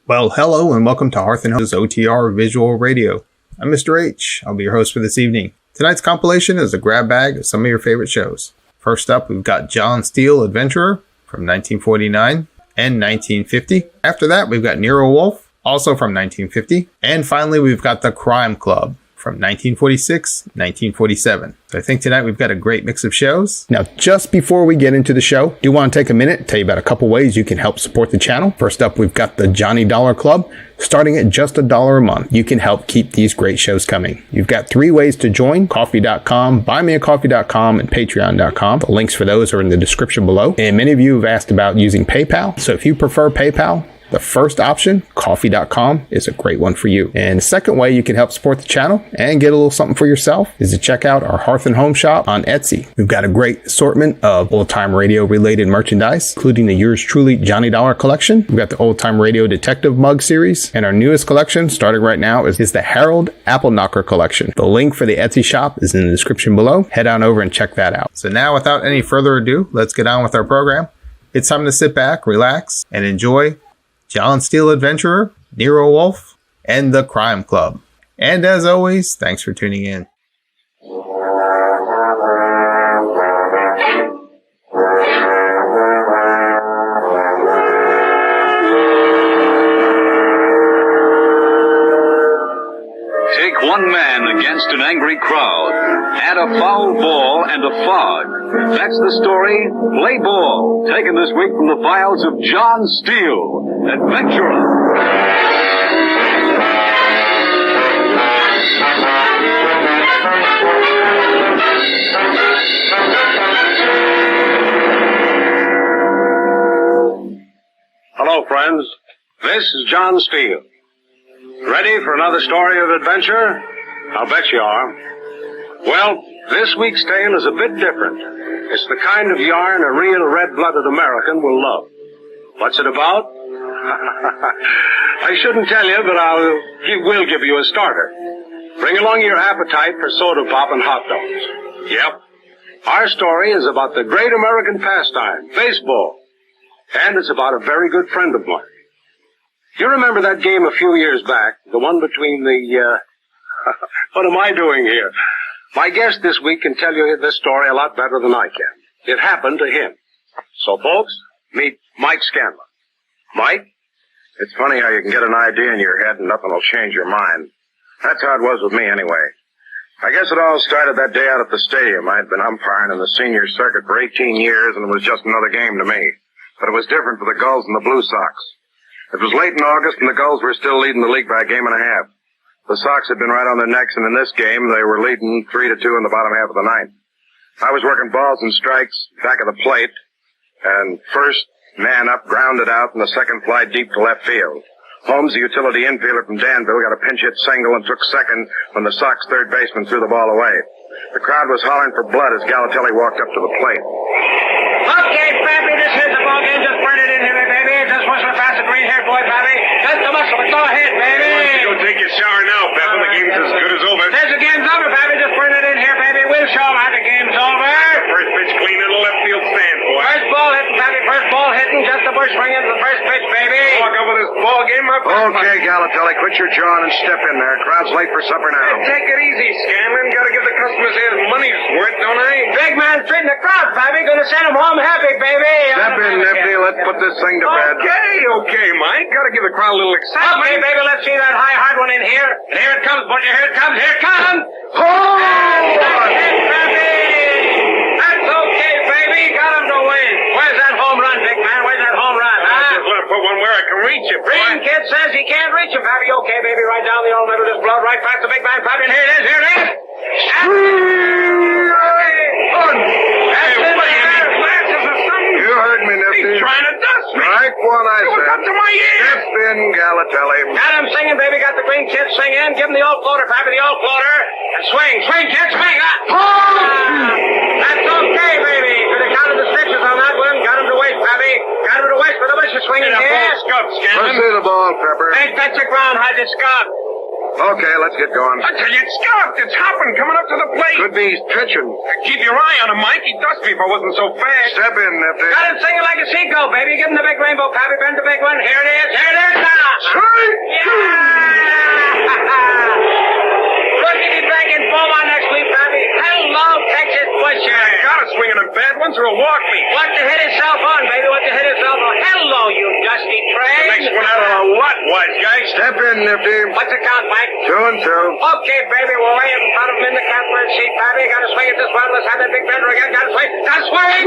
Well, hello and welcome to Hearth Home's OTR Visual Radio. I'm Mr. H. I'll be your host for this evening. Tonight's compilation is a grab bag of some of your favorite shows. First up, we've got John Steele Adventurer from 1949 and 1950. After that, we've got Nero Wolfe, also from 1950. And finally, we've got The Crime Club from 1946, 1947. So I think tonight we've got a great mix of shows. Now, just before we get into the show, do want to take a minute to tell you about a couple ways you can help support the channel. First up, we've got the Johnny Dollar Club. Starting at just $1 a month, you can help keep these great shows coming. You've got 3 ways to join: coffee.com, buymeacoffee.com, and patreon.com. The links for those are in the description below. And many of you have asked about using PayPal. So if you prefer PayPal, the first option, coffee.com, is a great one for you. And the second way you can help support the channel and get a little something for yourself is to check out our Hearth and Home shop on Etsy. We've got a great assortment of old-time radio related merchandise, including the yours truly Johnny Dollar collection. We've got the old-time radio detective mug series, and our newest collection, starting right now, is the Harold Apple Knocker collection. The link for the Etsy shop is in the description below. Head on over and check that out. So now, without any further ado, let's get on with our program. It's time to sit back, relax, and enjoy John Steele Adventurer, Nero Wolfe, and The Crime Club. And as always, thanks for tuning in. Take one man against an angry crowd. Add a foul ball and a fog. That's the story, Play Ball, taken this week from the files of John Steele, Adventurer. Hello, friends. This is John Steele. Ready for another story of adventure? I'll bet you are. Well, this week's tale is a bit different. It's the kind of yarn a real red-blooded American will love. What's it about? I shouldn't tell you, but I will give you a starter. Bring along your appetite for soda pop and hot dogs. Yep. Our story is about the great American pastime, baseball. And it's about a very good friend of mine. You remember that game a few years back, the one between the, what am I doing here? My guest this week can tell you this story a lot better than I can. It happened to him. So, folks, meet Mike Scanlon. Mike? It's funny how you can get an idea in your head and nothing will change your mind. That's how it was with me anyway. I guess it all started that day out at the stadium. I'd been umpiring in the senior circuit for 18 years, and it was just another game to me. But it was different for the Gulls and the Blue Sox. It was late in August, and the Gulls were still leading the league by a game and a half. The Sox had been right on their necks, and in this game, they were leading 3-2 in the bottom half of the ninth. I was working balls and strikes back of the plate, and first man up grounded out, and the second fly deep to left field. Holmes, the utility infielder from Danville, got a pinch hit single and took second when the Sox third baseman threw the ball away. The crowd was hollering for blood as Galatelli walked up to the plate. Okay, Pappy, this is the ball game. Just burn it in here, baby. Just whistle past the green-haired boy, Pappy. Just the muscle. Go ahead, baby. Why don't you go take your shower now, Pepper? The game's as good as over. Says the game's over, Pappy. Just burn it in here, baby. We'll show 'em how the game's over. First pitch clean in the left field stand, boy. First ball hitting, Pappy. First ball hitting. Just the bush swinging to the first pitch, baby. Walk over this ball game, my friend. Okay, Galatelli, quit your jawing and step in there. Crowd's late for supper now. Hey, take it easy, Scanlon. Gotta give the customers their money's worth, don't I? Big man treating the crowd, Pappy. Gonna send 'em home happy, baby. Step in, Nifty. Let's put this thing to bed. Okay, Mike. Gotta give the crowd a little excitement. Okay, baby. Let's see that high, hard one in here. And here it comes, Butcher. Here it comes. Here it comes. Oh! That's it, Pappy. That's okay, baby. Got him to win. Where's that home run, big man? Where's that home run, huh? Just let him put one where I can reach it, boy. Green kid says he can't reach him, Pappy. Okay, baby. Right down the old middle. Just blow it right past the big man, Pappy. And here it is. Here it is. That's it, there. Glasses or something. You heard me, Nifty. He's trying to dust me. Strike one, I It was said. up to my ears. Step in, Galatelli. Got him singing, baby. Got the green kid singing. Give him the old floater, Pappy. The old floater. And swing. Swing, kid. Swing. That's okay, baby. Could have counted the stitches on that one. Got him to waste, Pappy. Got him to waste for the bush swinging That here. ball scuffed, Let's Scanlon. see the ball, Pepper. Ain't that your groundhog, it's Scott? Okay, let's get going. I tell you, it's scuffed. It's hopping, coming up to the plate. Could be he's pitching. Keep your eye on him, Mike. He'd dust me if I wasn't so fast. Step in, Nifty. Got him singing like a seagull, baby. Give him the big rainbow, Pappy. Bend the big one. Here it is. Here it is now. monster will walk me. What to hit itself on, baby? What to hit itself on? Hello, you dusty train. Next one out of what, wise guy? Step in, Nifty. What's the count, Mike? 2 and 2. Okay, baby, we're way in front of him in the catbird seat, Pappy. Gotta swing at this one. Let's have that big bender again. Gotta swing. Gotta swing!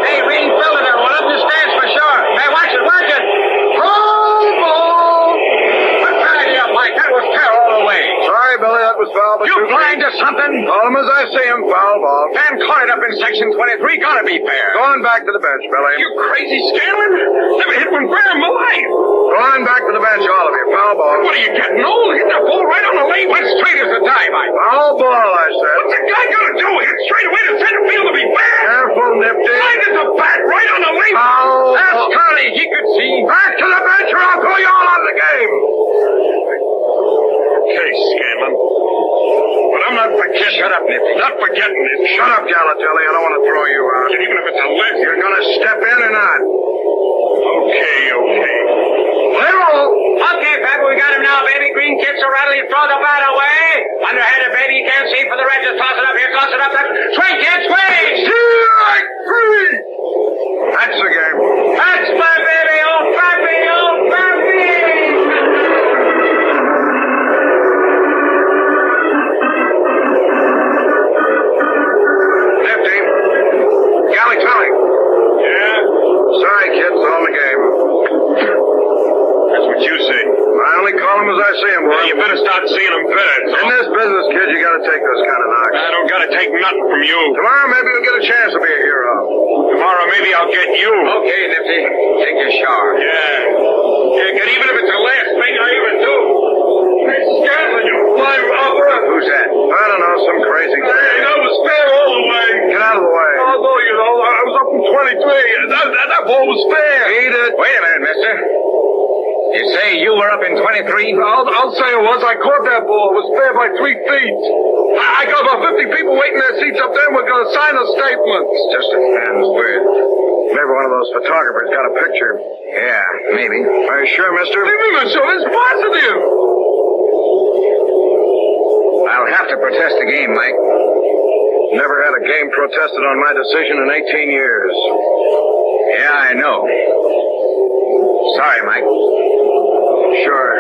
Hey, Reed filled it. One up the stands for sure. Hey, watch it, watch it. Home ball! What's that idea, Mike? That was fair all the way. Sorry, Billy, that was foul. But You blind to something? Call him as I see him. Foul ball. Dan caught it up in section 23. Gotta be fair. Going back to the bench, Billy. You crazy Scanlon? Never hit one fair in my life. Going back to the bench, all of you. Foul ball. What are you getting old? Hit the ball right on the lane. Went straight as a die, Mike. Foul ball, I said. What's the guy gonna do? Hit straight away to center field to be fair? Careful, Nifty. Blind as a bat right on the lane. Foul That's ball. Curly. He could see. Back to the bench or I'll throw you all out of the game. Okay, Scanlon. But I'm not forgetting. Shut up, Nifty. Not forgetting it. Shut up, Galatelli. I don't want to throw you out. And even if it's a left, You're going to step in or not? Okay. Play roll. Okay, Pappy, we got him now, baby. Green kicks a rattle. You throw the bat away. Underhanded, baby. You can't see for the red. Just toss it up here. Toss it up. Swing, kid, swing. Strike 3. That's the game. That's my baby. Old Pappy. Old Pappy. Nifty. Galatelli. Yeah? Sorry, kids. All in the game. That's what you say. I only call him as I see him, boy. Well, you better start seeing them better. In this business, kid, you got to take those kind of knocks. I don't gotta take nothing from you. Tomorrow, maybe you'll get a chance to be a hero. Tomorrow, maybe I'll get you. Okay, Nifty. Take your shower. Yeah, even if it's the last thing I ever do. Hey, Scanlon, you fly rubber. Who's that? I don't know, some crazy thing. Hey, that was fair all the way. Get out of the way. Although, I was up in 23. That ball was fair. Eat it. Wait a minute, mister. You say you were up in 23? I'll say it was. I caught that ball. It was fair by 3 feet. I got about 50 people waiting in their seats up there, and we're going to sign a statement. It's just a fan's word. Maybe one of those photographers got a picture. Yeah, maybe. Are you sure, mister? So it's positive. I'll have to protest the game, Mike. Never had a game protested on my decision in 18 years. Yeah, I know. Sorry, Mike. Sure.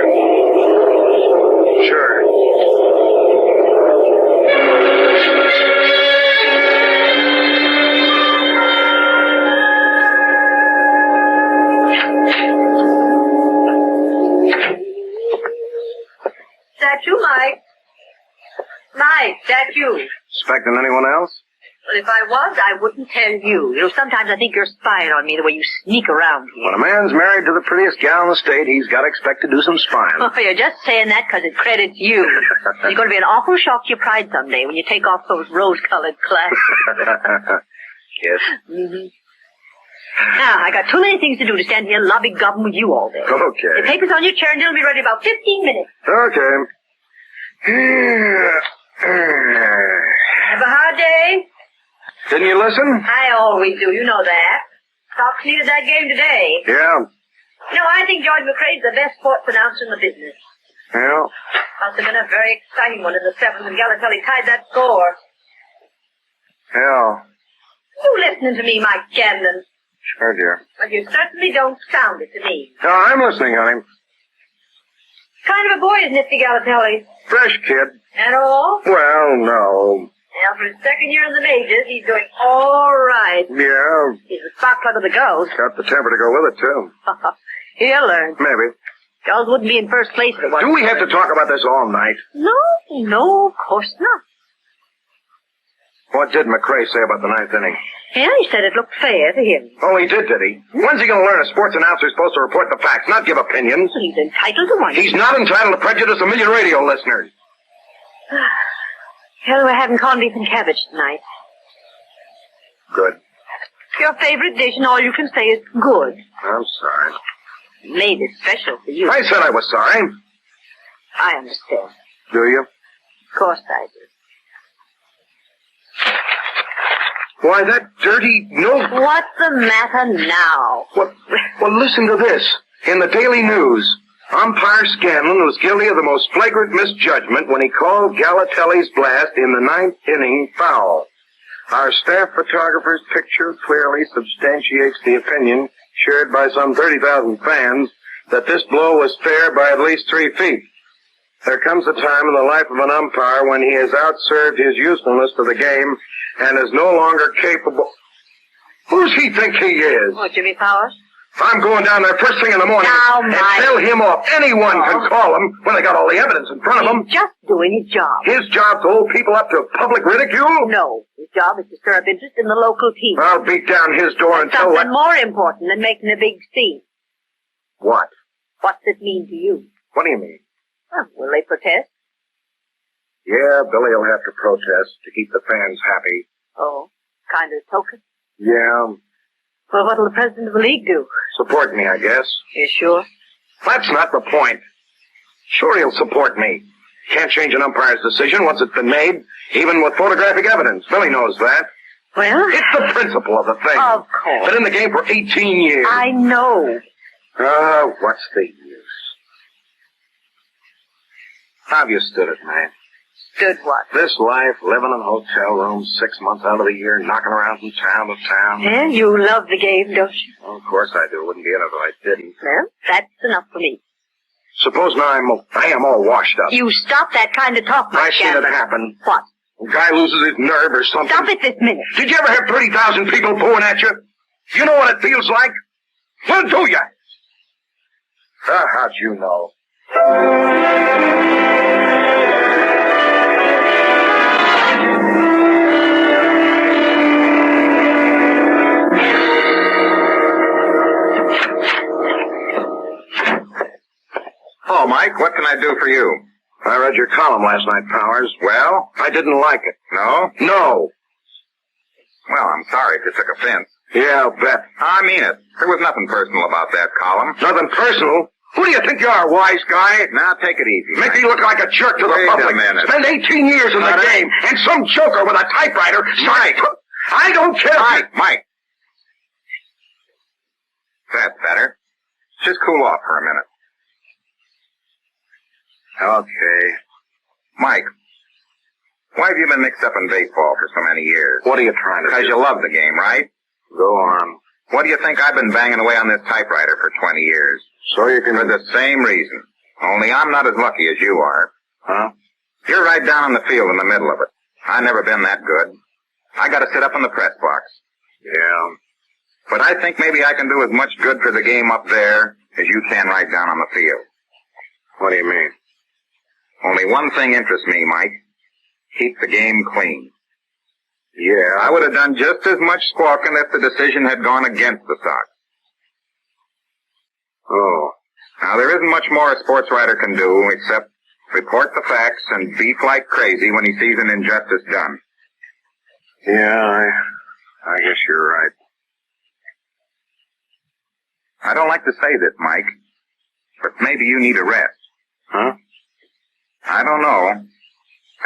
That you, Mike? Mike, that you? Expecting anyone else? Well, if I was, I wouldn't tell you. You know, sometimes I think you're spying on me the way you sneak around here. When a man's married to the prettiest gal in the state, he's got to expect to do some spying. Oh, you're just saying that because it credits you. You're going to be an awful shock to your pride someday when you take off those rose-colored glasses. Yes. Mm-hmm. Now, I got too many things to do to stand here lobby-gobbing with you all day. The Okay. paper's on your chair and it'll be ready in about 15 minutes. Okay. Have a hard day? Didn't you listen? I always do, you know that. Sox needed that game today. Yeah. You know, I think George McCrae's the best sports announcer in the business. Yeah. Must have been a very exciting one in the seventh when Galatelli tied that score. Yeah. You listening to me, Mike Camden? Sure, dear. Well, you certainly don't sound it to me. No, I'm listening, honey. Kind of a boy is Nifty Galatelli. Fresh kid. At all? Well, no. Well, for his second year in the majors, he's doing all right. Yeah. He's the spark plug of the girls. Got the temper to go with it, too. He'll learn. Maybe. Girls wouldn't be in first place if it wasn't. Do we have to talk about this all night? No, of course not. What did McCrae say about the ninth inning? Yeah, he said it looked fair to him. Oh, he did he? When's he going to learn a sports announcer is supposed to report the facts, not give opinions? Well, he's entitled to one. He's not entitled to prejudice a million radio listeners. Well, we're having corned beef and cabbage tonight. Good. Your favorite dish, and all you can say is good. I'm sorry. Made it special for you. I said I was sorry. I understand. Do you? Of course I do. Why, that dirty note. What's the matter now? What? Well, listen to this. In the Daily News, Umpire Scanlon was guilty of the most flagrant misjudgment when he called Galatelli's blast in the 9th inning foul. Our staff photographer's picture clearly substantiates the opinion shared by some 30,000 fans that this blow was fair by at least 3 feet. There comes a time in the life of an umpire when he has outserved his usefulness to the game and is no longer capable... Who's he think he is? Oh, Jimmy Powers? I'm going down there first thing in the morning Now, and Mike. tell him off. Anyone can call him when they got all the evidence in front of them. He's just doing his job. His job to hold people up to public ridicule? No, his job is to stir up interest in the local team. I'll beat down his door and tell Something that... more important than making a big scene. What? What's it mean to you? What do you mean? Well, will they protest? Yeah, Billy will have to protest to keep the fans happy. Oh, kind of token. Yeah, Well, what'll the president of the league do? support me, I guess. You sure? That's not the point. Sure, he'll support me. Can't change an umpire's decision once it's been made, even with photographic evidence. Billy knows that. Well, It's the principle of the thing. of course. Been in the game for 18 years. I know. What's the use? How've you stood it, man? Stood what? This life, living in hotel rooms 6 months out of the year, knocking around from town to town. Yeah, you love the game, don't you? Well, of course I do. Wouldn't be in it if I didn't. Well, that's enough for me. Suppose now I am all washed up. You stop that kind of talk, I Mike seen it Shannon. happen. What? A guy loses his nerve or something. Stop it this minute. Did you ever have 30,000 people booing at you? You know what it feels like? Well, do ya? How'd you know? Oh, Mike, what can I do for you? I read your column last night, Powers. Well? I didn't like it. No? No. Well, I'm sorry if you took offense. Yeah, I'll bet. I mean it. There was nothing personal about that column. Nothing personal. Who do you think you are, wise guy? Now, take it easy, Make Mike. me look like a jerk to the Wait a public. minute. Spend 18 years in the Got it. game, and some joker with a typewriter starts... I don't care. Mike. That's better. Just cool off for a minute. Okay. Mike, why have you been mixed up in baseball for so many years? What are you trying to do? Because you love the game, right? Go on. What do you think I've been banging away on this typewriter for 20 years? So you can... For the same reason. Only I'm not as lucky as you are. Huh? You're right down on the field in the middle of it. I've never been that good. I gotta sit up in the press box. Yeah. But I think maybe I can do as much good for the game up there as you can right down on the field. What do you mean? Only one thing interests me, Mike. Keep the game clean. Yeah. I would have done just as much squawking if the decision had gone against the Sox. Oh. Now, there isn't much more a sports writer can do except report the facts and beef like crazy when he sees an injustice done. Yeah, I guess you're right. I don't like to say this, Mike, but maybe you need a rest. Huh? I don't know.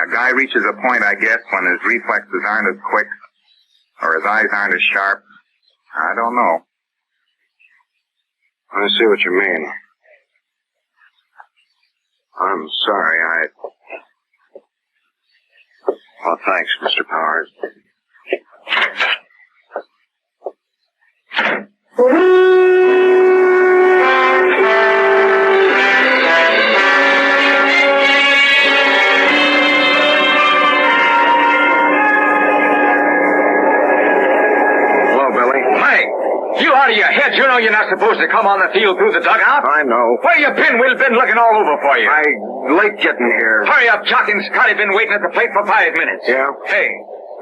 A guy reaches a point, I guess, when his reflexes aren't as quick or his eyes aren't as sharp. I don't know. I see what you mean. I'm sorry, Well, thanks, Mr. Powers. Hello, Billy. Mike, you out of your head. You know you're not supposed to come on the field through the dugout. I know. Where you been? We've been looking all over for you. Late getting here. Hurry up, Chuck and Scotty been waiting at the plate for 5 minutes. Yeah? Hey,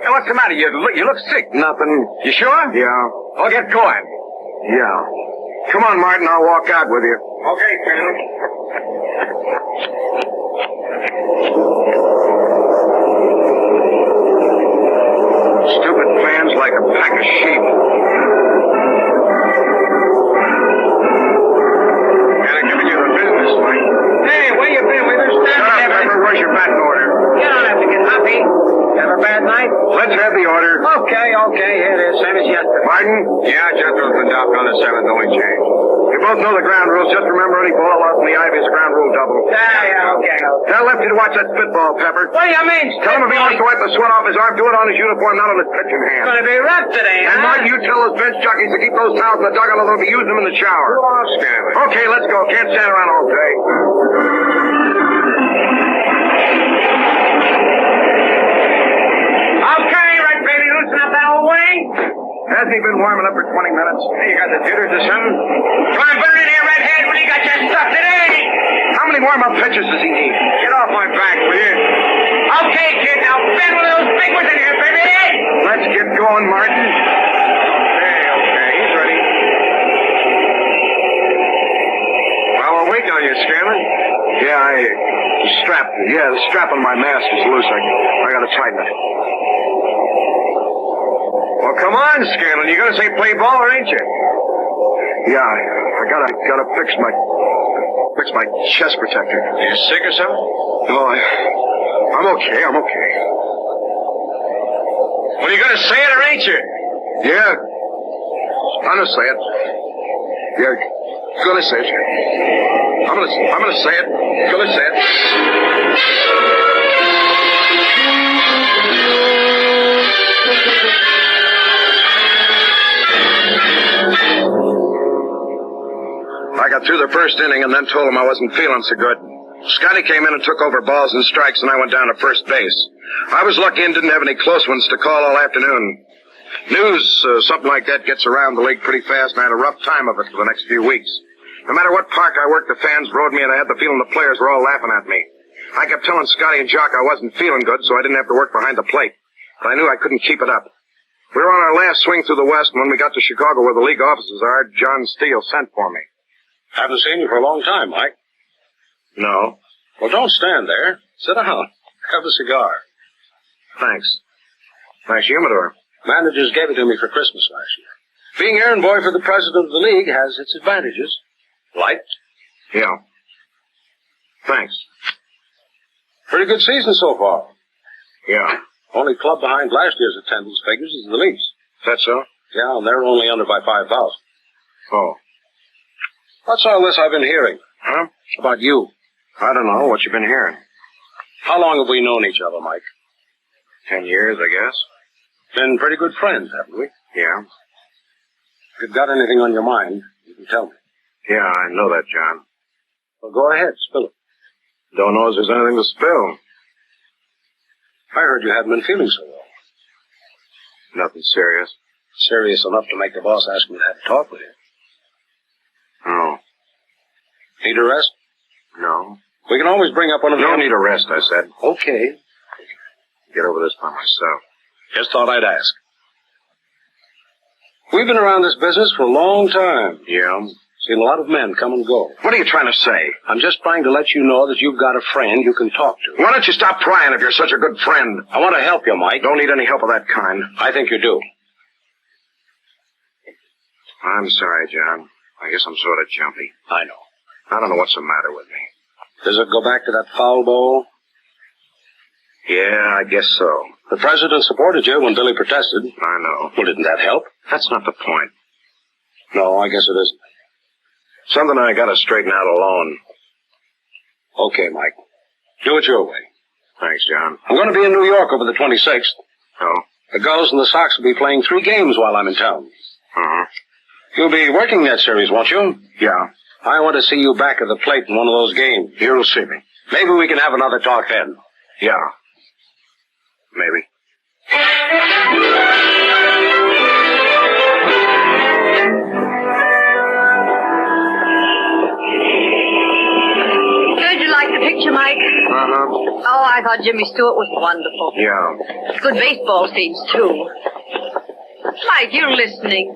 what's the matter? You look sick. Nothing. You sure? Yeah. Well, get going. Yeah. Come on, Martin, I'll walk out with you. Okay, Sam. Stupid fans like a pack of sheep. Kinda giving you the business, Mike. Hey, where you been? We've been Shut standing up, there. Pepper. Where's your batting order? You don't have to get happy. Have a bad night? Let's have the order. Okay, here it is. Same as yesterday. Martin? Yeah, Jethro's been docked on the 7th, only change. If both know the ground rules. Just remember any ball out in the ivy is a ground rule double. Yeah, okay. Tell Lefty to watch that spitball, Pepper. What do you mean? Tell him if he wants to wipe the sweat off his arm, do it on his uniform, not on his pitching hand. It's gonna be rough today, And huh? Mike, you tell those bench jockeys to keep those towels in the dugout, or they'll be using them in the shower. Okay, let's go. Can't stand around all day. Okay, Red Baby, loosen up that old wing. Hasn't he been warming up for 20 minutes? Hey, you got the jitters or something? Come on, burn in here, Redhead. What do you got your stuff today? How many warm-up pitches does he need? Get off my back, will you? Okay, kid, now bend one of those big ones in here, baby. Let's get going, Martin. Okay, he's ready. Well, we're waiting on you, Scanlon. Yeah, the strap on my mask is loose. I gotta tighten it. Well, come on, Scanlon. You gonna say play ball, or ain't you? Yeah, I gotta fix my chest protector. You sick or something? No, I'm okay. Well, you gonna say it, or ain't you? Yeah. I'm gonna say it. Yeah, gonna say it. I'm gonna say it. Gonna say it. I got through the first inning and then told him I wasn't feeling so good. Scotty came in and took over balls and strikes, and I went down to first base. I was lucky and didn't have any close ones to call all afternoon. News, something like that gets around the league pretty fast, and I had a rough time of it for the next few weeks. No matter what park I worked, the fans rode me, and I had the feeling the players were all laughing at me. I kept telling Scotty and Jock I wasn't feeling good, so I didn't have to work behind the plate. But I knew I couldn't keep it up. We were on our last swing through the West, and when we got to Chicago, where the league offices are, John Steele sent for me. Haven't seen you for a long time, Mike. No. Well, don't stand there. Sit down. Have a cigar. Thanks. Nice humidor. Managers gave it to me for Christmas last year. Being errand boy for the president of the league has its advantages. Light. Yeah. Thanks. Pretty good season so far. Yeah. Only club behind last year's attendance figures is the Leafs. Is that so? Yeah, and they're only under by 5,000. Oh. What's all this I've been hearing? Huh? About you. I don't know. What you been hearing? How long have we known each other, Mike? 10 years, I guess. Been pretty good friends, haven't we? Yeah. If you've got anything on your mind, you can tell me. Yeah, I know that, John. Well, go ahead, spill it. Don't know if there's anything to spill. I heard you hadn't been feeling so well. Nothing serious. Serious enough to make the boss ask me to have a talk with you. No. Need a rest? No. We can always bring up one of the... Don't need a rest, I said. Okay. Get over this by myself. Just thought I'd ask. We've been around this business for a long time. Yeah? Seen a lot of men come and go. What are you trying to say? I'm just trying to let you know that you've got a friend you can talk to. Why don't you stop prying if you're such a good friend? I want to help you, Mike. Don't need any help of that kind. I think you do. I'm sorry, John. I guess I'm sort of jumpy. I know. I don't know what's the matter with me. Does it go back to that foul ball? Yeah, I guess so. The president supported you when Billy protested. I know. Well, didn't that help? That's not the point. No, I guess it isn't. Something I gotta straighten out alone. Okay, Mike. Do it your way. Thanks, John. I'm going to be in New York over the 26th. Oh? The Gulls and the Sox will be playing 3 games while I'm in town. Uh-huh. You'll be working that series, won't you? Yeah. I want to see you back at the plate in one of those games. You'll see me. Maybe we can have another talk then. Yeah. Maybe. Did you like the picture, Mike? Uh-huh. Oh, I thought Jimmy Stewart was wonderful. Yeah. Good baseball scenes, too. Mike, you're listening.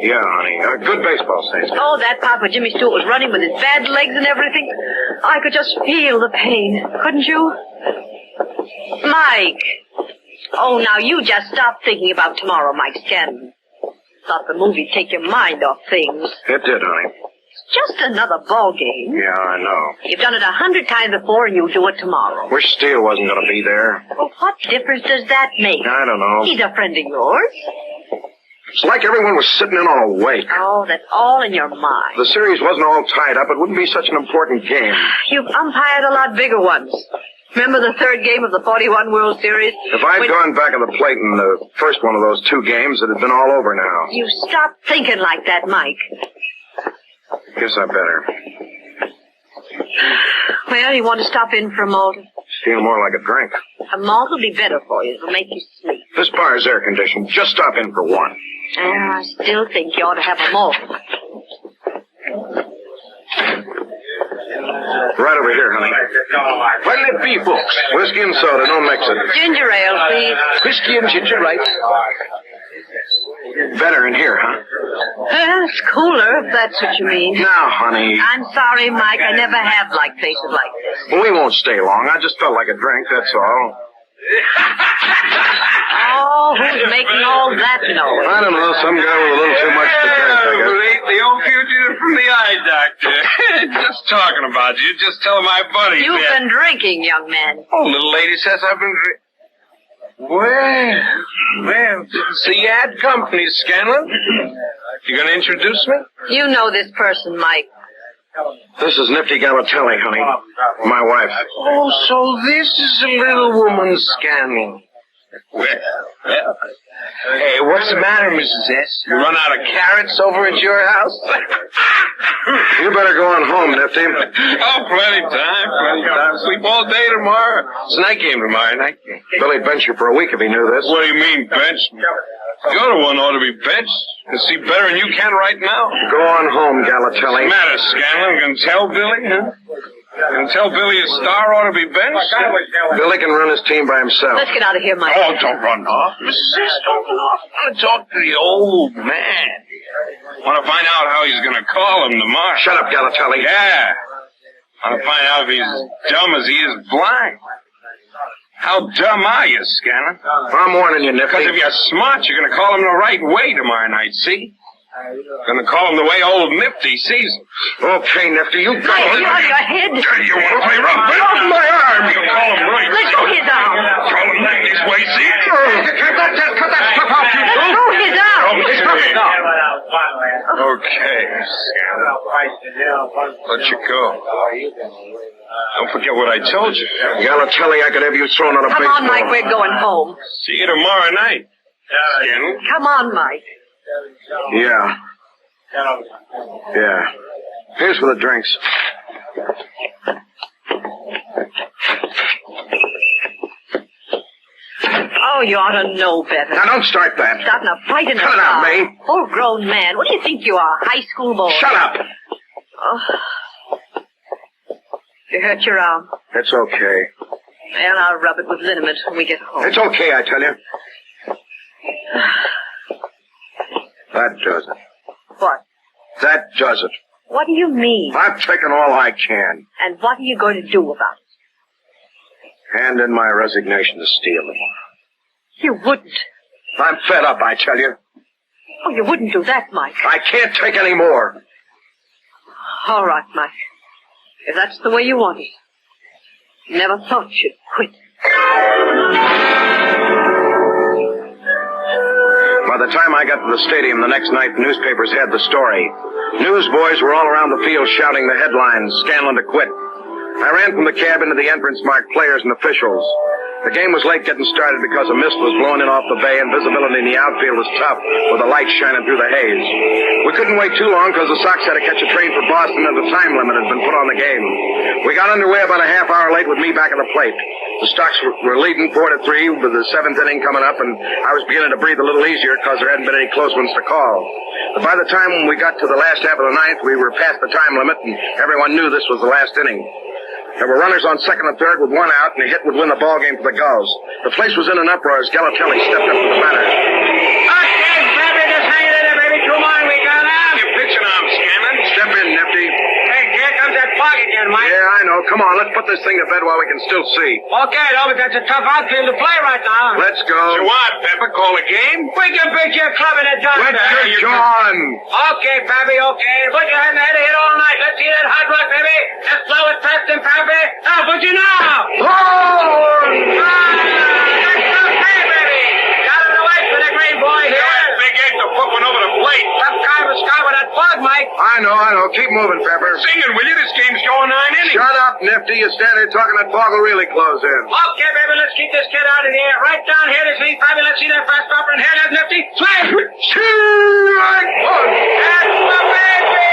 Yeah, honey. Good baseball scenes. Oh, that part where Jimmy Stewart was running with his bad legs and everything. I could just feel the pain. Couldn't you? Mike. Oh, now you just stop thinking about tomorrow, Mike Scanlon. Thought the movie'd take your mind off things. It did, honey. It's just another ball game. Yeah, I know. You've done it 100 times before, and you'll do it tomorrow. Wish Steele wasn't going to be there. Well, what difference does that make? I don't know. He's a friend of yours. It's like everyone was sitting in on a wake. Oh, that's all in your mind. The series wasn't all tied up. It wouldn't be such an important game. You've umpired a lot bigger ones. Remember the third game of the 41 World Series? If I'd gone back on the plate in the first one of those 2 games, it had been all over now. You stop thinking like that, Mike. Guess I better. Well, you want to stop in for a malt? Feel more like a drink. A malt will be better for you. It'll make you sleep. This bar is air conditioned. Just stop in for one. I still think you ought to have a malt. Right over here, honey. What'll it be, folks? Whiskey and soda. Don't mix it. Ginger ale, please. Whiskey and ginger, right? Better in here, huh? It's cooler, if that's what you mean. Now, honey. I'm sorry, Mike. I never have liked faces like this. Well, we won't stay long. I just felt like a drink, that's all. Oh, who's making all that noise? I don't know. Some guy with a little too much to drink, I guess. The old fugitive from the eye doctor. Just talking about you. Just tell my buddy. You've been drinking, young man. Oh, little lady says I've been drinking. Well, so you had company, Scanlon. You gonna introduce me? You know this person, Mike. This is Nifty Galatelli, honey. My wife. Oh, so this is a little woman, Scanlon. Well. Hey, what's the matter, Mrs. S? You run out of carrots over at your house? You better go on home, Nifty. Oh, plenty time. Sleep all day tomorrow. It's a night game tomorrow night. Billy'd bench you for a week if he knew this. What do you mean, bench? You're the one who ought to be benched. You see better than you can right now. Go on home, Galatelli. What's the matter, Scanlon? You gonna tell Billy, huh? You gonna tell Billy a star ought to be benched? Billy can run his team by himself. Let's get out of here, Mike. Oh, don't run off. Mrs. S, don't run off. I want to talk to the old man. I want to find out how he's going to call him tomorrow. Shut up, Galatelli. Yeah. I want to find out if he's as dumb as he is blind. How dumb are you, Scanlon? I'm warning you, Nifty. Because if you're smart, you're going to call him the right way tomorrow night, see? Going to call him the way old Nifty sees him. Okay, Nifty, you go. Mike, you out of your head. You want to play rough? Get off my arm! You call him right. Let go his arm. Call him Nifty's way, see? Cut that stuff out, you Let go his arm. Okay, Scanlon. Let you go. Don't forget what I told you. Galatelli, I could have you thrown out of Come baseball. on, Mike, we're going home. See you tomorrow night, Scanlon. Come on, Mike. Yeah. Here's for the drinks. Oh, you ought to know better. Now, don't start that. Starting a fight in the Cut it out, car. May. Full-grown man. What do you think you are, high school boy? Shut up. Oh. You hurt your arm. It's okay. Well, I'll rub it with liniment when we get home. It's okay, I tell you. That does it. What? That does it. What do you mean? I've taken all I can. And what are you going to do about it? Hand in my resignation to Steele. You wouldn't. I'm fed up, I tell you. Oh, you wouldn't do that, Mike. I can't take any more. All right, Mike. If that's the way you want it. Never thought you'd quit. By the time I got to the stadium the next night, the newspapers had the story. Newsboys were all around the field shouting the headlines, Scanlon to quit. I ran from the cab into the entrance marked players and officials. The game was late getting started because a mist was blowing in off the bay and visibility in the outfield was tough with the light shining through the haze. We couldn't wait too long because the Sox had to catch a train for Boston and the time limit had been put on the game. We got underway about a half hour late with me back at the plate. The Sox were leading 4-3 with the seventh inning coming up, and I was beginning to breathe a little easier because there hadn't been any close ones to call. But by the time we got to the last half of the ninth, we were past the time limit, and everyone knew this was the last inning. There were runners on second and third with one out, and a hit would win the ball game for the Gulls. The place was in an uproar as Galatelli stepped up to the batter. Okay, baby, just hang it in there, baby. Come on, we got him. You're pitching arm, Scanlon. Step in, Nifty. Hey, here comes that fog again, Mike. Yeah, I know. Come on, let's put this thing to bed while we can still see. Okay, though, but that's a tough outfield to play right now. Let's go. You want, Pepper? Call a game? We can beat your club in a dust. Let your John. Okay, Pappy, okay. Put your head in the head of hit all night. Let's see that hot rock, baby. Let's blow it past him, Pappy. Now, put you now. Oh! That's okay, baby. Got him away from the green boy here. Big Egg, the I know. Keep moving, Pepper. Sing it, will you? This game's going 9 innings. Shut up, Nifty. You stand there talking, that ball will really close in. Okay, baby, let's keep this kid out of the air. Right down here, this lead, Fabi. Let's see that fast stopper, and here, that Nifty. Swing! Strike one. That's my baby!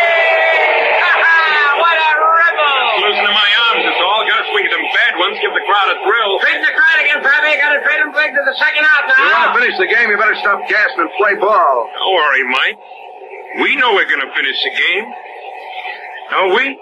Ha-ha! What a rebel! Loosening my arms, it's all. Gotta swing at them bad ones, give the crowd a thrill. Treating the crowd again, Fabi. Gotta trade him big to the second out now. You want to finish the game, you better stop gassing and play ball. Don't worry, Mike. We know we're gonna finish the game. Don't we?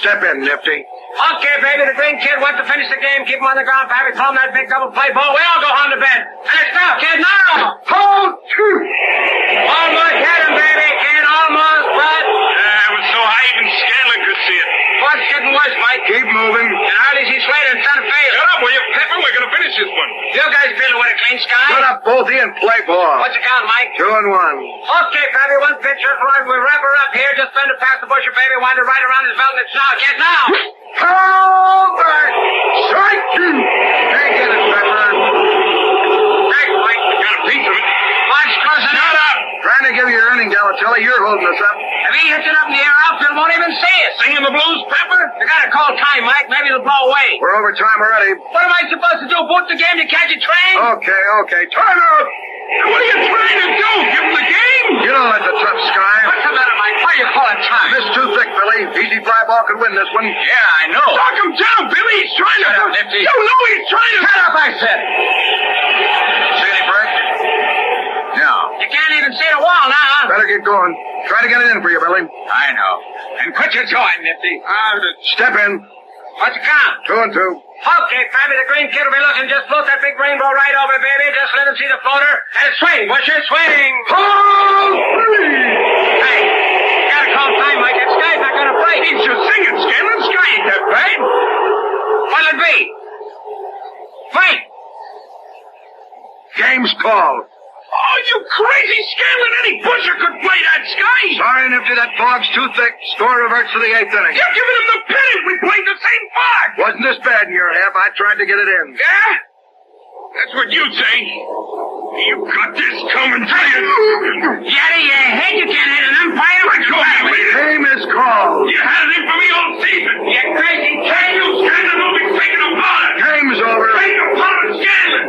Step in, Nifty. Okay, baby, the green kid wants to finish the game. Keep him on the ground, Fabi. Throw him that big double play ball. We all go home to bed. And it's now, kid, now! Hold two. Almost had him, baby, kid. Almost, but... It was so high even Scanlon could see it. What's getting worse, Mike? Keep moving. And hardly see Slater in front of field. Shut up, will you, Pepper? We're gonna finish this one. You guys feeling with a clean sky? Shut up, both of you, and play ball. What's the count, Mike? 2-1. Okay, Fabi, one pitch, just right. We wrap her up here. Just fend to pass the busher, baby. Wind it right around his belt, and it's now. Get now! Hold back. Strike two. Can't get it, Pepper. Thanks, Mike. Got a piece of it. Watch closing Shut up! Trying to give you your earning, Galatelli. You're holding us up. If he hits it up in the air, outfield won't even see it. Singing the blues, Pepper? You gotta call time, Mike. Maybe it'll blow away. We're over time already. What am I supposed to do? Boot the game to catch a train? Okay. Time out. What are you trying to do? Give him the game? You know that's a tough sky. What's the matter, Mike? Why are you calling time? Missed too thick, Billy. Easy fly ball could win this one. Yeah, I know. Knock him down, Billy. He's trying Shut to... up, Nifty. You know he's trying to... Shut up, I said. See any break? No. You can't even see the wall now. Better get going. Try to get it in for you, Billy. I know. And quit your jawing, Nifty. Step in. What's the count? 2-2. Okay, Fabi, the green kid will be looking. Just float that big rainbow right over, baby. Just let him see the floater. And swing. Busher, swing. Hold three. Hey, you gotta call time, Mike. That sky's not gonna break. He's just singing, Scanlon. Sky ain't that bad. What'll it be? Fight. Game's called. Oh, you crazy Scanlon. Any busher could play that Sky. Sorry, Nifty, that fog's too thick. Score reverts to the 8th inning. You're giving him the pennant. We played the same fog. Wasn't this bad in your half? I tried to get it in. Yeah? That's what you'd say. You got this coming to you. You out of your head? You can't hit an umpire. Let go, Billy. Game is called. You had it in for me all season. You crazy Hey, you Scanlon, don't be thinking about it. Game's over. Think about it, Scanlon.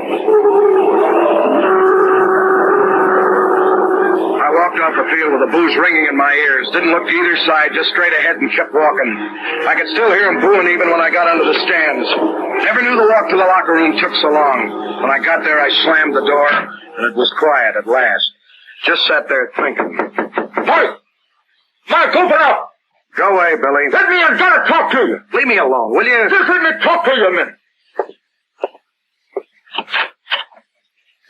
I walked off the field with the booze ringing in my ears. Didn't look to either side, just straight ahead and kept walking. I could still hear them booing even when I got under the stands. Never knew the walk to the locker room took so long. When I got there, I slammed the door, and it was quiet at last. Just sat there thinking. Mike, open up. Go away, Billy. Let me in. Gotta talk to you. Leave me alone, will you? Just let me talk to you a minute.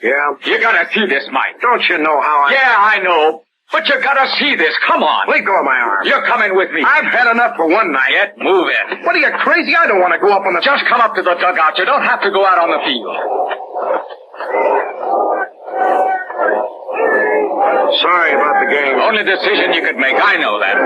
Yeah? You gotta see this, Mike. Don't you know how I... Yeah, I know. But you gotta see this. Come on. Let go of my arm. You're coming with me. I've had enough for one night. Get moving. What are you, crazy? I don't want to go up on the... Just come up to the dugout. You don't have to go out on the field. Sorry about the game. Only decision you could make. I know that.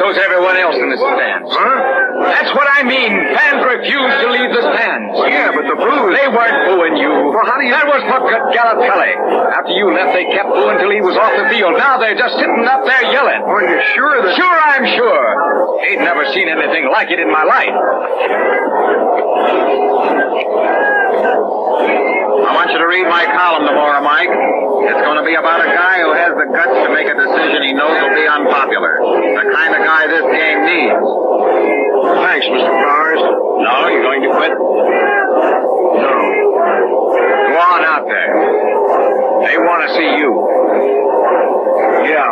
So's everyone else in the stands. Huh? That's what I mean. Fans refuse to leave the stands. Yeah, but the booze... They weren't booing you. Well, how do you... That was for Galatelli. After you left, they kept booing till he was off the field. Now they're just sitting up there yelling. Are you sure that... Sure, I'm sure. Ain't never seen anything like it in my life. I want you to read my column tomorrow, Mike. It's going to be about a guy who has the guts to make a decision he knows will be unpopular. The kind of guy this game needs. Thanks, Mr. Powers. No, you're going to quit? No. Go on out there. They want to see you. Yeah.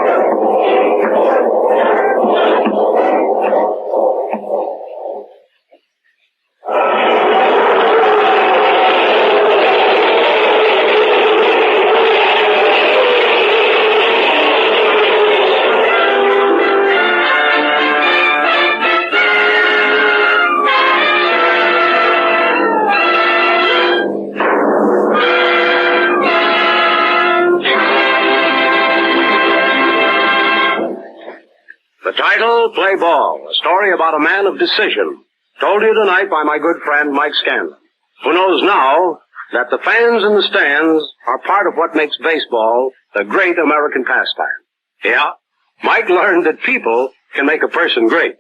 Title, Play Ball, a story about a man of decision, told you tonight by my good friend Mike Scanlon, who knows now that the fans in the stands are part of what makes baseball the great American pastime. Yeah, Mike learned that people can make a person great.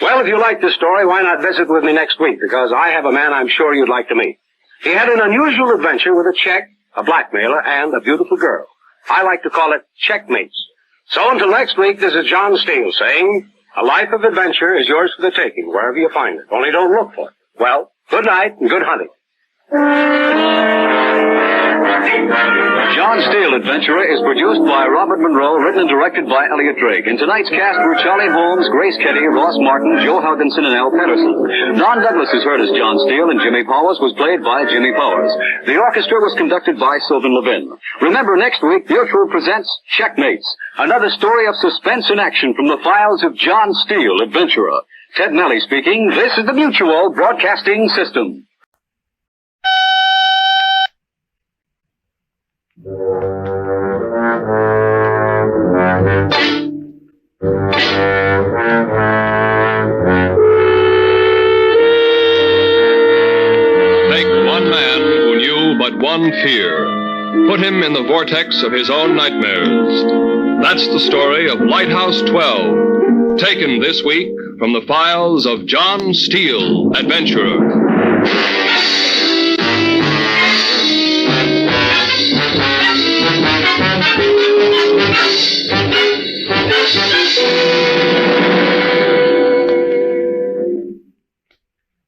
Well, if you like this story, why not visit with me next week? Because I have a man I'm sure you'd like to meet. He had an unusual adventure with a check, a blackmailer, and a beautiful girl. I like to call it checkmates. So until next week, this is John Steele saying, a life of adventure is yours for the taking, wherever you find it. Only don't look for it. Well, good night and good hunting. John Steele Adventurer is produced by Robert Monroe, written and directed by Elliot Drake. In tonight's cast were Charlie Holmes, Grace Kelly, Ross Martin, Joe Houginson, and Al Patterson. Don Douglas is heard as John Steele, and Jimmy Powers was played by Jimmy Powers. The orchestra was conducted by Sylvan Levin. Remember, next week, Mutual presents Checkmates, another story of suspense and action from the files of John Steele Adventurer. Ted Nelly speaking. This is the Mutual Broadcasting System. But one fear. Put him in the vortex of his own nightmares. That's the story of Lighthouse 12, taken this week from the files of John Steele, Adventurer.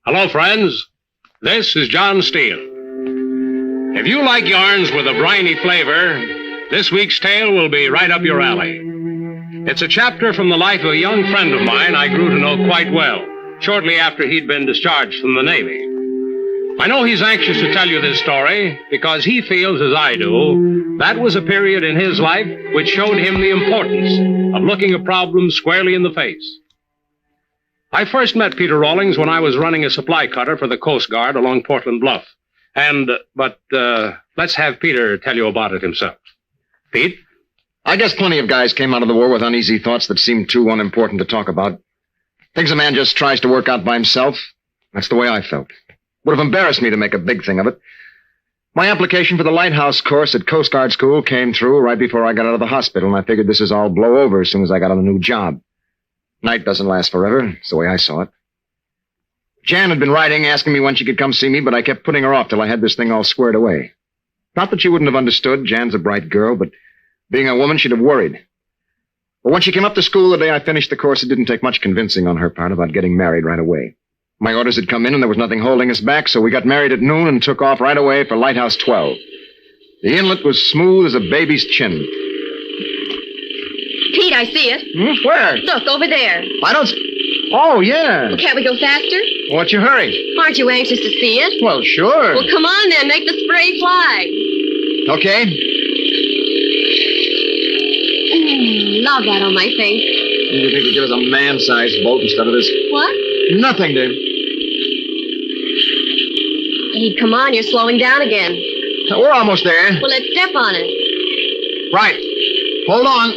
Hello, friends. This is John Steele. If you like yarns with a briny flavor, this week's tale will be right up your alley. It's a chapter from the life of a young friend of mine I grew to know quite well, shortly after he'd been discharged from the Navy. I know he's anxious to tell you this story because he feels, as I do, that was a period in his life which showed him the importance of looking a problem squarely in the face. I first met Peter Rawlings when I was running a supply cutter for the Coast Guard along Portland Bluff. But let's have Peter tell you about it himself. Pete? I guess plenty of guys came out of the war with uneasy thoughts that seemed too unimportant to talk about. Things a man just tries to work out by himself. That's the way I felt. Would have embarrassed me to make a big thing of it. My application for the lighthouse course at Coast Guard School came through right before I got out of the hospital, and I figured this is all blow over as soon as I got on a new job. Night doesn't last forever. It's the way I saw it. Jan had been writing, asking me when she could come see me, but I kept putting her off till I had this thing all squared away. Not that she wouldn't have understood. Jan's a bright girl, but being a woman, she'd have worried. But when she came up to school the day I finished the course, it didn't take much convincing on her part about getting married right away. My orders had come in, and there was nothing holding us back, so we got married at noon and took off right away for Lighthouse 12. The inlet was smooth as a baby's chin. Pete, I see it. Where? Look, over there. I don't... Oh, yeah. Well, can't we go faster? What's your hurry? Aren't you anxious to see it? Well, sure. Well, come on then. Make the spray fly. Okay. Love that on my face. You think you'd give us a man-sized boat instead of this? What? Nothing, Dave. Hey, come on. You're slowing down again. We're almost there. Well, let's step on it. Right. Hold on.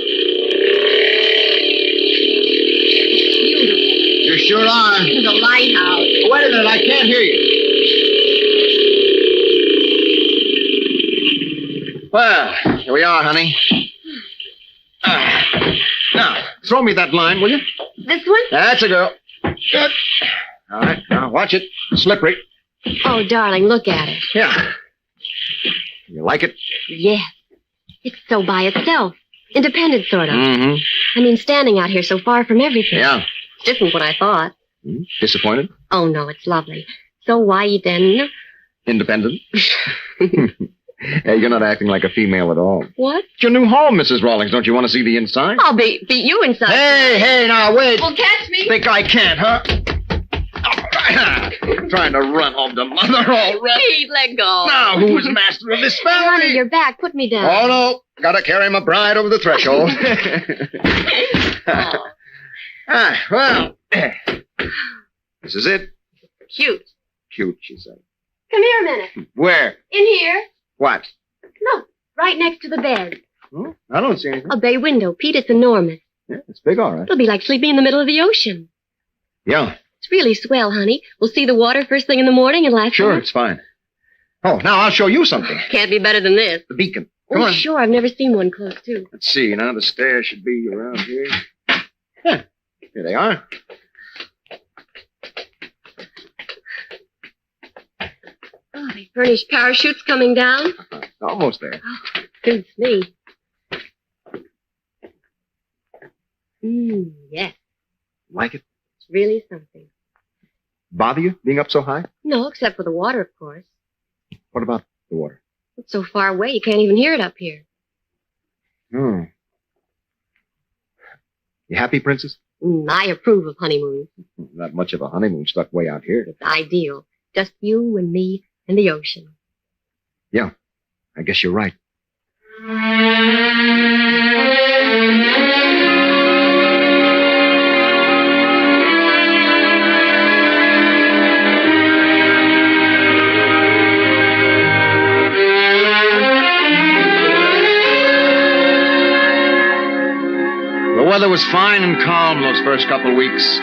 You sure are. The lighthouse. Wait a minute, I can't hear you. Well, here we are, honey. Now, throw me that line, will you? This one? That's a girl. Good. All right, now watch it. Slippery. Oh, darling, look at it. Yeah. You like it? Yes. It's so by itself. Independent, sort of. Mm-hmm. I mean, standing out here so far from everything. Yeah. It's different what I thought. Disappointed? Oh, no, it's lovely. So wide and... Independent? Hey, you're not acting like a female at all. What? It's your new home, Mrs. Rawlings. Don't you want to see the inside? I'll beat you inside. Hey, now, wait. Well, catch me. Think I can't, huh? Trying to run home to mother already. Pete, let go. Now, who is master of this family? Honey, you're back. Put me down. Oh, no. Gotta carry my bride over the threshold. Well. This is it. Cute. Cute, she said. Come here a minute. Where? In here. What? Look, right next to the bed. Oh, I don't see anything. A bay window. Pete, it's enormous. Yeah, it's big, all right. It'll be like sleeping in the middle of the ocean. Yeah. It's really swell, honey. We'll see the water first thing in the morning and last Sure, night. it's fine. Oh, now I'll show you something. Can't be better than this. The beacon. Come on. Sure. I've never seen one close to. Let's see, now the stairs should be around here. Huh. Here they are. Oh, they furnish parachutes coming down. Almost there. Oh, suits me. Yes. Like it? It's really something. Bother you, being up so high? No, except for the water, of course. What about the water? It's so far away, you can't even hear it up here. Hmm. You happy, Princess? I approve of honeymoons. Not much of a honeymoon stuck way out here. It's ideal. Just you and me and the ocean. Yeah, I guess you're right. The weather was fine and calm those first couple weeks.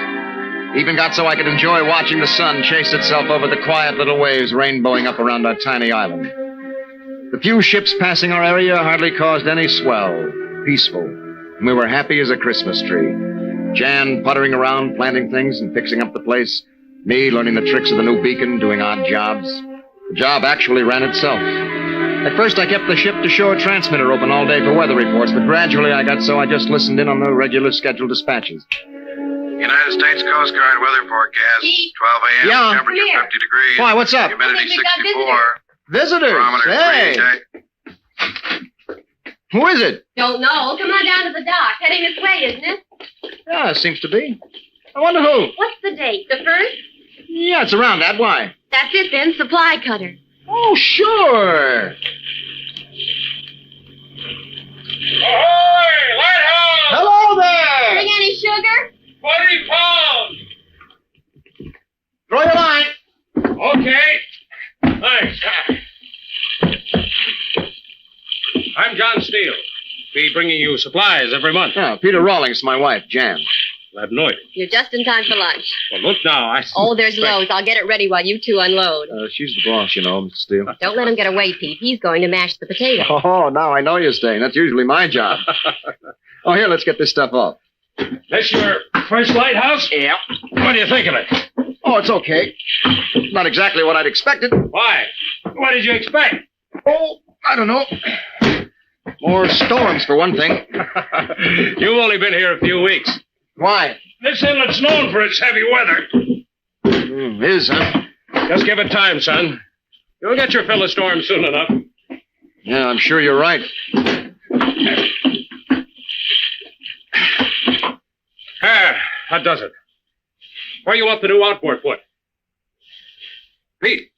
Even got so I could enjoy watching the sun chase itself over the quiet little waves rainbowing up around our tiny island. The few ships passing our area hardly caused any swell. Peaceful. And we were happy as a Christmas tree. Jan puttering around, planting things and fixing up the place. Me learning the tricks of the new beacon, doing odd jobs. The job actually ran itself. At first, I kept the ship-to-shore transmitter open all day for weather reports, but gradually I got so I just listened in on the regular scheduled dispatches. United States Coast Guard weather forecast. 12 a.m. Yeah. Temperature 50 degrees. Why, what's up? Humidity 64. Visitors! Barometer Hey! 3. Who is it? Don't know. Come on down to the dock. Heading this way, isn't it? Yeah, it seems to be. I wonder who. What's the date? The 1st? Yeah, it's around that. Why? That's it then. Supply cutter. Oh, sure. Ahoy! Lighthouse! Hello there! Bring any sugar? 20 pounds! Throw your line. Okay. Thanks. I'm John Steele. Be bringing you supplies every month. Yeah, Peter Rawlings, my wife, Jan. Glad to know it. You're just in time for lunch. Well, look now. Oh, there's Lowe's. I'll get it ready while you two unload. She's the boss, you know, Mr. Steele. Don't let him get away, Pete. He's going to mash the potatoes. Oh, now I know you're staying. That's usually my job. Oh, here, let's get this stuff off. This your first lighthouse? Yeah. What do you think of it? Oh, it's okay. Not exactly what I'd expected. Why? What did you expect? Oh, I don't know. More storms, for one thing. You've only been here a few weeks. Why? This inlet's known for its heavy weather. Is, huh? Just give it time, son. You'll get your fill of storms soon enough. Yeah, I'm sure you're right. There, that does it. Where you want the new outboard put? Pete.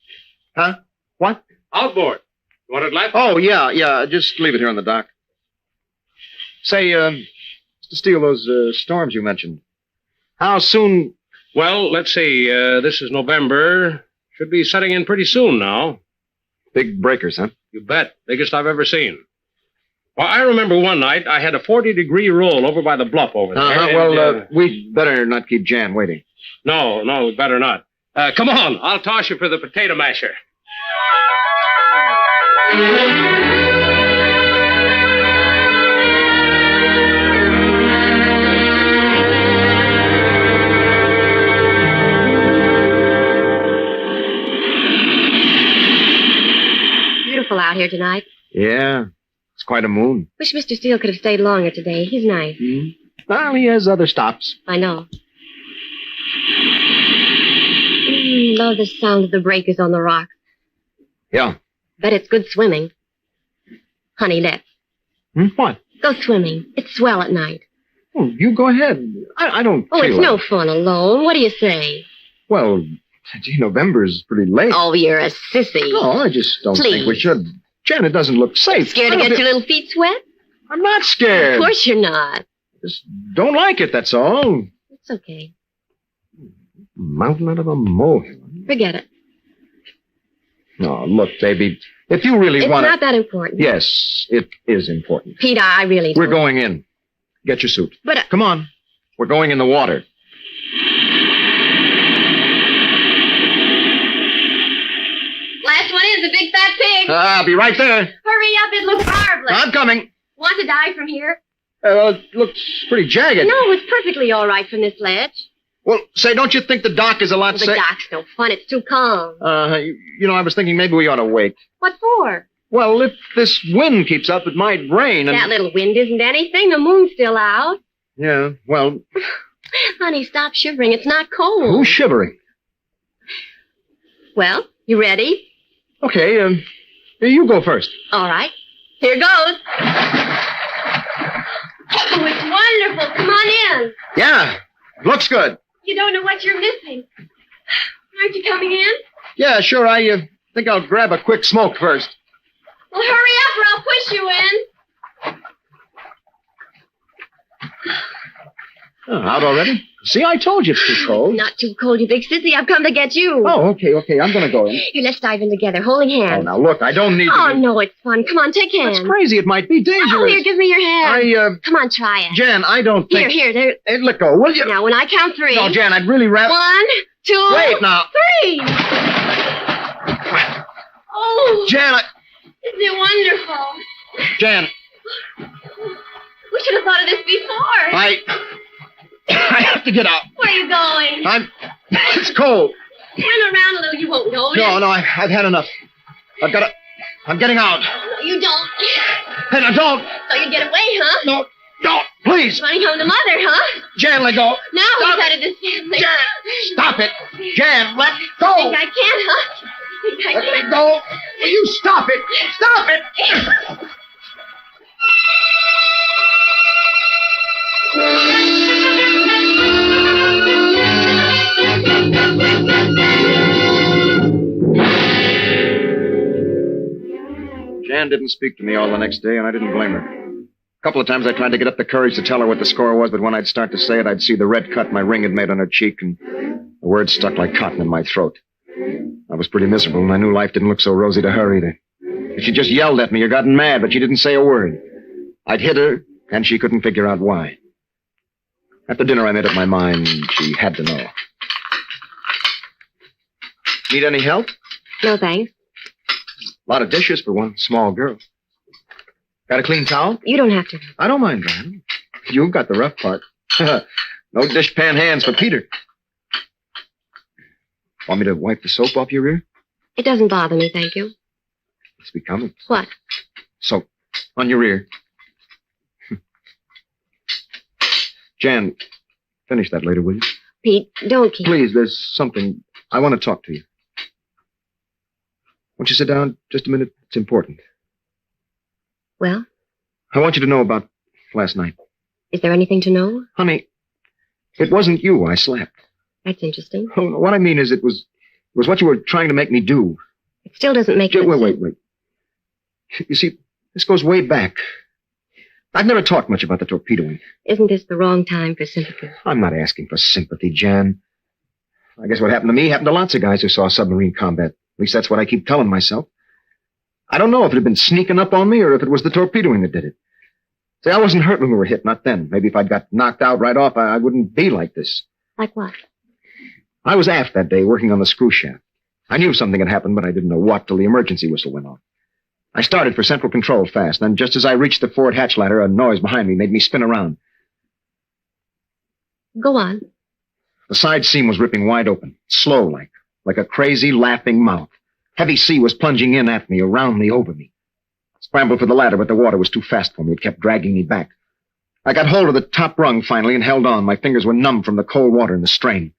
Huh? What? Outboard. You want it left? Oh, yeah. Just leave it here on the dock. Say, Mr. Steele, those storms you mentioned. How soon? Well, let's see. This is November. Should be setting in pretty soon now. Big breakers, huh? You bet. Biggest I've ever seen. Well, I remember one night I had a 40-degree roll over by the bluff over there. Well, we'd better not keep Jan waiting. No, we better not. Come on. I'll toss you for the potato masher. Beautiful out here tonight. Yeah, it's quite a moon. Wish Mr. Steele could have stayed longer today. He's nice. Well, he has other stops. I know. Love the sound of the breakers on the rocks. Yeah. Bet it's good swimming. Honey, let's. What? Go swimming. It's swell at night. Oh, you go ahead. I don't Oh, feel it's like... no fun alone. What do you say? Well, gee, November's pretty late. Oh, you're a sissy. No, I just don't Please. think we should. Jan, it doesn't look safe. Scared to get your little feet wet? I'm not scared. Of course you're not. Just don't like it, that's all. It's okay. Mountain out of a molehill. Forget it. No, look, baby, if you really It's want to... not that important. Yes, it is important. Pete, I really don't. We're going in. Get your suit. But... Come on. We're going in the water. Last one is a big fat pig. I'll be right there. Hurry up, it looks marvelous. I'm coming. Want to die from here? It looks pretty jagged. No, it's perfectly all right from this ledge. Well, say, don't you think the dock is a lot The safe? dock's no fun. It's too calm. You know, I was thinking maybe we ought to wait. What for? Well, if this wind keeps up, it might rain and... That little wind isn't anything. The moon's still out. Yeah, well... Honey, stop shivering. It's not cold. Who's shivering? Well, you ready? Okay, you go first. All right. Here goes. Oh, it's wonderful. Come on in. Yeah, looks good. You don't know what you're missing. Aren't you coming in? Yeah, sure, I think I'll grab a quick smoke first. Well, hurry up or I'll push you in. Oh, out already? See, I told you it's too cold. Not too cold, you big sissy. I've come to get you. Oh, okay, I'm gonna go in. Here, let's dive in together, holding Oh, hands. now look, I don't need Oh, to... no, it's fun. Come on, take hands. That's crazy, it might be dangerous. Oh, here, give me your hand. Come on, try it. Jan, I don't think... Here, there. Hey, let go, will you? Now, when I count three. No, Jan, I'd really rather... 1, 2... Wait, now. 3! Oh, Jan, isn't it wonderful? Jan, We should have thought of this before. I have to get out. Where are you going? It's cold. Turn around a little. You won't notice. No, I've had enough. I'm getting out. No, you don't. And I don't. So you get away, huh? No, don't, please. Running home to Mother, huh? Jan, let go. Now who's headed this family? Jan, stop it. Jan, let go. Think I can, huh? Think I Let can. me go. Will you stop it? Stop it. Jan didn't speak to me all the next day, and I didn't blame her. A couple of times I tried to get up the courage to tell her what the score was, but when I'd start to say it, I'd see the red cut my ring had made on her cheek, and the words stuck like cotton in my throat. I was pretty miserable, and I knew life didn't look so rosy to her either. If she just yelled at me or gotten mad, but she didn't say a word. I'd hit her, and she couldn't figure out why. After dinner, I made up my mind she had to know. Need any help? No, thanks. A lot of dishes for one small girl. Got a clean towel? You don't have to. I don't mind, Brian. You've got the rough part. No dishpan hands for Peter. Want me to wipe the soap off your rear? It doesn't bother me, thank you. It's becoming. What? Soap. On your rear. Jan, finish that later, will you? Pete, don't keep... Please, there's something. I want to talk to you. Won't you sit down just a minute? It's important. Well, I want you to know about last night. is there anything to know? Honey, it wasn't you I slapped. That's interesting. Oh, no, what I mean is it was what you were trying to make me do. It still doesn't make sense. Wait. You see, this goes way back. I've never talked much about the torpedoing. Isn't this the wrong time for sympathy? I'm not asking for sympathy, Jan. I guess what happened to me happened to lots of guys who saw submarine combat. At least that's what I keep telling myself. I don't know if it had been sneaking up on me or if it was the torpedoing that did it. See, I wasn't hurt when we were hit, not then. Maybe if I'd got knocked out right off, I wouldn't be like this. Like what? I was aft that day working on the screw shaft. I knew something had happened, but I didn't know what till the emergency whistle went off. I started for central control fast, then just as I reached the forward hatch ladder, a noise behind me made me spin around. Go on. The side seam was ripping wide open, slow like a crazy, laughing mouth. Heavy sea was plunging in at me, around me, over me. I scrambled for the ladder, but the water was too fast for me. It kept dragging me back. I got hold of the top rung finally and held on. My fingers were numb from the cold water and the strain.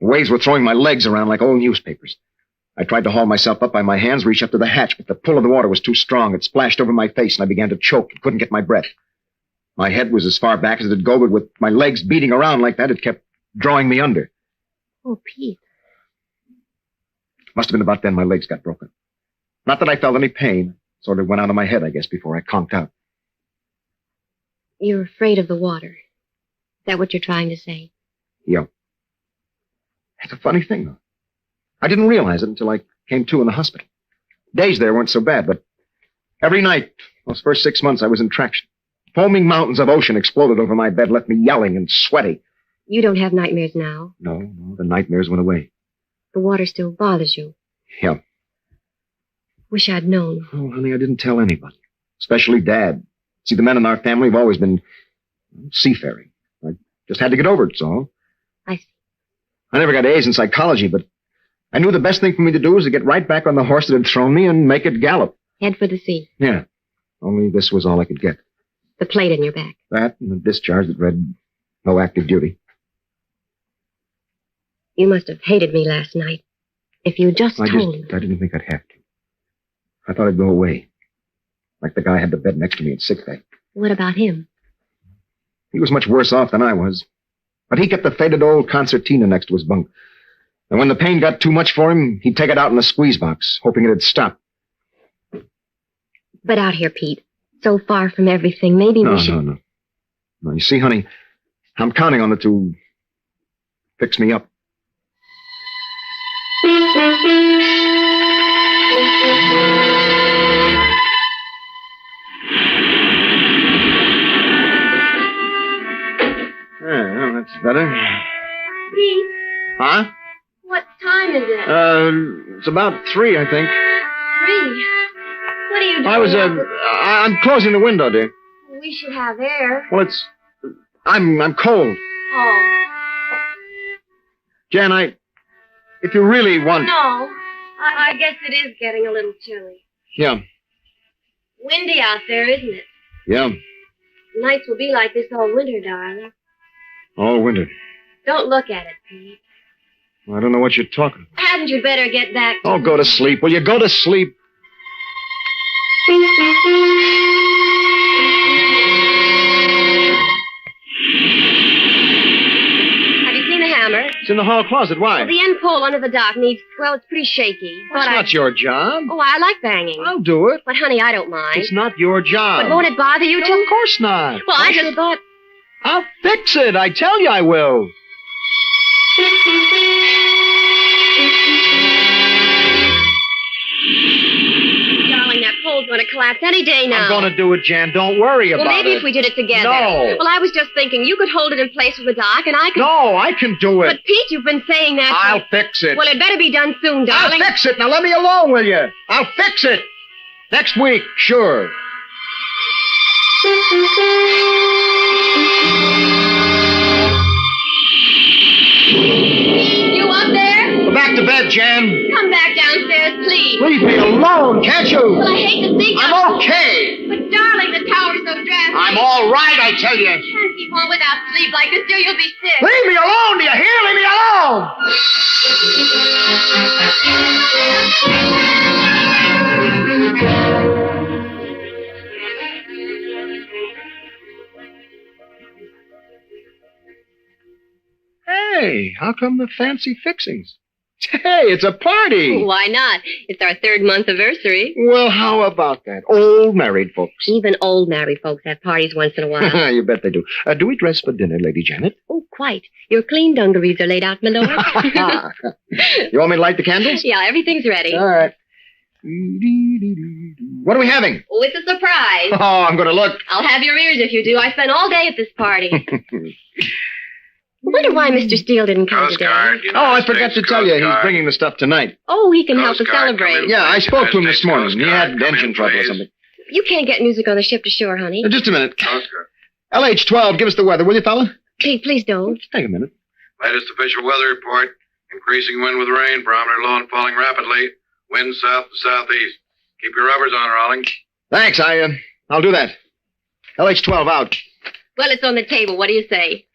The waves were throwing my legs around like old newspapers. I tried to haul myself up by my hands, reach up to the hatch, but the pull of the water was too strong. It splashed over my face, and I began to choke and couldn't get my breath. My head was as far back as it'd go, but with my legs beating around like that, it kept drawing me under. Oh, Pete. Must have been about then my legs got broken. Not that I felt any pain. Sort of went out of my head, I guess, before I conked out. You're afraid of the water. Is that what you're trying to say? Yeah. It's a funny thing, though. I didn't realize it until I came to in the hospital. Days there weren't so bad, but every night, those first 6 months, I was in traction. Foaming mountains of ocean exploded over my bed, left me yelling and sweaty. You don't have nightmares now. No, the nightmares went away. The water still bothers you. Yeah. Wish I'd known. Oh, honey, I didn't tell anybody. Especially Dad. See, the men in our family have always been seafaring. I just had to get over it, so. I see. I never got A's in psychology, but I knew the best thing for me to do was to get right back on the horse that had thrown me and make it gallop. Head for the sea. Yeah. Only this was all I could get. The plate in your back. That and the discharge that read no active duty. You must have hated me last night. If you just told me. I didn't think I'd have to. I thought I'd go away. Like the guy had the bed next to me at sickbay. What about him? He was much worse off than I was. But he kept the faded old concertina next to his bunk. And when the pain got too much for him, he'd take it out in a squeeze box, hoping it'd stop. But out here, Pete, so far from everything, maybe we should... No, you see, honey, I'm counting on it to fix me up. Yeah, that's better. Pete? Huh? What time is it? It's about 3, I think. 3? What are you doing? I'm closing the window, dear. We should have air. Well, I'm cold. Oh. Jan, if you really want... No. I guess it is getting a little chilly. Yeah. Windy out there, isn't it? Yeah. Nights will be like this all winter, darling. All winter. Don't look at it, Pete. I don't know what you're talking about. Hadn't you better get back to... Oh, go to sleep. Will you go to sleep? Have you seen the hammer? It's in the hall closet. Why? Well, the end pole under the dock needs... Well, it's pretty shaky. Well, it's not your job. Oh, I like banging. I'll do it. But, honey, I don't mind. It's not your job. But won't it bother you, No, of course not. Well, I just thought... I'll fix it. I tell you I will. Darling, that pole's going to collapse any day now. I'm going to do it, Jan. Don't worry about it. Well, maybe if we did it together. No. Well, I was just thinking, you could hold it in place with the dock, and I could... No, I can do it. But, Pete, you've been saying that... I'll fix it. Well, it better be done soon, darling. I'll fix it. Now let me alone, will you? I'll fix it. Next week, sure. You up there? Go back to bed, Jan. Come back downstairs, please. Leave me alone, can't you? Well, I hate to think I'm okay. But, darling, the tower's so drafty. I'm all right, I tell you. You can't keep on without sleep like this, dear. You'll be sick. Leave me alone, do you hear? Leave me alone. Hey, how come the fancy fixings? Hey, it's a party. Why not? It's our 3rd month anniversary. Well, how about that? Old married folks. Even old married folks have parties once in a while. You bet they do. Do we dress for dinner, Lady Janet? Oh, quite. Your clean dungarees are laid out, my lord. You want me to light the candles? Yeah, everything's ready. All right. What are we having? Oh, it's a surprise. Oh, I'm going to look. I'll have your ears if you do. I spent all day at this party. I wonder why Mr. Steele didn't come today. I forgot to tell you. He's bringing the stuff tonight. Oh, he can help us celebrate. Yeah, I spoke to him this morning. He had engine trouble or something. You can't get music on the ship to shore, honey. Just a minute. LH-12, give us the weather, will you, fella? Pete, please don't. Just take a minute. Latest official weather report. Increasing wind with rain. Barometer low and falling rapidly. Wind south to southeast. Keep your rubbers on, Rawlings. Thanks, I'll do that. LH-12 out. Well, it's on the table. What do you say?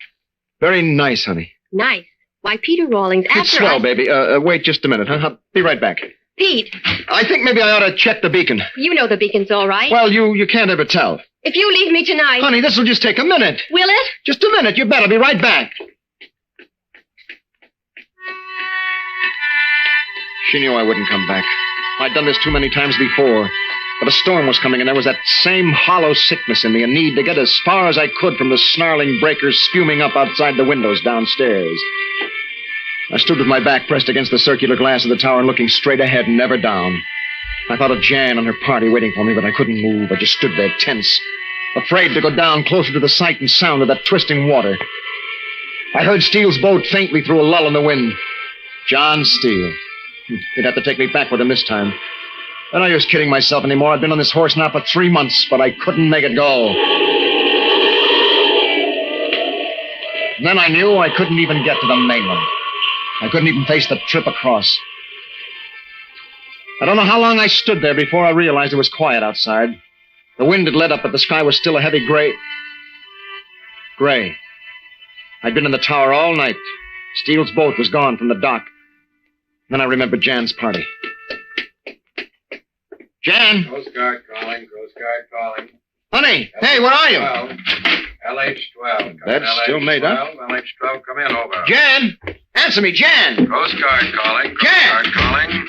Very nice, honey. Nice. Why, Peter Rawlings, after It's swell, baby. Wait just a minute, huh? I'll be right back. Pete. I think maybe I ought to check the beacon. You know the beacon's all right. Well, you can't ever tell. If you leave me tonight... Honey, this'll just take a minute. Will it? Just a minute. You bet. I'll be right back. She knew I wouldn't come back. I'd done this too many times before. But a storm was coming, and there was that same hollow sickness in me, a need to get as far as I could from the snarling breakers spuming up outside the windows downstairs. I stood with my back pressed against the circular glass of the tower and looking straight ahead and never down. I thought of Jan and her party waiting for me, but I couldn't move. I just stood there tense, afraid to go down closer to the sight and sound of that twisting water. I heard Steele's boat faintly through a lull in the wind. John Steele. He'd have to take me back with him this time. I don't use kidding myself anymore. I've been on this horse now for 3 months, but I couldn't make it go. And then I knew I couldn't even get to the mainland. I couldn't even face the trip across. I don't know how long I stood there before I realized it was quiet outside. The wind had let up, but the sky was still a heavy gray. I'd been in the tower all night. Steele's boat was gone from the dock. Then I remembered Jan's party. Jan! Coast Guard calling. Honey! Hey, where are you? LH-12. That's still made up. LH-12, come in, over. Jan! Answer me, Jan! Coast Guard calling. Jan!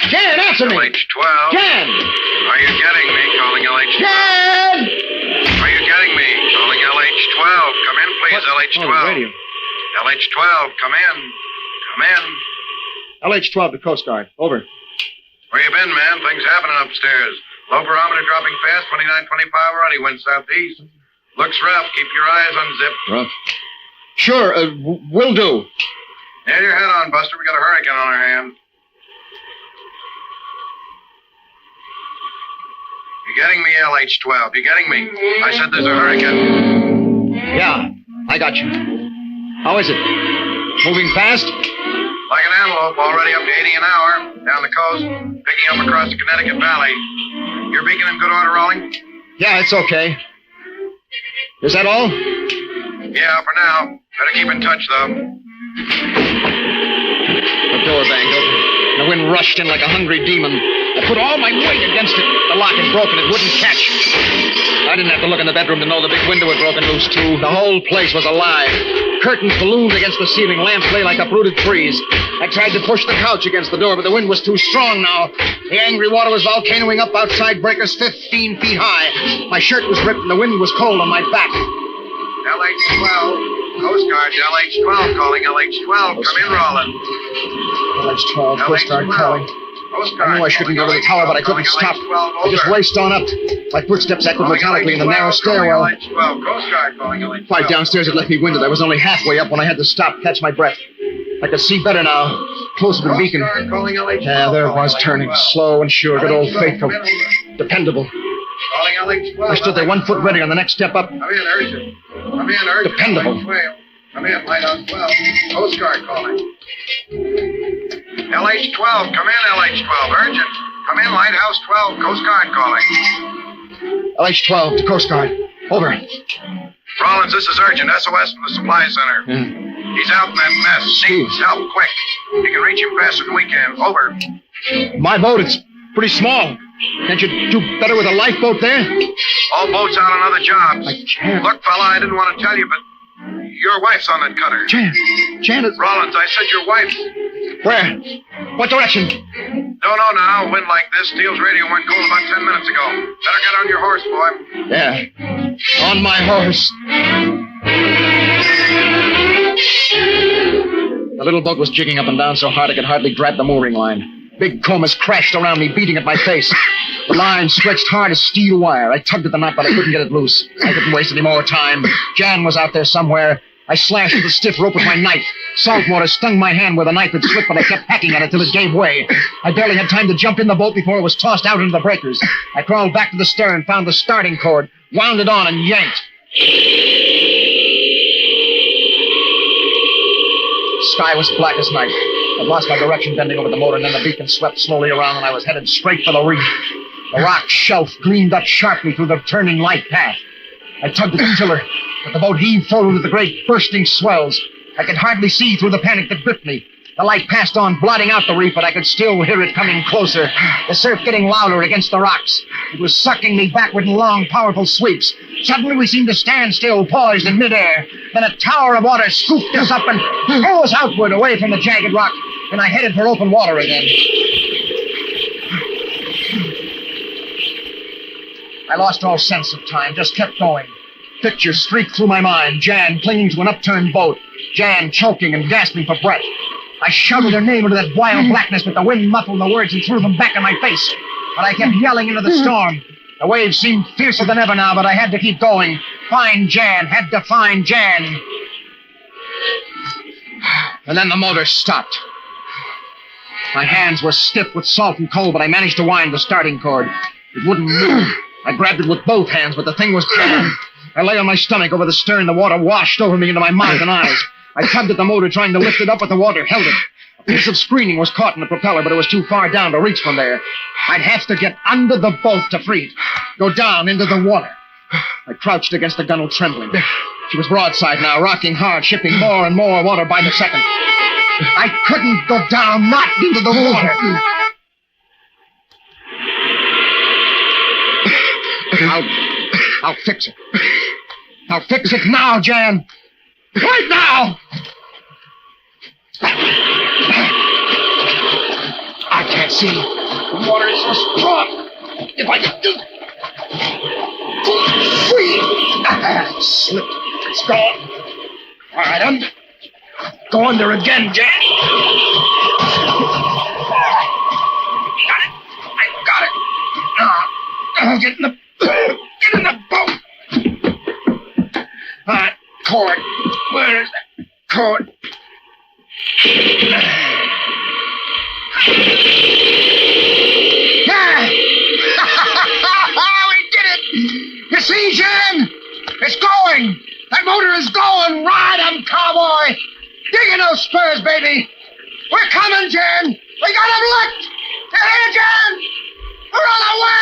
Jan, answer me! LH-12. Jan! Are you getting me? Calling LH-12. Jan! Are you getting me? Calling LH-12. Come in, please, LH-12. Oh, radio. LH-12, come in. LH-12 to Coast Guard. Over. Where you been, man? Things happening upstairs. Low barometer dropping fast, 29.25 already. Wind southeast. Looks rough. Keep your eyes unzipped. Rough? Sure, will do. Nail your head on, Buster. We got a hurricane on our hands. You getting me, LH-12? You getting me? I said there's a hurricane. Yeah, I got you. How is it? Moving fast? Like an antelope, already up to 80 an hour. Down the coast, picking up across the Connecticut Valley. Your beacon in good order, Rolling? Yeah, it's okay. Is that all? Yeah, for now. Better keep in touch, though. The door banged open. The wind rushed in like a hungry demon. I put all my weight against it. The lock had broken. It wouldn't catch. I didn't have to look in the bedroom to know the big window had broken loose, too. The whole place was alive. Curtains ballooned against the ceiling. Lamps lay like uprooted trees. I tried to push the couch against the door, but the wind was too strong now. The angry water was volcanoing up outside breakers 15 feet high. My shirt was ripped and the wind was cold on my back. LH-12. Coast Guard, LH-12 calling. LH-12. Come in, Rollin. LH-12, Coast Guard calling. I knew I shouldn't go to the tower, but I couldn't stop. I just raced on up. My footsteps echoed metallically in the narrow stairwell. Right downstairs, it left me winded. I was only halfway up when I had to stop, catch my breath. I could see better now, closer to the beacon. Yeah, there it was, turning, slow and sure, good old faithful, dependable. I stood there 1 foot ready on the next step up. Come in, urgent. Come in, urgent. Dependable. Come in, Lighthouse 12. Coast Guard calling. LH-12, come in, LH-12, urgent. Come in, Lighthouse 12, Coast Guard calling. LH-12 to Coast Guard. Over. Rollins, this is urgent. SOS from the supply center. He's out in that mess. Needs help quick. You can reach him faster than we can. Over. My boat, it's pretty small. Can't you do better with a lifeboat there? All boats out on other jobs. I can't. Look, fella, I didn't want to tell you, but your wife's on that cutter. Jan is... Rollins, I said your wife. Where? What direction? Don't know now. Wind like this, Steele's radio went cold about 10 minutes ago. Better get on your horse, boy. Yeah. On my horse. The little boat was jigging up and down so hard I could hardly grab the mooring line. Big combers crashed around me, beating at my face. The line stretched hard as steel wire. I tugged at the knot, but I couldn't get it loose. I couldn't waste any more time. Jan was out there somewhere. I slashed at the stiff rope with my knife. Salt water stung my hand where the knife had slipped, but I kept hacking at it till it gave way. I barely had time to jump in the boat before it was tossed out into the breakers. I crawled back to the stern, found the starting cord, wound it on, and yanked. Sky was black as night. I'd lost my direction bending over the motor, and then the beacon swept slowly around, and I was headed straight for the reef. The rock shelf gleamed up sharply through the turning light path. I tugged at the tiller, but the boat heaved forward with the great bursting swells. I could hardly see through the panic that gripped me. The light passed on, blotting out the reef, but I could still hear it coming closer. The surf getting louder against the rocks. It was sucking me backward in long, powerful sweeps. Suddenly we seemed to stand still, poised in midair. Then a tower of water scooped us up and threw us outward away from the jagged rock, and I headed for open water again. I lost all sense of time, just kept going. Pictures streaked through my mind. Jan clinging to an upturned boat. Jan choking and gasping for breath. I shouted her name into that wild blackness, but the wind muffled the words and threw them back in my face. But I kept yelling into the storm. The waves seemed fiercer than ever now, but I had to keep going. Find Jan. Had to find Jan. And then the motor stopped. My hands were stiff with salt and cold, but I managed to wind the starting cord. It wouldn't move. I grabbed it with both hands, but the thing was jammed. I lay on my stomach over the stern. The water washed over me into my mouth and eyes. I tugged at the motor, trying to lift it up, but the water held it. A piece of screening was caught in the propeller, but it was too far down to reach from there. I'd have to get under the boat to free it. Go down into the water. I crouched against the gunwale, trembling. She was broadside now, rocking hard, shipping more and more water by the second. I couldn't go down, not into the water. I'll fix it. I'll fix it now, Jan. Right now! I can't see. The water is so strong. If I could do... Free! It slipped. It's gone. All right, go under again, Jan. Got it. I got it. Now, get in the boat. All right, cord. Where is that cord? Yeah! We did it! You see, Jan? It's going! That motor is going! Ride 'em, cowboy! Dig in those spurs, baby! We're coming, Jan! We got 'em licked! You hear, Jan? We're on our way!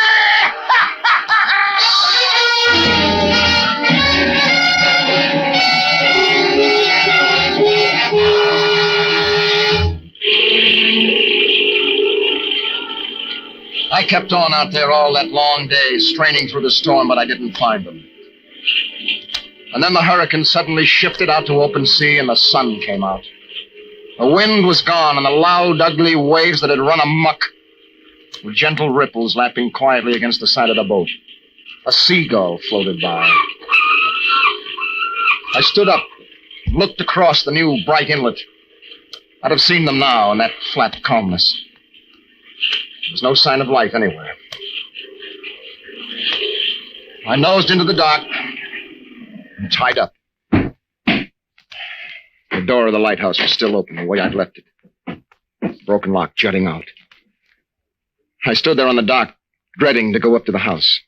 I kept on out there all that long day, straining through the storm, but I didn't find them. And then the hurricane suddenly shifted out to open sea, and the sun came out. The wind was gone, and the loud, ugly waves that had run amok were gentle ripples lapping quietly against the side of the boat. A seagull floated by. I stood up, looked across the new bright inlet. I'd have seen them now in that flat calmness. There was no sign of life anywhere. I nosed into the dock and tied up. The door of the lighthouse was still open, the way I'd left it. Broken lock jutting out. I stood there on the dock, dreading to go up to the house.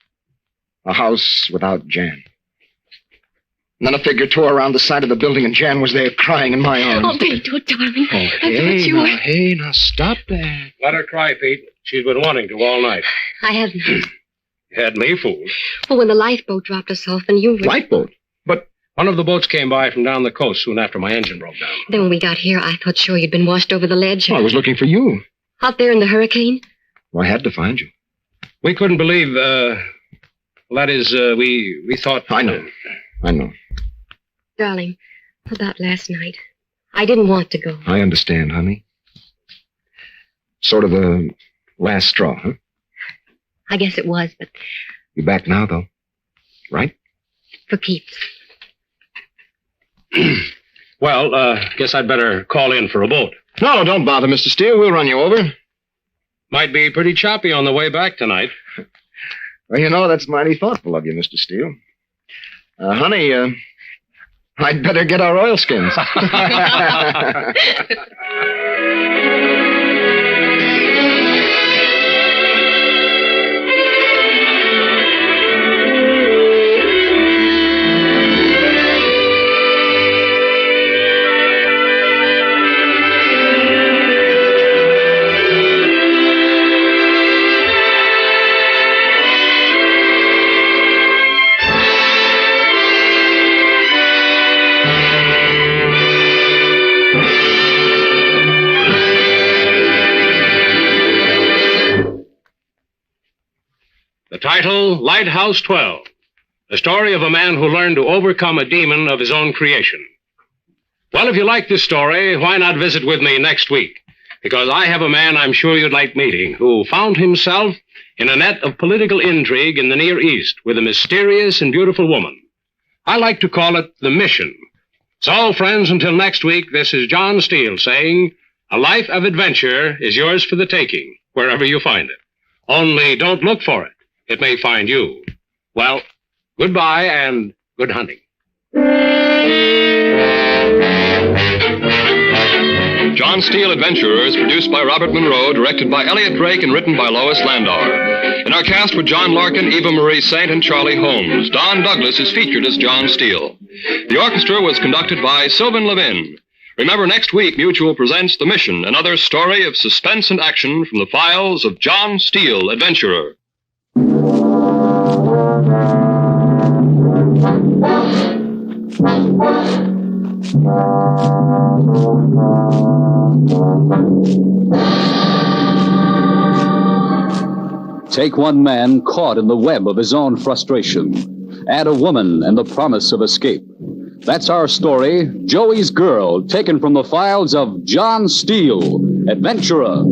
A house without Jan. And then a figure tore around the side of the building, and Jan was there crying in my arms. Oh, Pete, darling. Oh, hey, now stop that. Let her cry, Pete. She's been wanting to all night. I haven't. You had me fooled. Well, when the lifeboat dropped us off, and you were... Lifeboat? But one of the boats came by from down the coast soon after my engine broke down. Then when we got here, I thought sure you'd been washed over the ledge. Oh, I was looking for you. Out there in the hurricane? Well, I had to find you. We couldn't believe, we thought... I know. Darling, about last night. I didn't want to go. I understand, honey. Sort of a last straw, huh? I guess it was, but... You back now, though, right? For keeps. Well, guess I'd better call in for a boat. No, don't bother, Mr. Steele. We'll run you over. Might be pretty choppy on the way back tonight. Well, you know, that's mighty thoughtful of you, Mr. Steele. Honey, I'd better get our oilskins. The title, Lighthouse 12. The story of a man who learned to overcome a demon of his own creation. Well, if you like this story, why not visit with me next week? Because I have a man I'm sure you'd like meeting who found himself in a net of political intrigue in the Near East with a mysterious and beautiful woman. I like to call it The Mission. So, friends, until next week, this is John Steele saying, a life of adventure is yours for the taking, wherever you find it. Only don't look for it. It may find you. Well, goodbye and good hunting. John John Steele Adventurer is produced by Robert Monroe, directed by Elliot Drake, and written by Lois Landauer. In our cast were John Larkin, Eva Marie Saint, and Charlie Holmes. Don Douglas is featured as John Steele. The orchestra was conducted by Sylvan Levin. Remember, next week, Mutual presents The Mission, another story of suspense and action from the files of John Steele, Adventurer. Take one man caught in the web of his own frustration. Add a woman and the promise of escape. That's our story, Joey's Girl, taken from the files of John Steele, Adventurer.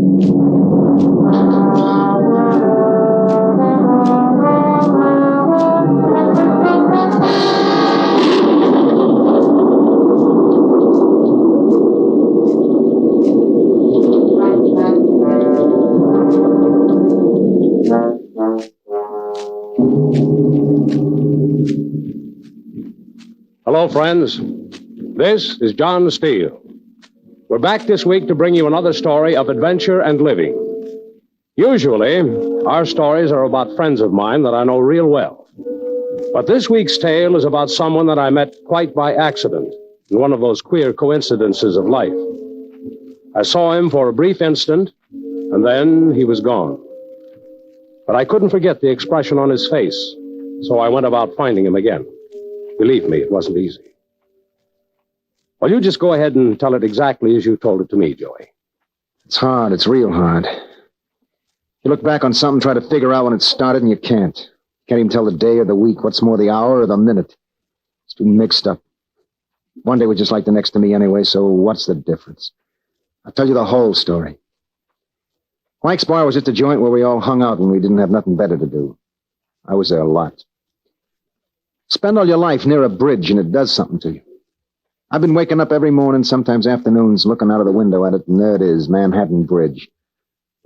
Hello, friends. This is John Steele. We're back this week to bring you another story of adventure and living. Usually, our stories are about friends of mine that I know real well. But this week's tale is about someone that I met quite by accident in one of those queer coincidences of life. I saw him for a brief instant, and then he was gone. But I couldn't forget the expression on his face, so I went about finding him again. Believe me, it wasn't easy. Well, you just go ahead and tell it exactly as you told it to me, Joey. It's hard. It's real hard. You look back on something, try to figure out when it started, and you can't. Can't even tell the day or the week, what's more, the hour or the minute. It's too mixed up. One day was just like the next to me anyway, so what's the difference? I'll tell you the whole story. Mike's bar was just a joint where we all hung out when we didn't have nothing better to do. I was there a lot. Spend all your life near a bridge, and it does something to you. I've been waking up every morning, sometimes afternoons, looking out of the window at it, and there it is, Manhattan Bridge.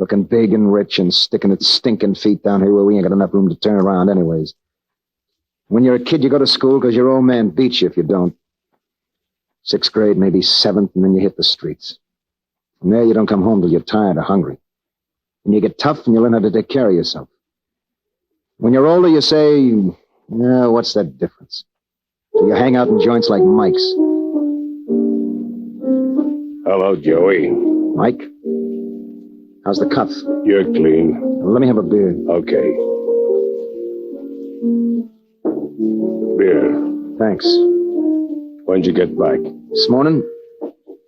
Looking big and rich and sticking its stinking feet down here where we ain't got enough room to turn around anyways. When you're a kid, you go to school because your old man beats you if you don't. 6th grade, maybe 7th, and then you hit the streets. From there, you don't come home till you're tired or hungry. And you get tough and you learn how to take care of yourself. When you're older, you say, yeah, what's that difference? So you hang out in joints like Mike's. Hello, Joey. Mike? How's the cuff? You're clean. Let me have a beer. Okay. Beer. Thanks. When'd you get back? This morning?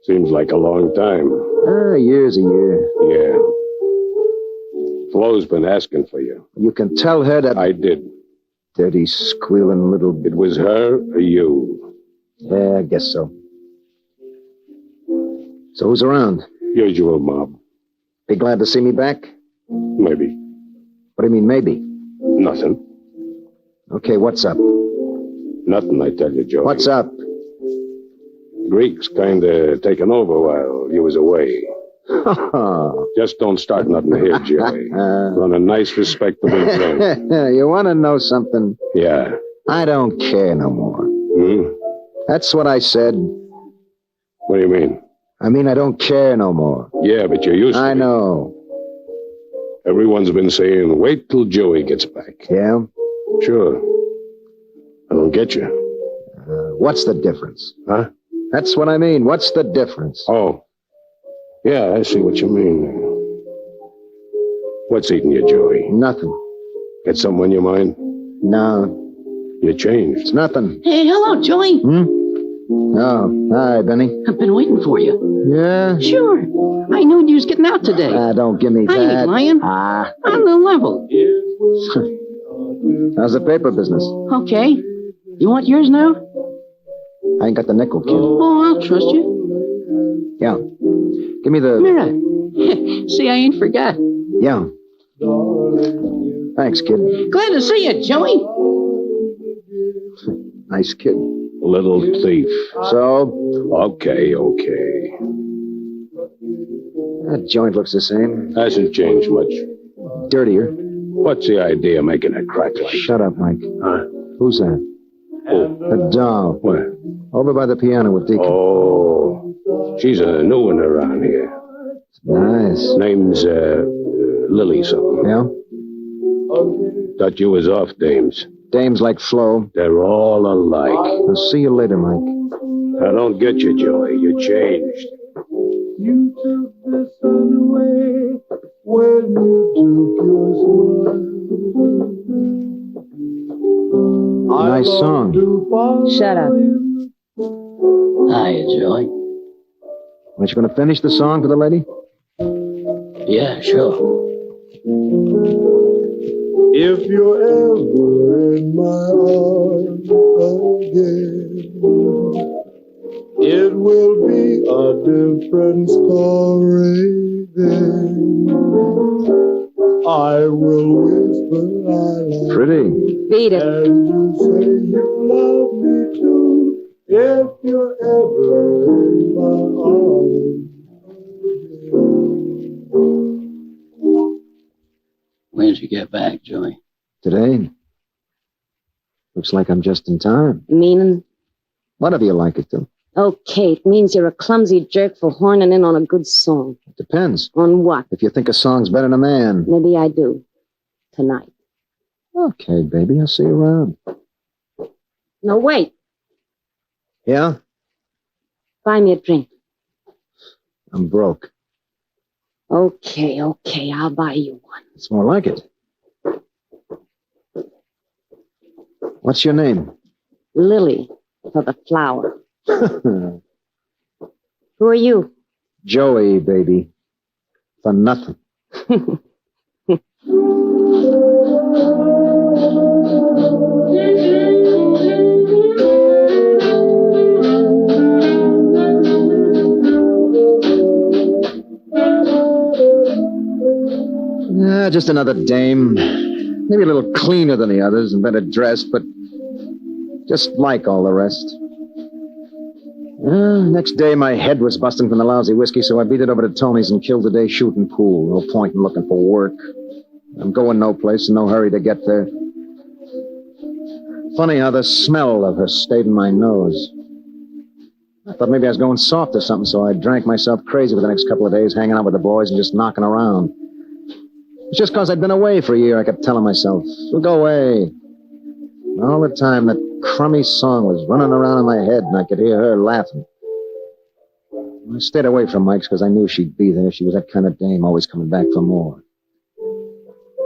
Seems like a long time. A year's a year. Yeah. Flo's been asking for you. You can tell her that... I did. Dirty, squealing little... It was her or you? Yeah, I guess so. So who's around? Usual mob. Be glad to see me back? Maybe. What do you mean, maybe? Nothing. Okay, what's up? Nothing, I tell you, Joey. What's up? Greeks kinda taken over while you was away. Just don't start nothing here, Joey. Run a nice, respectable thing. You want to know something? Yeah. I don't care no more. That's what I said. What do you mean? I mean, I don't care no more. Yeah, but you're used to it. I know. Everyone's been saying, wait till Joey gets back. Yeah? Sure. I don't get you. What's the difference? Huh? That's what I mean. What's the difference? Oh. Yeah, I see what you mean. What's eating you, Joey? Nothing. Got something on your mind? No. You changed. It's nothing. Hey, hello, Joey. Oh, hi, Benny. I've been waiting for you. Yeah? Sure. I knew you was getting out today. Don't give me I that. ain't lying. On the level. How's the paper business? Okay. You want yours now? I ain't got the nickel, kid. Oh, I'll trust you. Yeah. Give me the... Mira. See, I ain't forgot. Yeah. Thanks, kid. Glad to see you, Joey. Nice kid. Little thief. So? Okay. That joint looks the same. Hasn't changed much. Dirtier. What's the idea of making a crack like that? Shut up, Mike. Huh? Who's that? Oh. The doll. Where? Over by the piano with Deacon. Oh. She's a new one around here. Nice. Name's, Lily something. Yeah? Thought you was off, dames. Dames like Flo. They're all alike. I'll see you later, Mike. I don't get you, Joey. You changed. You took the sun away when you took your smile. Nice song. Shut up. Hiya, Joey. Aren't you going to finish the song for the lady? Yeah, sure. If you're ever in my arms again, it will be a different story then. I will whisper I love Pretty. Beat it. and you say you love me too. If you're ever in my arms. When'd you get back, Joey? Today. Looks like I'm just in time. Meaning? Whatever you like it to. Okay, it means you're a clumsy jerk for horning in on a good song. It depends. On what? If you think a song's better than a man. Maybe I do. Tonight. Okay, baby, I'll see you around. No, wait. Yeah? Buy me a drink. I'm broke. Okay, I'll buy you one. It's more like it. What's your name? Lily, for the flower. Who are you? Joey, baby. For nothing. Yeah, just another dame. Maybe a little cleaner than the others and better dressed, but just like all the rest. Next day, my head was busting from the lousy whiskey, so I beat it over to Tony's and killed the day shooting pool. No point in looking for work. I'm going no place, in no hurry to get there. Funny how the smell of her stayed in my nose. I thought maybe I was going soft or something, so I drank myself crazy for the next couple of days, hanging out with the boys and just knocking around. It's just because I'd been away for a year, I kept telling myself, we'll go away. And all the time, that crummy song was running around in my head, and I could hear her laughing. I stayed away from Mike's because I knew she'd be there. She was that kind of dame, always coming back for more.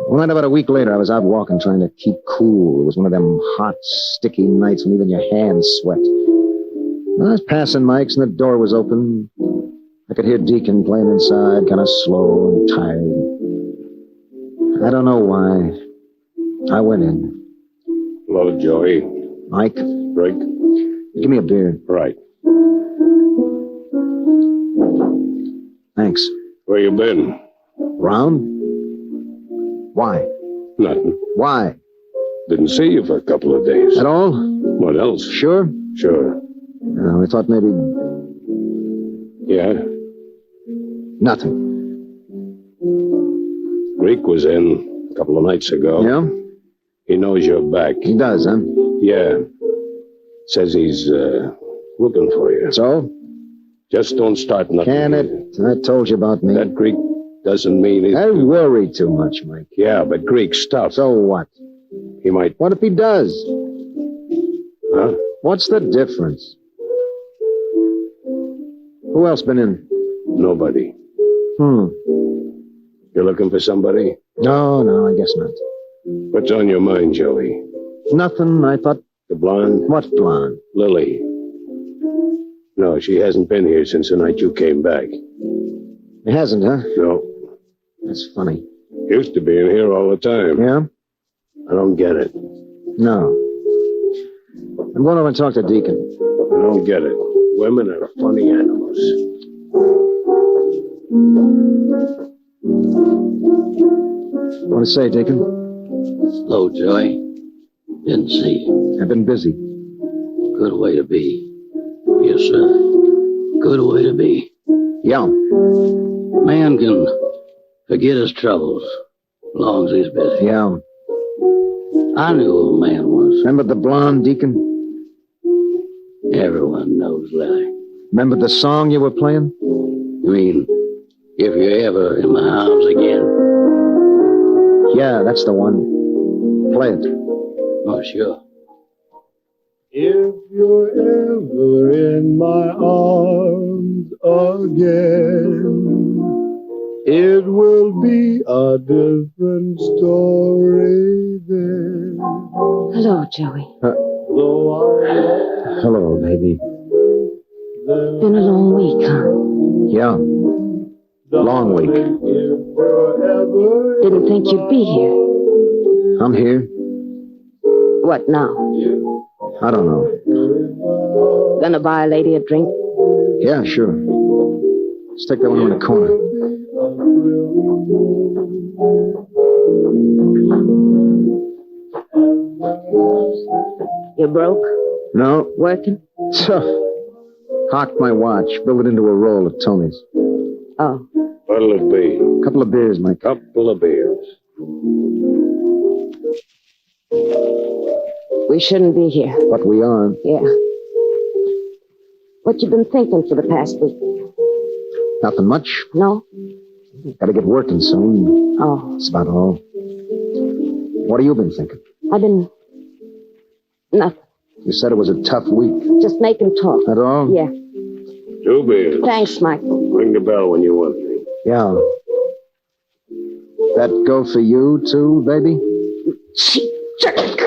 Well, about a week later, I was out walking, trying to keep cool. It was one of them hot, sticky nights when even your hands sweat. I was passing Mike's, and the door was open. I could hear Deacon playing inside, kind of slow and tired. I don't know why. I went in. Hello, Joey. Mike? Drink? Give me a beer. Right. Thanks. Where you been? Round? Why? Nothing. Why? Didn't see you for a couple of days. At all? What else? Sure? Sure. I thought maybe... Yeah? Nothing. Greek was in a couple of nights ago. Yeah? He knows you're back. He does, huh? Yeah. Says he's, looking for you. So? Just don't start nothing. Can it? I told you about me. That Greek doesn't mean it. I worry too much, Mike. Yeah, but Greek's tough. So what? He might... What if he does? Huh? What's the difference? Who else been in? Nobody. You're looking for somebody? No, I guess not. What's on your mind, Joey? Nothing. I thought... The blonde? What blonde? Lily. No, she hasn't been here since the night you came back. It hasn't, huh? No. That's funny. Used to be in here all the time. Yeah? I don't get it. No. I'm going over and talk to Deacon. I don't get it. Women are funny animals. What to say, Deacon? Hello, Joey. Didn't see you. I've been busy. Good way to be. Yes, sir. Good way to be. Yeah. Man can forget his troubles as long as he's busy. Yeah. I knew who a man was. Remember the blonde, Deacon? Everyone knows Lily. Remember the song you were playing? You mean, if you're ever in my arms again? Yeah, that's the one. Play it. Oh, sure. If you're ever in my arms again, it will be a different story then. Hello, Joey. Hello, baby. Been a long week, huh? Yeah. Long week. Didn't think you'd be here. I'm here. What now? I don't know. Gonna buy a lady a drink? Yeah, sure. Stick that one in the corner. You broke? No. Working? Hocked my watch. Built it into a roll at Tony's. Oh. What'll it be? Couple of beers, Mike. Couple of beers. We shouldn't be here. But we are. Yeah. What you been thinking for the past week? Nothing much. No? Gotta get working soon. Oh. That's about all. What have you been thinking? I've been... Nothing. You said it was a tough week. Just making talk. At all? Yeah. 2 beers. Thanks, Michael. Ring the bell when you want me. Yeah. That go for you, too, baby? Jerk!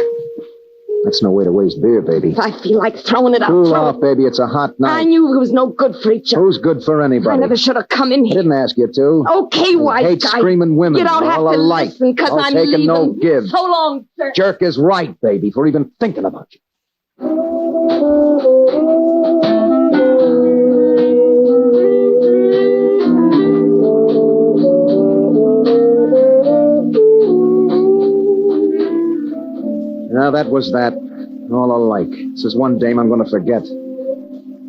That's no way to waste beer, baby. I feel like throwing it out. Cool off, baby. It's a hot night. I knew it was no good for each other. Who's good for anybody? I never should have come in I here. didn't ask you to. Okay, white hate guy. screaming women. You don't We're have all to alike. listen, because All I'm take and leaving. no give. So long, sir. Jerk is right, baby, for even thinking about you. Now, that was that. All alike. This is one dame I'm going to forget.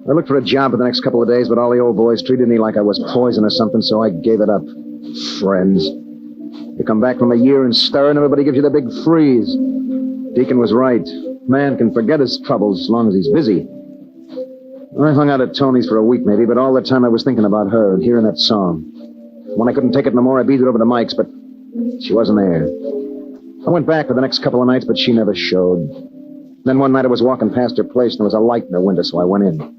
I looked for a job for the next couple of days, but all the old boys treated me like I was poison or something, so I gave it up. Friends. You come back from a year in stir and everybody gives you the big freeze. Deacon was right. Man can forget his troubles as long as he's busy. I hung out at Tony's for a week, maybe, but all the time I was thinking about her and hearing that song. When I couldn't take it no more, I beat it over to Mike's, but she wasn't there. I went back for the next couple of nights, but she never showed. Then one night I was walking past her place, and there was a light in her window, so I went in.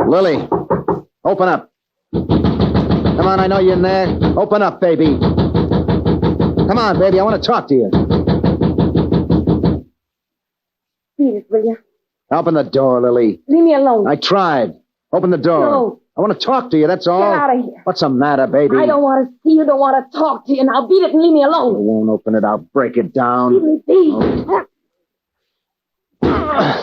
Lily, open up. Come on, I know you're in there. Open up, baby. Come on, baby, I want to talk to you. Beat it, will you? Open the door, Lily. Leave me alone. I tried. Open the door. No. I want to talk to you, that's all. Get out of here. What's the matter, baby? I don't want to see you, don't want to talk to you. Now beat it and leave me You alone. won't open it, I'll break it down. Leave me be.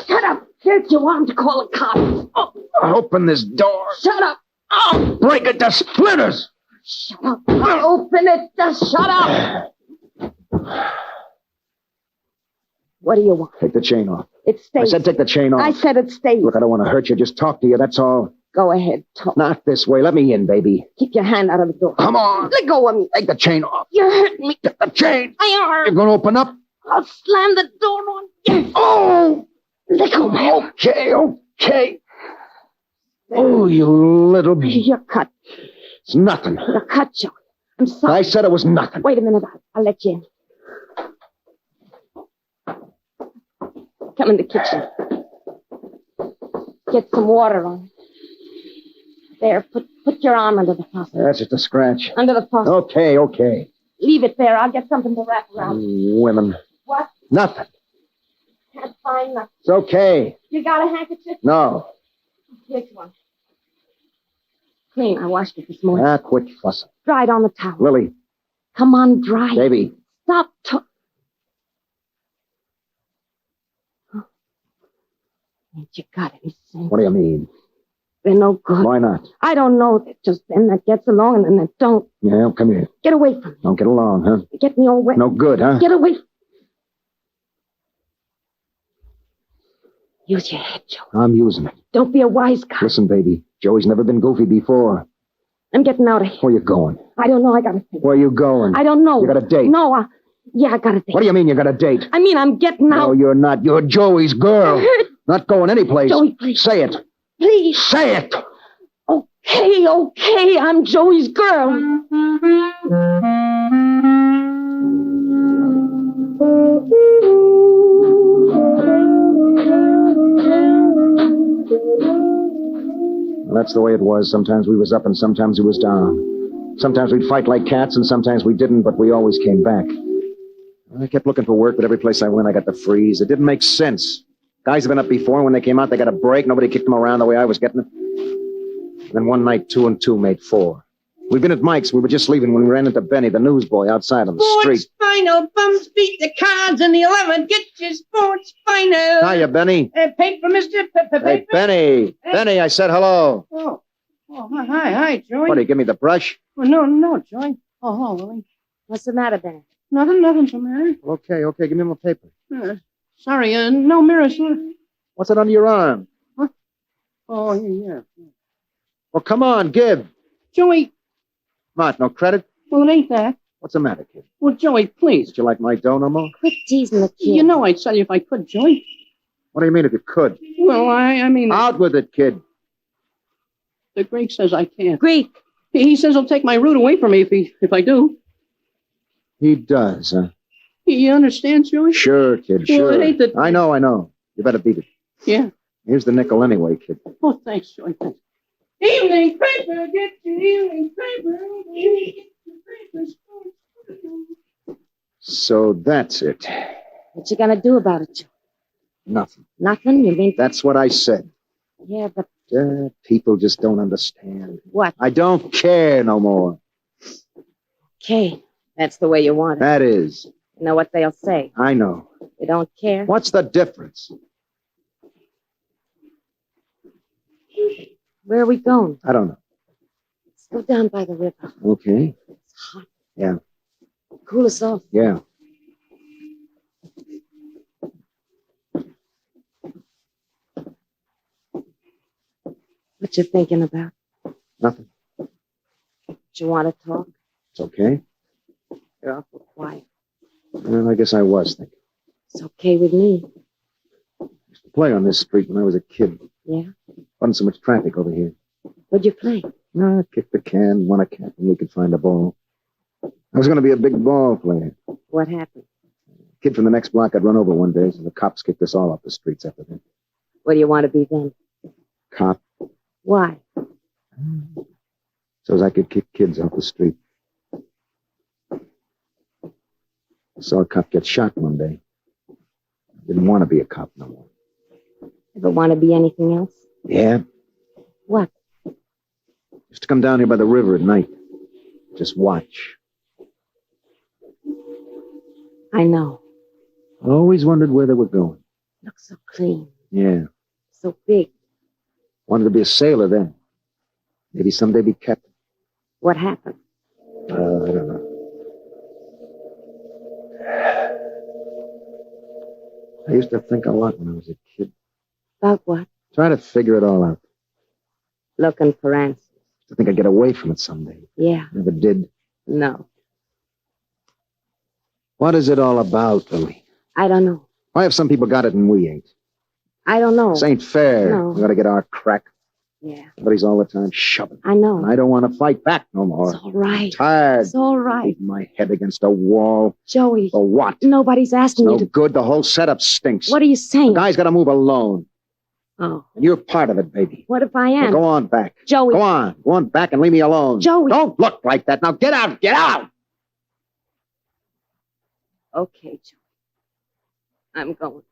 Shut up. Here's your arm to call the cops. Oh, Open this door. shut up. I'll break it to splinters. Shut up. Open it. Just shut up. What do you want? Take the chain off. It stays. I said take the chain off. I said it stays. Look, I don't want to hurt you. Just talk to you, that's all. Go ahead, talk. Not this way. Let me in, baby. Keep your hand out of the door. Come on. Let go of me. Take the chain off. You're hurting me. Take the chain. I You're going to open up? I'll slam the door on you. Oh! Let go, man. Okay. Oh, you little... You're cut. It's nothing. You're cut, Joey. I'm sorry. I said it was nothing. Wait a minute. I'll let you in. Come in the kitchen. Get some water on it. There, put your arm under the faucet. That's just a scratch. Under the faucet. Okay. Leave it there. I'll get something to wrap around. Women. What? Nothing. Can't find nothing. It's okay. You got a handkerchief? No. Here's one. Clean. I washed it this morning. Quit fussing. Dried on the towel. Lily. Come on, dry. Baby. Stop talking. Ain't you got any sense? What do you mean? They're no good. Why not? I don't know. There's just them that gets along and them that don't. Yeah, come here. Get away from me. Don't get along, huh? You get me all wet. No good, huh? Get away. Use your head, Joe. I'm using it. Don't be a wise guy. Listen, baby. Joey's never been goofy before. I'm getting out of here. Where you going? I don't know. I gotta think. Where you going? I don't know. You got a date? No, Yeah, I got a date. What do you mean you got a date? I mean, I'm getting out. No, you're not. You're Joey's girl. Not going anyplace. Joey, please. Say it. Please. Say it. Okay, I'm Joey's girl. Well, that's the way it was. Sometimes we was up and sometimes we was down. Sometimes we'd fight like cats and sometimes we didn't, but we always came back. I kept looking for work, but every place I went, I got the freeze. It didn't make sense. Guys have been up before, and when they came out, they got a break. Nobody kicked them around the way I was getting it. And then one night, 2 and 2 made 4. We'd been at Mike's. We were just leaving when we ran into Benny, the newsboy, outside on the street. Sports final, bums beat the cards in the 11. Get your sports final. Hiya, Benny. Paper, mister. Hey, Benny. Benny, I said hello. Oh, hi, Joey. What, do you give me the brush? Well, no, Joey. Oh, Willie. What's the matter, Benny? Nothing's the matter. Okay, give me my paper. Sorry, no mirrors. What's it under your arm? Huh? Oh, yeah. Well, come on, give. Joey. What, no credit? Well, it ain't that. What's the matter, kid? Well, Joey, please. Don't you like my dough no more? Quit teasing the kid. You know I'd sell you if I could, Joey. What do you mean if you could? Well, I mean... Out with it, kid. The Greek says I can't. Greek? He says he'll take my root away from me if I do. He does, huh? You understand, Joey? Sure, kid, Well, sure. it ain't that... I know. You better beat it. Yeah. Here's the nickel anyway, kid. Oh, thanks, Joey, thanks. Evening paper, get your evening paper. So that's it. What you gonna do about it, Joey? Nothing. Nothing? You mean... That's what I said. Yeah, but... People just don't understand. What? I don't care no more. Okay. That's the way you want it. That is. You know what they'll say. I know. You don't care? What's the difference? Where are we going? I don't know. Let's go down by the river. Okay. It's hot. Yeah. Cool us off. Yeah. What you thinking about? Nothing. You want to talk? It's okay. You're awful quiet. Well, I guess I was thinking. It's okay with me. I used to play on this street when I was a kid. Yeah? Wasn't so much traffic over here. What'd you play? I kicked the can, won a cap, and we could find a ball. I was going to be a big ball player. What happened? A kid from the next block I'd run over one day, so the cops kicked us all off the streets after that. What do you want to be then? Cop. Why? So as I could kick kids off the street. I saw a cop get shot one day. I didn't want to be a cop no more. Ever want to be anything else? Yeah. What? Used to come down here by the river at night. Just watch. I know. I always wondered where they were going. Looks so clean. Yeah. So big. Wanted to be a sailor then. Maybe someday be captain. What happened? I don't know. I used to think a lot when I was a kid. About what? Try to figure it all out. Looking for answers. I think I'd get away from it someday. Yeah. Never did. No. What is it all about, Lily? I don't know. Why have some people got it and we ain't? I don't know. This ain't fair. No. We gotta get our crack. Yeah. Somebody's all the time shoving. I know. And I don't want to fight back no more. It's all right. I'm tired. It's all right. Beating my head against a wall. Joey. For what? Nobody's asking No you to... good. The whole setup stinks. What are you saying? The guy's got to move alone. Oh. And you're part of it, baby. What if I am? Well, go on back. Joey. Go on. Go on back and leave me alone. Joey. Don't look like that. Now get out. Get out. Okay, Joey. I'm going.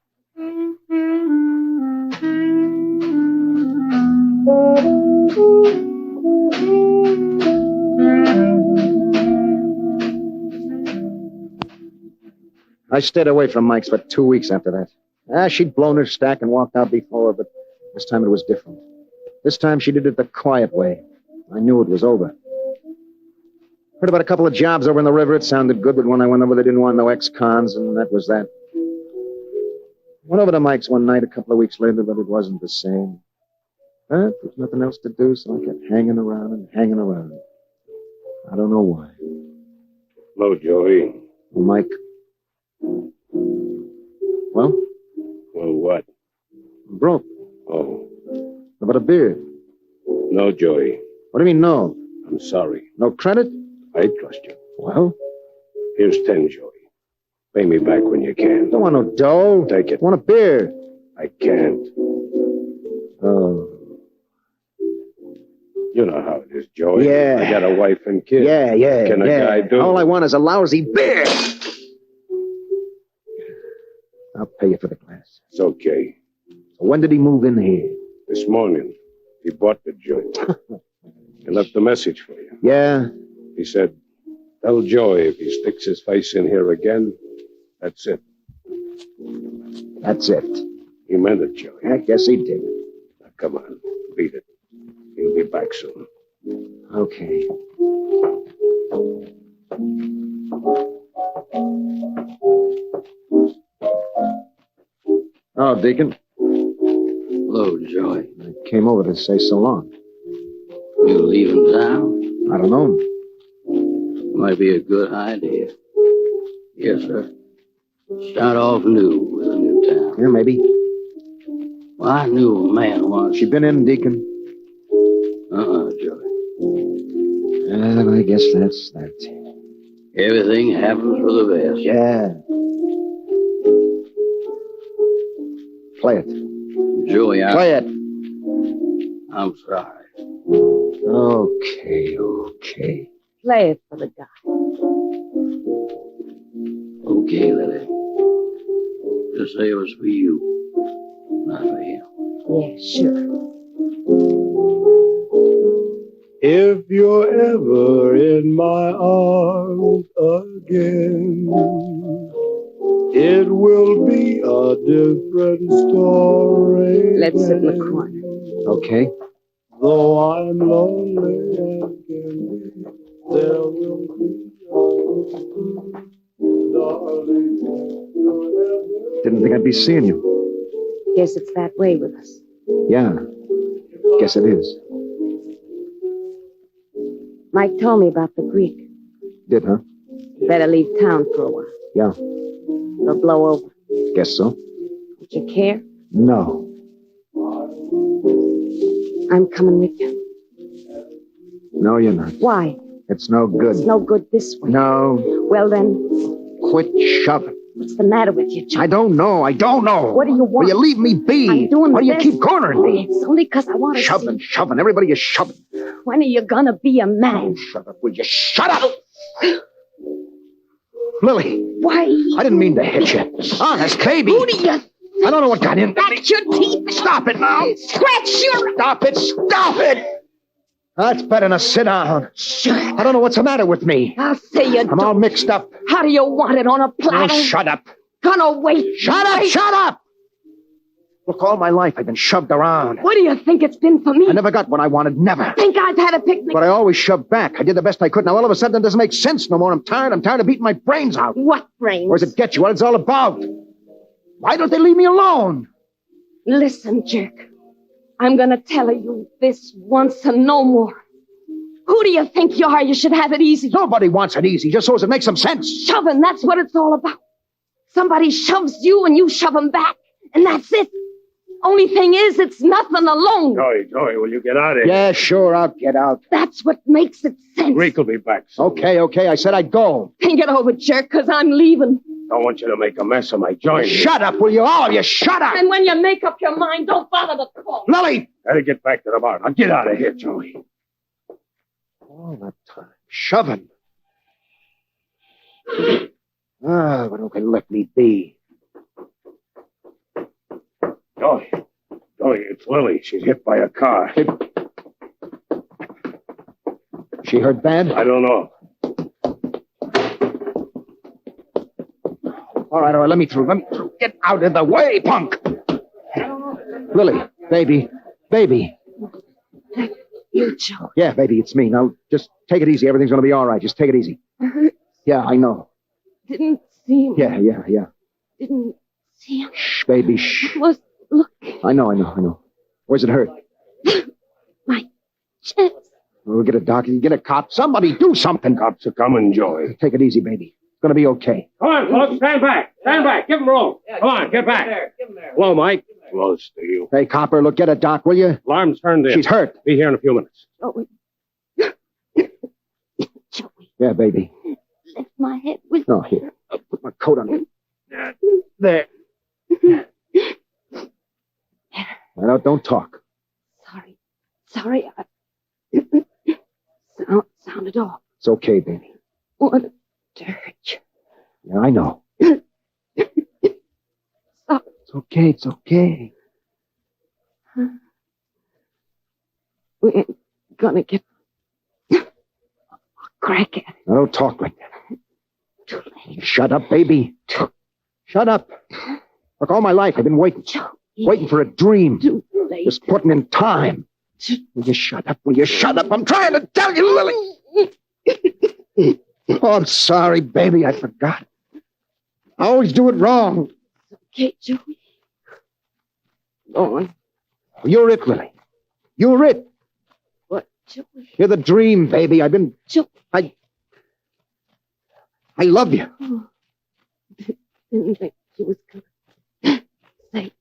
I stayed away from Mike's for 2 weeks after that. She'd blown her stack and walked out before, but this time it was different. This time she did it the quiet way. I knew it was over. Heard about a couple of jobs over in the river. It sounded good, but when I went over, they didn't want no ex-cons, and that was that. Went over to Mike's one night a couple of weeks later, but it wasn't the same. But there was nothing else to do, so I kept hanging around and hanging around. I don't know why. Hello, Joey. Mike, Well, what? I'm broke. Oh, How about a beer? no, Joey. What do you mean, no? I'm sorry. No credit? I trust you. Well, Here's 10, Joey. Pay me back when you can. don't want no dough. Take it. Want a beer? I can't. Oh. You know how it is, Joey. Yeah. I got a wife and kid. Yeah. What can a guy do? All I want is a lousy beer. I'll pay you for the glass. It's okay. So when did he move in here? This morning, he bought the joint. He left a message for you. Yeah? He said, tell Joey if he sticks his face in here again, that's it. That's it. He meant it, Joey. I guess he did. Now, come on, beat it. He'll be back soon. Okay. Oh, Deacon. Hello, Joey. I came over to say so long. You leaving town? I don't know. Might be a good idea. Yes, sir. Start off new with a new town. Yeah, maybe. Well, I knew a man once. She been in, Deacon? Joey. Well, I guess that's that. Everything happens for the best. Yeah. Play it. Joey, Play it. I'm sorry. Okay. Play it for the guy. Okay, Lily. Just say it was for you, not for him. Yeah, sure. If you're ever in my arms again, it will be a different story. Let's sit in the corner. Okay. Though I'm lonely and can be, there will be darling. Didn't think I'd be seeing you. Guess it's that way with us. Yeah. Guess it is. Mike told me about the Greek. Did, huh? Better leave town for a while. Yeah. They'll blow over. Guess so. Would you care? No. I'm coming with you. No, you're not. Why? It's no good. It's no good this way. No. Well, then, Quit shoving. what's the matter with you, John? I don't know. What do you want? Will you leave me be? I'm doing Why do my you best. keep cornering me? It's only because I want to Shoving, see. shoving. Everybody is shoving. When are you gonna be a man? Shut up, will you? Shut up! Lily, Why? I didn't mean to hit you. Honest, baby. Who do you I don't know what got into me. Back your teeth. Stop it now. Scratch your... Stop it. Stop it. That's better than sit down. I don't know what's the matter with me. I'll say you I'm all mixed up. How do you want it, on a platter? Oh, shut up. Gonna wait. Shut up. Shut up. Look, all my life I've been shoved around. What do you think it's been for me? I never got what I wanted. Never. Think I've had a picnic? But I always shoved back. I did the best I could. Now all of a sudden it doesn't make sense no more. I'm tired of beating my brains out. What brains? Where does it get you? What it's all about? Why don't they leave me alone? Listen, jerk. I'm gonna tell you this once and no more. Who do you think you are? You should have it easy. Nobody wants it easy, just so as it makes some sense. Shoving, that's what it's all about. Somebody shoves you and you shove them back. And that's it. Only thing is, it's nothing alone. Joey, will you get out of here? Yeah, sure, I'll get out. That's what makes it sense. Greek will be back soon. Okay, I said I'd go. Think it over, jerk, because I'm leaving. Don't want you to make a mess of my joint. Shut up, will you? All of you, shut up! And when you make up your mind, don't bother to call. Lily! Gotta get back to the bar. Now get out of here, Joey. All that time. Shoving. Why don't they let me be? Joey, it's Lily. She's hit by a car. She hurt bad? I don't know. All right, let me through. Get out of the way, punk! Lily, baby. You, Joe. Yeah, baby, it's me. Now, just take it easy. Everything's gonna be all right. Just take it easy. Yeah, I know. Didn't see him. Yeah. Didn't see him. Shh, baby, shh. Was looking. I know. Where's it hurt? My chest. We'll get a doctor, get a cop. Somebody do something. Cops are coming, Joey. Take it easy, baby. It's going to be okay. Come on, folks, stand back. Stand back. Give him room. Come on, get back. Hello, Mike. Hello, Steele. Hey, Copper, look, get a doc, will you? Alarm's turned in. She's hurt. Be here in a few minutes. Joey. Joey, Yeah, baby. lift my head with No, here. I'll put my coat on. There. Now, don't talk. Sorry, I sounded off. It's okay, baby. Wanted to hurt you. Yeah, I know. Stop. It's okay, it's okay. We ain't gonna get a crack at it. Now, don't talk like that. Shut up, baby. Shut up. Look, all my life I've been waiting for a dream. Just putting in time. Will you shut up? Will you shut up? I'm trying to tell you, Lily. Oh, I'm sorry, baby. I forgot. I always do it wrong. Okay, Joey. Go on. You're it, Lily. You're it. What, Joey? You're the dream, baby. I love you. Oh. Didn't think you was gonna say.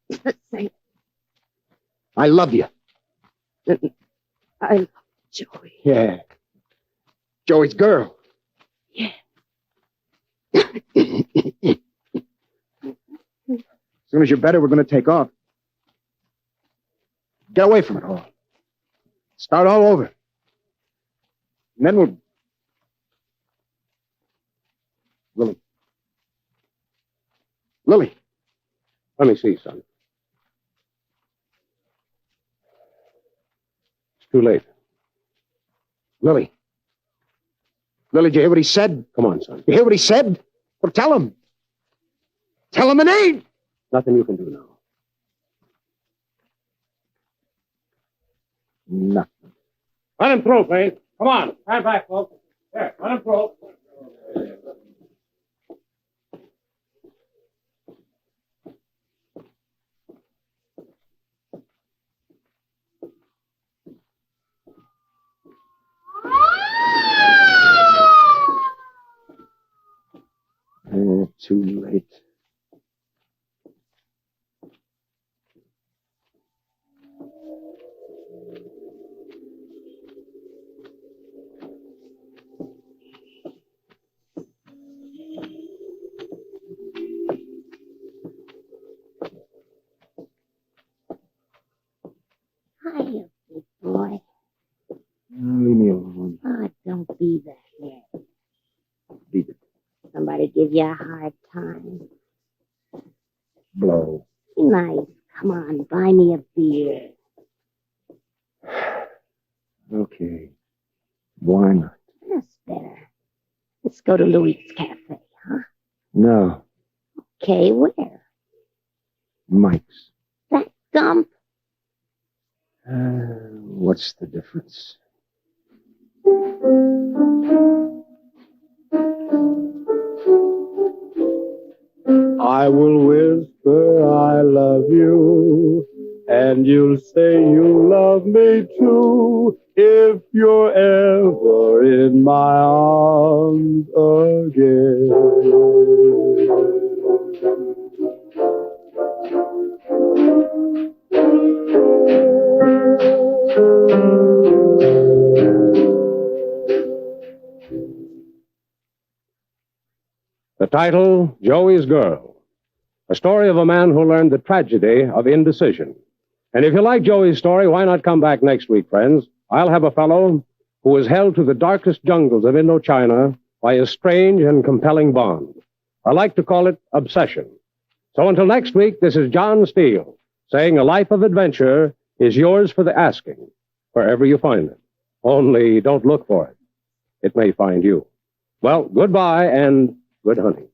I love you. I love Joey. Yeah. Joey's girl. Yeah. As soon as you're better, we're going to take off. Get away from it all. Start all over. And then we'll... Lily. Let me see, son. It's too late. Lily, did you hear what he said? Come on, son. You hear what he said? Well, tell him. Tell him it ain't. Nothing you can do now. Nothing. Let him through, please. Come on. Stand back, folks. There, let him through. Too late. Hiya, big boy. Leave me alone. Oh, don't be the head. Beat it. Somebody give you a hard time. Blow. Be nice. Come on, buy me a beer. Okay. Why not? That's better. Let's go to Louis' Cafe, huh? No. Okay, where? Mike's. That dump? What's the difference? I will whisper I love you, and you'll say you love me too, if you're ever in my arms again. The title, Joey's Girl. A story of a man who learned the tragedy of indecision. And if you like Joey's story, why not come back next week, friends? I'll have a fellow who was held to the darkest jungles of Indochina by a strange and compelling bond. I like to call it obsession. So until next week, this is John Steele, saying a life of adventure is yours for the asking, wherever you find it. Only don't look for it. It may find you. Well, goodbye and good hunting.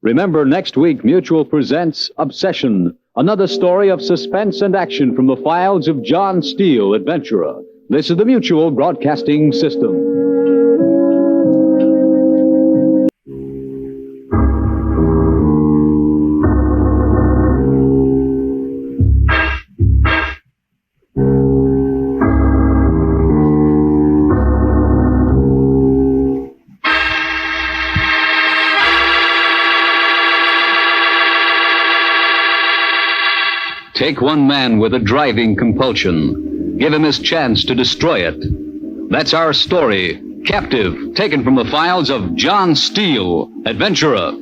Remember, next week, Mutual presents Obsession, another story of suspense and action from the files of John Steele, adventurer. This is the Mutual Broadcasting System. Take one man with a driving compulsion. Give him his chance to destroy it. That's our story. Captive, taken from the files of John Steele, adventurer.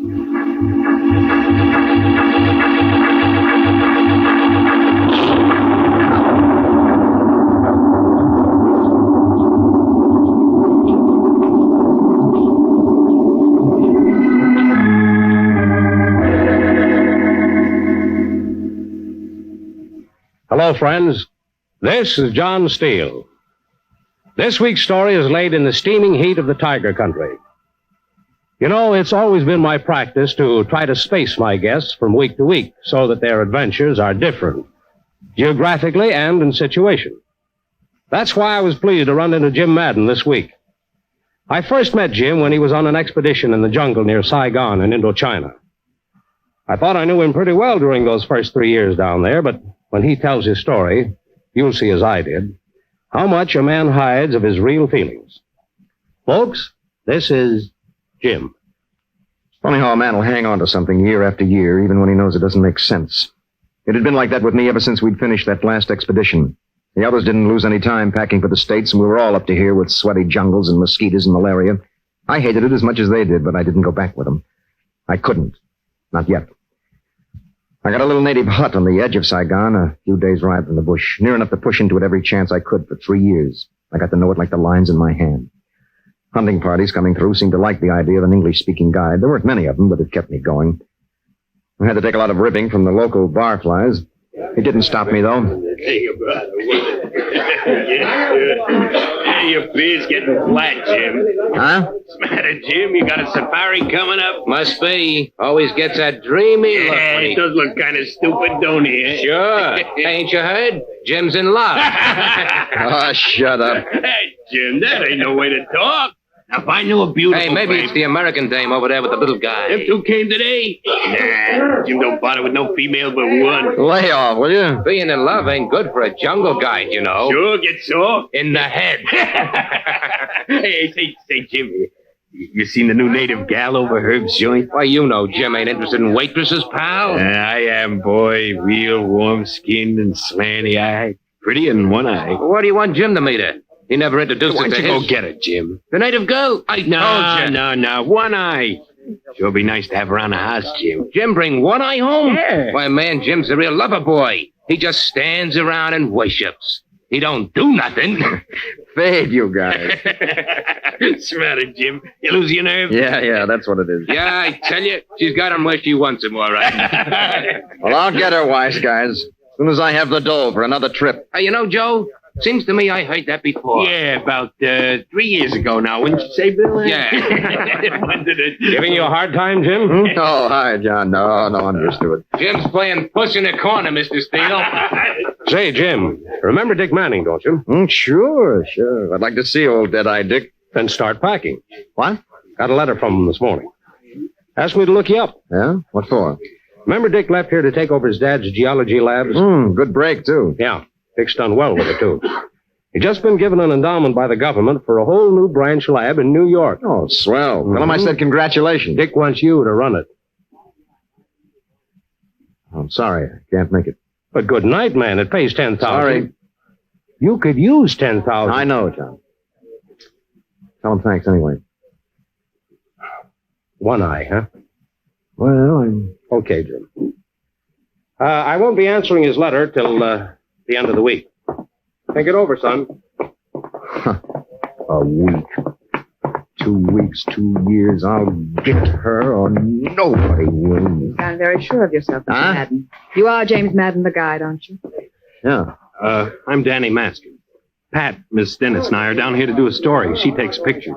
Hello, friends. This is John Steele. This week's story is laid in the steaming heat of the Tiger Country. You know, it's always been my practice to try to space my guests from week to week so that their adventures are different, geographically and in situation. That's why I was pleased to run into Jim Madden this week. I first met Jim when he was on an expedition in the jungle near Saigon in Indochina. I thought I knew him pretty well during those first 3 years down there, but when he tells his story, you'll see as I did, how much a man hides of his real feelings. Folks, this is Jim. It's funny how a man will hang on to something year after year, even when he knows it doesn't make sense. It had been like that with me ever since we'd finished that last expedition. The others didn't lose any time packing for the States, and we were all up to here with sweaty jungles and mosquitoes and malaria. I hated it as much as they did, but I didn't go back with them. I couldn't. Not yet. I got a little native hut on the edge of Saigon, a few days' ride from the bush, near enough to push into it every chance I could for 3 years. I got to know it like the lines in my hand. Hunting parties coming through seemed to like the idea of an English-speaking guide. There weren't many of them, but it kept me going. I had to take a lot of ribbing from the local barflies. It didn't stop me, though. Hey, brother. Hey, your beard's getting flat, Jim. Huh? What's the matter, Jim? You got a safari coming up? Must be. Always gets that dreamy look. Yeah, it does look kind of stupid, don't he? Eh? Sure. Ain't you heard? Jim's in love. Oh, shut up. Hey, Jim, that ain't no way to talk. Now, if I knew a beautiful Hey, maybe babe, it's the American dame over there with the little guy. Them two came today? Nah, Jim don't bother with no female but one. Lay off, will you? Being in love ain't good for a jungle guide, you know. Sure, get sore. In the head. Hey, say, Jim, you seen the new native gal over Herb's joint? Why, you know Jim ain't interested in waitresses, pal. I am, boy. Real warm-skinned and slanty-eyed. Pretty in one eye. What do you want Jim to meet her? He never introduced Why her don't to you his... go get her, Jim? The native girl? I told you. No. One eye. Sure be nice to have around the house, Jim. Jim bring one eye home? Yeah. Why, man, Jim's a real lover boy. He just stands around and worships. He don't do nothing. Fade, you guys. What's the matter, Jim? You lose your nerve? Yeah, that's what it is. Yeah, I tell you, she's got him where she wants him, all right. Well, I'll get her, wise guys. As soon as I have the dough for another trip. Hey, you know, Joe, seems to me I heard that before. Yeah, about 3 years ago now, wouldn't you say, Bill? Yeah. Giving you a hard time, Jim? Oh, hi, John. No, I'm used to it. Jim's playing puss in the corner, Mr. Steele. Say, Jim, remember Dick Manning, don't you? Sure. I'd like to see old Dead-Eye Dick. Then start packing. What? Got a letter from him this morning. Asked me to look you up. Yeah? What for? Remember Dick left here to take over his dad's geology labs? Good break, too. Yeah. Dick's done well with it, too. He'd just been given an endowment by the government for a whole new branch lab in New York. Oh, swell. Tell him I said congratulations. Dick wants you to run it. I'm sorry. I can't make it. But good night, man. It pays $10,000. Sorry. You could use $10,000. I know, John. Tell him thanks anyway. One eye, huh? Well, I'm... Okay, Jim. I won't be answering his letter till the end of the week. Think it over, son. A week. 2 weeks, 2 years. I'll get her or nobody will. You sound very sure of yourself, Mr. Huh? Madden. You are James Madden, the guide, aren't you? Yeah. I'm Danny Masker. Pat, Miss Dennis, and I are down here to do a story. She takes pictures.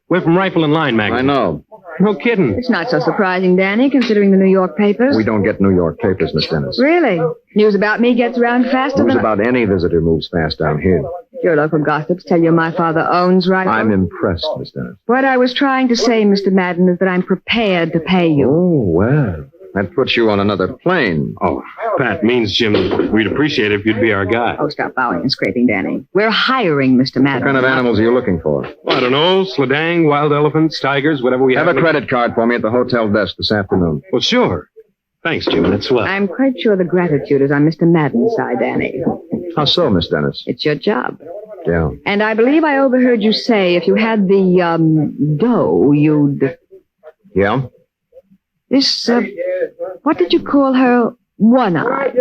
We're from Rifle and Line magazine. I know. No kidding. It's not so surprising, Danny, considering the New York papers. We don't get New York papers, Miss Dennis. Really? News about me gets around faster News than... about any visitor moves fast down here. Your local gossips tell you my father owns Rifle. I'm impressed, Miss Dennis. What I was trying to say, Mr. Madden, is that I'm prepared to pay you. Oh, well. That puts you on another plane. Oh, Pat means, Jim, we'd appreciate it if you'd be our guy. Oh, stop bowing and scraping, Danny. We're hiring Mr. Madden. What kind of animals are you looking for? Well, I don't know. Sladang, wild elephants, tigers, whatever we have. Have a credit card for me at the hotel desk this afternoon. Well, sure. Thanks, Jim. That's swell. I'm quite sure the gratitude is on Mr. Madden's side, Danny. How so, Miss Dennis? It's your job. Yeah. And I believe I overheard you say if you had the, dough, you'd... Yeah? This, what did you call her? One-eye.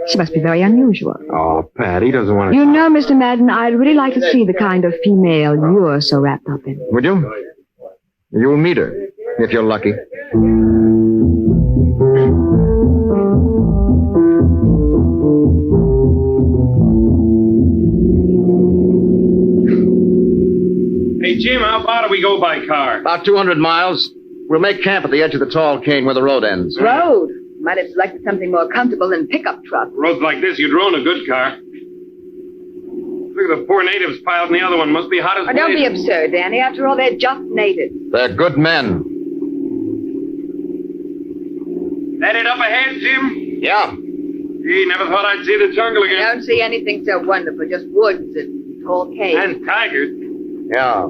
She must be very unusual. Oh, Pat, he doesn't want to... You know, Mr. Madden, I'd really like to see the kind of female you're so wrapped up in. Would you? You'll meet her, if you're lucky. Hey, Jim, how far do we go by car? About 200 miles. We'll make camp at the edge of the tall cane where the road ends. Road? Might have selected something more comfortable than pickup truck. Roads like this, you'd own a good car. Look at the poor natives piled in the other one. Must be hot as Don't be blazes. absurd, Danny. After all, they're just natives. They're good men. That it up ahead, Jim? Yeah. Gee, never thought I'd see the jungle I again. don't see anything so wonderful, just woods and tall caves. And tigers. Yeah.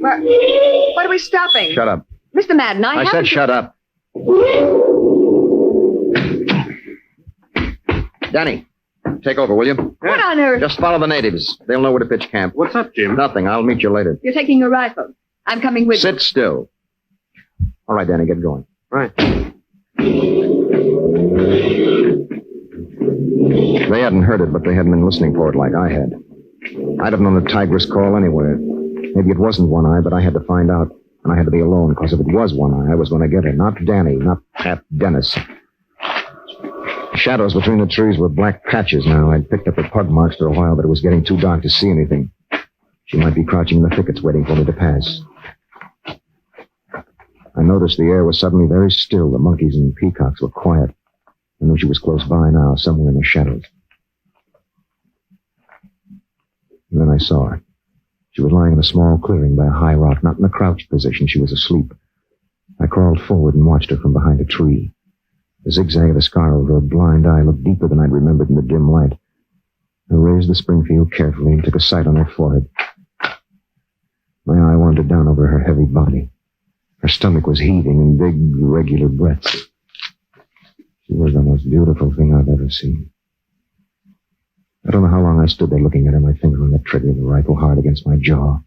What are we stopping? Shut up. Mr. Madden, I I haven't... said shut up. Danny, take over, will you? What on earth? Just follow the natives. They'll know where to pitch camp. What's up, Jim? Nothing. I'll meet you later. You're taking your rifle. I'm coming with you. Sit still. All right, Danny, get going. Right. They hadn't heard it, but they hadn't been listening for it like I had. I'd have known the tigress call anywhere. Maybe it wasn't One-Eye, but I had to find out. And I had to be alone, because if it was One-Eye, I was going to get her. Not Danny, not Pat Dennis. Shadows between the trees were black patches now. I'd picked up her pug marks for a while, but it was getting too dark to see anything. She might be crouching in the thickets waiting for me to pass. I noticed the air was suddenly very still. The monkeys and peacocks were quiet. I knew she was close by now, somewhere in the shadows. And then I saw her. She was lying in a small clearing by a high rock, not in a crouched position. She was asleep. I crawled forward and watched her from behind a tree. The zigzag of the scar over her blind eye looked deeper than I'd remembered in the dim light. I raised the Springfield carefully and took a sight on her forehead. My eye wandered down over her heavy body. Her stomach was heaving in big, regular breaths. She was the most beautiful thing I've ever seen. I don't know how long I stood there looking at her, my finger on the trigger of the rifle hard against my jaw.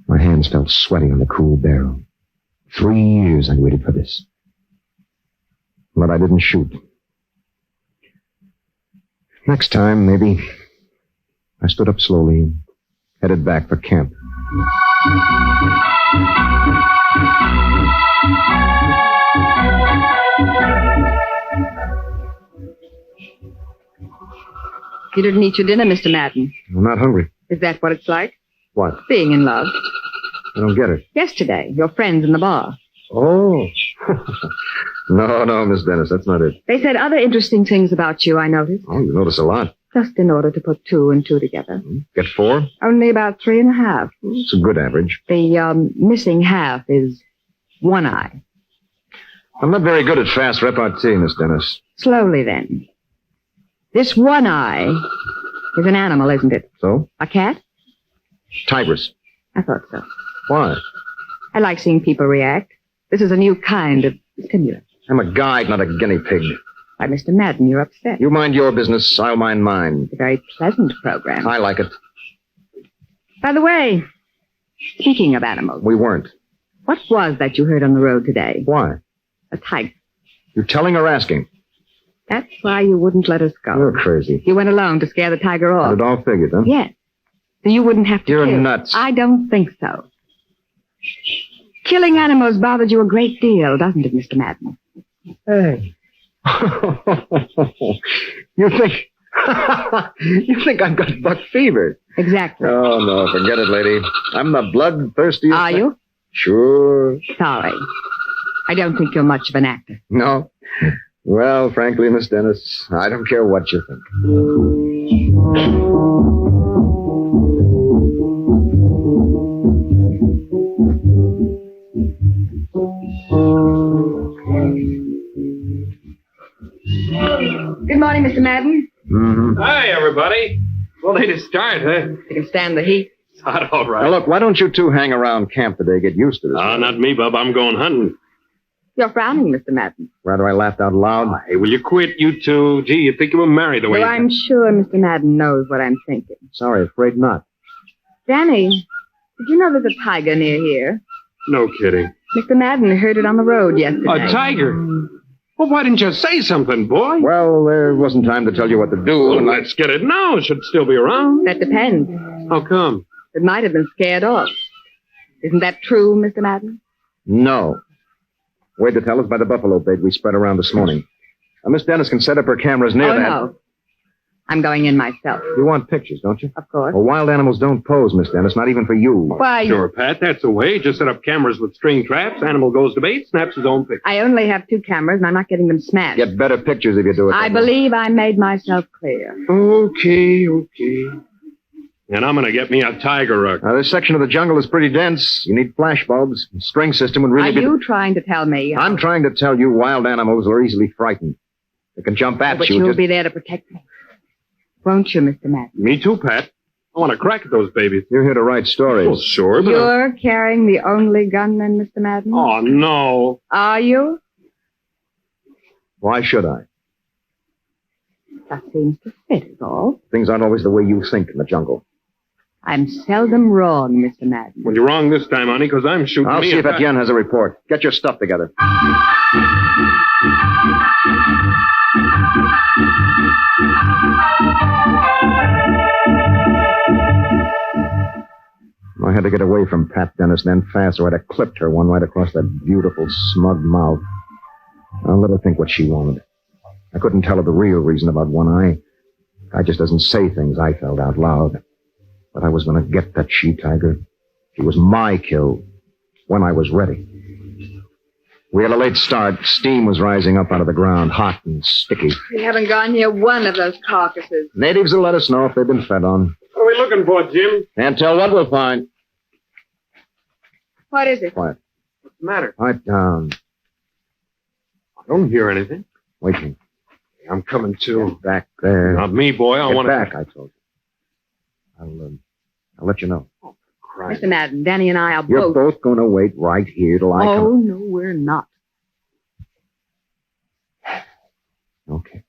My hands felt sweaty on the cool barrel. 3 years I waited for this. But I didn't shoot. Next time, maybe. I stood up slowly and headed back for camp. You didn't eat your dinner, Mr. Madden. I'm not hungry. Is that what it's like? What? Being in love. I don't get it. Yesterday, your friends in the bar. Oh. No, Miss Dennis, that's not it. They said other interesting things about you, I noticed. Oh, you notice a lot. Just in order to put 2 and 2 together. Get 4? Only about 3.5. It's a good average. The missing half is One-Eye. I'm not very good at fast repartee, Miss Dennis. Slowly, then. This One-Eye is an animal, isn't it? So? A cat? Tigress. I thought so. Why? I like seeing people react. This is a new kind of stimulant. I'm a guide, not a guinea pig. Why, Mr. Madden, you're upset. You mind your business, I'll mind mine. It's a very pleasant program. I like it. By the way, speaking of animals. We weren't. What was that you heard on the road today? Why? A tiger. You're telling or asking? That's why you wouldn't let us go. You're crazy. You went alone to scare the tiger off. It all figured, huh? Yes. So you wouldn't have to You're kill. nuts. I don't think so. Killing animals bothered you a great deal, doesn't it, Mr. Madden? Hey. You think... you think I've got buck fever? Exactly. Oh, no, forget it, lady. I'm the bloodthirsty... Are you? Sure. Sorry. I don't think you're much of an actor. No? Well, frankly, Miss Dennis, I don't care what you think. Good morning, Mr. Madden. Mm-hmm. Hi, everybody. Well, they just start, huh? You can stand the heat. It's hot, all right. Now, look, why don't you two hang around camp today, get used to this? Not me, Bub. I'm going hunting. You're frowning, Mr. Madden. Rather I laughed out loud. Hey, will you quit, you two? Gee, you'd think you were married the way Well, you... I'm sure Mr. Madden knows what I'm thinking. Sorry, afraid not. Danny, did you know there's a tiger near here? No kidding. Mr. Madden heard it on the road yesterday. A tiger? Well, why didn't you say something, boy? Well, there wasn't time to tell you what to do. Well, let's get it now. It should still be around. That depends. How come? It might have been scared off. Isn't that true, Mr. Madden? No. Way to tell us by the buffalo bait we spread around this morning. Now, Miss Dennis can set up her cameras near that. No. I'm going in myself. You want pictures, don't you? Of course. Well, wild animals don't pose, Miss Dennis, not even for you. Why? Sure, Pat, that's the way. Just set up cameras with string traps. Animal goes to bait, snaps his own picture. I only have 2 cameras, and I'm not getting them smashed. Get better pictures if you do it. I believe I made myself clear. Okay. And I'm going to get me a tiger rug. Now, this section of the jungle is pretty dense. You need flash bulbs. The string system would really Are be... you trying to tell me? I'm trying to tell you wild animals are easily frightened. They can jump at But you. you'll just... be there to protect me. Won't you, Mr. Madden? Me too, Pat. I want to crack at those babies. You're here to write stories. Well, sure, but... You're carrying the only gun, then, Mr. Madden? Oh, no. Are you? Why should I? That seems to fit, is all. Things aren't always the way you think in the jungle. I'm seldom wrong, Mr. Madden. Well, you're wrong this time, honey, because I'm shooting I'll me see a if Etienne has a report. Get your stuff together. I had to get away from Pat Dennis then fast, or I'd have clipped her one right across that beautiful, smug mouth. I'll let her think what she wanted. I couldn't tell her the real reason about one eye. I just doesn't say things I felt out loud. But I was going to get that she-tiger. She was my kill when I was ready. We had a late start. Steam was rising up out of the ground, hot and sticky. We haven't gone near one of those carcasses. Natives will let us know if they've been fed on. What are we looking for, Jim? Can't tell what we'll find. What is it? Quiet. What's the matter? Quiet down. I don't hear anything. Waiting. I'm coming too. Get back there. Not me, boy. I Get want back, I told you. I'll let you know. Oh, Christ. Mr. Madden, Danny and I are You're both... both going to wait right here till I Oh, come. no, we're not. Okay.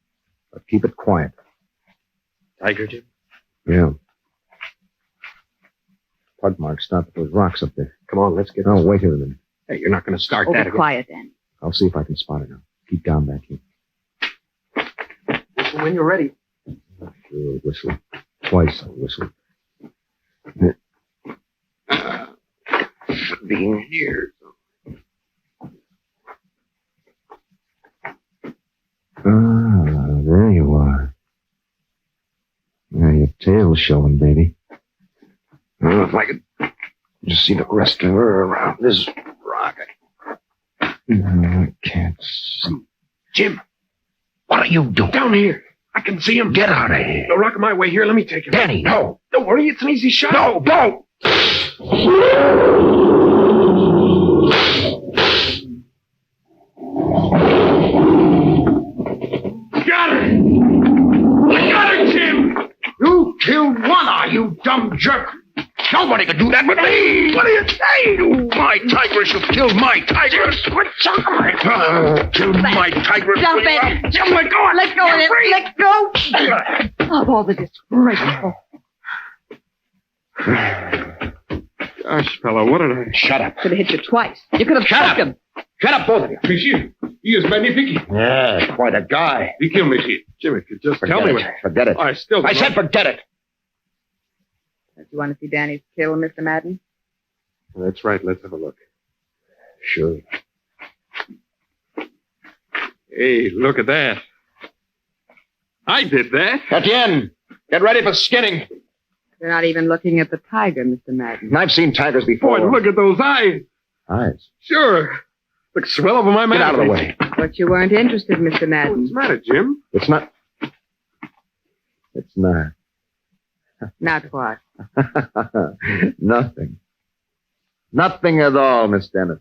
But keep it quiet. Tiger, Jim? Yeah. Plug mark stopped at those rocks up there. Come on, let's get... Oh, wait here a minute. Hey, you're not going to start Oh, that be again. quiet, then. I'll see if I can spot it now. Keep down back here. Whistle when you're ready. Sure, whistle. Twice I'll whistle. Should be in here. Ah, there you are. Now your tail's showing, baby. If I could just see the rest of her around this rock. No, I can't see. Jim, What are you doing? down here. I can see him. Get out of here. No, rock my way here. Let me take him. Danny, no. Don't worry, it's an easy shot. No, don't. Got her! I got her, Jim! You killed one eye, you dumb jerk. Nobody could do that but me. What are you saying? My tigress, you killed my tigress. Killed my tigress. Stop it. Jim, let go. Let go of it. Let go. Of all the disgraceful. Gosh, fella, what did I... Shut up. Could have hit you twice. You could have shot him. Shut up, both of you. Monsieur, he is magnifique. Yeah, quite a guy. He killed me, monsieur. Jimmy, could just tell me what... Forget it. I still don't I said forget it. Do you want to see Danny's kill, Mr. Madden? That's right. Let's have a look. Sure. Hey, look at that. I did that. Etienne, get ready for skinning. You're not even looking at the tiger, Mr. Madden. I've seen tigers before. Boy, look at those eyes. Eyes? Sure. Look swell over my mouth. Get out of the way. But you weren't interested, Mr. Madden. What's the matter, Jim? It's not. It's not. Not what? Nothing. Nothing at all, Miss Dennis.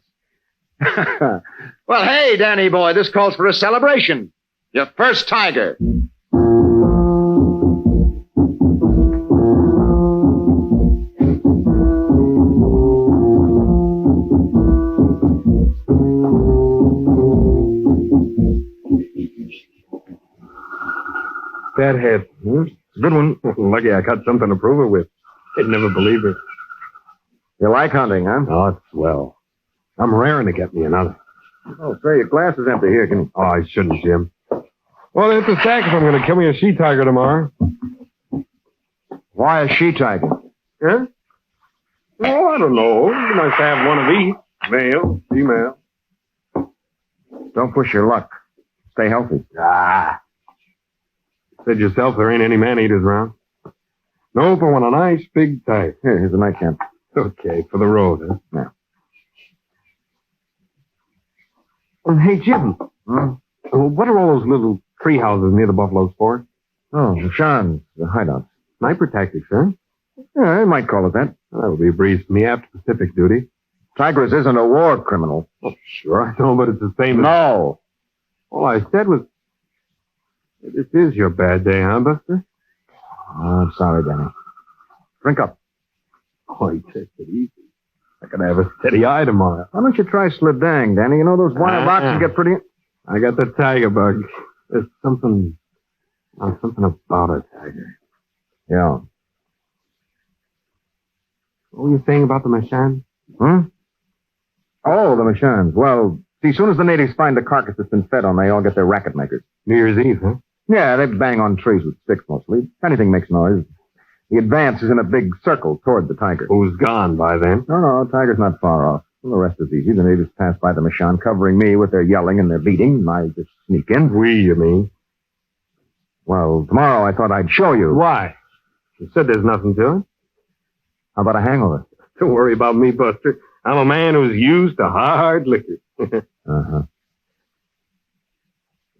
Well, hey, Danny boy, this calls for a celebration. Your first tiger. that head. It's a good one. Lucky I got something to prove it with. They'd never believe it. You like hunting, huh? Oh, it's swell. I'm raring to get me another. Oh, say, your glass is empty. Here, can you... Oh, I shouldn't, Jim. Well, it's a stack if I'm going to kill me a she-tiger tomorrow. Why a she-tiger? Huh? Oh, I don't know. It'd be nice to have one of each. Male, female. Don't push your luck. Stay healthy. Ah. Said yourself there ain't any man-eaters around. No, but want a nice big tiger. Here, here's a nightcap. Okay, for the road, huh? Yeah. Hey, Jim. What are all those little tree houses near the buffaloes for? Oh, the Shans, the hideouts. Sniper tactics, huh? Yeah, you might call it that. That would be a breeze for me after Pacific duty. Tigris isn't a war criminal. Oh, sure, I know, but it's the same as... No. All I said was... This is your bad day, huh, Buster? Oh, I'm sorry, Danny. Drink up. Oh, you take it easy. I can have a steady eye tomorrow. Why don't you try Slidang, Danny? You know those wild oxen get pretty... I got the tiger bug. There's something about a tiger. Yeah. What were you saying about the Mashan? Oh, the Machans. Well, see, as soon as the natives find the carcass that's been fed on, they all get their racket makers. New Year's Eve, huh? Yeah, they bang on trees with sticks mostly. If anything makes noise, the advance is in a big circle toward the tiger. Who's gone by then? No, tiger's not far off. Well, the rest is easy. The natives pass by the Machan, covering me with their yelling and their beating, and I just sneak in. We, you mean? Well, tomorrow I thought I'd show you. Why? You said there's nothing to it. How about a hangover? Don't worry about me, Buster. I'm a man who's used to hard liquor. Uh-huh.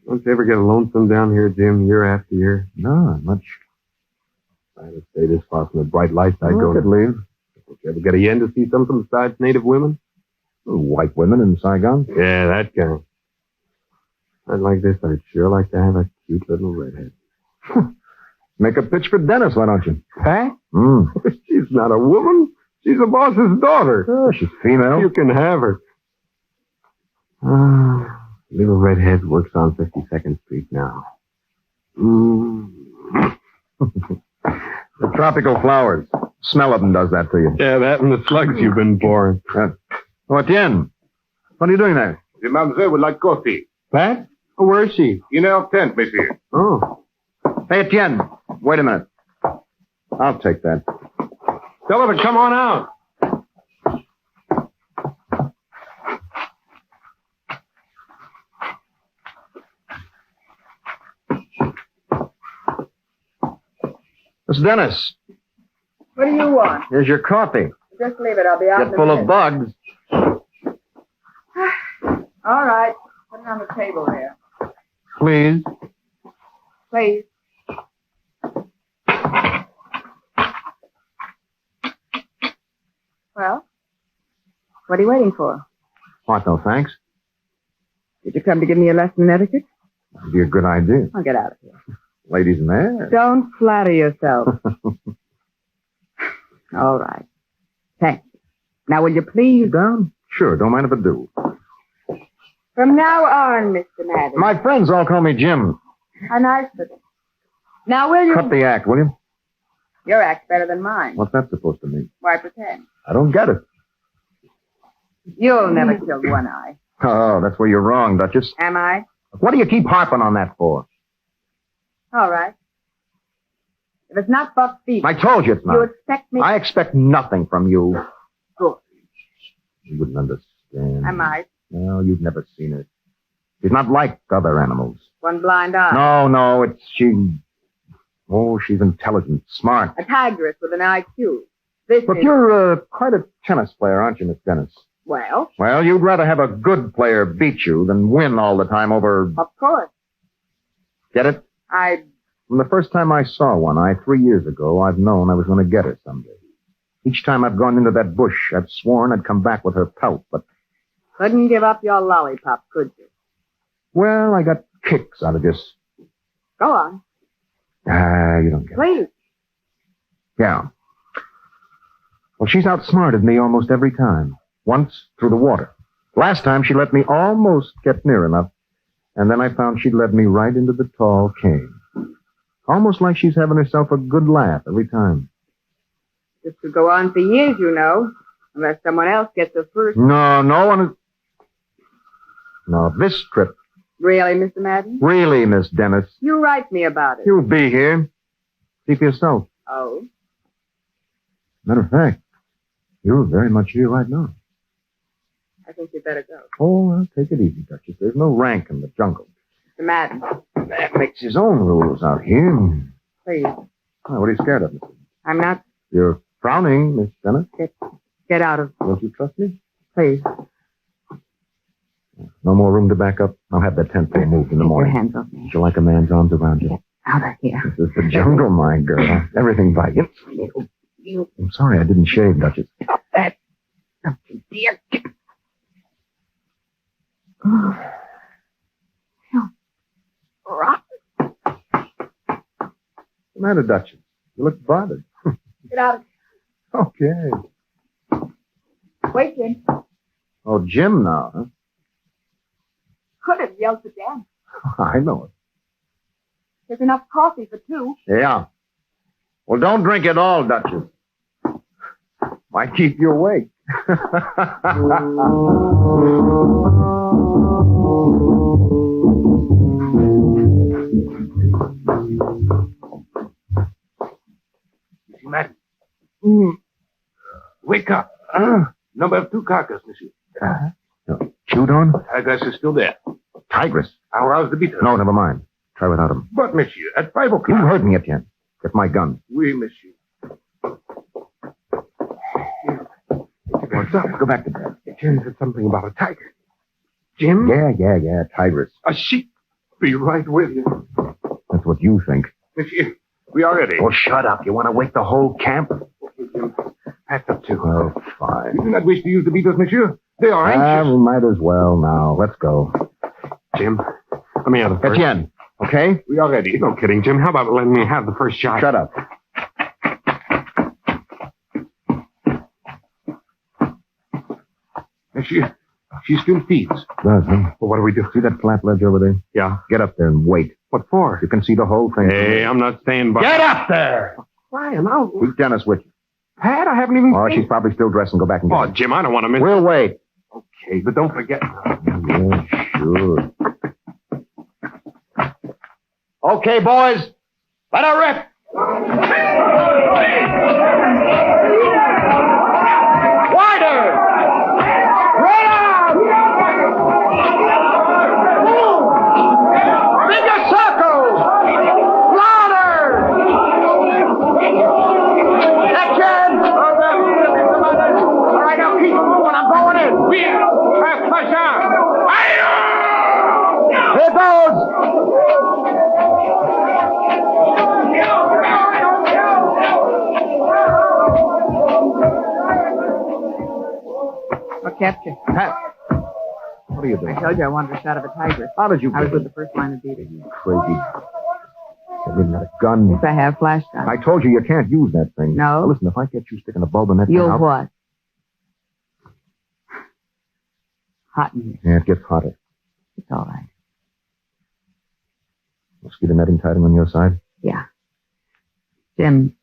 Don't you ever get lonesome down here, Jim, year after year? No, not much. I had to stay this far from the bright lights I'd go to. Could leave. Don't you ever get a yen to see something besides native women? White women in Saigon? Yeah, that guy. I'd like this. I'd sure like to have a cute little redhead. Make a pitch for Dennis, why don't you? Pat? She's not a woman. She's a boss's daughter. Oh, she's female. You can have her. Little redhead works on 52nd Street now. The tropical flowers. Smell of them does that to you. Yeah, that and the slugs you've been boring. Oh, Etienne. What are you doing there? The mademoiselle would like coffee. Pat? Oh, where is she? In our tent, monsieur. Oh. Hey, Etienne. Wait a minute. I'll take that. Tell her to come on out. Miss Dennis, What do you want? here's your coffee. Just leave it. I'll be out in Get a full minute. of bugs. All right. Put it on the table there. Please. Please. Well, what are you waiting for? What, no thanks? Did you come to give me a lesson in etiquette? That'd be a good idea. I'll get out of here. Ladies in there. Don't flatter yourself. All right. Thank you. Now, will you please? Down? Sure, don't mind if I do. From now on, Mr. Madden. My friends all call me Jim. How nice of them. Now, will you? Cut the act, will you? Your act's better than mine. What's that supposed to mean? Why pretend? I don't get it. You'll never kill one eye. Oh, that's where you're wrong, Duchess. Am I? What do you keep harping on that for? All right. If it's not buck fever. I told you it's not. You expect me? I expect nothing from you. Good. You wouldn't understand. I might. No, you've never seen her. She's not like other animals. One blind eye. No, she's intelligent, smart. A tigress with an IQ. This But is... you're quite a tennis player, aren't you, Miss Dennis? Well? Well, you'd rather have a good player beat you than win all the time over... Of course. Get it? From the first time I saw one, 3 years ago, I've known I was going to get her someday. Each time I've gone into that bush, I've sworn I'd come back with her pelt, but... Couldn't give up your lollipop, could you? Well, I got kicks out of this. Go on. You don't get it. Please. Yeah. Well, she's outsmarted me almost every time. Once, through the water. Last time, she let me almost get near enough, and then I found she'd led me right into the tall cane. Almost like she's having herself a good laugh every time. This could go on for years, you know, unless someone else gets the first. No, no one is... No, this trip. Really, Mr. Madden? Really, Miss Dennis. You write me about it. You'll be here. See for yourself. Oh? Matter of fact, you're very much here right now. I think you'd better go. Oh, well, take it easy, Duchess. There's no rank in the jungle. Mr. Madden. Man makes his own rules out here. Please. Oh, what are you scared of, Miss? I'm not. You're frowning, Miss Dennis. Get out of. Don't you trust me? Please. No more room to back up. I'll have that tent pole moved in the morning. Your hands off me. Would you like a man's arms around you? Out of here. This is the jungle, my girl. Everything by you. I'm sorry I didn't shave, Duchess. Stop that. Don't you dare. What's the matter, Duchess? You look bothered. Get out of Okay. here. Wait, Jim. Oh, Jim now, huh? Could have yelled for Dan. I know it. There's enough coffee for two. Yeah. Well, don't drink it all, Duchess. Might keep you awake. Matt. Wake up. Number 2 carcass, monsieur. Chewed on? Tigress is still there. Tigress? I'll rouse the beater. No, never mind. Try without him. But, monsieur, at 5 o'clock. You heard me, Etienne. Get my gun. Oui, monsieur. What's up? Go back to bed. Etienne said something about a tiger. Jim? Yeah. Tigress. A sheep. Be right with you. That's what you think. Monsieur, we are ready. Oh, shut up. You want to wake the whole camp? Okay, Jim. Pass up too. Oh, fine. You do not wish to use the beaters, monsieur? They are anxious. We might as well now. Let's go. Jim, let me have the first. Etienne, okay? We are ready. No kidding, Jim. How about letting me have the first shot? Shut up. She still feeds. Does, huh? Well, what do we do? See that flat ledge over there? Yeah. Get up there and wait. What for? You can see the whole thing. Hey, I'm not staying by. Get up there! Crying out. Keep Dennis with you. Pat, I haven't even... Oh, she's probably still dressed and go back and get Oh, her. Jim, I don't want to miss... We'll wait. Okay, but don't forget... Yeah, sure. Okay, boys. Let her rip! Wider! Right out! Bigger circles! Louder! Action! All right, now keep it moving. I'm going in. Here goes! What kept you? Pat, what are you doing? I told you I wanted a shot of a tiger. How did you I was get with it? the first line of beaters. Crazy. You haven't got a gun. Yes, I have flash gun. I told you you can't use that thing. No. Now, listen, if I get you sticking a bulb in that thing, You'll I'll... what? Hot in here. Yeah, it gets hotter. It's all right. See the netting tied on your side? Yeah. Jim,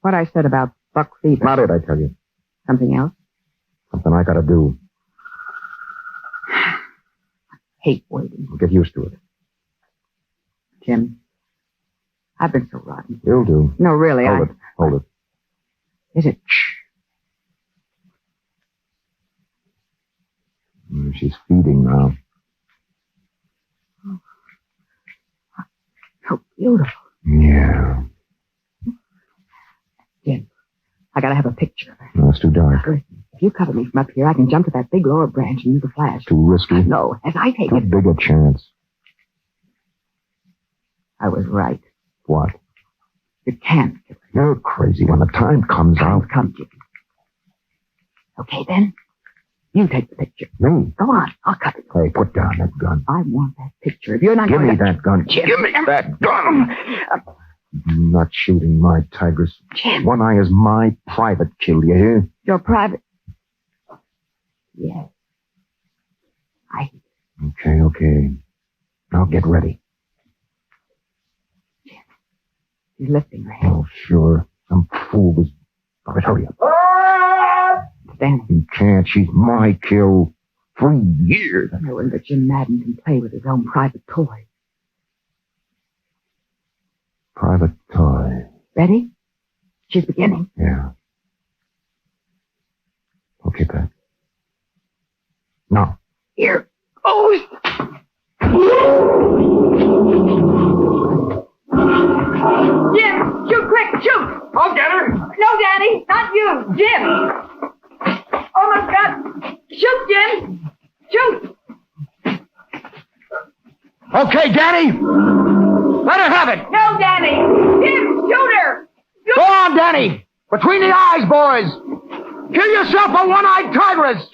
what I said about buck fever. Not it, I tell you. Something else? Something I gotta do. Hate waiting. I'll get used to it. Jim, I've been so rotten. You'll do. No, really, Hold it. Is it? She's feeding now. So beautiful. Yeah. Jim, I gotta have a picture of her. No, it's too dark. Listen, if you cover me from up here, I can jump to that big lower branch and use the flash. Too risky. No, as I take Too it. big a chance. I was right. What? You can't kill her. You're crazy. When the time comes out. Come, Jim. Okay, then. You take the picture. Me? Go on. I'll cut it. Hey, put down that gun. I want that picture. If you're not Give going me to... that gun. Jim. Give me that gun. I'm not shooting my tigress. Jim. One eye is my private kill, you hear? Your private... Yes. Okay. Now get ready. She's lifting her head. Oh, sure. Some fool was... All right, hurry up. Stand. He can't. She's my kill. 3 years. No one but Jim Madden can play with his own private toy. Private toy. Ready? She's beginning. Yeah. Okay, Pat. Now. Here. Oh! Jim, shoot quick, shoot! I'll get her. No, Daddy, not you, Jim. Almost got. Shoot, Jim. Shoot. Okay, Danny. Let her have it. No, Danny. Jim, shoot her. Shoot. Go on, Danny. Between the eyes, boys. Kill yourself a one-eyed tigress.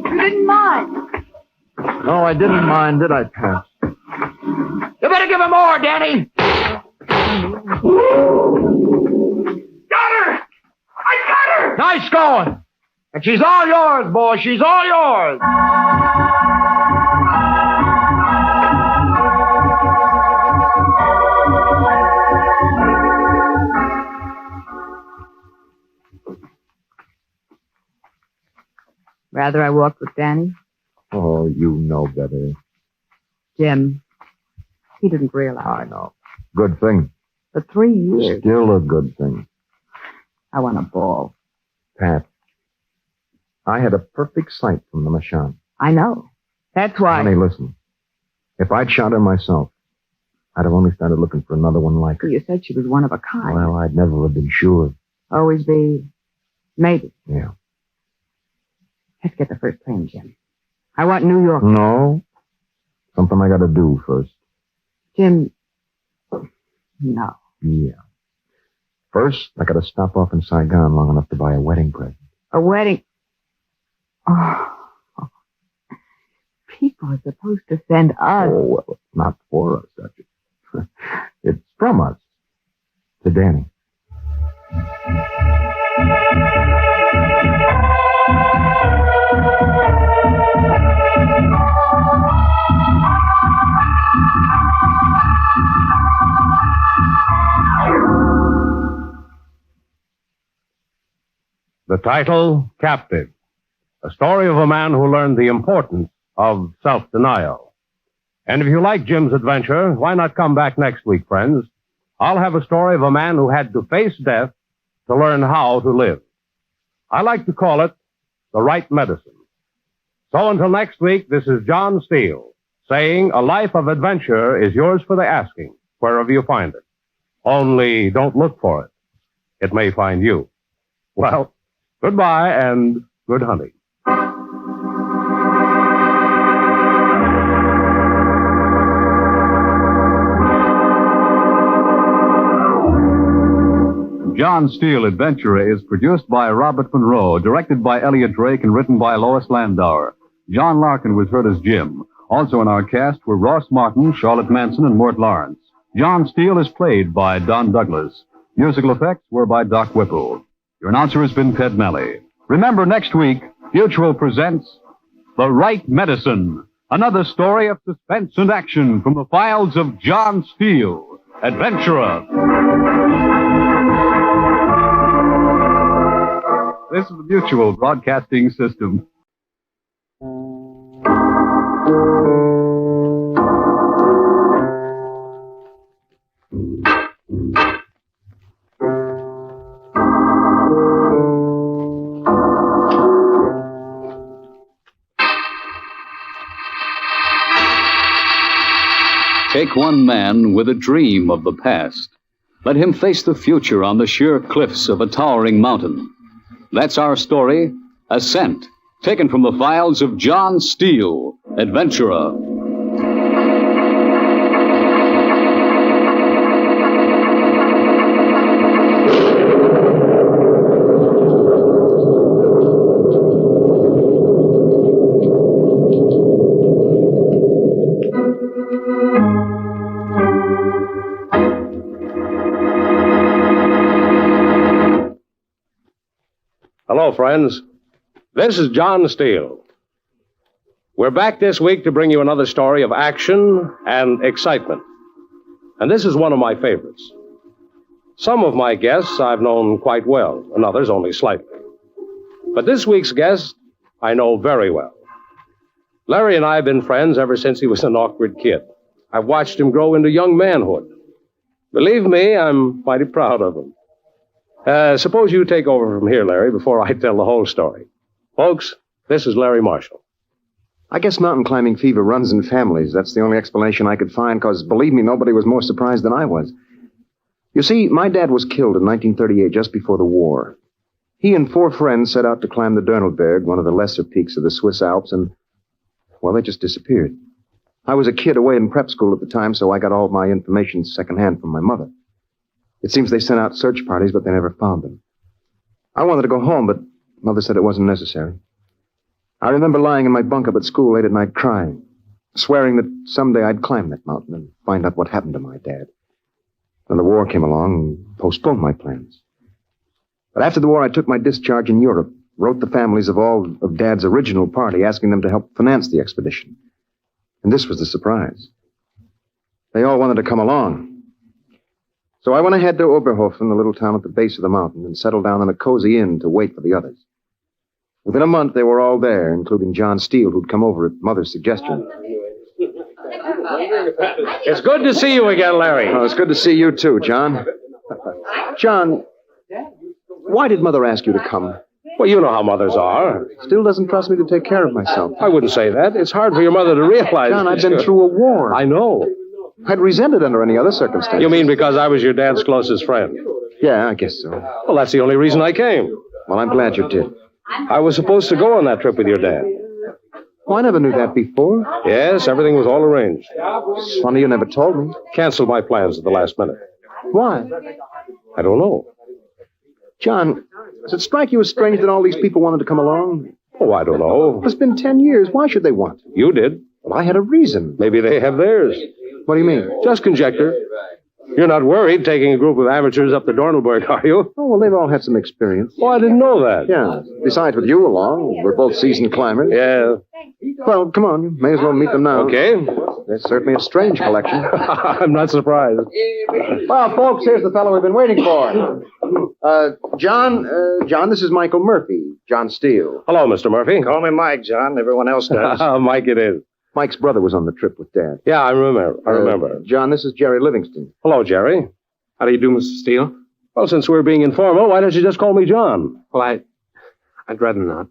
You didn't mind. No, I didn't mind, did I, Pat? You better give him more, Danny. Got her! I got her! Nice going. And she's all yours, boy. She's all yours. Rather I walked with Danny? Oh, you know better. Jim, he didn't realize. I know. Good thing. For 3 years. Still a good thing. I want a ball. Pat, I had a perfect sight from the Machan. I know. That's why. Honey, listen. If I'd shot her myself, I'd have only started looking for another one like her. You said she was one of a kind. Well, I'd never have been sure. Always be. Maybe. Yeah. Let's get the first plane, Jim. I want New York. No. Something I gotta do first. Jim. No. Yeah. First, I gotta stop off in Saigon long enough to buy a wedding present. A wedding. Oh. People are supposed to send us. Oh, well, it's not for us, Duchess. It's from us. To Danny. The title, Captive. A story of a man who learned the importance of self-denial. And if you like Jim's adventure, why not come back next week, friends? I'll have a story of a man who had to face death to learn how to live. I like to call it the right medicine. So until next week, this is John Steele saying a life of adventure is yours for the asking, wherever you find it. Only don't look for it. It may find you. Well, goodbye and good hunting. John Steele Adventurer is produced by Robert Monroe, directed by Elliot Drake, and written by Lois Landauer. John Larkin was heard as Jim. Also in our cast were Ross Martin, Charlotte Manson, and Mort Lawrence. John Steele is played by Don Douglas. Musical effects were by Doc Whipple. Your announcer has been Ted Malley. Remember, next week, Mutual presents The Right Medicine, another story of suspense and action from the files of John Steele, Adventurer. This is the Mutual Broadcasting System. Take one man with a dream of the past. Let him face the future on the sheer cliffs of a towering mountain. That's our story, Ascent, taken from the files of John Steele, Adventurer. Hello, friends. This is John Steele. We're back this week to bring you another story of action and excitement. And this is one of my favorites. Some of my guests I've known quite well, and others only slightly. But this week's guest I know very well. Larry and I have been friends ever since he was an awkward kid. I've watched him grow into young manhood. Believe me, I'm mighty proud of him. Suppose you take over from here, Larry, before I tell the whole story. Folks, this is Larry Marshall. I guess mountain climbing fever runs in families. That's the only explanation I could find, because, believe me, nobody was more surprised than I was. You see, my dad was killed in 1938, just before the war. He and 4 friends set out to climb the Dörnelberg, one of the lesser peaks of the Swiss Alps, and, well, they just disappeared. I was a kid away in prep school at the time, so I got all of my information secondhand from my mother. It seems they sent out search parties, but they never found them. I wanted to go home, but Mother said it wasn't necessary. I remember lying in my bunk up at school late at night crying, swearing that someday I'd climb that mountain and find out what happened to my dad. Then the war came along and postponed my plans. But after the war, I took my discharge in Europe, wrote the families of all of Dad's original party, asking them to help finance the expedition. And this was the surprise. They all wanted to come along. So I went ahead to Oberhofen, the little town at the base of the mountain, and settled down in a cozy inn to wait for the others. Within a month, they were all there, including John Steele, who'd come over at Mother's suggestion. It's good to see you again, Larry. Oh, it's good to see you, too, John. John, why did Mother ask you to come? Well, you know how mothers are. Still doesn't trust me to take care of myself. I wouldn't say that. It's hard for your mother to realize. John, I've been through a war. I know. I'd resent it under any other circumstances. You mean because I was your dad's closest friend? Yeah, I guess so. Well, that's the only reason I came. Well, I'm glad you did. I was supposed to go on that trip with your dad. Oh, I never knew that before. Yes, everything was all arranged. It's funny you never told me. Canceled my plans at the last minute. Why? I don't know. John, does it strike you as strange that all these people wanted to come along? Oh, I don't know. It's been 10 years. Why should they want to? You did. Well, I had a reason. Maybe they have theirs. What do you mean? Just conjecture. You're not worried taking a group of amateurs up the Dornelberg, are you? Oh, well, they've all had some experience. Oh, I didn't know that. Yeah. Besides, with you along, we're both seasoned climbers. Yeah. Well, come on. You may as well meet them now. Okay. There's certainly a strange collection. I'm not surprised. Well, folks, here's the fellow we've been waiting for. John, this is Michael Murphy. John Steele. Hello, Mr. Murphy. Call me Mike, John. Everyone else does. Mike it is. Mike's brother was on the trip with Dad. Yeah, I remember. John, this is Jerry Livingston. Hello, Jerry. How do you do, Mr. Steele? Well, since we're being informal, why don't you just call me John? Well, I'd rather not.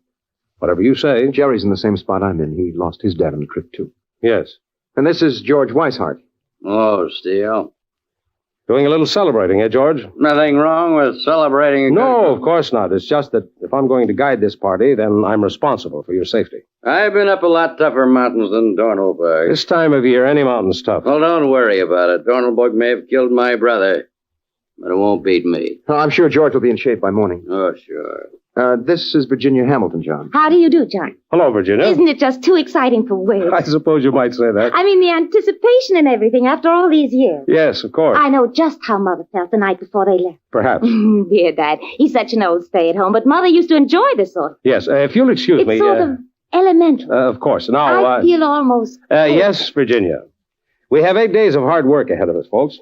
Whatever you say. Jerry's in the same spot I'm in. He lost his dad on the trip, too. Yes. And this is George Weishart. Oh, Steele. Doing a little celebrating, eh, George? Nothing wrong with celebrating. No, of course not. It's just that if I'm going to guide this party, then I'm responsible for your safety. I've been up a lot tougher mountains than Dornelberg. This time of year, any mountain's tough. Well, don't worry about it. Dornelberg may have killed my brother, but it won't beat me. Oh, I'm sure George will be in shape by morning. Oh, sure. This is Virginia Hamilton, John. How do you do, John? Hello, Virginia. Isn't it just too exciting for words? I suppose you might say that. I mean, the anticipation and everything after all these years. Yes, of course. I know just how Mother felt the night before they left. Perhaps. Dear Dad, he's such an old stay-at-home, but Mother used to enjoy this sort of... Yes, if you'll excuse me... It's sort of elemental. Of course. Now, I feel almost... yes, Virginia. We have 8 days of hard work ahead of us, folks.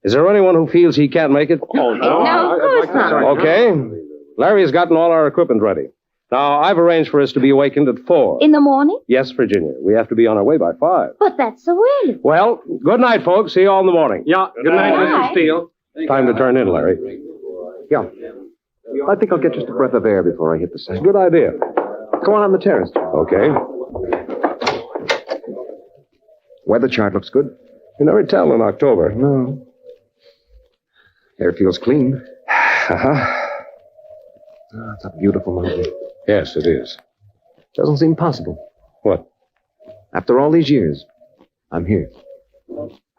Is there anyone who feels he can't make it? Oh, no, of course not. Okay. Larry has gotten all our equipment ready. Now, I've arranged for us to be awakened at 4. In the morning? Yes, Virginia. We have to be on our way by 5. But that's so early. Well, good night, folks. See you all in the morning. Yeah, good night, Mr. Steele. Time to turn in, Larry. Yeah. I think I'll get just a breath of air before I hit the sand. Good idea. Go on the terrace. Okay. Weather chart looks good. You never tell in October. No. Air feels clean. Uh-huh. Oh, it's a beautiful mountain. Yes, it is. Doesn't seem possible. What? After all these years, I'm here.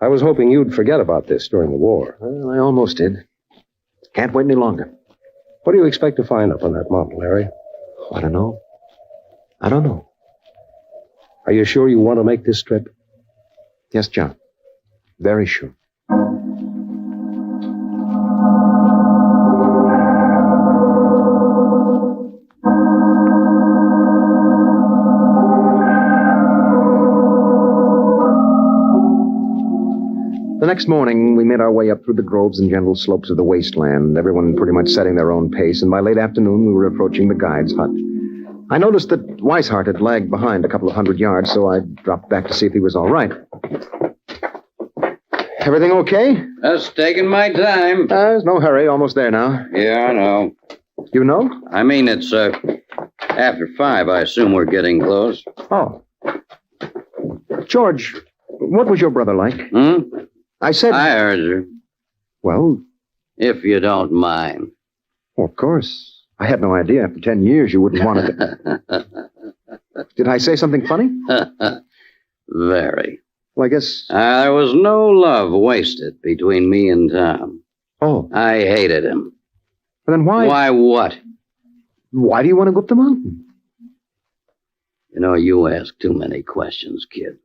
I was hoping you'd forget about this during the war. Well, I almost did. Can't wait any longer. What do you expect to find up on that mountain, Larry? Oh, I don't know. I don't know. Are you sure you want to make this trip? Yes, John. Very sure. next morning, we made our way up through the groves and gentle slopes of the wasteland, everyone pretty much setting their own pace, and by late afternoon, we were approaching the guide's hut. I noticed that Weishart had lagged behind a couple of 100 yards, so I dropped back to see if he was all right. Everything okay? Just taking my time. There's no hurry. Almost there now. Yeah, I know. You know? I mean, it's after 5. I assume we're getting close. Oh. George, what was your brother like? I said... I heard you. Well? If you don't mind. Well, of course. I had no idea. After 10 years, you wouldn't want to... Did I say something funny? Very. Well, I guess... There was no love wasted between me and Tom. Oh. I hated him. But then why... Why what? Why do you want to go up the mountain? You know, you ask too many questions, kid.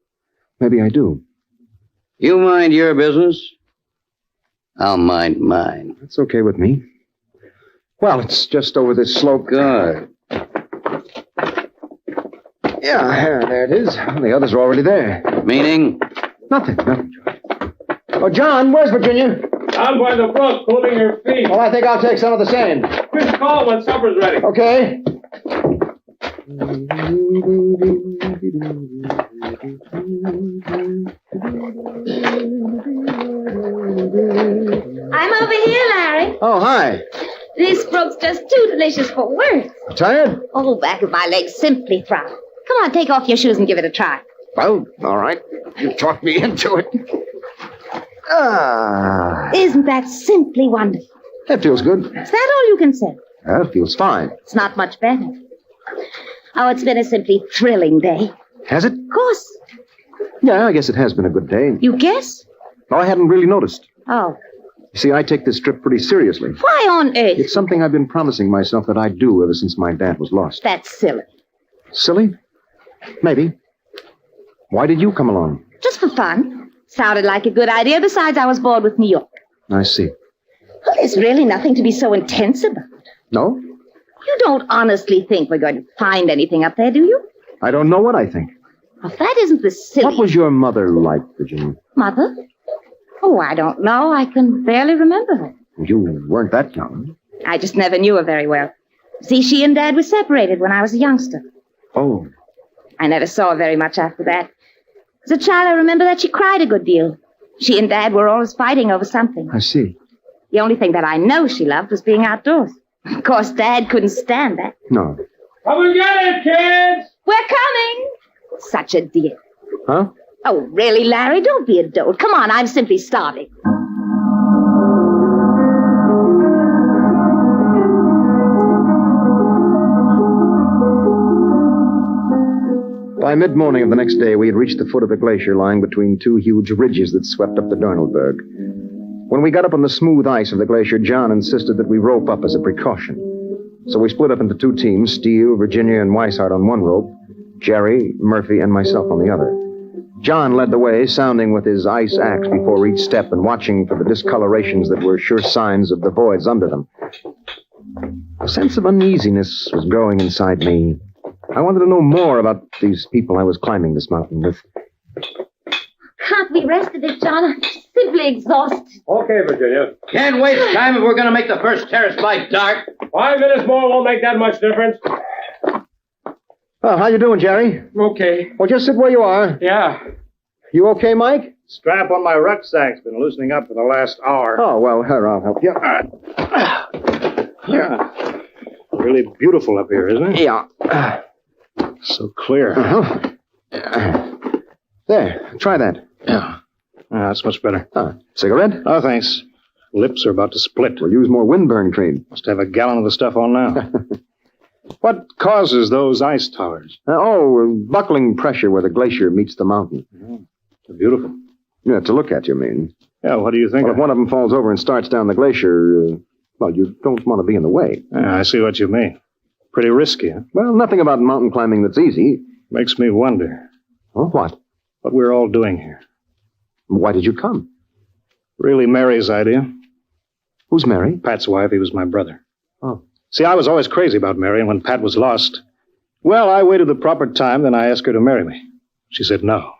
Maybe I do. You mind your business. I'll mind mine. That's okay with me. Well, it's just over this slope. Good. Yeah, there it is. The others are already there. Meaning? Nothing, George. Oh, John, where's Virginia? Down by the brook, cooling her feet. Well, I think I'll take some of the same. Just call when supper's ready. Okay. I'm over here, Larry. Oh, hi. This brook's just too delicious for words. Tired? Oh, back of my legs simply throb. Come on, take off your shoes and give it a try. Well, all right. You talked me into it. Isn't that simply wonderful? That feels good. Is that all you can say? That feels fine. It's not much better. Oh, it's been a simply thrilling day. Has it? Of course. Yeah, I guess it has been a good day. You guess? Oh, I hadn't really noticed. Oh. You see, I take this trip pretty seriously. Why on earth? It's something I've been promising myself that I'd do ever since my dad was lost. That's silly. Silly? Maybe. Why did you come along? Just for fun. Sounded like a good idea. Besides, I was bored with New York. I see. Well, there's really nothing to be so intense about. No? You don't honestly think we're going to find anything up there, do you? I don't know what I think. Well, that isn't the silly... What was your mother like, Virginia? Mother? Oh, I don't know. I can barely remember her. You weren't that young. I just never knew her very well. See, she and Dad were separated when I was a youngster. Oh. I never saw her very much after that. As a child, I remember that she cried a good deal. She and Dad were always fighting over something. I see. The only thing that I know she loved was being outdoors. Of course, Dad couldn't stand that. No. Come and get it, kids! We're coming! Such a dear. Huh? Oh, really, Larry? Don't be a dolt. Come on, I'm simply starving. By mid-morning of the next day, we had reached the foot of the glacier lying between two huge ridges that swept up the Dörnelberg. When we got up on the smooth ice of the glacier, John insisted that we rope up as a precaution. So we split up into two teams, Steele, Virginia, and Weishart on one rope, Jerry, Murphy, and myself on the other. John led the way, sounding with his ice axe before each step and watching for the discolorations that were sure signs of the voids under them. A sense of uneasiness was growing inside me. I wanted to know more about these people I was climbing this mountain with. Can't we rest a bit, John? I'm simply exhausted. Okay, Virginia. Can't waste time if we're going to make the first terrace by dark. 5 minutes more won't make that much difference. Oh, how you doing, Jerry? Okay. Well, just sit where you are. Yeah. You okay, Mike? Strap on my rucksack's been loosening up for the last hour. Oh, well, here, I'll help you. Yeah. Really beautiful up here, isn't it? Yeah. So clear. Uh-huh. There, try that. Yeah. That's much better. Cigarette? No, thanks. Lips are about to split. We'll use more windburn cream. Must have a gallon of the stuff on now. What causes those ice towers? Buckling pressure where the glacier meets the mountain. They're beautiful. Yeah, to look at, you mean? Yeah, what do you think? Well, if one of them falls over and starts down the glacier, you don't want to be in the way. Yeah, I see what you mean. Pretty risky, huh? Well, nothing about mountain climbing that's easy. Makes me wonder. Oh, what? What we're all doing here. Why did you come? Really Mary's idea. Who's Mary? Pat's wife. He was my brother. Oh. See, I was always crazy about Mary, and when Pat was lost, well, I waited the proper time, then I asked her to marry me. She said no.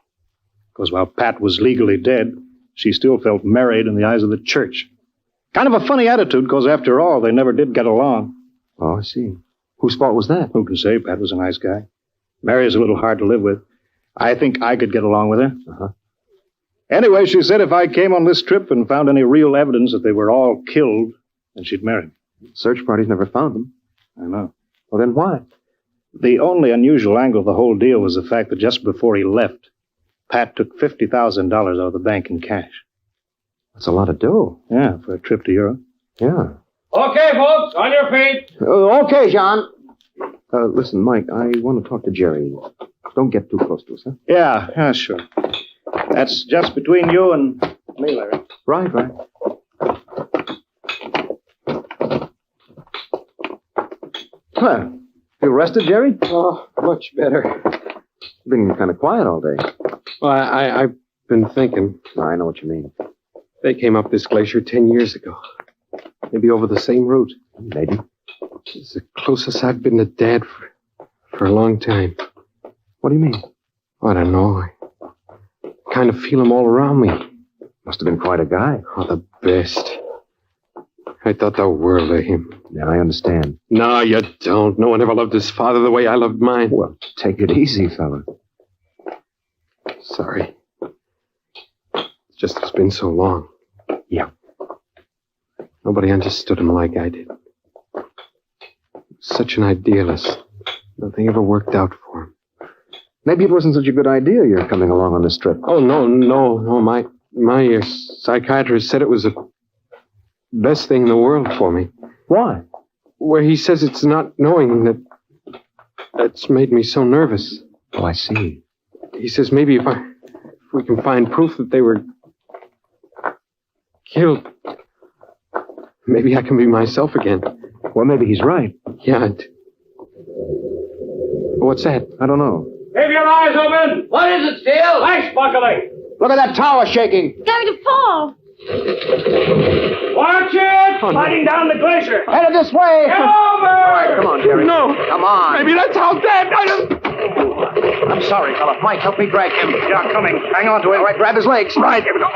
Because while Pat was legally dead, She still felt married in the eyes of the church. Kind of a funny attitude, because after all, they never did get along. Oh, I see. Whose fault was that? Who can say? Pat was a nice guy. Mary's a little hard to live with. I think I could get along with her. Uh-huh. Anyway, she said if I came on this trip and found any real evidence that they were all killed, then she'd marry me. Search parties never found them. I know. Well, then why? The only unusual angle of the whole deal was the fact that just before he left, Pat took $50,000 out of the bank in cash. That's a lot of dough. Yeah, for a trip to Europe. Yeah. Okay, folks, on your feet. Okay, John. Listen, Mike, I want to talk to Jerry. Don't get too close to us, huh? Yeah, sure. That's just between you and me, Larry. Right. Huh. You rested, Jerry? Oh, much better. You've been kind of quiet all day. Well, I've been thinking. I know what you mean. They came up this glacier 10 years ago. Maybe over the same route. Maybe. It's the closest I've been to Dad for a long time. What do you mean? I don't know. I kind of feel him all around me. Must have been quite a guy. Oh, the best. I thought the world of him. Yeah, I understand. No, you don't. No one ever loved his father the way I loved mine. Well, take it easy, fella. Sorry. It's just it's been so long. Yeah. Nobody understood him like I did. Such an idealist. Nothing ever worked out for him. Maybe it wasn't such a good idea you're coming along on this trip. Oh, no. My psychiatrist said it was the best thing in the world for me. Why? Well, he says it's not knowing that's made me so nervous. Oh, I see. He says maybe if we can find proof that they were killed, maybe I can be myself again. Well, maybe he's right. Yeah. What's that? I don't know. Keep your eyes open. What is it, Steele? Ice buckling. Look at that tower shaking. It's going to fall. Watch it! Sliding down the glacier. Headed this way. Get over! All right, come on, Jerry. No. Come on. Maybe that's how Dad... I'm sorry, fella. Mike, help me drag him. Yeah, coming. Hang on to him. All right, grab his legs. Right, here we go.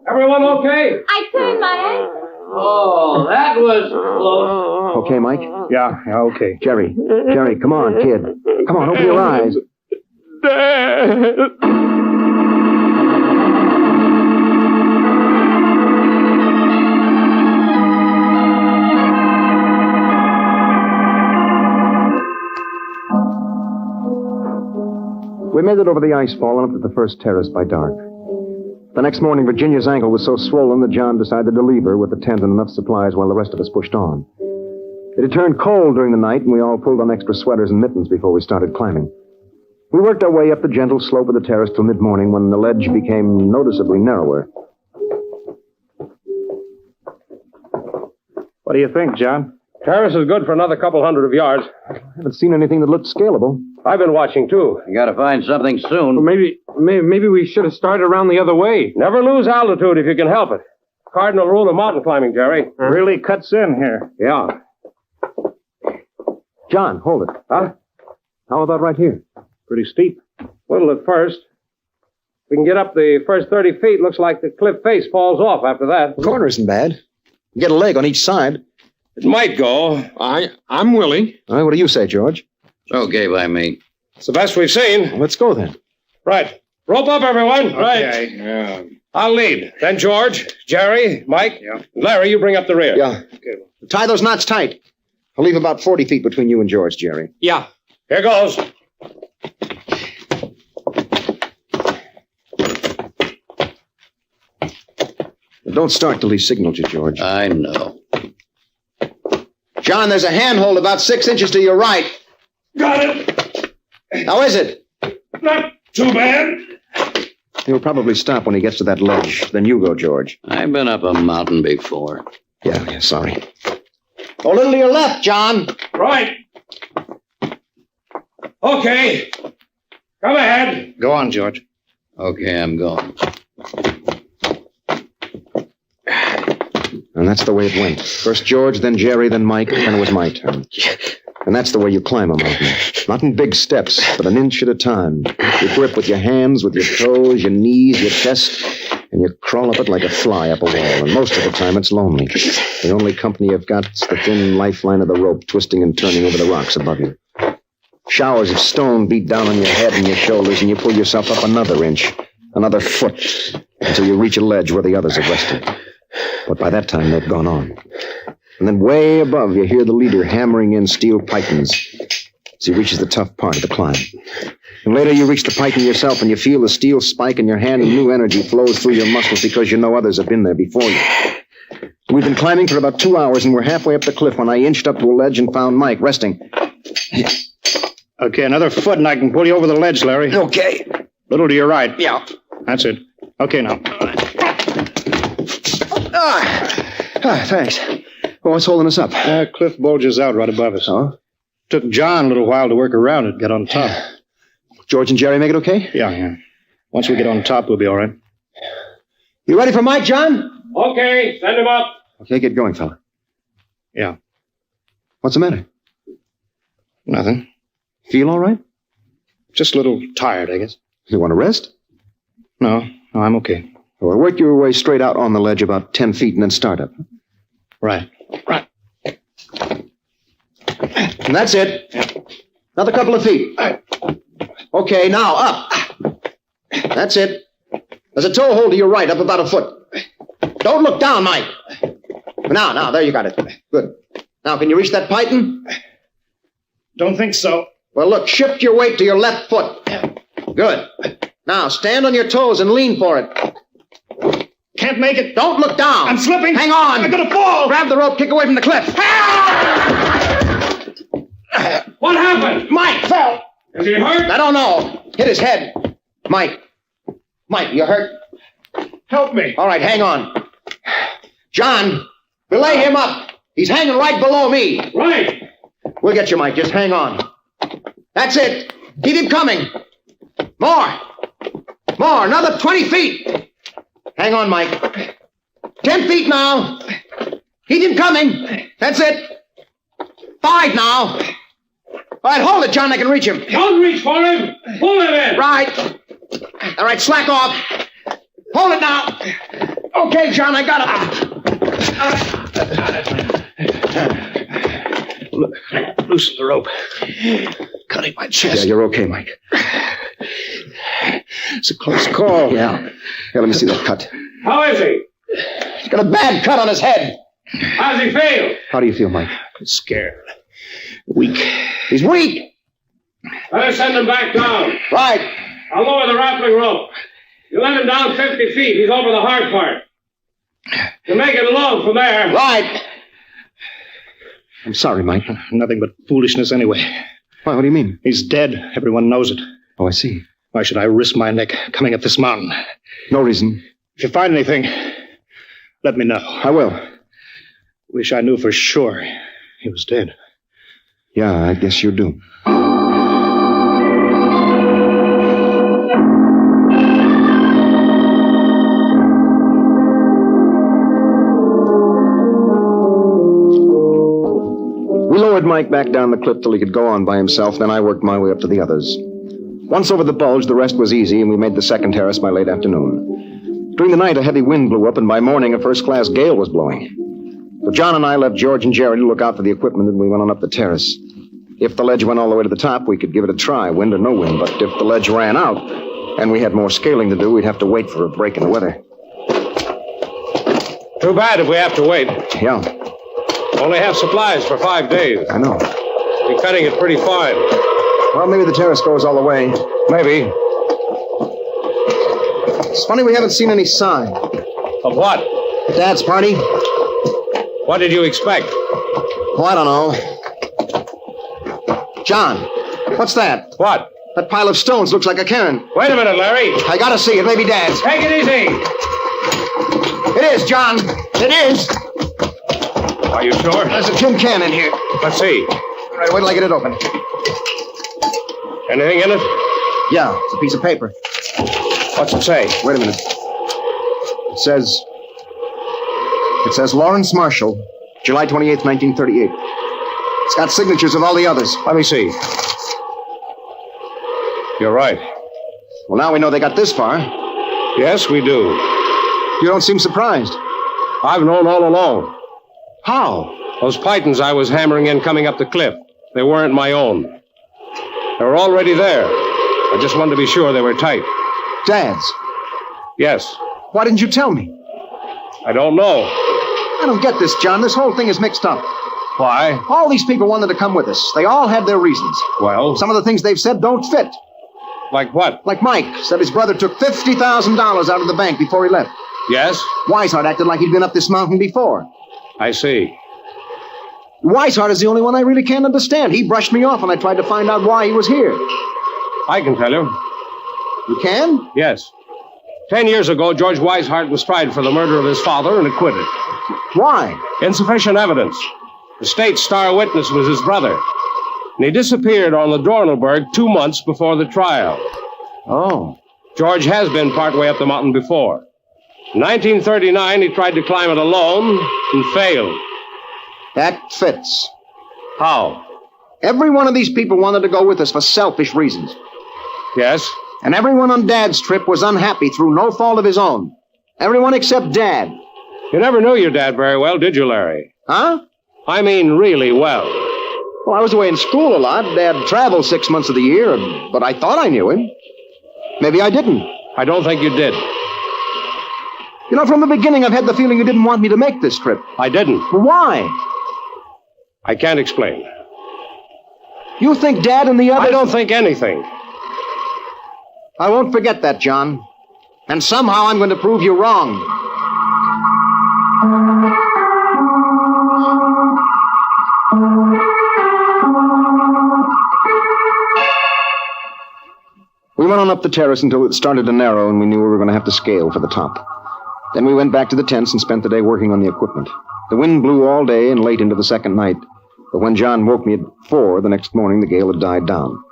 Everyone okay? I turned my ankle. Oh, that was close. Okay, Mike? Yeah, okay. Jerry, come on, kid. Come on, open your eyes. Dad! We made it over the ice fall and up to the first terrace by dark. The next morning, Virginia's ankle was so swollen that John decided to leave her with the tent and enough supplies while the rest of us pushed on. It had turned cold during the night, and we all pulled on extra sweaters and mittens before we started climbing. We worked our way up the gentle slope of the terrace till mid-morning when the ledge became noticeably narrower. What do you think, John? Terrace is good for another couple hundred of yards. I haven't seen anything that looked scalable. I've been watching, too. You gotta find something soon. Maybe we should have started around the other way. Never lose altitude if you can help it. Cardinal rule of mountain climbing, Jerry. Really cuts in here. Yeah. John, hold it. Huh? How about right here? Pretty steep. Little at first. We can get up the first 30 feet. Looks like the cliff face falls off after that. The corner isn't bad. You get a leg on each side. It might go. I'm willing. All right, what do you say, George? It's okay by me. It's the best we've seen. Well, let's go then. Right. Rope up, everyone. Okay. Right. Yeah. I'll lead. Then George, Jerry, Mike, Larry, you bring up the rear. Yeah. Okay. Tie those knots tight. I'll leave about 40 feet between you and George, Jerry. Yeah. Here goes. Don't start till he signals you, George. I know. John, there's a handhold about 6 inches to your right. Got it. How is it? Not too bad. He'll probably stop when he gets to that ledge. Then you go, George. I've been up a mountain before. Yeah, sorry. Oh, a little to your left, John. Right. Okay. Come ahead. Go on, George. Okay, I'm going. And that's the way it went. First George, then Jerry, then Mike, then it was my turn. And that's the way you climb a mountain. Not in big steps, but an inch at a time. You grip with your hands, with your toes, your knees, your chest, and you crawl up it like a fly up a wall. And most of the time it's lonely. The only company you've got is the thin lifeline of the rope twisting and turning over the rocks above you. Showers of stone beat down on your head and your shoulders, and you pull yourself up another inch, another foot, until you reach a ledge where the others have rested. But by that time, they've gone on. And then way above, you hear the leader hammering in steel pythons as he reaches the tough part of the climb. And later you reach the python yourself, and you feel the steel spike in your hand, and new energy flows through your muscles because you know others have been there before you. We've been climbing for about 2 hours, and we're halfway up the cliff when I inched up to a ledge and found Mike resting. Okay, another foot and I can pull you over the ledge, Larry. Okay. Little to your right. Yeah. That's it. Okay, now. Thanks. Well, what's holding us up? Cliff bulges out right above us. Oh? Took John a little while to work around it, get on top. George and Jerry make it okay? Yeah. Once we get on top, we'll be all right. You ready for Mike, John? Okay, send him up. Okay, get going, fella. Yeah. What's the matter? Nothing. Feel all right? Just a little tired, I guess. You want to rest? No, I'm okay. Well, work your way straight out on the ledge about 10 feet and then start up. Right. And that's it. Another couple of feet. Okay, now up. That's it. There's a toe hold to your right, up about a foot. Don't look down, Mike. Now, there you got it. Good. Now, can you reach that python? Don't think so. Well, look, shift your weight to your left foot. Good. Now, stand on your toes and lean for it. Can't make it. Don't look down. I'm slipping. Hang on. I'm going to fall. Grab the rope, kick away from the cliff. What happened? Mike fell. Is he hurt? I don't know. Hit his head. Mike, you hurt? Help me. All right, hang on. John, we'll lay him up. He's hanging right below me. Right. We'll get you, Mike. Just hang on. That's it. Keep him coming. More. Another 20 feet. Hang on, Mike. 10 feet now. Keep him coming. That's it. 5 now. All right, hold it, John. I can reach him. Don't reach for him. Pull him in. Right. All right, slack off. Hold it now. Okay, John, I got it. Loosen the rope. Cutting my chest. Yeah, you're okay, Mike. It's a close call. Yeah. Here, let me see that cut. How is he? He's got a bad cut on his head. How's he feel? How do you feel, Mike? Scared. Weak. He's weak. Better send him back down. Right. I'll lower the grappling rope. You let him down 50 feet. He's over the hard part. You make it low from there. Right. I'm sorry, Mike. Nothing but foolishness anyway. Why, what do you mean? He's dead. Everyone knows it. Oh, I see. Why should I risk my neck coming up this mountain? No reason. If you find anything, let me know. I will. Wish I knew for sure he was dead. Yeah, I guess you do. We lowered Mike back down the cliff till he could go on by himself, then I worked my way up to the others. Once over the bulge, the rest was easy, and we made the second terrace by late afternoon. During the night, a heavy wind blew up, and by morning, a first-class gale was blowing. So John and I left George and Jerry to look out for the equipment, and we went on up the terrace. If the ledge went all the way to the top, we could give it a try, wind or no wind. But if the ledge ran out, and we had more scaling to do, we'd have to wait for a break in the weather. Too bad if we have to wait. Yeah. Only have supplies for 5 days. I know. You're cutting it pretty fine. Well, maybe the terrace goes all the way. Maybe. It's funny we haven't seen any sign. Of what? Dad's party. What did you expect? Oh, I don't know. John, what's that? What? That pile of stones looks like a cairn. Wait a minute, Larry. I gotta see it. Maybe Dad's. Take it easy. It is, John. It is. Are you sure? There's a tin can in here. Let's see. All right, wait till I get it open. Anything in it? Yeah, it's a piece of paper. What's it say? Wait a minute. It says Lawrence Marshall, July 28th, 1938. It's got signatures of all the others. Let me see. You're right. Well, now we know they got this far. Yes, we do. You don't seem surprised. I've known all along. How? Those pythons I was hammering in coming up the cliff, they weren't my own. They were already there. I just wanted to be sure they were tight. Dad's? Yes. Why didn't you tell me? I don't know. I don't get this, John. This whole thing is mixed up. Why? All these people wanted to come with us. They all had their reasons. Well? Some of the things they've said don't fit. Like what? Like Mike said his brother took $50,000 out of the bank before he left. Yes? Weishart acted like he'd been up this mountain before. I see. Weishart is the only one I really can't understand. He brushed me off when I tried to find out why he was here. I can tell you. You can? Yes. 10 years ago, George Weishart was tried for the murder of his father and acquitted. Why? Insufficient evidence. The state's star witness was his brother. And he disappeared on the Dornelberg 2 months before the trial. Oh. George has been partway up the mountain before. In 1939, he tried to climb it alone and failed. That fits. How? Every one of these people wanted to go with us for selfish reasons. Yes? And everyone on Dad's trip was unhappy through no fault of his own. Everyone except Dad. You never knew your dad very well, did you, Larry? Huh? I mean really well. Well, I was away in school a lot. Dad traveled 6 months of the year, but I thought I knew him. Maybe I didn't. I don't think you did. You know, from the beginning, I've had the feeling you didn't want me to make this trip. I didn't. Well, why? I can't explain. You think Dad and the others... I don't think anything. I won't forget that, John. And somehow I'm going to prove you wrong. We went on up the terrace until it started to narrow and we knew we were going to have to scale for the top. Then we went back to the tents and spent the day working on the equipment. The wind blew all day and late into the second night, but when John woke me at 4 the next morning, the gale had died down.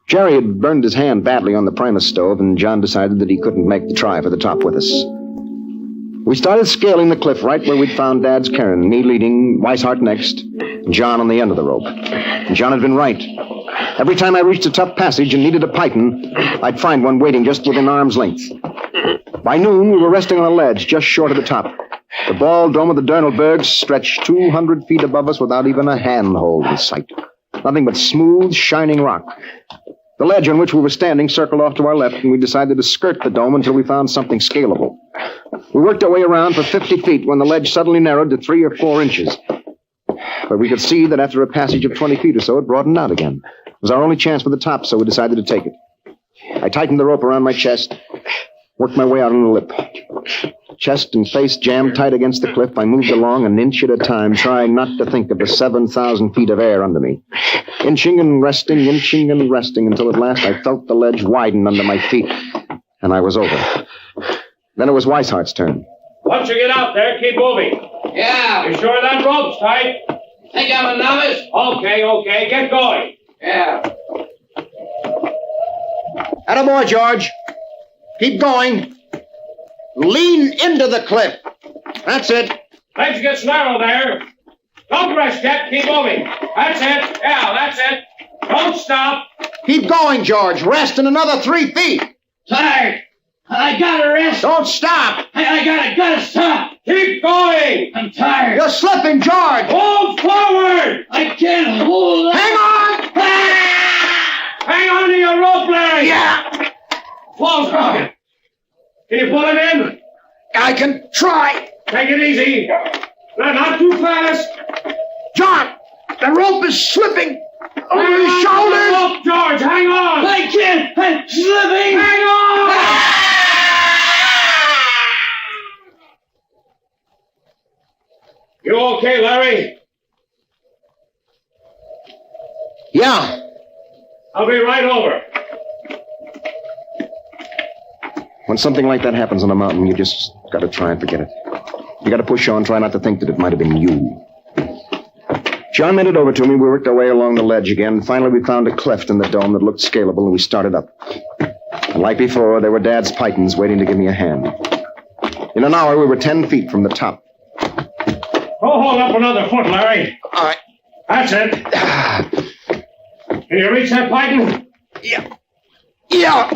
Jerry had burned his hand badly on the Primus stove, and John decided that he couldn't make the try for the top with us. We started scaling the cliff right where we'd found Dad's cairn, me leading, Weishart next, and John on the end of the rope. And John had been right. Every time I reached a tough passage and needed a python, I'd find one waiting just within arm's length. By noon, we were resting on a ledge just short of the top. The bald dome of the Dornelberg stretched 200 feet above us without even a handhold in sight. Nothing but smooth, shining rock. The ledge on which we were standing circled off to our left, and we decided to skirt the dome until we found something scalable. We worked our way around for 50 feet when the ledge suddenly narrowed to 3 or 4 inches. But we could see that after a passage of 20 feet or so, it broadened out again. It was our only chance for the top, so we decided to take it. I tightened the rope around my chest, worked my way out on the lip. Chest and face jammed tight against the cliff, I moved along an inch at a time, trying not to think of the 7,000 feet of air under me. Inching and resting until at last I felt the ledge widen under my feet, and I was over. Then it was Weishart's turn. Once you get out there, keep moving. Yeah. You sure that rope's tight? Think I'm a novice? Okay, get going. Yeah. Attaboy, George. Keep going. Lean into the cliff. That's it. Legs gets narrow there. Don't rest yet. Keep moving. That's it. Yeah, that's it. Don't stop. Keep going, George. Rest in another 3 feet. Tired. I gotta rest. Don't stop. I gotta stop. Keep going. I'm tired. You're slipping, George. Hold forward. I can't hold on. Hang on. Ah! Hang on to your rope, Larry. Yeah. Falls down. Can you pull it in? I can try. Take it easy. No, not too fast. John, the rope is slipping over his shoulders. Rope, George, hang on. I can't. I'm slipping. Hang on. Ah! You okay, Larry? Yeah. I'll be right over. When something like that happens on a mountain, you just gotta try and forget it. You gotta push on, try not to think that it might have been you. John made it over to me. We worked our way along the ledge again. Finally, we found a cleft in the dome that looked scalable, and we started up. And like before, there were Dad's pythons waiting to give me a hand. In an hour, we were 10 feet from the top. Oh, hold up another foot, Larry. All right. That's it. Can you reach that python? Yeah. Yeah.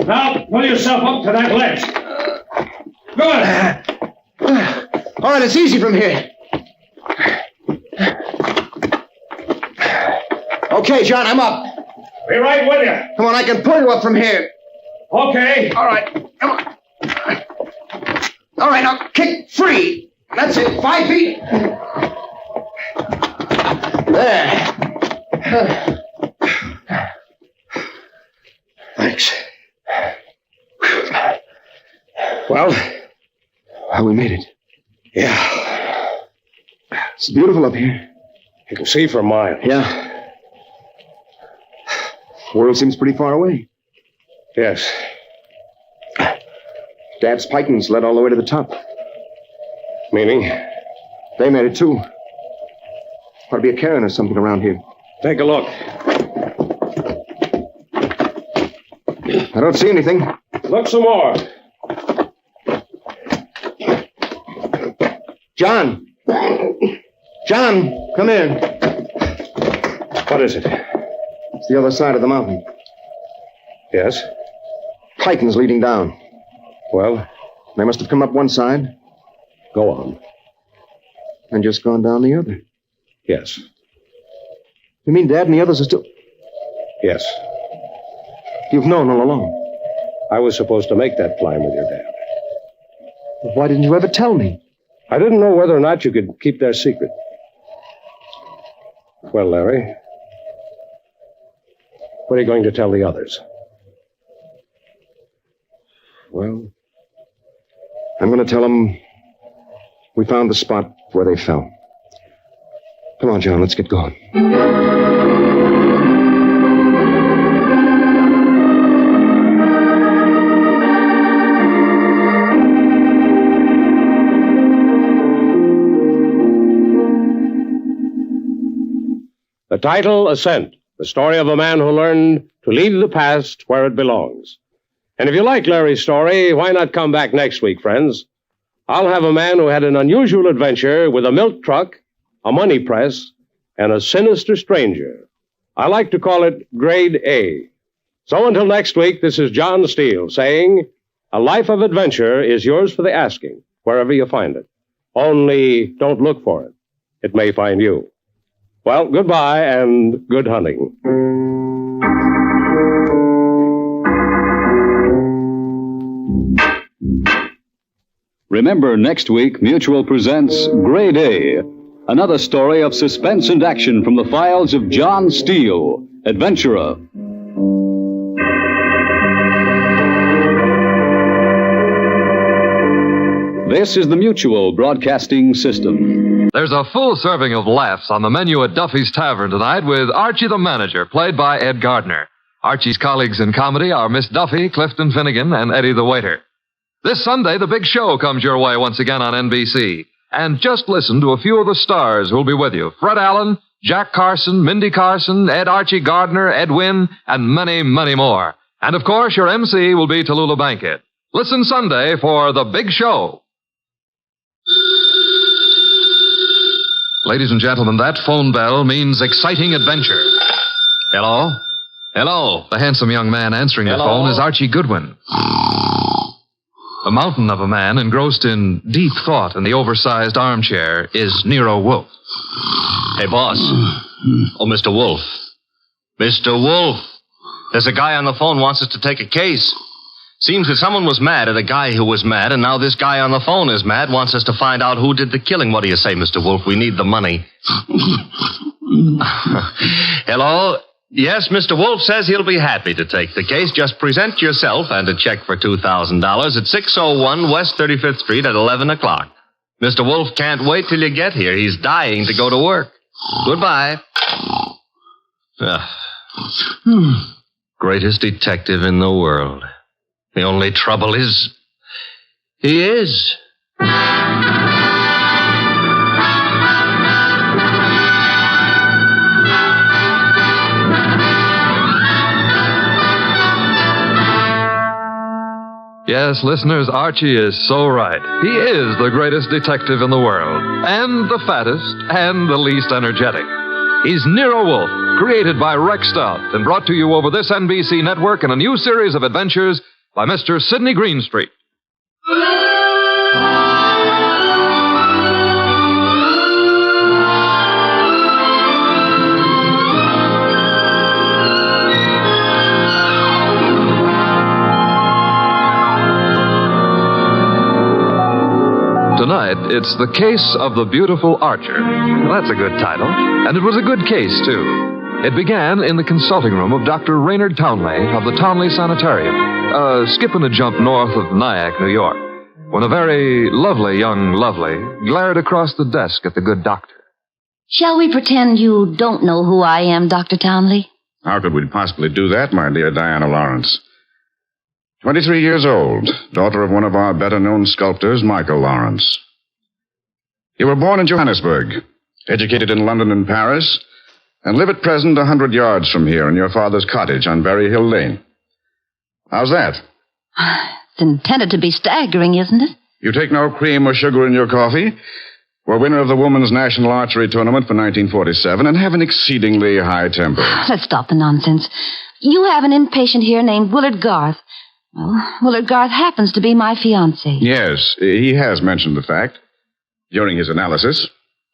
Now, pull yourself up to that ledge. Good. All right, it's easy from here. Okay, John, I'm up. Be right with you. Come on, I can pull you up from here. Okay. All right, come on. All right, now kick free. That's it, 5 feet. There. Thanks. Well, we made it. Yeah. It's beautiful up here. You can see for miles. Yeah. The world seems pretty far away. Yes. Dad's pythons led all the way to the top. Meaning? They made it, too. Ought to be a cairn or something around here. Take a look. I don't see anything. Look some more. John! John, come here. What is it? It's the other side of the mountain. Yes? Pythons leading down. Well? They must have come up one side. Go on. And just gone down the other. Yes. You mean Dad and the others are still... Yes. You've known all along. I was supposed to make that climb with your dad. Why didn't you ever tell me? I didn't know whether or not you could keep their secret. Well, Larry, what are you going to tell the others? Well, I'm going to tell them we found the spot where they fell. Come on, John, let's get going. The title, Ascent, the story of a man who learned to leave the past where it belongs. And if you like Larry's story, why not come back next week, friends? I'll have a man who had an unusual adventure with a milk truck, a money press, and a sinister stranger. I like to call it Grade A. So until next week, this is John Steele saying, a life of adventure is yours for the asking, wherever you find it. Only don't look for it. It may find you. Well, goodbye and good hunting. Remember, next week, Mutual presents Grade A, another story of suspense and action from the files of John Steele, adventurer. This is the Mutual Broadcasting System. There's a full serving of laughs on the menu at Duffy's Tavern tonight with Archie the Manager, played by Ed Gardner. Archie's colleagues in comedy are Miss Duffy, Clifton Finnegan, and Eddie the Waiter. This Sunday, The Big Show comes your way once again on NBC. And just listen to a few of the stars who'll be with you. Fred Allen, Jack Carson, Mindy Carson, Ed Archie Gardner, Ed Wynn, and many, many more. And of course, your MC will be Tallulah Bankhead. Listen Sunday for The Big Show. Ladies and gentlemen, that phone bell means exciting adventure. Hello? Hello. The handsome young man answering the phone is Archie Goodwin. A mountain of a man engrossed in deep thought in the oversized armchair is Nero Wolfe. Hey, boss. Oh, Mr. Wolfe. Mr. Wolfe. There's a guy on the phone wants us to take a case. Seems that someone was mad at a guy who was mad, and now this guy on the phone is mad, wants us to find out who did the killing. What do you say, Mr. Wolfe? We need the money. Hello? Yes, Mr. Wolfe says he'll be happy to take the case. Just present yourself and a check for $2,000 at 601 West 35th Street at 11 o'clock. Mr. Wolfe can't wait till you get here. He's dying to go to work. Goodbye. Greatest detective in the world. The only trouble is, he is. Yes, listeners, Archie is so right. He is the greatest detective in the world, and the fattest, and the least energetic. He's Nero Wolfe, created by Rex Stout, and brought to you over this NBC network in a new series of adventures by Mr. Sidney Greenstreet. Tonight, it's The Case of the Beautiful Archer. That's a good title, and it was a good case, too. It began in the consulting room of Dr. Raynard Townley of the Townley Sanitarium, skipping a jump north of Nyack, New York, when a very lovely young lovely glared across the desk at the good doctor. Shall we pretend you don't know who I am, Dr. Townley? How could we possibly do that, my dear Diana Lawrence? 23 years old, daughter of one of our better-known sculptors, Michael Lawrence. You were born in Johannesburg, educated in London and Paris, and live at present 100 yards from here in your father's cottage on Berry Hill Lane. How's that? It's intended to be staggering, isn't it? You take no cream or sugar in your coffee, were winner of the Women's National Archery Tournament for 1947, and have an exceedingly high temper. Let's stop the nonsense. You have an inpatient here named Willard Garth. Well, Willard Garth happens to be my fiancé. Yes, he has mentioned the fact during his analysis.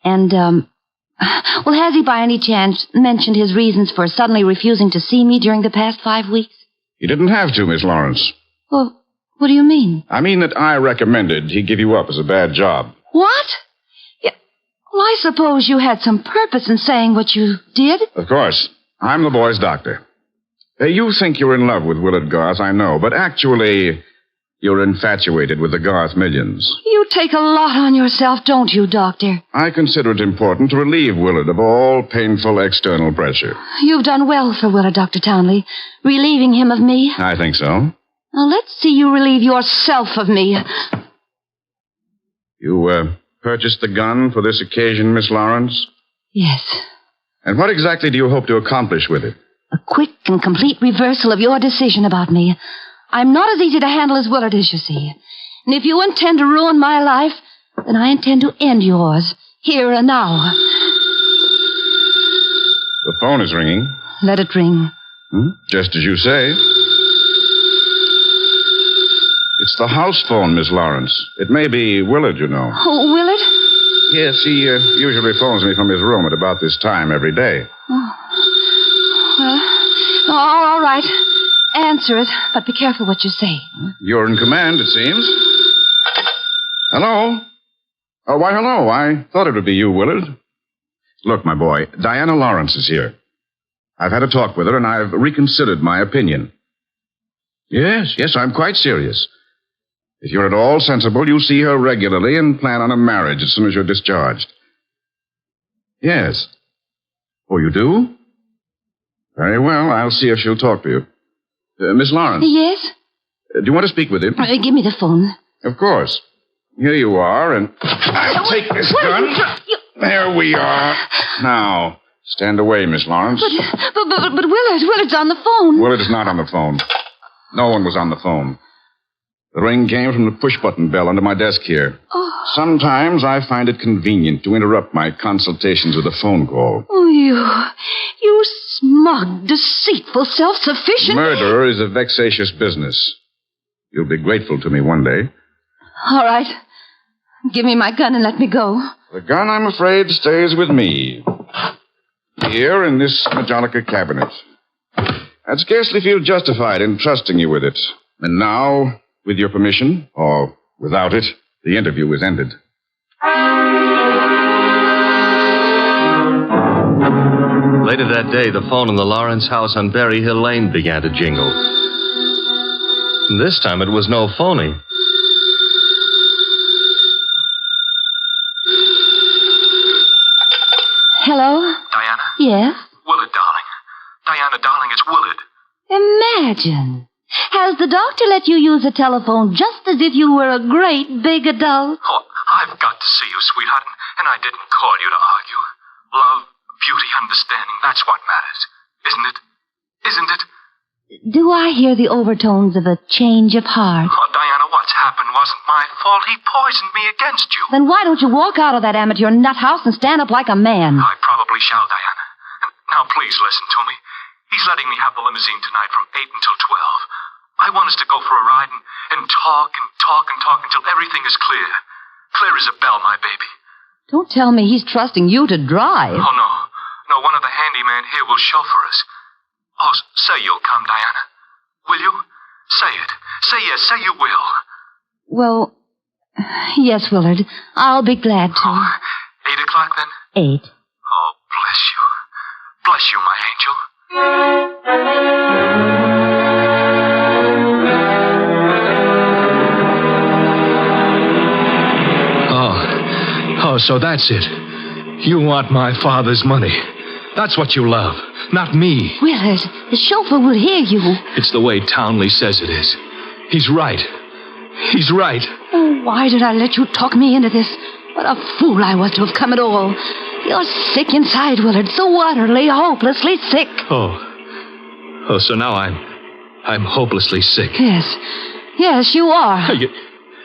And, well, has he by any chance mentioned his reasons for suddenly refusing to see me during the past 5 weeks? He didn't have to, Miss Lawrence. Well, what do you mean? I mean that I recommended he give you up as a bad job. What? Well, I suppose you had some purpose in saying what you did? Of course. I'm the boy's doctor. You think you're in love with Willard Garth, I know, but actually, you're infatuated with the Garth millions. You take a lot on yourself, don't you, Doctor? I consider it important to relieve Willard of all painful external pressure. You've done well for Willard, Dr. Townley, relieving him of me. I think so. Now, let's see you relieve yourself of me. You, purchased the gun for this occasion, Miss Lawrence? Yes. And what exactly do you hope to accomplish with it? A quick and complete reversal of your decision about me. I'm not as easy to handle as Willard is, you see. And if you intend to ruin my life, then I intend to end yours, here and now. The phone is ringing. Let it ring. Just as you say. It's the house phone, Miss Lawrence. It may be Willard, you know. Oh, Willard? Yes, he usually phones me from his room at about this time every day. Well, all right. Answer it, but be careful what you say. You're in command, it seems. Hello? Oh, why, hello. I thought it would be you, Willard. Look, my boy, Diana Lawrence is here. I've had a talk with her, and I've reconsidered my opinion. Yes, I'm quite serious. If you're at all sensible, you'll see her regularly and plan on a marriage as soon as you're discharged. Yes. Oh, you do? Very well. I'll see if she'll talk to you. Miss Lawrence. Yes? Do you want to speak with him? Give me the phone. Of course. Here you are, and I'll take this gun. There we are. Now, stand away, Miss Lawrence. But Willard's on the phone. Willard is not on the phone. No one was on the phone. The ring came from the push-button bell under my desk here. Oh. Sometimes I find it convenient to interrupt my consultations with a phone call. Oh, you smug, deceitful, self-sufficient... Murder is a vexatious business. You'll be grateful to me one day. All right. Give me my gun and let me go. The gun, I'm afraid, stays with me. Here in this Majolica cabinet. I'd scarcely feel justified in trusting you with it. And now, with your permission, or without it, the interview is ended. Later that day, the phone in the Lawrence house on Berry Hill Lane began to jingle. And this time it was no phony. Hello? Diana? Yes? Willard, darling. Diana, darling, it's Willard. Imagine. Has the doctor let you use the telephone just as if you were a great big adult? Oh, I've got to see you, sweetheart, and I didn't call you to argue. Love, beauty, understanding, that's what matters. Isn't it? Isn't it? Do I hear the overtones of a change of heart? Oh, Diana, what's happened wasn't my fault. He poisoned me against you. Then why don't you walk out of that amateur nut house and stand up like a man? I probably shall, Diana. And now please listen to me. He's letting me have the limousine tonight from 8 until 12. I want us to go for a ride and talk until everything is clear. Clear as a bell, my baby. Don't tell me he's trusting you to drive. Oh, no. No, one of the handymen here will chauffeur us. Oh, say you'll come, Diana. Will you? Say it. Say yes. Say you will. Well, yes, Willard. I'll be glad to. 8 o'clock, then? 8. Oh, bless you. Bless you, my angel. Oh, so that's it. You want my father's money. That's what you love, not me. Willard, the chauffeur will hear you. It's the way Townley says it is. He's right. He's right. Oh, why did I let you talk me into this? What a fool I was to have come at all. You're sick inside, Willard, so utterly, hopelessly sick. Oh, so now I'm hopelessly sick. Yes, you are.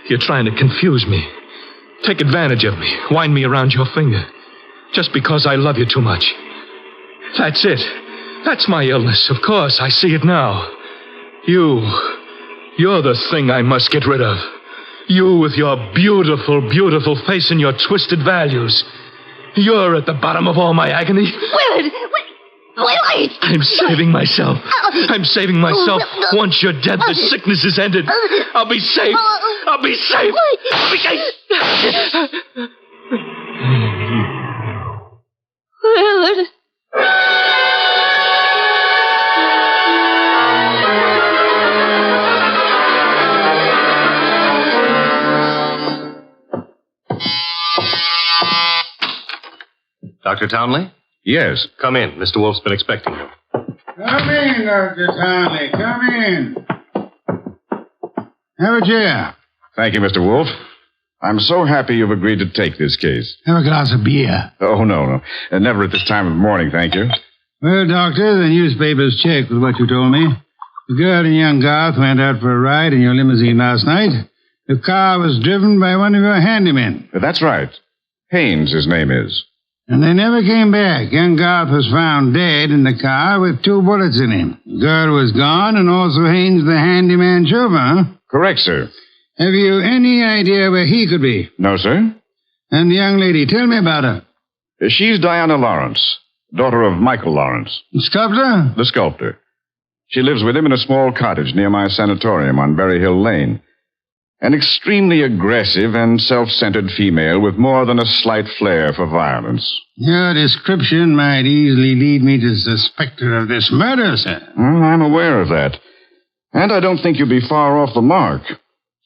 You're trying to confuse me. Take advantage of me. Wind me around your finger. Just because I love you too much. That's it. That's my illness, of course. I see it now. You're the thing I must get rid of. You with your beautiful, beautiful face and your twisted values. You're at the bottom of all my agony. Willard! Willard! I'm saving myself. I'm saving myself. Once you're dead, the sickness is ended. I'll be safe. I'll be safe. I'll be safe. Willard. Dr. Townley? Yes. Come in. Mr. Wolf's been expecting you. Come in, Dr. Townley. Come in. Have a chair. Thank you, Mr. Wolf. I'm so happy you've agreed to take this case. Have a glass of beer. Oh, no. Never at this time of morning, thank you. Well, Doctor, the newspapers check with what you told me. The girl and young Garth went out for a ride in your limousine last night. The car was driven by one of your handymen. That's right. Haynes, his name is. And they never came back. Young Garth was found dead in the car with 2 bullets in him. The girl was gone, and also Haynes, the handyman chauffeur, huh? Correct, sir. Have you any idea where he could be? No, sir. And the young lady, tell me about her. She's Diana Lawrence, daughter of Michael Lawrence. The sculptor? The sculptor. She lives with him in a small cottage near my sanatorium on Berry Hill Lane. An extremely aggressive and self-centered female with more than a slight flair for violence. Your description might easily lead me to suspect her of this murder, sir. Well, I'm aware of that. And I don't think you'll be far off the mark.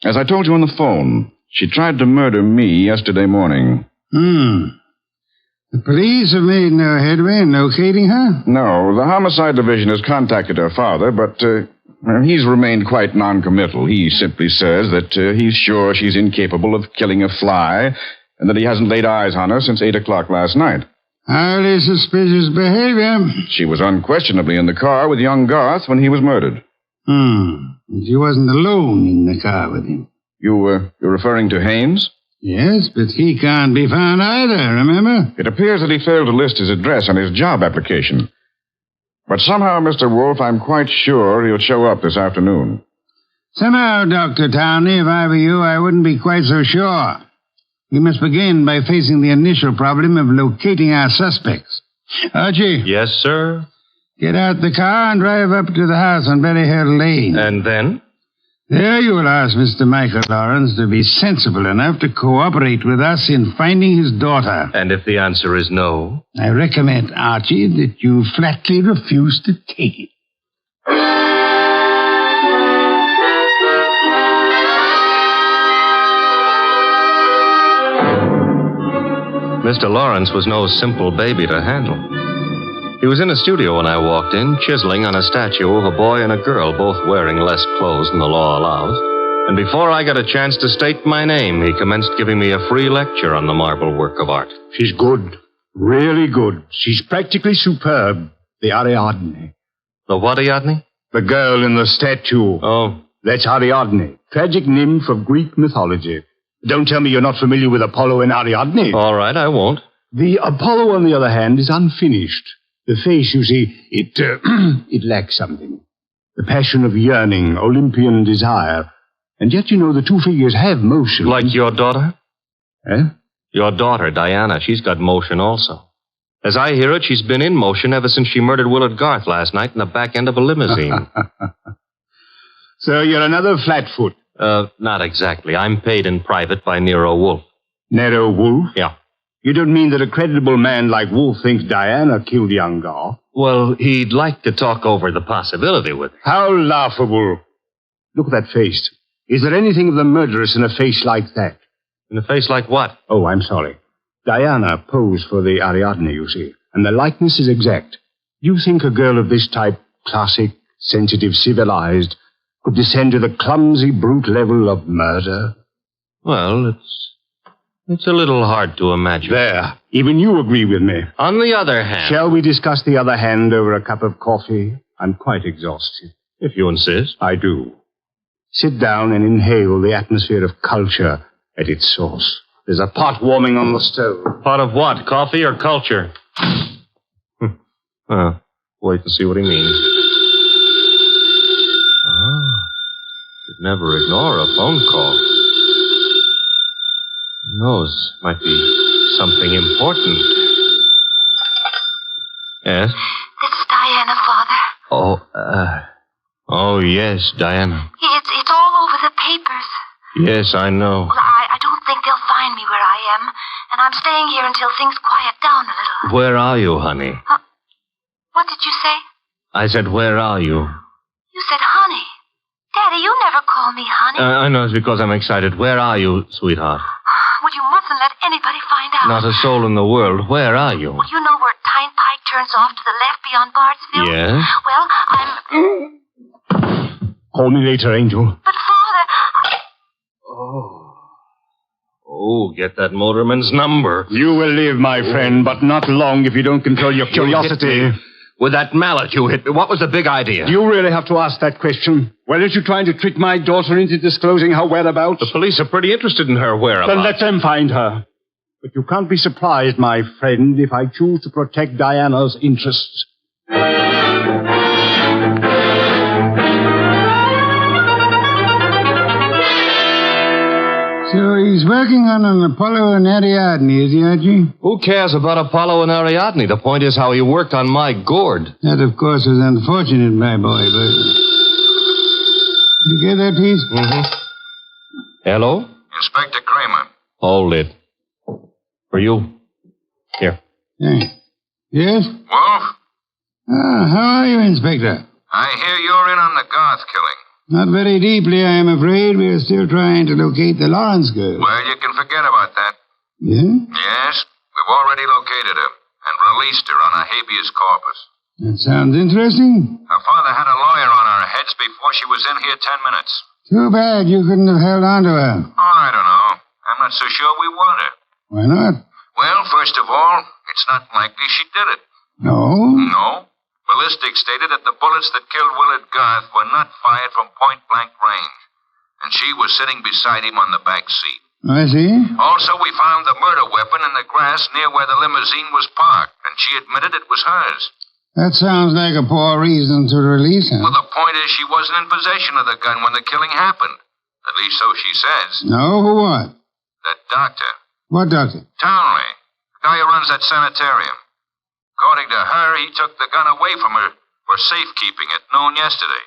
As I told you on the phone, she tried to murder me yesterday morning. The police have made no headway in locating her? No, the homicide division has contacted her father, but he's remained quite noncommittal. He simply says that he's sure she's incapable of killing a fly, and that he hasn't laid eyes on her since 8 o'clock last night. Highly suspicious behavior. She was unquestionably in the car with young Garth when he was murdered. She wasn't alone in the car with him. You're referring to Haynes? Yes, but he can't be found either, remember? It appears that he failed to list his address on his job application. But somehow, Mr. Wolfe, I'm quite sure he'll show up this afternoon. Somehow, Dr. Townley, if I were you, I wouldn't be quite so sure. We must begin by facing the initial problem of locating our suspects. Archie? Yes, sir? Get out the car and drive up to the house on Berry Hill Lane. And then? There you will ask Mr. Michael Lawrence to be sensible enough to cooperate with us in finding his daughter. And if the answer is no? I recommend, Archie, that you flatly refuse to take it. Mr. Lawrence was no simple baby to handle. He was in a studio when I walked in, chiseling on a statue of a boy and a girl, both wearing less clothes than the law allows. And before I got a chance to state my name, he commenced giving me a free lecture on the marble work of art. She's good. Really good. She's practically superb. The Ariadne. The what Ariadne? The girl in the statue. Oh. That's Ariadne, tragic nymph of Greek mythology. Don't tell me you're not familiar with Apollo and Ariadne. All right, I won't. The Apollo, on the other hand, is unfinished. The face, you see, it lacks something. The passion of yearning, Olympian desire. And yet, the two figures have motion. Like your daughter? Eh? Your daughter, Diana, she's got motion also. As I hear it, she's been in motion ever since she murdered Willard Garth last night in the back end of a limousine. So you're another flatfoot? Not exactly. I'm paid in private by Nero Wolfe. Nero Wolfe? Yeah. You don't mean that a creditable man like Wolfe thinks Diana killed young Garth? Well, he'd like to talk over the possibility with her. How laughable. Look at that face. Is there anything of the murderous in a face like that? In a face like what? Oh, I'm sorry. Diana posed for the Ariadne, you see, and the likeness is exact. You think a girl of this type, classic, sensitive, civilized, could descend to the clumsy, brute level of murder? Well, it's a little hard to imagine. There. Even you agree with me. On the other hand... Shall we discuss the other hand over a cup of coffee? I'm quite exhausted. If you insist. I do. Sit down and inhale the atmosphere of culture at its source. There's a pot warming on the stove. Pot of what? Coffee or culture? Well, wait and see what he means. Should never ignore a phone call. Who knows? Might be something important. Yes? This is Diana, Father. Oh, yes, Diana. It's all over the papers. Yes, I know. Well, I don't think they'll find me where I am, and I'm staying here until things quiet down a little. Where are you, honey? What did you say? I said, where are you? You said honey. Daddy, you never call me honey. I know it's because I'm excited. Where are you, sweetheart? Well, you mustn't let anybody find out. Not a soul in the world. Where are you? Well, you know where Tyne Pike turns off to the left beyond Bardsville? Yes? Well, I'm... Call me later, Angel. But, Father... Oh, get that motorman's number. You will live, my friend, but not long if you don't control your curiosity. With that mallet you hit me. What was the big idea? Do you really have to ask that question? Weren't you trying to trick my daughter into disclosing her whereabouts? The police are pretty interested in her whereabouts. Then let them find her. But you can't be surprised, my friend, if I choose to protect Diana's interests. So he's working on an Apollo and Ariadne, is he, Archie? Who cares about Apollo and Ariadne? The point is how he worked on my gourd. That, of course, was unfortunate, my boy, but... You get that piece? Mm-hmm. Hello? Inspector Kramer. Hold it. For you. Here. Thanks. Yes? Wolf? How are you, Inspector? I hear you're in on the Garth killing. Not very deeply, I am afraid. We are still trying to locate the Lawrence girl. Well, you can forget about that. Yeah? Yes, we've already located her and released her on a habeas corpus. That sounds interesting. Her father had a lawyer on our heads before she was in here 10 minutes. Too bad you couldn't have held on to her. Oh, I don't know. I'm not so sure we want her. Why not? Well, first of all, it's not likely she did it. No? No. Ballistics stated that the bullets that killed Willard Garth were not fired from point-blank range. And she was sitting beside him on the back seat. I see. Also, we found the murder weapon in the grass near where the limousine was parked, and she admitted it was hers. That sounds like a poor reason to release her. Well, the point is she wasn't in possession of the gun when the killing happened. At least so she says. No, who what? That doctor. What doctor? Townley. The guy who runs that sanitarium. According to her, he took the gun away from her for safekeeping at noon yesterday.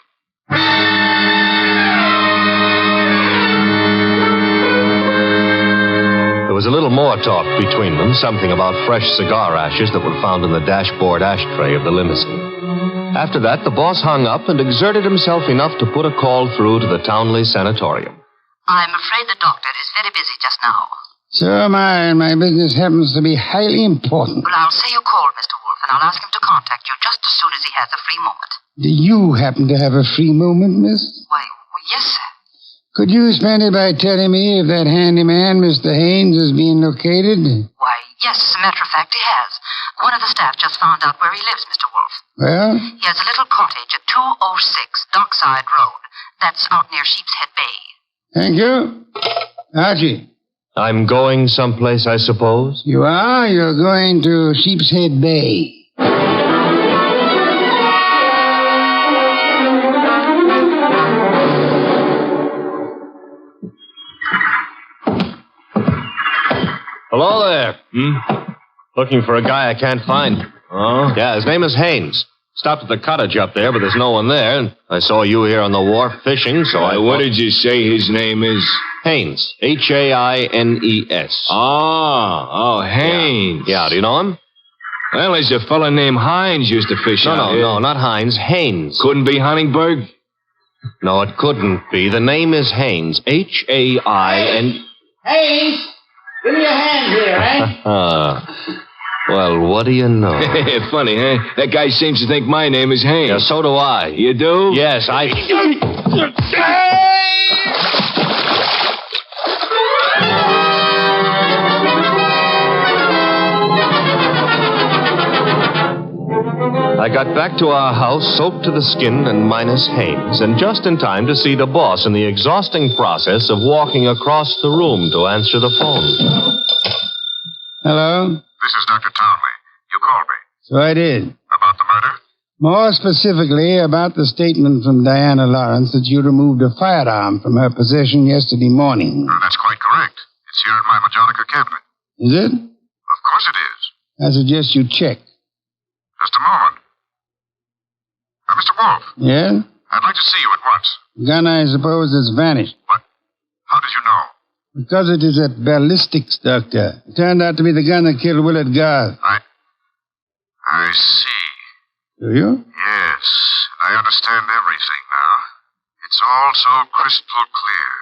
There was a little more talk between them, something about fresh cigar ashes that were found in the dashboard ashtray of the limousine. After that, the boss hung up and exerted himself enough to put a call through to the Townley Sanatorium. I'm afraid the doctor is very busy just now. So am I, and my business happens to be highly important. Well, I'll say you called, Mr. Wolfe, and I'll ask him to contact you just as soon as he has a free moment. Do you happen to have a free moment, miss? Why, yes, sir. Could you spend it by telling me if that handyman, Mr. Haynes, is being located? Why, Yes, as a matter of fact, he has. One of the staff just found out where he lives, Mr. Wolfe. Well? He has a little cottage at 206 Dockside Road. That's out near Sheepshead Bay. Thank you. Archie. I'm going someplace, I suppose? You are? You're going to Sheepshead Bay. Hello there. Looking for a guy I can't find. Oh? Yeah, his name is Haynes. Stopped at the cottage up there, but there's no one there. And I saw you here on the wharf fishing, so What did you say his name is? Haynes. Haines. Oh, Haynes. Yeah, do you know him? Well, there's a fella named Hines used to fish out here. No, not Hines. Haynes. Couldn't be Huntingburg? No, it couldn't be. The name is Haynes. Hain. Haynes! Give me a hand here, eh? Well, what do you know? Funny, huh? That guy seems to think my name is Haynes. Yeah, so do I. You do? Yes, I got back to our house soaked to the skin and minus Haynes, and just in time to see the boss in the exhausting process of walking across the room to answer the phone. Hello? This is Dr. Townley. You called me. So I did. About the murder? More specifically, about the statement from Diana Lawrence that you removed a firearm from her possession yesterday morning. That's quite correct. It's here in my Majonica cabinet. Is it? Of course it is. I suggest you check. Just a moment. Mr. Wolfe. Yeah? I'd like to see you at once. The gun, I suppose, has vanished. What? How did you know? Because it is at ballistics, Doctor. It turned out to be the gun that killed Willard Garth. I see. Do you? Yes. I understand everything now. It's all so crystal clear.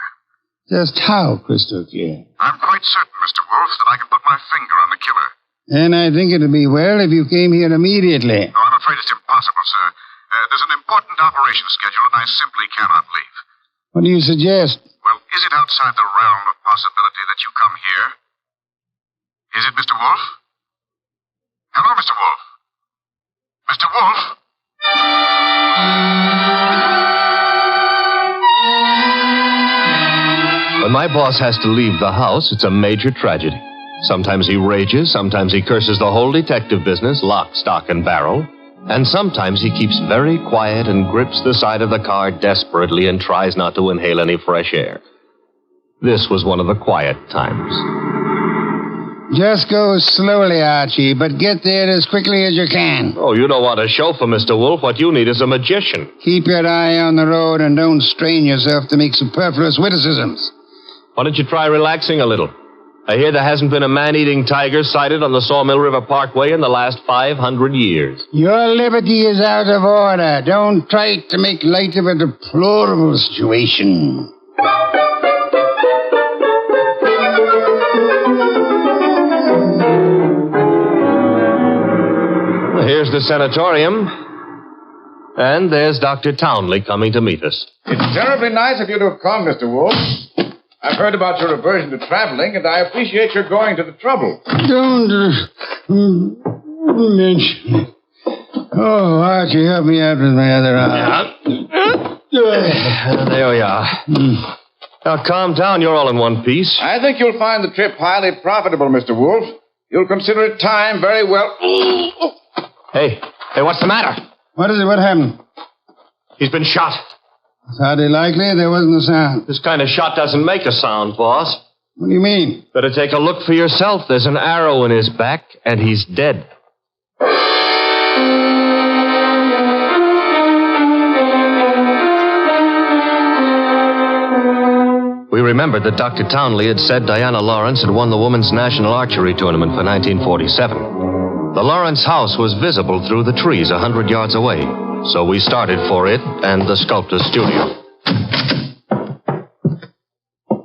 Just how crystal clear? I'm quite certain, Mr. Wolfe, that I can put my finger on the killer. And I think it would be well if you came here immediately. No, I'm afraid it's impossible, sir. There's an important operation scheduled, and I simply cannot leave. What do you suggest? Well, is it outside the realm of possibility that you come here? Is it, Mr. Wolfe? Hello, Mr. Wolfe? Mr. Wolfe? When my boss has to leave the house, it's a major tragedy. Sometimes he rages, sometimes he curses the whole detective business, lock, stock, and barrel. And sometimes he keeps very quiet and grips the side of the car desperately and tries not to inhale any fresh air. This was one of the quiet times. Just go slowly, Archie, but get there as quickly as you can. Oh, you don't want a chauffeur, Mr. Wolfe. What you need is a magician. Keep your eye on the road and don't strain yourself to make superfluous witticisms. Why don't you try relaxing a little? I hear there hasn't been a man-eating tiger sighted on the Sawmill River Parkway in the last 500 years. Your liberty is out of order. Don't try to make light of a deplorable situation. Well, here's the sanatorium. And there's Dr. Townley coming to meet us. It's terribly nice of you to have come, Mr. Wolfe. I've heard about your aversion to traveling, and I appreciate your going to the trouble. Don't mention it. Oh, Archie, help me out with my other arm. There we are. Now, calm down. You're all in one piece. I think you'll find the trip highly profitable, Mr. Wolfe. You'll consider it time very well. Hey, what's the matter? What is it? What happened? He's been shot. It's hardly likely. There wasn't a sound. This kind of shot doesn't make a sound, boss. What do you mean? Better take a look for yourself. There's an arrow in his back, and he's dead. We remembered that Dr. Townley had said Diana Lawrence had won the Women's National Archery Tournament for 1947. The Lawrence house was visible through the trees 100 yards away. So we started for it and the sculptor's studio.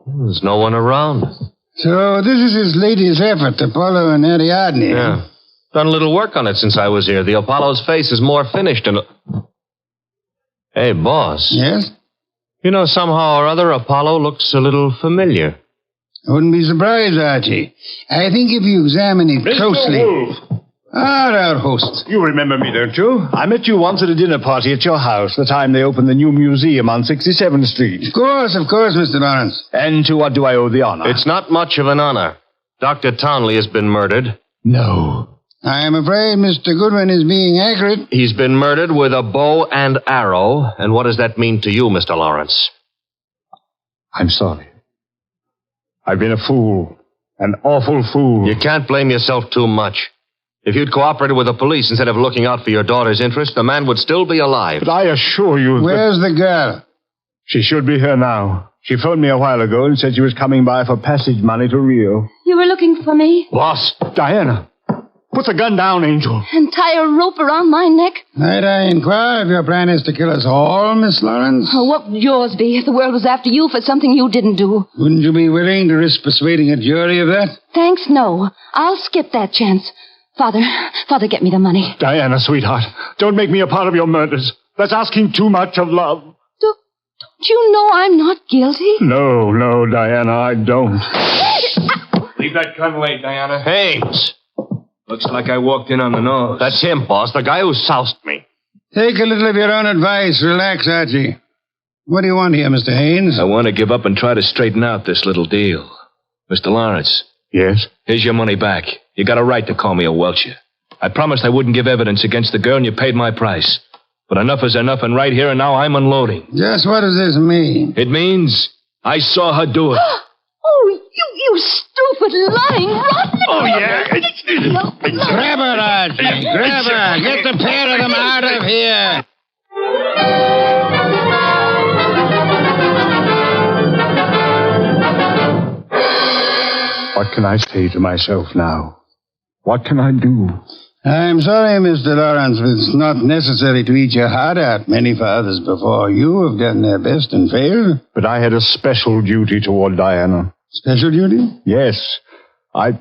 There's no one around. So this is his latest effort, Apollo and Ariadne. Yeah. Done a little work on it since I was here. The Apollo's face is more finished and... Hey, boss. Yes? You know, somehow or other, Apollo looks a little familiar. I wouldn't be surprised, Archie. I think if you examine it closely... Wolfe. Our host. You remember me, don't you? I met you once at a dinner party at your house, the time they opened the new museum on 67th Street. Of course, Mr. Lawrence. And to what do I owe the honor? It's not much of an honor. Dr. Townley has been murdered. No. I am afraid Mr. Goodwin is being accurate. He's been murdered with a bow and arrow. And what does that mean to you, Mr. Lawrence? I'm sorry. I've been a fool. An awful fool. You can't blame yourself too much. If you'd cooperated with the police instead of looking out for your daughter's interest, the man would still be alive. But I assure you... Where's the girl? She should be here now. She phoned me a while ago and said she was coming by for passage money to Rio. You were looking for me? Boss, Diana. Put the gun down, Angel. And tie a rope around my neck? Might I inquire if your plan is to kill us all, Miss Lawrence? Oh, what would yours be if the world was after you for something you didn't do? Wouldn't you be willing to risk persuading a jury of that? Thanks, no. I'll skip that chance. Father, get me the money. Diana, sweetheart, don't make me a part of your murders. That's asking too much of love. Don't you know I'm not guilty? No, Diana, I don't. Leave that gun away, Diana. Haynes! Looks like I walked in on the nose. That's him, boss, the guy who soused me. Take a little of your own advice. Relax, Archie. What do you want here, Mr. Haynes? I want to give up and try to straighten out this little deal. Mr. Lawrence. Yes? Here's your money back. You got a right to call me a welcher. I promised I wouldn't give evidence against the girl, and you paid my price. But enough is enough, and right here and now I'm unloading. Just what does this mean? It means I saw her do it. Oh, you stupid, lying, rotten... Oh, yeah. Grab her, Archie. Grab her. Get the pair of them out of here. What can I say to myself now? What can I do? I'm sorry, Mr. Lawrence, but it's not necessary to eat your heart out. Many fathers before you have done their best and failed. But I had a special duty toward Diana. Special duty? Yes. Well,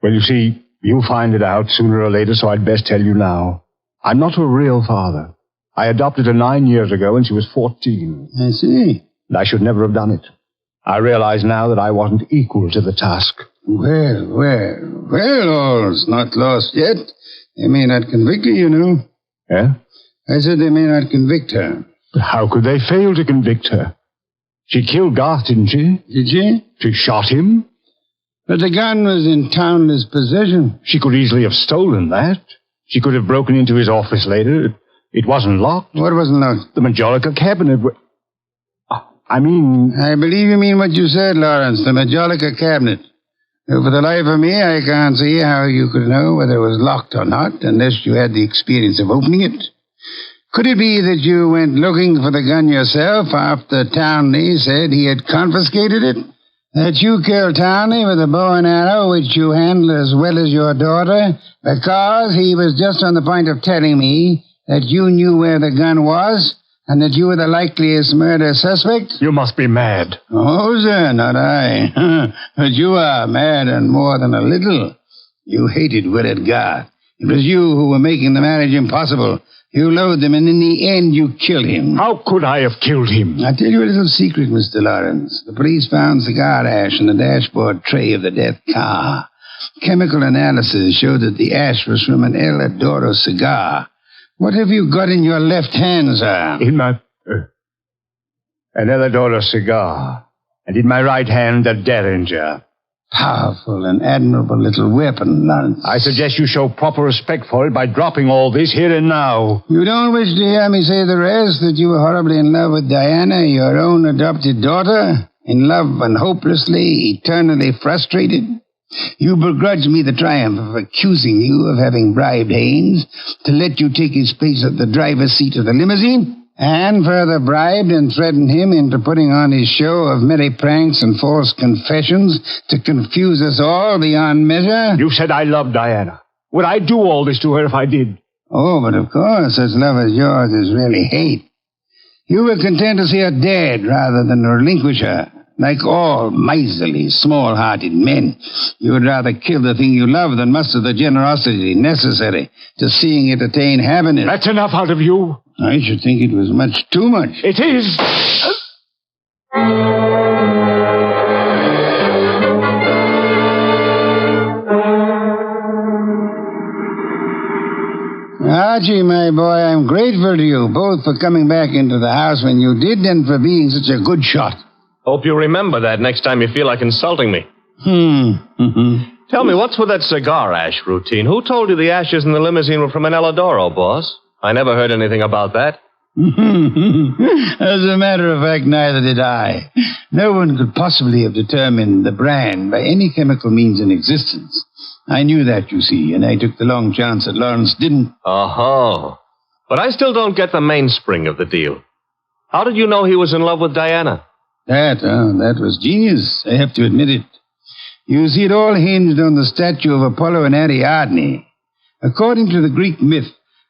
you see, you'll find it out sooner or later, so I'd best tell you now. I'm not a real father. I adopted her 9 years ago when she was 14. I see. And I should never have done it. I realize now that I wasn't equal to the task. Well, all's not lost yet. They may not convict her, you know. Yeah? I said they may not convict her. But how could they fail to convict her? She killed Garth, didn't she? Did she? She shot him. But the gun was in Townley's possession. She could easily have stolen that. She could have broken into his office later. It wasn't locked. What wasn't locked? The Majolica cabinet. I believe you mean what you said, Lawrence, the Majolica cabinet. For the life of me, I can't see how you could know whether it was locked or not, unless you had the experience of opening it. Could it be that you went looking for the gun yourself after Townley said he had confiscated it? That you killed Townley with a bow and arrow, which you handled as well as your daughter, because he was just on the point of telling me that you knew where the gun was? And that you were the likeliest murder suspect? You must be mad. Oh, sir, not I. But you are mad and more than a little. You hated Willard Garth. It was you who were making the marriage impossible. You loathed him, and in the end, you killed him. How could I have killed him? I'll tell you a little secret, Mr. Lawrence. The police found cigar ash in the dashboard tray of the death car. Chemical analysis showed that the ash was from an El Adoro cigar. What have you got in your left hand, sir? In my... an El Adoro cigar. And in my right hand, a Derringer. Powerful and admirable little weapon, Lawrence. I suggest you show proper respect for it by dropping all this here and now. You don't wish to hear me say the rest, that you were horribly in love with Diana, your own adopted daughter? In love and hopelessly, eternally frustrated? You begrudge me the triumph of accusing you of having bribed Haynes to let you take his place at the driver's seat of the limousine, and further bribed and threatened him into putting on his show of merry pranks and false confessions to confuse us all beyond measure. You said I loved Diana. Would I do all this to her if I did? Oh, but of course, such love as yours is really hate. You were content to see her dead rather than relinquish her. Like all miserly, small-hearted men, you would rather kill the thing you love than muster the generosity necessary to seeing it attain happiness. That's enough out of you. I should think it was much too much. It is. Archie, my boy, I'm grateful to you, both for coming back into the house when you did and for being such a good shot. Hope you remember that next time you feel like insulting me. Tell me, what's with that cigar ash routine? Who told you the ashes in the limousine were from an Eladoro, boss? I never heard anything about that. As a matter of fact, neither did I. No one could possibly have determined the brand by any chemical means in existence. I knew that, you see, and I took the long chance that Lawrence didn't. Oh. But I still don't get the mainspring of the deal. How did you know he was in love with Diana? That was genius. I have to admit it. You see, it all hinged on the statue of Apollo and Ariadne. According to the Greek myth,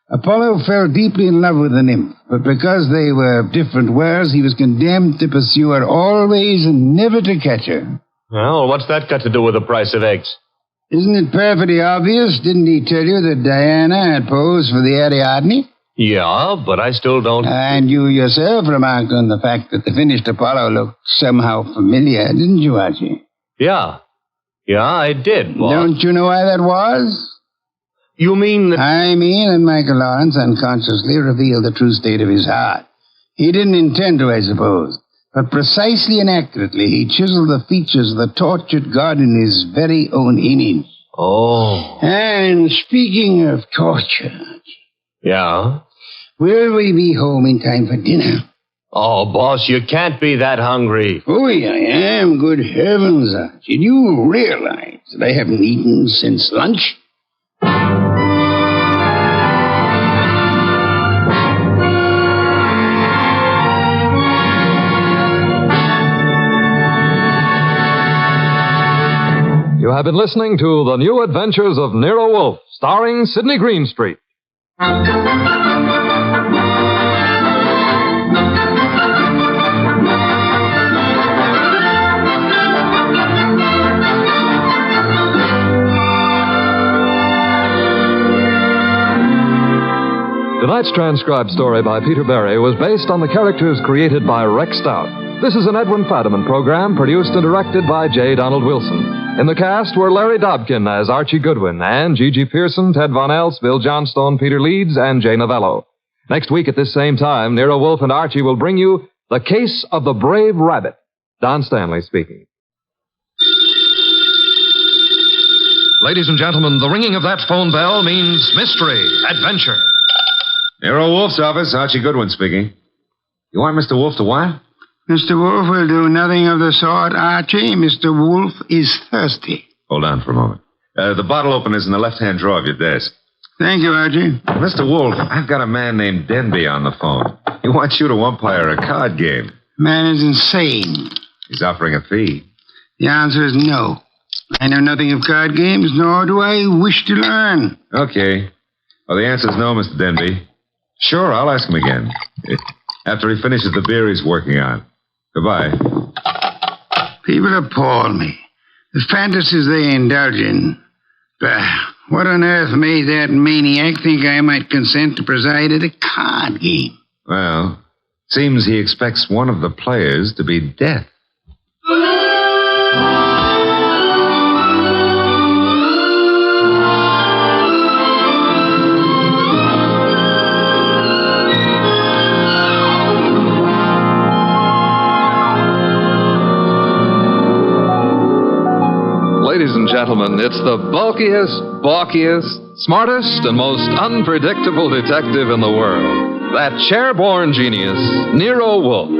Apollo fell deeply in love with the nymph, but because they were of different worlds, he was condemned to pursue her always and never to catch her. Well, what's that got to do with the price of eggs? Isn't it perfectly obvious? Didn't he tell you that Diana had posed for the Ariadne? Yeah, but I still don't... And you yourself remarked on the fact that the finished Apollo looked somehow familiar, didn't you, Archie? Yeah, I did, boss. Don't you know why that was? You mean that... I mean that Michael Lawrence unconsciously revealed the true state of his heart. He didn't intend to, I suppose. But precisely and accurately, he chiseled the features of the tortured god in his very own image. Oh. And speaking of torture... Yeah? Will we be home in time for dinner? Oh, boss, you can't be that hungry. Oh, I am. Good heavens, Archie. Do you realize that I haven't eaten since lunch? You have been listening to The New Adventures of Nero Wolfe, starring Sidney Greenstreet. Tonight's transcribed story by Peter Berry was based on the characters created by Rex Stout. This is an Edwin Fadiman program produced and directed by J. Donald Wilson. In the cast were Larry Dobkin as Archie Goodwin and Gigi Pearson, Ted Von Elst, Bill Johnstone, Peter Leeds, and Jay Novello. Next week at this same time, Nero Wolfe and Archie will bring you The Case of the Brave Rabbit. Don Stanley speaking. Ladies and gentlemen, the ringing of that phone bell means mystery, adventure. Nero Wolfe's office, Archie Goodwin speaking. You want Mr. Wolfe to what? Mr. Wolfe will do nothing of the sort, Archie. Mr. Wolfe is thirsty. Hold on for a moment. The bottle opener's in the left-hand drawer of your desk. Thank you, Archie. Mr. Wolfe, I've got a man named Denby on the phone. He wants you to umpire a card game. Man is insane. He's offering a fee. The answer is no. I know nothing of card games, nor do I wish to learn. Okay. Well, the answer's no, Mr. Denby. Sure, I'll ask him again. After he finishes the beer he's working on. Goodbye. People appall me. The fantasies they indulge in. Bah, what on earth made that maniac think I might consent to preside at a card game? Well, seems he expects one of the players to be death. Ladies and gentlemen, it's the bulkiest, balkiest, smartest, and most unpredictable detective in the world. That chair-borne genius, Nero Wolfe.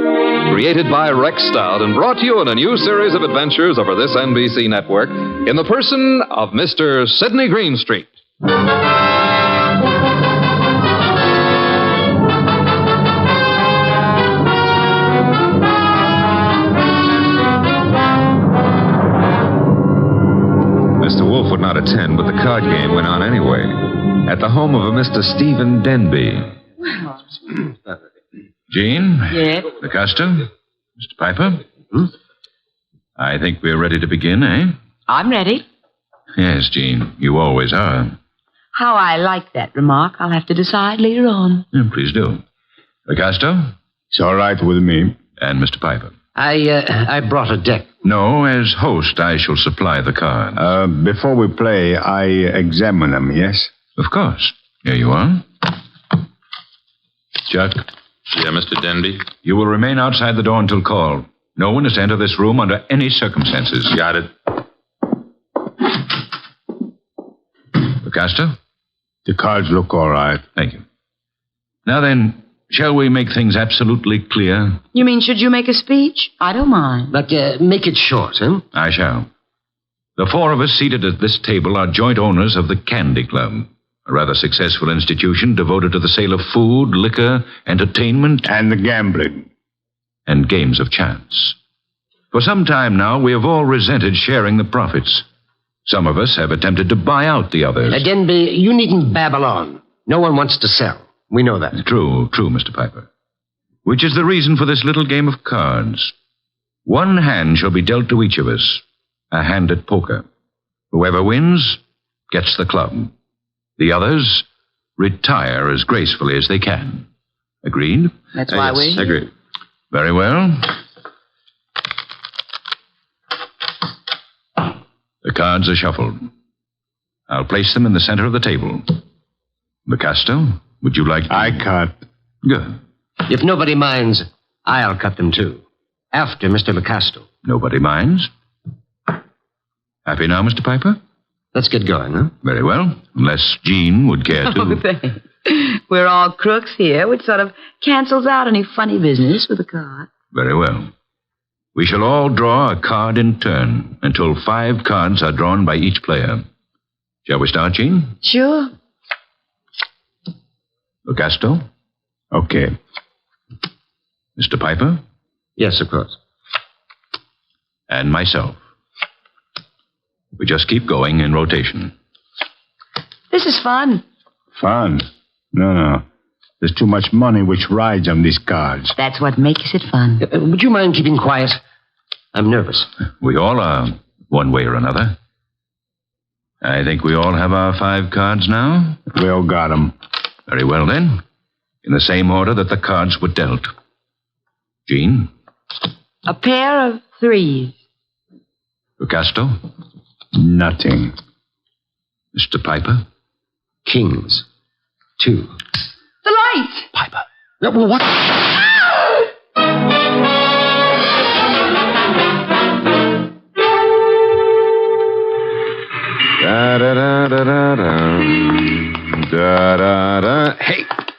Created by Rex Stout and brought to you in a new series of adventures over this NBC network in the person of Mr. Sidney Greenstreet. Would not attend, but the card game went on anyway. At the home of a Mr. Stephen Denby. Well, Jean? yes? The costume? Mr. Piper? I think we're ready to begin, eh? I'm ready. Yes, Jean. You always are. How I like that remark, I'll have to decide later on. Yeah, please do. The costume? It's all right with me. And Mr. Piper? I brought a deck. No, as host, I shall supply the cards. Before we play, I examine them, yes? Of course. Here you are. Chuck? Yeah, Mr. Denby? You will remain outside the door until called. No one is to enter this room under any circumstances. Got it. Picasso? The cards look all right. Thank you. Now then, shall we make things absolutely clear? You mean, should you make a speech? I don't mind. But make it short, huh? I shall. The four of us seated at this table are joint owners of the Candy Club, a rather successful institution devoted to the sale of food, liquor, entertainment, and the gambling. And games of chance. For some time now, we have all resented sharing the profits. Some of us have attempted to buy out the others. Denby, you needn't babble on. No one wants to sell. We know that. True, Mr. Piper. Which is the reason for this little game of cards. One hand shall be dealt to each of us. A hand at poker. Whoever wins gets the club. The others retire as gracefully as they can. Agreed? That's why we're here. Agreed. Very well. The cards are shuffled. I'll place them in the center of the table. Picasso, would you like to... I cut. Good. If nobody minds, I'll cut them too. After Mr. Picasso. Nobody minds? Happy now, Mr. Piper? Let's get going, huh? Very well. Unless Jean would care to... Oh, thanks. We're all crooks here, which sort of cancels out any funny business with a card. Very well. We shall all draw a card in turn until 5 cards are drawn by each player. Shall we start, Jean? Sure. Augusto? Okay. Mr. Piper? Yes, of course. And myself. We just keep going in rotation. This is fun. Fun? No. There's too much money which rides on these cards. That's what makes it fun. Would you mind keeping quiet? I'm nervous. We all are, one way or another. I think we all have our 5 cards now. We all got 'em. Very well, then. In the same order that the cards were dealt. Jean? A pair of 3s. Augusto? Nothing. Mr. Piper? Kings. 2. The lights! Piper. What?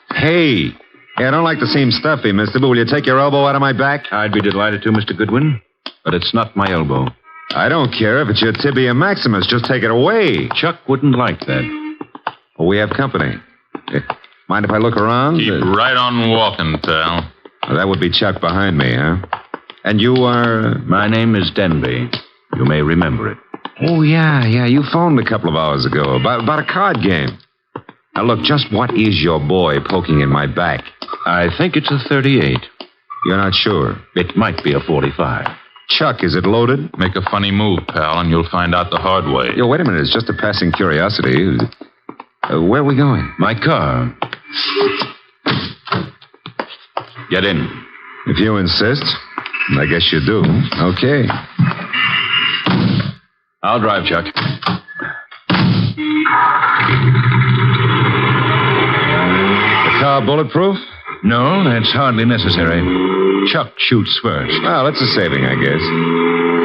Hey. I don't like to seem stuffy, mister, but will you take your elbow out of my back? I'd be delighted to, Mr. Goodwin, but it's not my elbow. I don't care if it's your tibia maximus. Just take it away. Chuck wouldn't like that. Well, we have company. Mind if I look around? Keep right on walking, pal. Well, that would be Chuck behind me, huh? And you are... My name is Denby. You may remember it. Oh, yeah. You phoned a couple of hours ago about a card game. Now, look, just what is your boy poking in my back? I think it's a 38. You're not sure? It might be a 45. Chuck, is it loaded? Make a funny move, pal, and you'll find out the hard way. Yo, wait a minute. It's just a passing curiosity. Where are we going? My car. Get in. If you insist. I guess you do. Okay. I'll drive, Chuck. The car bulletproof? No, that's hardly necessary. Chuck shoots first. Well, that's a saving, I guess.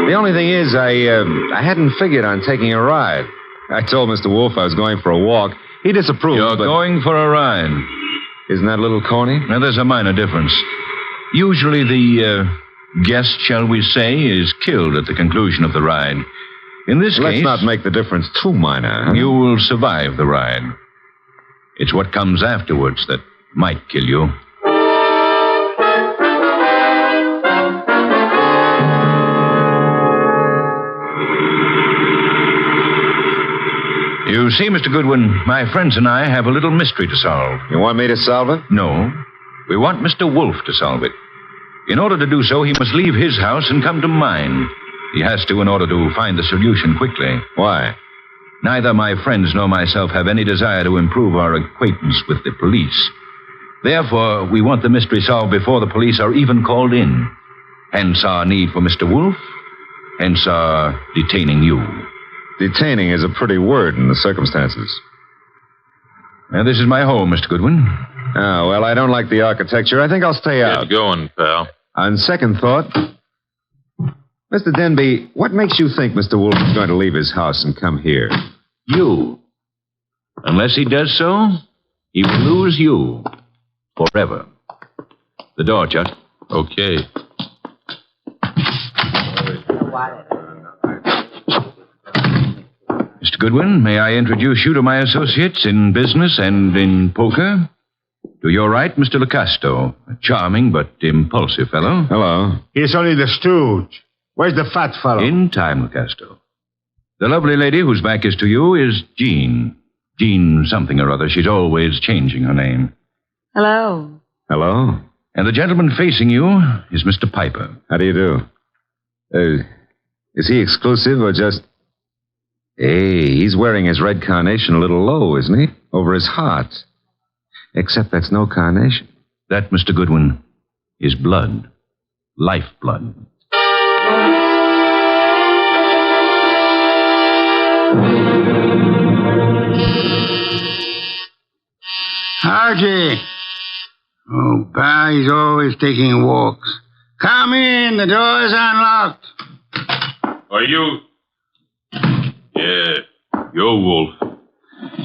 The only thing is, I hadn't figured on taking a ride. I told Mr. Wolfe I was going for a walk. He disapproved. You're going for a ride. Isn't that a little corny? Now, there's a minor difference. Usually the guest, shall we say, is killed at the conclusion of the ride. In this case... Let's not make the difference too minor. Huh? You will survive the ride. It's what comes afterwards that might kill you. You see, Mr. Goodwin, my friends and I have a little mystery to solve. You want me to solve it? No. We want Mr. Wolfe to solve it. In order to do so, he must leave his house and come to mine. He has to in order to find the solution quickly. Why? Neither my friends nor myself have any desire to improve our acquaintance with the police. Therefore, we want the mystery solved before the police are even called in. Hence our need for Mr. Wolfe. Hence our detaining you. Detaining is a pretty word in the circumstances. Now, this is my home, Mr. Goodwin. Oh, well, I don't like the architecture. I think I'll stay out. Get going, pal. On second thought, Mr. Denby, what makes you think Mr. Wolfe is going to leave his house and come here? You. Unless he does so, he will lose you. Forever. The door, Chuck. Okay. Mr. Goodwin, may I introduce you to my associates in business and in poker? To your right, Mr. Locasto, a charming but impulsive fellow. Hello. He's only the stooge. Where's the fat fellow? In time, Locasto. The lovely lady whose back is to you is Jean. Jean something or other. She's always changing her name. Hello. Hello. And the gentleman facing you is Mr. Piper. How do you do? Is he exclusive or just... Hey, he's wearing his red carnation a little low, isn't he? Over his heart. Except that's no carnation. That, Mr. Goodwin, is blood. Lifeblood. Archie. Oh, Pa, he's always taking walks. Come in, the door's unlocked. Are you? Yeah, you're Wolf.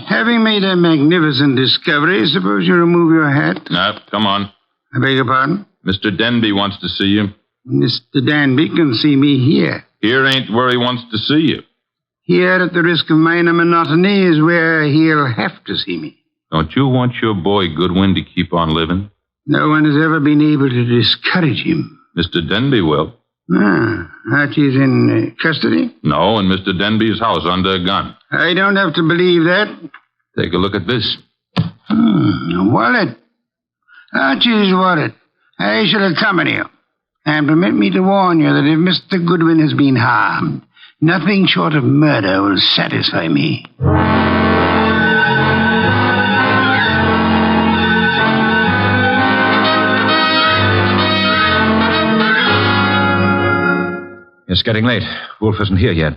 Having made a magnificent discovery, suppose you remove your hat? Nah, come on. I beg your pardon? Mr. Denby wants to see you. Mr. Danby can see me here. Here ain't where he wants to see you. Here, at the risk of minor monotony, is where he'll have to see me. Don't you want your boy Goodwin to keep on living? No one has ever been able to discourage him. Mr. Denby will. Ah, Archie's in custody? No, in Mr. Denby's house under a gun. I don't have to believe that. Take a look at this. A wallet. Archie's wallet. I shall accompany you. And permit me to warn you that if Mr. Goodwin has been harmed, nothing short of murder will satisfy me. It's getting late. Wolf isn't here yet.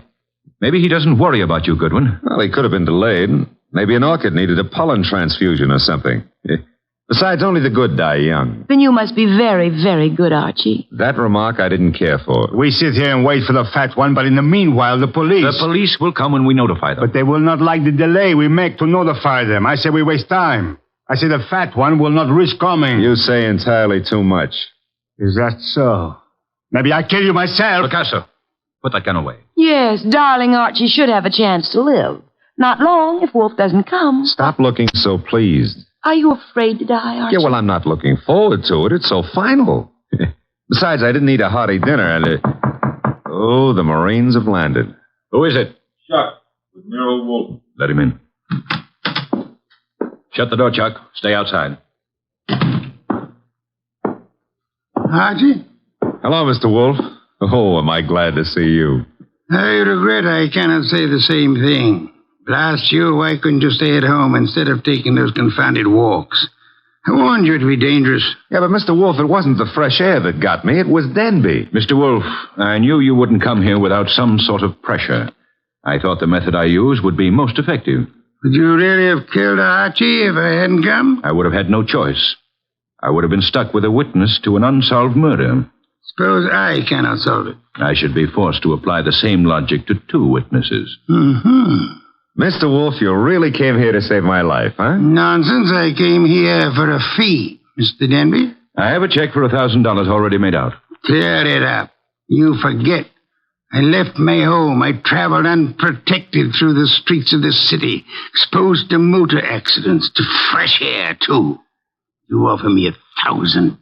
Maybe he doesn't worry about you, Goodwin. Well, he could have been delayed. Maybe an orchid needed a pollen transfusion or something. Besides, only the good die young. Then you must be very, very good, Archie. That remark I didn't care for. We sit here and wait for the fat one, but in the meanwhile, the police... The police will come when we notify them. But they will not like the delay we make to notify them. I say we waste time. I say the fat one will not risk coming. You say entirely too much. Is that so? Maybe I kill you myself. Picasso, put that gun away. Yes, darling Archie should have a chance to live. Not long if Wolf doesn't come. Stop looking so pleased. Are you afraid to die, Archie? Yeah, well, I'm not looking forward to it. It's so final. Besides, I didn't eat a hearty dinner, and... Oh, the Marines have landed. Who is it? Chuck, with Nero Wolfe. Let him in. Shut the door, Chuck. Stay outside. Archie? Hello, Mr. Wolfe. Oh, am I glad to see you. I regret I cannot say the same thing. Blast you, why couldn't you stay at home instead of taking those confounded walks? I warned you it'd be dangerous. Yeah, but Mr. Wolfe, it wasn't the fresh air that got me. It was Denby. Mr. Wolfe, I knew you wouldn't come here without some sort of pressure. I thought the method I used would be most effective. Would you really have killed Archie if I hadn't come? I would have had no choice. I would have been stuck with a witness to an unsolved murder. Suppose I cannot solve it. I should be forced to apply the same logic to two witnesses. Mm-hmm. Mr. Wolfe, you really came here to save my life, huh? Nonsense. I came here for a fee, Mr. Denby. I have a check for $1,000 already made out. Clear it up. You forget. I left my home. I traveled unprotected through the streets of this city, exposed to motor accidents, to fresh air, too. You offer me $1,000.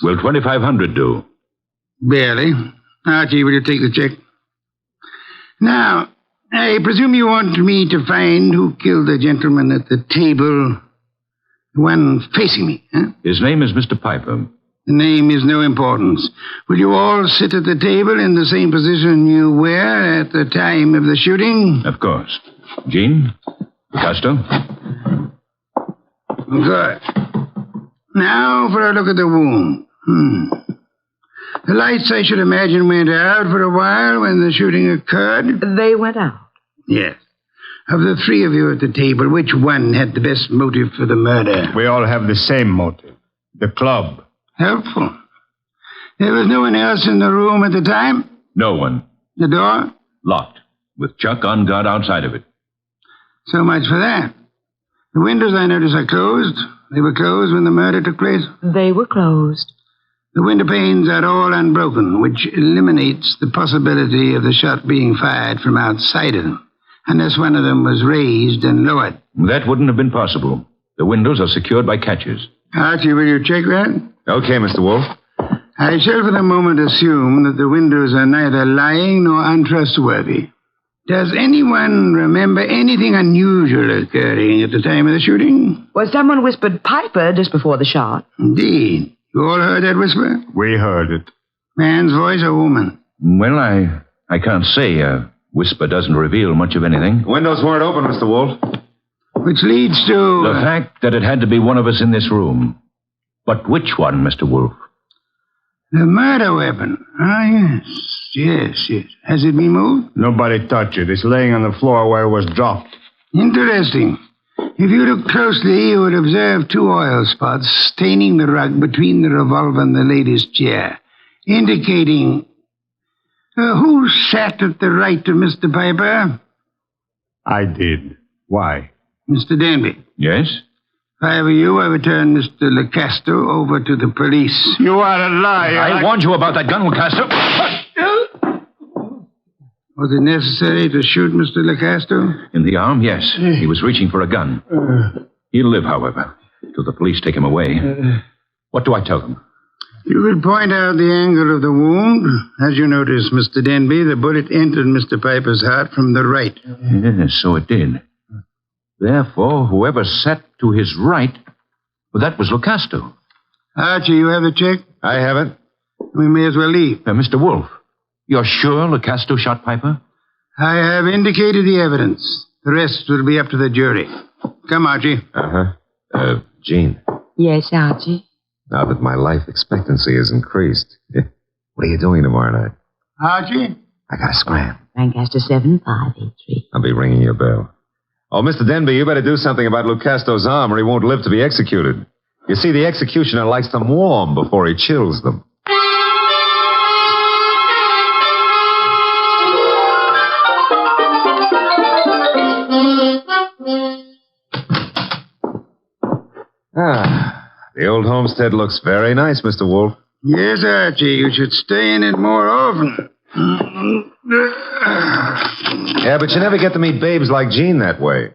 Will $2,500 do? Barely. Archie, will you take the check? Now, I presume you want me to find who killed the gentleman at the table, the one facing me, huh? His name is Mr. Piper. The name is no importance. Will you all sit at the table in the same position you were at the time of the shooting? Of course. Jean? Picasso? Good. Now for a look at the wound. The lights, I should imagine, went out for a while when the shooting occurred. They went out? Yes. Of the three of you at the table, which one had the best motive for the murder? We all have the same motive. The club. Helpful. There was no one else in the room at the time? No one. The door? Locked, with Chuck on guard outside of it. So much for that. The windows, I notice, are closed. They were closed when the murder took place? They were closed. The window panes are all unbroken, which eliminates the possibility of the shot being fired from outside of them, unless one of them was raised and lowered. That wouldn't have been possible. The windows are secured by catches. Archie, will you check that? Okay, Mr. Wolfe. I shall for the moment assume that the windows are neither lying nor untrustworthy. Does anyone remember anything unusual occurring at the time of the shooting? Well, someone whispered Piper just before the shot. Indeed. You all heard that whisper? We heard it. Man's voice or woman? Well, I can't say. A whisper doesn't reveal much of anything. Windows weren't open, Mr. Wolfe. Which leads to... The fact that it had to be one of us in this room. But which one, Mr. Wolfe? The murder weapon. Ah, yes. Has it been moved? Nobody touched it. It's laying on the floor where it was dropped. Interesting. If you look closely, you would observe 2 oil spots staining the rug between the revolver and the lady's chair, indicating... who sat at the right of Mr. Piper? I did. Why? Mr. Denby. Yes? If I were you, I would turn Mr. Lecasto over to the police. You are a liar. I warned you about that gun, Lecasto. Was it necessary to shoot Mr. Lecasto? In the arm, yes. He was reaching for a gun. He'll live, however, till the police take him away. What do I tell them? You could point out the angle of the wound. As you notice, Mr. Denby, the bullet entered Mr. Piper's heart from the right. Yes, so it did. Therefore, whoever sat to his right, well, that was Lecasto. Archie, you have the check? I have it. We may as well leave. Mr. Wolfe, you're sure Lecasto shot Piper? I have indicated the evidence. The rest will be up to the jury. Come, Archie. Jean, Yes, Archie. now that my life expectancy has increased, what are you doing tomorrow night? Archie? I gotta scram. Lancaster 7583. I'll be ringing your bell. Oh, Mr. Denby, you better do something about Lucasto's arm or he won't live to be executed. You see, the executioner likes them warm before he chills them. The old homestead looks very nice, Mr. Wolfe. Yes, Archie. You should stay in it more often. Yeah, but you never get to meet babes like Jean that way.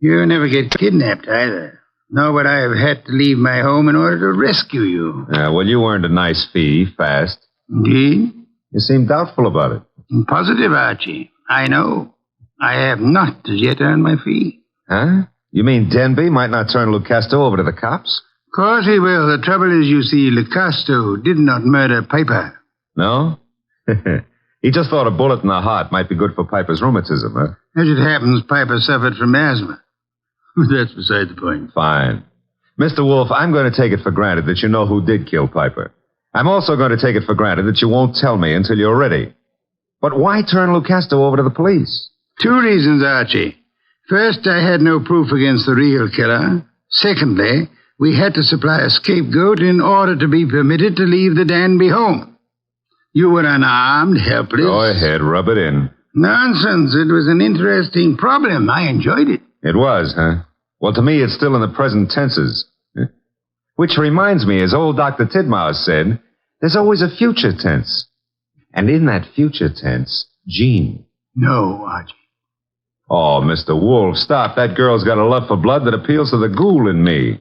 You never get kidnapped either. Nor would I have had to leave my home in order to rescue you. Well, you earned a nice fee, fast. Indeed? You seem doubtful about it. I'm positive, Archie. I know. I have not as yet earned my fee. Huh? You mean Denby might not turn Lucasto over to the cops? Of course he will. The trouble is, you see, Lecasto did not murder Piper. No? He just thought a bullet in the heart might be good for Piper's rheumatism, huh? As it happens, Piper suffered from asthma. That's beside the point. Fine. Mr. Wolfe, I'm going to take it for granted that you know who did kill Piper. I'm also going to take it for granted that you won't tell me until you're ready. But why turn Lucasto over to the police? 2 reasons, Archie. First, I had no proof against the real killer. Secondly, we had to supply a scapegoat in order to be permitted to leave the Danby home. You were unarmed, helpless. Go ahead, rub it in. Nonsense. It was an interesting problem. I enjoyed it. It was, huh? Well, to me, it's still in the present tenses. Which reminds me, as old Dr. Tidmouse said, there's always a future tense. And in that future tense, Jean. No, Archie. Oh, Mr. Wolfe, stop. That girl's got a love for blood that appeals to the ghoul in me.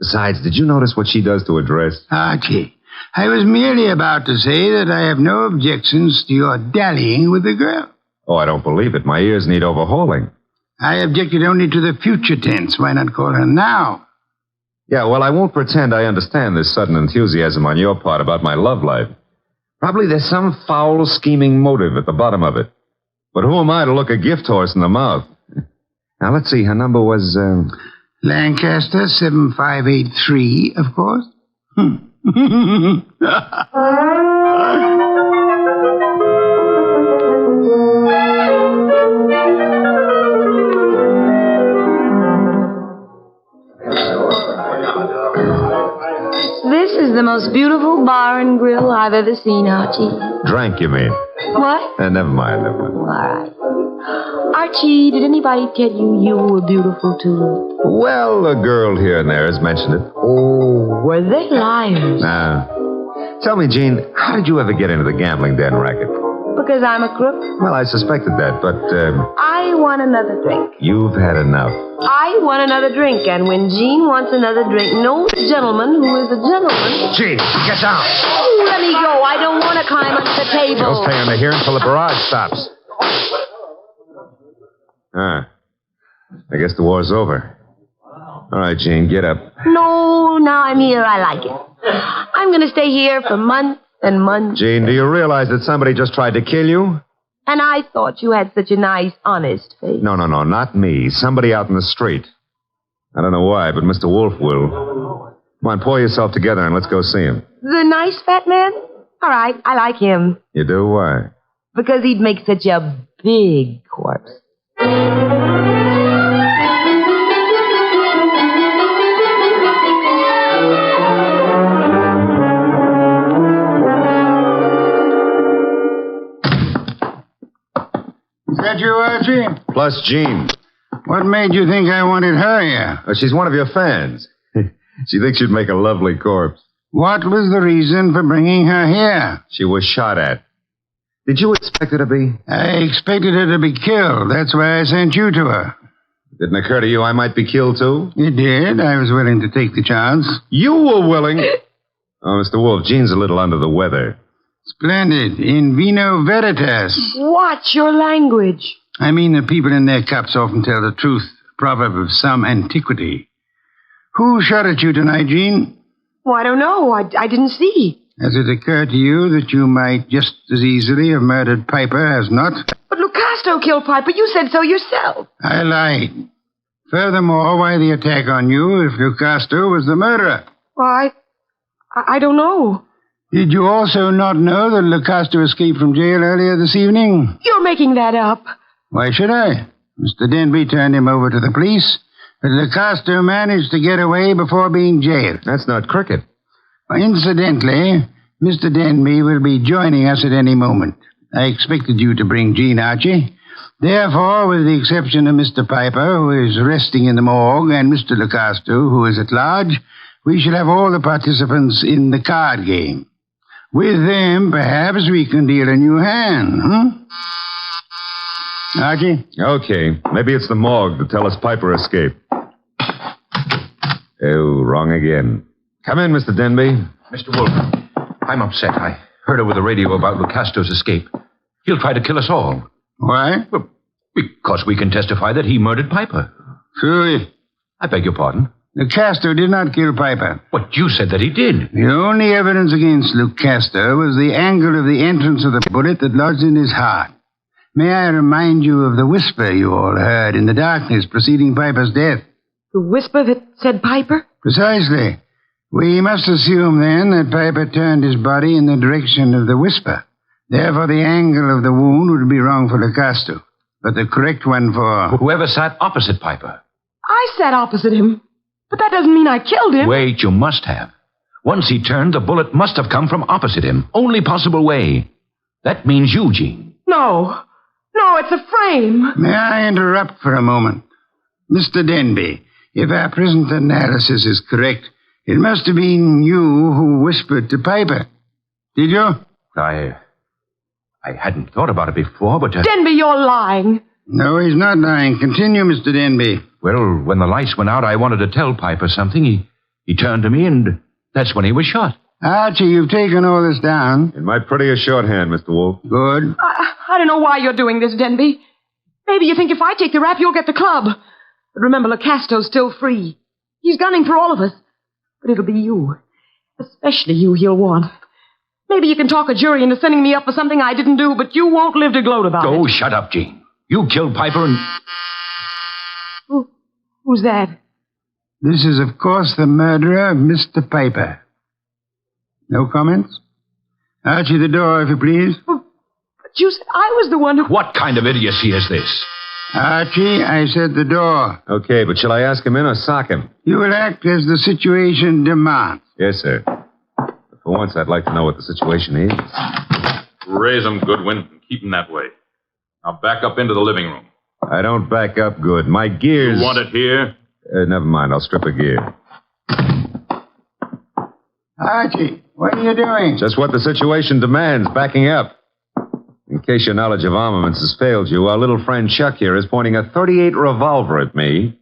Besides, did you notice what she does to her dress? Archie, I was merely about to say that I have no objections to your dallying with the girl. Oh, I don't believe it. My ears need overhauling. I objected only to the future tense. Why not call her now? Yeah, well, I won't pretend I understand this sudden enthusiasm on your part about my love life. Probably there's some foul, scheming motive at the bottom of it. But who am I to look a gift horse in the mouth? Now, let's see. Her number was, Lancaster 7583, of course. most beautiful bar and grill I've ever seen, Archie. Drank, you mean? What? Never mind, never mind. All right. Archie, did anybody tell you you were beautiful, too? Well, a girl here and there has mentioned it. Oh, were they liars? Tell me, Jean, how did you ever get into the gambling den racket? Because I'm a crook? Well, I suspected that, but, I want another drink. you've had enough. I want another drink, and when Jean wants another drink, no gentleman who is a gentleman... Jean, get down. Oh, let me go. I don't want to climb under the table. You'll stay under here until the barrage stops. I guess the war's over. All right, Jean, get up. No, now I'm here. I like it. I'm going to stay here for months and months. Jean, do you realize that somebody just tried to kill you? And I thought you had such a nice, honest face. No, not me. Somebody out in the street. I don't know why, but Mr. Wolfe will. Come on, pull yourself together and let's go see him. The nice fat man? All right, I like him. You do? Why? Because he'd make such a big corpse. Is that you, Archie? Plus Jean. What made you think I wanted her here? She's one of your fans. She thinks you'd make a lovely corpse. What was the reason for bringing her here? She was shot at. Did you expect her to be? I expected her to be killed. That's why I sent you to her. Didn't occur to you I might be killed, too? It did. I was willing to take the chance. You were willing? Oh, Mr. Wolfe, Jean's a little under the weather. Splendid. In vino veritas. Watch your language. I mean that people in their cups often tell the truth. A proverb of some antiquity. Who shot at you tonight, Jean? Well, I don't know. I didn't see. Has it occurred to you that you might just as easily have murdered Piper as not? But Lucasto killed Piper. You said so yourself. I lied. Furthermore, why the attack on you if Lucasto was the murderer? Why, I don't know. Did you also not know that Lucasto escaped from jail earlier this evening? You're making that up. Why should I? Mr. Denby turned him over to the police, but Lucasto managed to get away before being jailed. That's not cricket. Incidentally, Mr. Denby will be joining us at any moment. I expected you to bring Jean, Archie. Therefore, with the exception of Mr. Piper, who is resting in the morgue, and Mr. Lucasto, who is at large, we shall have all the participants in the card game. With them, perhaps we can deal a new hand, Archie? Okay. Maybe it's the morgue to tell us Piper escaped. Oh, wrong again. Come in, Mr. Denby. Mr. Wolfe, I'm upset. I heard over the radio about Lucasto's escape. He'll try to kill us all. Why? Well, because we can testify that he murdered Piper. True. I beg your pardon? Lucasto did not kill Piper. But you said that he did. The only evidence against Lucasto was the angle of the entrance of the bullet that lodged in his heart. May I remind you of the whisper you all heard in the darkness preceding Piper's death? The whisper that said Piper? Precisely. We must assume, then, that Piper turned his body in the direction of the whisper. Therefore, the angle of the wound would be wrong for Lucasto, but the correct one for... Whoever sat opposite Piper. I sat opposite him. But that doesn't mean I killed him. Wait, you must have. Once he turned, the bullet must have come from opposite him. Only possible way. That means you, Jean. No. No, it's a frame. May I interrupt for a moment? Mr. Denby, if our present analysis is correct, it must have been you who whispered to Piper. Did you? I hadn't thought about it before, but... Denby, you're lying. No, he's not lying. Continue, Mr. Denby. Well, when the lights went out, I wanted to tell Piper something. He turned to me, and that's when he was shot. Archie, you've taken all this down. In my pretty shorthand, Mr. Wolfe. Good. I don't know why you're doing this, Denby. Maybe you think if I take the rap, you'll get the club. But remember, Lucasto's still free. He's gunning for all of us. But it'll be you. Especially you he'll want. Maybe you can talk a jury into sending me up for something I didn't do, but you won't live to gloat about it. Oh, shut up, Jean. You killed Piper and... Who's that? This is, of course, the murderer of Mr. Piper. No comments? Archie, the door, if you please. But you said I was the one who... What kind of idiocy is this? Archie, I said the door. Okay, but shall I ask him in or sock him? You will act as the situation demands. Yes, sir. The For once, I'd like to know what the situation is. Raise 'em, Goodwin, and keep 'em that way. Now back up into the living room. I don't back up good. My gears... You want it here? Never mind. I'll strip a gear. Archie, what are you doing? Just what the situation demands, backing up. In case your knowledge of armaments has failed you, our little friend Chuck here is pointing a .38 revolver at me.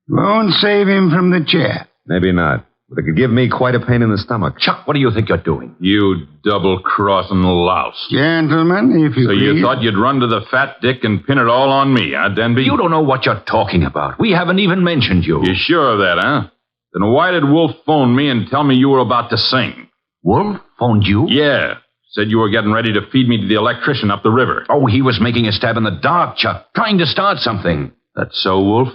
Won't save him from the chair. Maybe not. But it could give me quite a pain in the stomach. Chuck, what do you think you're doing? You double-crossing louse. Gentlemen, if you So please. you thought you'd run to the fat dick and pin it all on me, huh, Denby? You don't know what you're talking about. We haven't even mentioned you. You sure of that, huh? Then why did Wolf phone me and tell me you were about to sing? Wolf phoned you? Yeah. Said you were getting ready to feed me to the electrician up the river. Oh, he was making a stab in the dark, Chuck. Trying to start something. That's so, Wolf?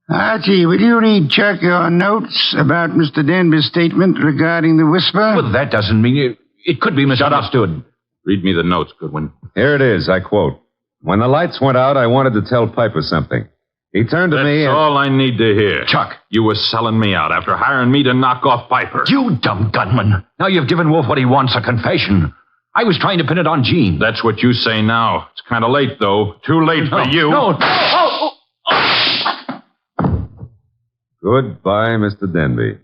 Archie, will you read Chuck your notes about Mr. Denby's statement regarding the whisper? Well, that doesn't mean it could be misunderstood. Read me the notes, Goodwin. Here it is, I quote. When the lights went out, I wanted to tell Piper something. He turned to me That's and... all I need to hear. Chuck. You were selling me out after hiring me to knock off Piper. You dumb gunman. Now you've given Wolf what he wants, a confession. I was trying to pin it on Jean. That's what you say now. It's kind of late, though. Too late for you. No. Goodbye, Mr. Denby.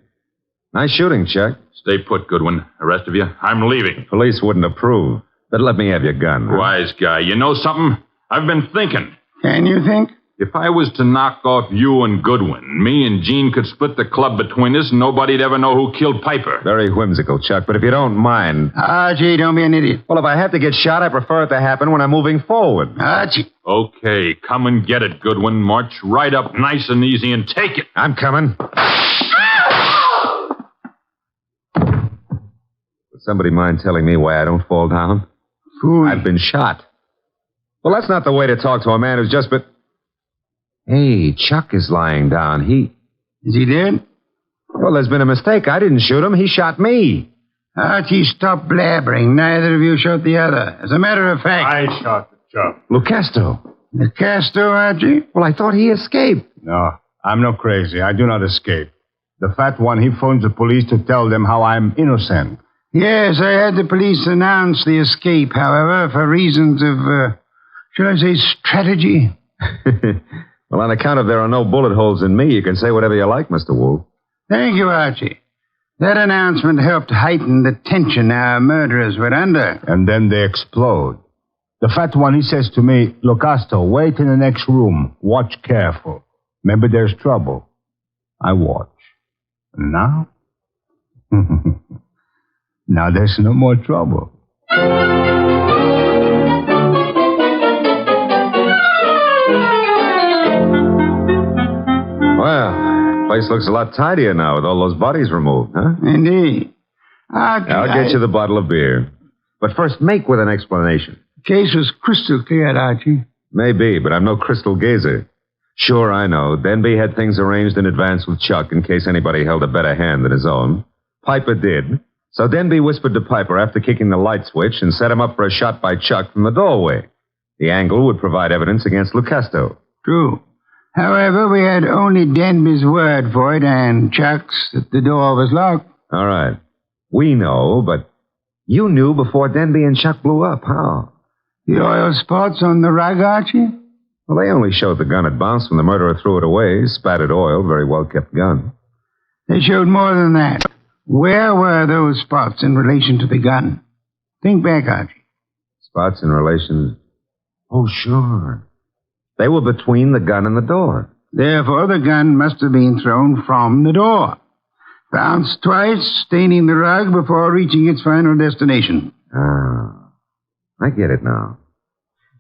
Nice shooting, Chuck. Stay put, Goodwin. The rest of you, I'm leaving. Police wouldn't approve. But let me have your gun. Huh? Wise guy. You know something? I've been thinking. Can you think? If I was to knock off you and Goodwin, me and Jean could split the club between us and nobody'd ever know who killed Piper. Very whimsical, Chuck, but if you don't mind... Archie, don't be an idiot. Well, if I have to get shot, I prefer it to happen when I'm moving forward. Archie. Okay, come and get it, Goodwin. March right up nice and easy and take it. I'm coming. Would somebody mind telling me why I don't fall down? Fool. I've been shot. Well, that's not the way to talk to a man who's just been... Hey, Chuck is lying down. Is he dead? Well, there's been a mistake. I didn't shoot him. He shot me. Archie, stop blabbering. Neither of you shot the other. As a matter of fact... I shot the Chuck. Lucasto. Lucasto, Archie? Well, I thought he escaped. No, I'm not crazy. I do not escape. The fat one, he phones the police to tell them how I'm innocent. Yes, I had the police announce the escape, however, for reasons of, shall I say, strategy? Well, on account of there are no bullet holes in me, you can say whatever you like, Mr. Wolfe. Thank you, Archie. That announcement helped heighten the tension our murderers were under. And then they explode. The fat one, he says to me, Lucasto, wait in the next room. Watch careful. Maybe there's trouble. I watch. And now? Now there's no more trouble. Well, the place looks a lot tidier now with all those bodies removed, huh? Indeed. Archie, I'll get you the bottle of beer. But first, make with an explanation. The case was crystal clear, Archie. Maybe, but I'm no crystal gazer. Sure, I know. Denby had things arranged in advance with Chuck in case anybody held a better hand than his own. Piper did. So Denby whispered to Piper after kicking the light switch and set him up for a shot by Chuck from the doorway. The angle would provide evidence against Lucasto. True. However, we had only Denby's word for it and Chuck's that the door was locked. All right. We know, but you knew before Denby and Chuck blew up. How? The oil spots on the rug, Archie? Well, they only showed the gun had bounced when the murderer threw it away. Spattered oil, very well-kept gun. They showed more than that. Where were those spots in relation to the gun? Think back, Archie. Spots in relation... Oh, sure. They were between the gun and the door. Therefore, the gun must have been thrown from the door. Bounced twice, staining the rug before reaching its final destination. Ah, I get it now.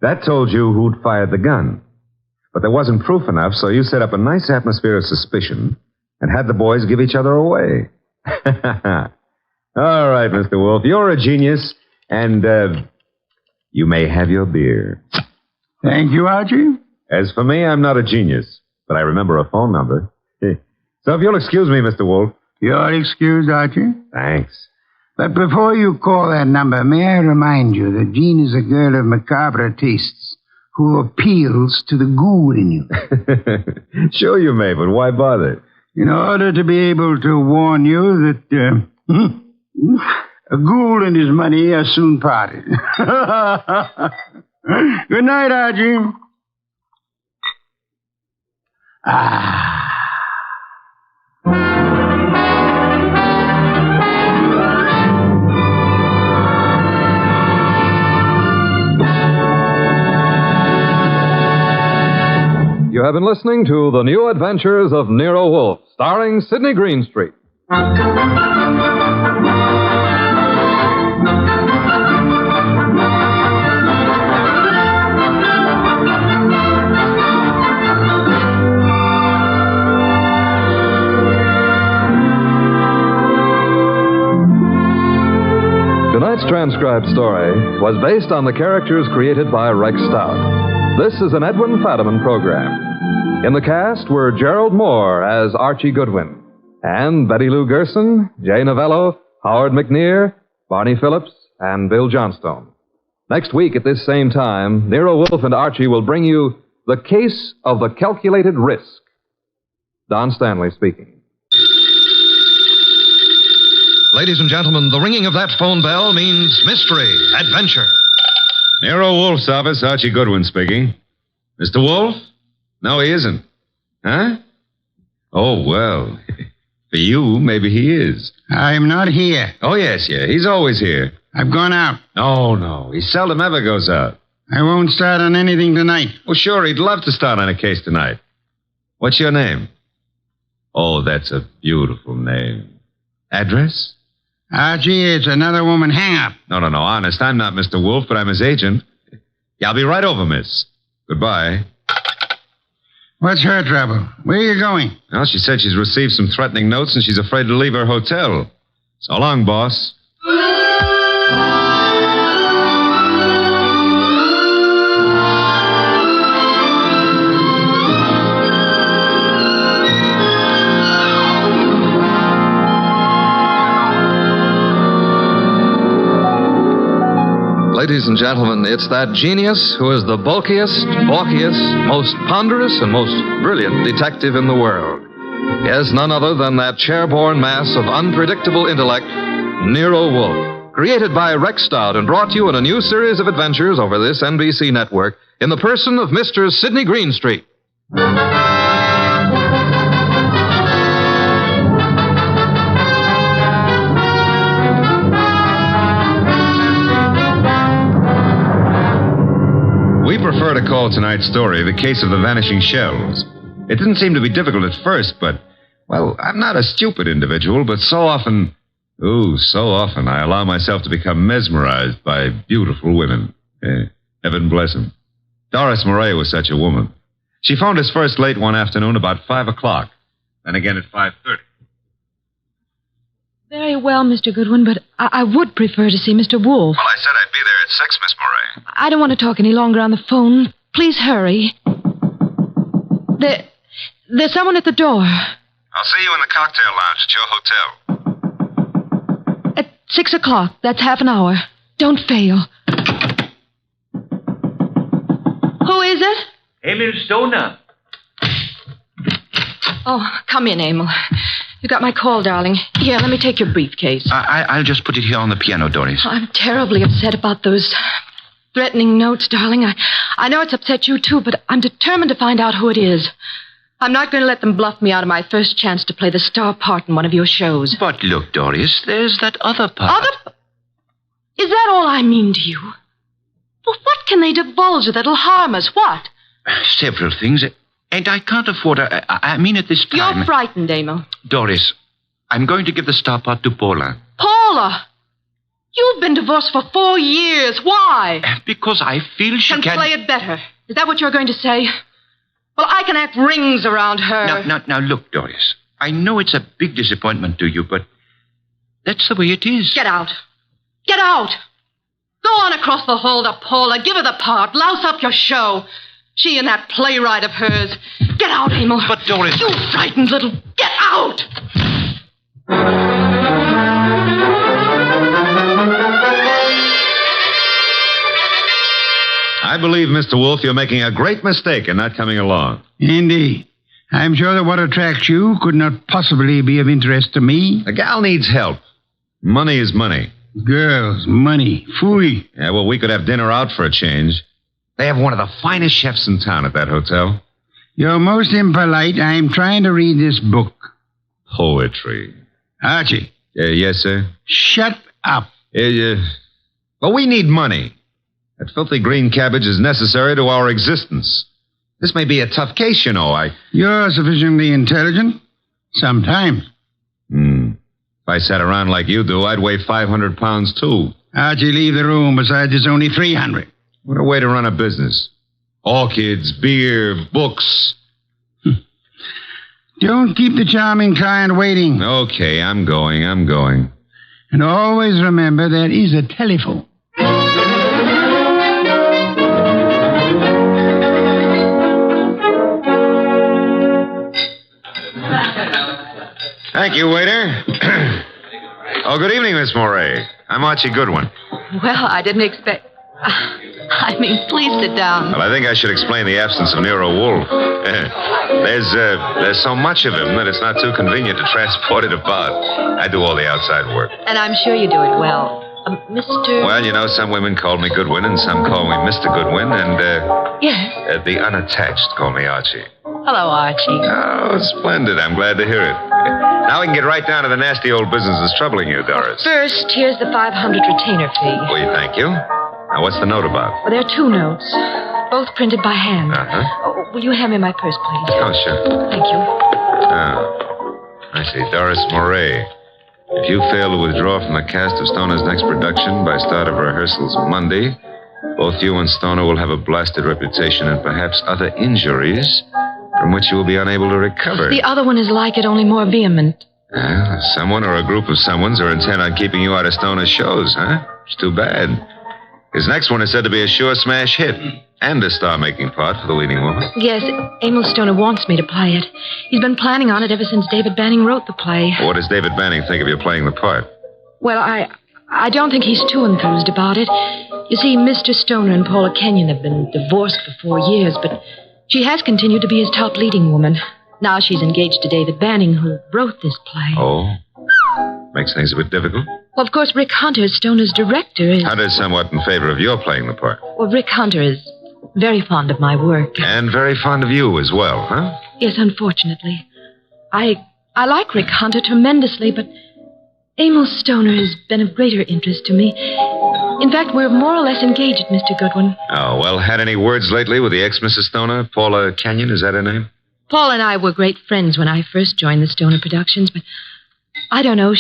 That told you who'd fired the gun. But there wasn't proof enough, so you set up a nice atmosphere of suspicion and had the boys give each other away. All right, Mr. Wolfe, you're a genius, and you may have your beer. Thank you, Archie. As for me, I'm not a genius, but I remember a phone number. So if you'll excuse me, Mr. Wolfe. You're excused, Archie. Thanks. But before you call that number, may I remind you that Jean is a girl of macabre tastes who appeals to the ghoul in you. Sure you may, but why bother? In order to be able to warn you that A ghoul and his money are soon parted. Good night, Archie. You have been listening to The New Adventures of Nero Wolfe, starring Sidney Greenstreet. Tonight's transcribed story was based on the characters created by Rex Stout. This is an Edwin Fadiman program. In the cast were Gerald Moore as Archie Goodwin, and Betty Lou Gerson, Jay Novello, Howard McNear, Barney Phillips, and Bill Johnstone. Next week at this same time, Nero Wolfe and Archie will bring you The Case of the Calculated Risk. Don Stanley speaking. Ladies and gentlemen, the ringing of that phone bell means mystery, adventure. Nero Wolfe's office, Archie Goodwin speaking. Mr. Wolfe? No, he isn't. Huh? Oh, well. For you, maybe he is. I'm not here. Oh, yes, yeah. He's always here. I've gone out. No. He seldom ever goes out. I won't start on anything tonight. Well, sure, he'd love to start on a case tonight. What's your name? Oh, that's a beautiful name. Address? Archie, it's another woman hang-up. No, honest. I'm not Mr. Wolfe, but I'm his agent. Yeah, I'll be right over, miss. Goodbye. What's her trouble? Where are you going? Well, she said she's received some threatening notes and she's afraid to leave her hotel. So long, boss. Ladies and gentlemen, it's that genius who is the bulkiest, balkiest, most ponderous, and most brilliant detective in the world. Yes, none other than that chair-borne mass of unpredictable intellect, Nero Wolfe. Created by Rex Stout and brought to you in a new series of adventures over this NBC network in the person of Mr. Sidney Greenstreet. We prefer to call tonight's story The Case of the Vanishing Shells. It didn't seem to be difficult at first, but, well, I'm not a stupid individual, but so often I allow myself to become mesmerized by beautiful women. Heaven bless them. Doris Murray was such a woman. She phoned us first late one afternoon about 5 o'clock, then again at 5:30. Very well, Mr. Goodwin, but I would prefer to see Mr. Wolfe. Well, I said I'd be there at 6, Miss Murray. I don't want to talk any longer on the phone. Please hurry. There's someone at the door. I'll see you in the cocktail lounge at your hotel. At 6 o'clock. That's half an hour. Don't fail. Who is it? Emil Stoner. Oh, come in, Emil. You got my call, darling. Here, let me take your briefcase. I'll just put it here on the piano, Doris. I'm terribly upset about those threatening notes, darling. I know it's upset you, too, but I'm determined to find out who it is. I'm not going to let them bluff me out of my first chance to play the star part in one of your shows. But look, Doris, there's that other part. Is that all I mean to you? Well, what can they divulge that'll harm us? What? Several things. And I can't afford I mean at this time. You're frightened, Emil. Doris, I'm going to give the star part to Paula. Paula! You've been divorced for 4 years. Why? Because I feel she can... play it better. Is that what you're going to say? Well, I can act rings around her. Now, look, Doris. I know it's a big disappointment to you, but that's the way it is. Get out. Get out. Go on across the hall to Paula. Give her the part. Louse up your show. She and that playwright of hers. Get out, Emil. But, Doris... You frightened little... Get out! I believe, Mr. Wolfe, you're making a great mistake in not coming along. Indeed. I'm sure that what attracts you could not possibly be of interest to me. The gal needs help. Money is money. Girls, money, phooey. Yeah, well, we could have dinner out for a change. They have one of the finest chefs in town at that hotel. You're most impolite. I'm trying to read this book. Poetry. Archie. Yes, sir? Shut up. Well, we need money. That filthy green cabbage is necessary to our existence. This may be a tough case, you know. You're sufficiently intelligent. Sometimes. If I sat around like you do, I'd weigh 500 pounds, too. Archie, leave the room. Besides, it's only 300. What a way to run a business. Orchids, beer, books. Don't keep the charming client waiting. Okay, I'm going. And always remember there is a telephone. Thank you, waiter. Oh, good evening, Miss Moray. I'm Archie Goodwin. Well, I didn't expect... please sit down. Well, I think I should explain the absence of Nero Wolfe. There's so much of him that it's not too convenient to transport it about. I do all the outside work. And I'm sure you do it well. Mr... Well, you know, some women call me Goodwin and some call me Mr. Goodwin, and, Yes? the unattached call me Archie. Hello, Archie. Oh, splendid. I'm glad to hear it. Now we can get right down to the nasty old business that's troubling you, Doris. First, here's the 500 retainer fee. We thank you. Now, what's the note about? Well, there are 2 notes, both printed by hand. Uh-huh. Oh, will you hand me my purse, please? Oh, sure. Thank you. I see. Doris Moray. If you fail to withdraw from the cast of Stoner's next production by start of rehearsals Monday, both you and Stoner will have a blasted reputation and perhaps other injuries from which you will be unable to recover. The other one is like it, only more vehement. Someone or a group of someones are intent on keeping you out of Stoner's shows, huh? It's too bad. His next one is said to be a sure smash hit and a star-making part for the leading woman. Yes, Emil Stoner wants me to play it. He's been planning on it ever since David Banning wrote the play. What does David Banning think of you playing the part? Well, I don't think he's too enthused about it. You see, Mr. Stoner and Paula Kenyon have been divorced for 4 years, but she has continued to be his top leading woman. Now she's engaged to David Banning, who wrote this play. Oh? Makes things a bit difficult. Well, of course, Rick Hunter, Stoner's director, is... Hunter's somewhat in favor of your playing the part. Well, Rick Hunter is very fond of my work. And very fond of you as well, huh? Yes, unfortunately. I like Rick Hunter tremendously, but Emil Stoner has been of greater interest to me. In fact, we're more or less engaged, Mr. Goodwin. Oh, well, had any words lately with the ex-Mrs. Stoner? Paula Kenyon, is that her name? Paul and I were great friends when I first joined the Stoner Productions, but I don't know,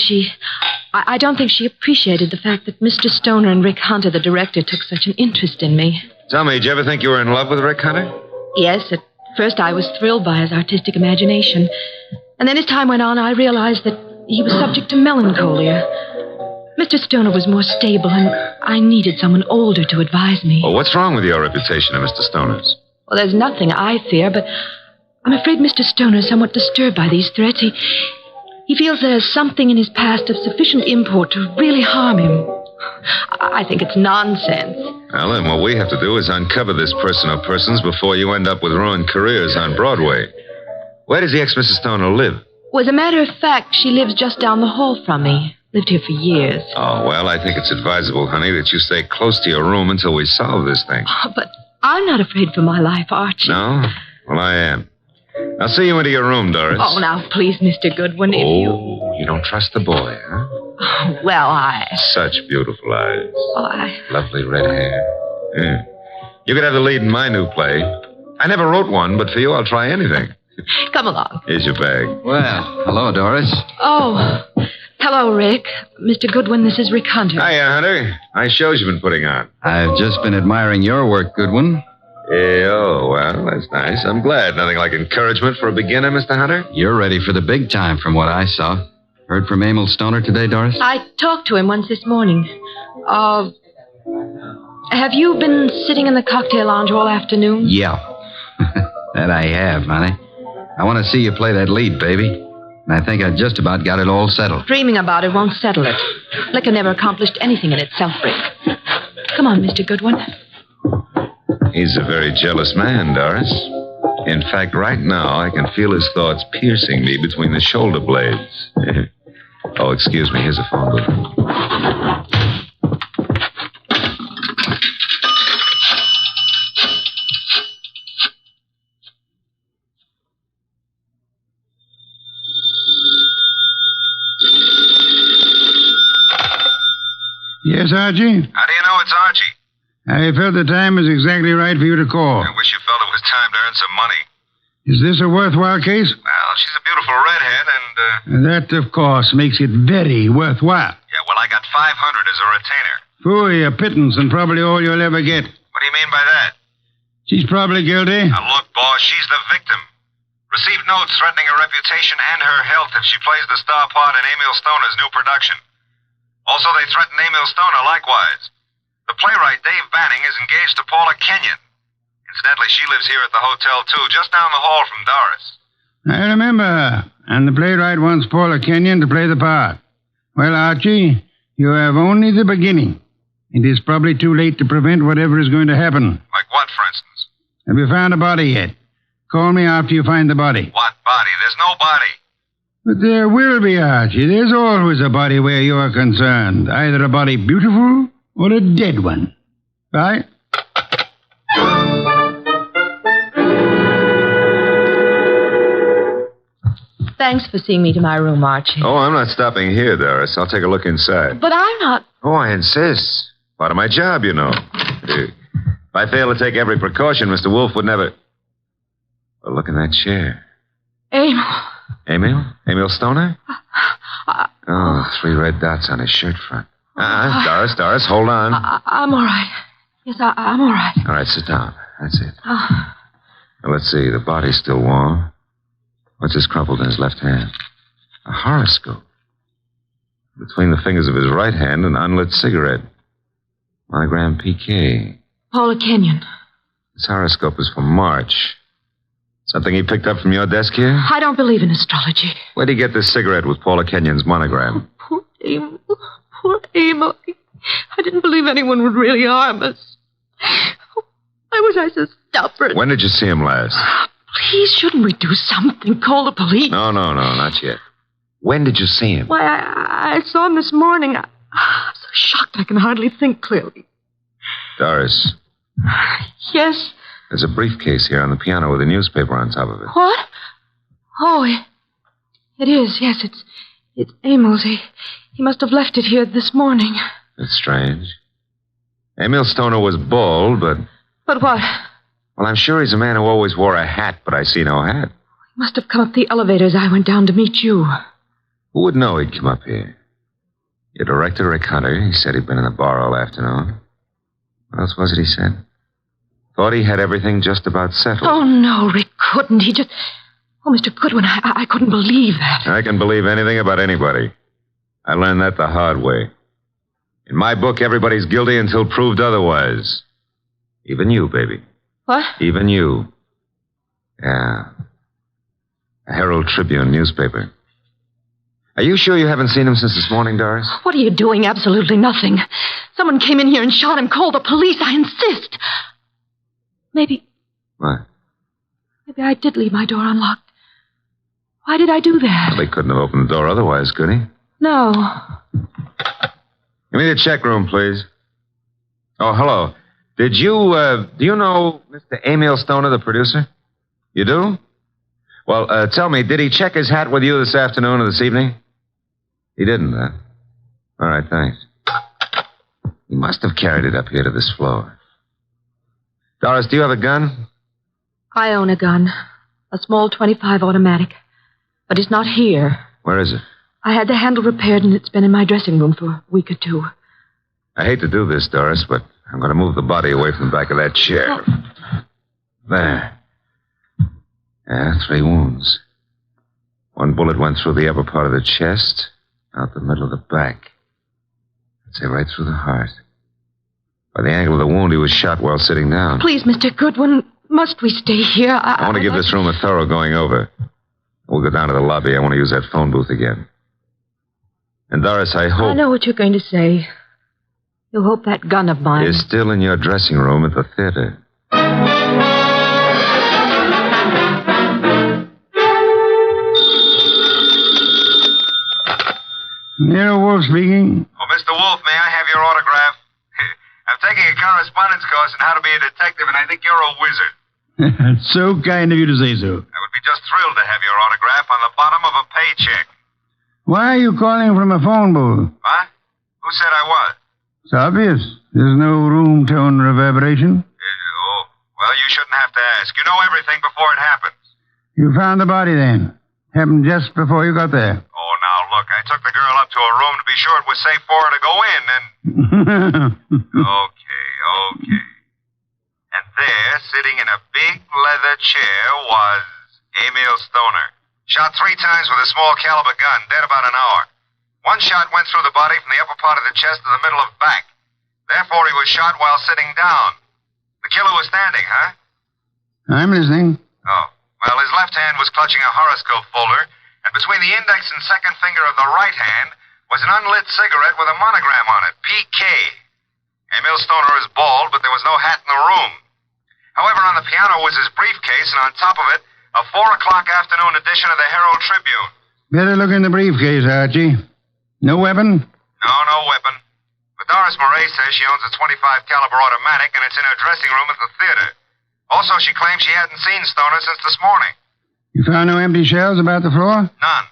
I don't think she appreciated the fact that Mr. Stoner and Rick Hunter, the director, took such an interest in me. Tell me, did you ever think you were in love with Rick Hunter? Yes, at first I was thrilled by his artistic imagination. And then as time went on, I realized that he was subject to melancholia. Mr. Stoner was more stable, and I needed someone older to advise me. Well, what's wrong with your reputation of Mr. Stoner's? Well, there's nothing I fear, but I'm afraid Mr. Stoner is somewhat disturbed by these threats. He feels there's something in his past of sufficient import to really harm him. I think it's nonsense. Well, then what we have to do is uncover this person or persons before you end up with ruined careers on Broadway. Where does the ex-Mrs. Stoner live? Well, as a matter of fact, she lives just down the hall from me. Lived here for years. Oh, well, I think it's advisable, honey, that you stay close to your room until we solve this thing. Oh, but I'm not afraid for my life, Archie. No? Well, I am. I'll see you into your room, Doris. Oh, now, please, Mr. Goodwin, if you... You don't trust the boy, huh? Oh, well, Such beautiful eyes. Oh, Lovely red hair. Yeah. You could have the lead in my new play. I never wrote one, but for you, I'll try anything. Come along. Here's your bag. Well, hello, Doris. Oh, hello, Rick. Mr. Goodwin, this is Rick Hunter. Hiya, Hunter. Nice shows you've been putting on. I've just been admiring your work, Goodwin. Oh, well, that's nice. I'm glad. Nothing like encouragement for a beginner, Mr. Hunter. You're ready for the big time from what I saw. Heard from Emil Stoner today, Doris? I talked to him once this morning. Have you been sitting in the cocktail lounge all afternoon? Yeah. That I have, honey. I want to see you play that lead, baby. And I think I just about got it all settled. Dreaming about it won't settle it. Liquor never accomplished anything in itself, Rick. Come on, Mr. Goodwin. He's a very jealous man, Doris. In fact, right now, I can feel his thoughts piercing me between the shoulder blades. Oh, excuse me. Here's a phone booth. Yes, Archie? How do you know it's Archie? I felt the time was exactly right for you to call. I wish you felt it was time to earn some money. Is this a worthwhile case? Well, she's a beautiful redhead, and, That, of course, makes it very worthwhile. yeah, well, I got 500 as a retainer. Phooey, a pittance, and probably all you'll ever get. What do you mean by that? She's probably guilty. Now, look, boss, she's the victim. Received notes threatening her reputation and her health if she plays the star part in Emil Stoner's new production. Also, they threaten Emil Stoner likewise. The playwright, Dave Banning, is engaged to Paula Kenyon. Incidentally, she lives here at the hotel, too, just down the hall from Doris. I remember her. And the playwright wants Paula Kenyon to play the part. Well, Archie, you have only the beginning. It is probably too late to prevent whatever is going to happen. Like what, for instance? Have you found a body yet? Call me after you find the body. What body? There's no body. But there will be, Archie. There's always a body where you're concerned. Either a body beautiful or a dead one. Right? Thanks for seeing me to my room, Archie. Oh, I'm not stopping here, Doris. I'll take a look inside. But I'm not... Oh, I insist. Part of my job, you know. If I fail to take every precaution, Mr. Wolfe would never... Well, look in that chair. Emil. Emil? Emil Stoner? Oh, 3 red dots on his shirt front. Doris, hold on. I'm all right. Yes, I'm all right. All right, sit down. That's it. Oh. Now, let's see. The body's still warm. What's this crumpled in his left hand? A horoscope. Between the fingers of his right hand, an unlit cigarette. Monogram PK. Paula Kenyon. This horoscope is for March. Something he picked up from your desk here? I don't believe in astrology. Where'd he get this cigarette with Paula Kenyon's monogram? Poor Emil. Poor Emil. I didn't believe anyone would really harm us. Why was I so stubborn? When did you see him last? Please, shouldn't we do something? Call the police? No, not yet. When did you see him? Why, I saw him this morning. I'm so shocked I can hardly think clearly. Doris. Yes? There's a briefcase here on the piano with a newspaper on top of it. What? Oh, it is. Yes, it's Emil's. He must have left it here this morning. That's strange. Emil Stoner was bald, but... But what? Well, I'm sure he's a man who always wore a hat, but I see no hat. He must have come up the elevator as I went down to meet you. Who would know he'd come up here? Your director, Rick Hunter, he said he'd been in the bar all afternoon. What else was it he said? Thought he had everything just about settled. Oh, no, Rick couldn't. He just... Oh, Mr. Goodwin, I couldn't believe that. I can believe anything about anybody. I learned that the hard way. In my book, everybody's guilty until proved otherwise. Even you, baby. What? Even you. Yeah. A Herald Tribune newspaper. Are you sure you haven't seen him since this morning, Doris? What are you doing? Absolutely nothing. Someone came in here and shot him. Call the police. I insist. Maybe... What? Maybe I did leave my door unlocked. Why did I do that? Well, he couldn't have opened the door otherwise, could he? No. Give me the check room, please. Oh, hello. Do you know Mr. Emil Stoner, the producer? You do? Well, tell me, did he check his hat with you this afternoon or this evening? He didn't, huh? All right, thanks. He must have carried it up here to this floor. Doris, do you have a gun? I own a gun. A small .25 automatic. But it's not here. Where is it? I had the handle repaired and it's been in my dressing room for a week or 2. I hate to do this, Doris, but I'm going to move the body away from the back of that chair. Oh. There. Yeah, 3 wounds. 1 bullet went through the upper part of the chest, out the middle of the back. I'd say right through the heart. By the angle of the wound, he was shot while sitting down. Please, Mr. Goodwin, must we stay here? I want to give this room a thorough going over. We'll go down to the lobby. I want to use that phone booth again. And Doris, I hope... I know what you're going to say. You hope that gun of mine... is still in your dressing room at the theater. Nero Wolfe speaking. Oh, Mr. Wolfe, may I have your autograph? I'm taking a correspondence course on how to be a detective, and I think you're a wizard. It's so kind of you to say so. I would be just thrilled to have your autograph on the bottom of a paycheck. Why are you calling from a phone booth? What? Who said I was? It's obvious. There's no room tone reverberation. Well, you shouldn't have to ask. You know everything before it happens. You found the body then. Happened just before you got there. Oh, now, look, I took the girl up to a room to be sure it was safe for her to go in, and... Okay. And there, sitting in a big leather chair, was Emil Stoner. Shot 3 times with a small caliber gun, dead about an hour. One shot went through the body from the upper part of the chest to the middle of back. Therefore, he was shot while sitting down. The killer was standing, huh? I'm listening. Oh. Well, his left hand was clutching a horoscope folder, and between the index and second finger of the right hand was an unlit cigarette with a monogram on it, PK. Emil Stoner is bald, but there was no hat in the room. However, on the piano was his briefcase, and on top of it, a 4:00 afternoon edition of the Herald Tribune. Better look in the briefcase, Archie. No weapon? No weapon. But Doris Murray says she owns a .25 caliber automatic, and it's in her dressing room at the theater. Also, she claims she hadn't seen Stoner since this morning. You found no empty shells about the floor? None.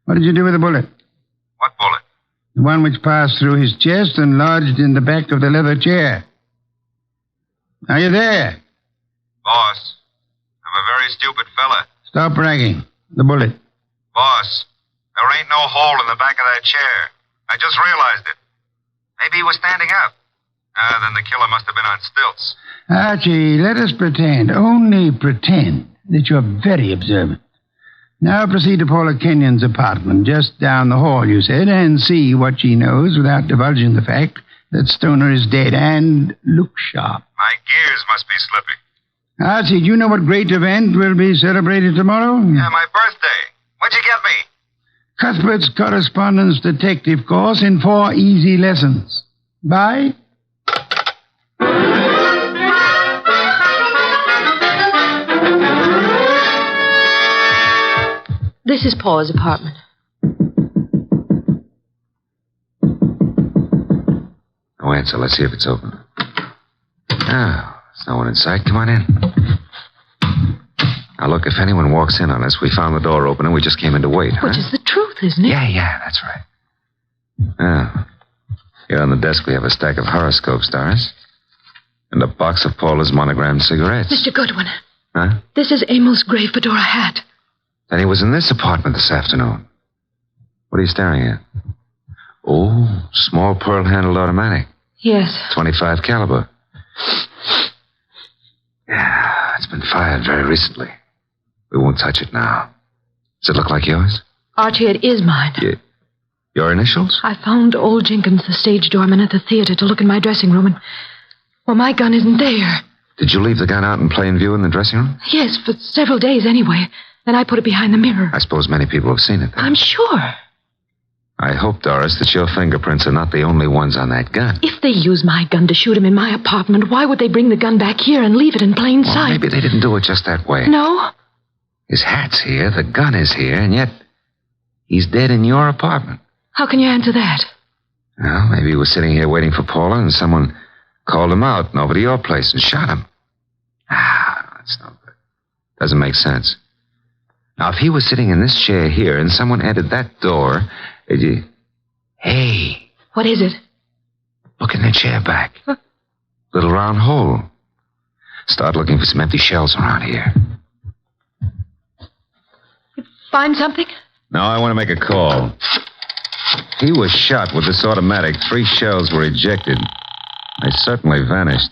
What did you do with the bullet? What bullet? The one which passed through his chest and lodged in the back of the leather chair. Are you there? Boss, I'm a very stupid fella. Stop bragging. The bullet. Boss, there ain't no hole in the back of that chair. I just realized it. Maybe he was standing up. Then the killer must have been on stilts. Archie, let us pretend, only pretend, that you're very observant. Now proceed to Paula Kenyon's apartment, just down the hall, you said, and see what she knows without divulging the fact that Stoner is dead, and look sharp. My gears must be slipping. Archie, do you know what great event will be celebrated tomorrow? Yeah, my birthday. What'd you get me? Cuthbert's correspondence detective course in 4 easy lessons. Bye. This is Paula's apartment. No answer. Let's see if it's open. Oh, there's no one in sight. Come on in. Now, look, if anyone walks in on us, we found the door open and we just came in to wait, huh? Which is the truth, isn't it? Yeah, that's right. Oh. Here on the desk we have a stack of horoscopes, Doris. And a box of Paula's monogrammed cigarettes. Mr. Goodwin. Huh? This is Emil's grave fedora hat. Then he was in this apartment this afternoon. What are you staring at? Oh, small pearl-handled automatic. Yes. .25 caliber. Yeah, it's been fired very recently. We won't touch it now. Does it look like yours? Archie, it is mine. Your initials? I found old Jenkins, the stage doorman at the theater, to look in my dressing room, and... well, my gun isn't there. Did you leave the gun out in plain view in the dressing room? Yes, for several days anyway. Then I put it behind the mirror. I suppose many people have seen it then. I'm sure. I hope, Doris, that your fingerprints are not the only ones on that gun. If they use my gun to shoot him in my apartment, why would they bring the gun back here and leave it in plain sight? Maybe they didn't do it just that way. No? His hat's here, the gun is here, and yet he's dead in your apartment. How can you answer that? Well, maybe he was sitting here waiting for Paula and someone called him out and over to your place and shot him. That's no good. Doesn't make sense. Now, if he was sitting in this chair here and someone entered that door, Hey. What is it? Look in the chair back. Huh? Little round hole. Start looking for some empty shells around here. You find something? No, I want to make a call. He was shot with this automatic. 3 shells were ejected. They certainly vanished.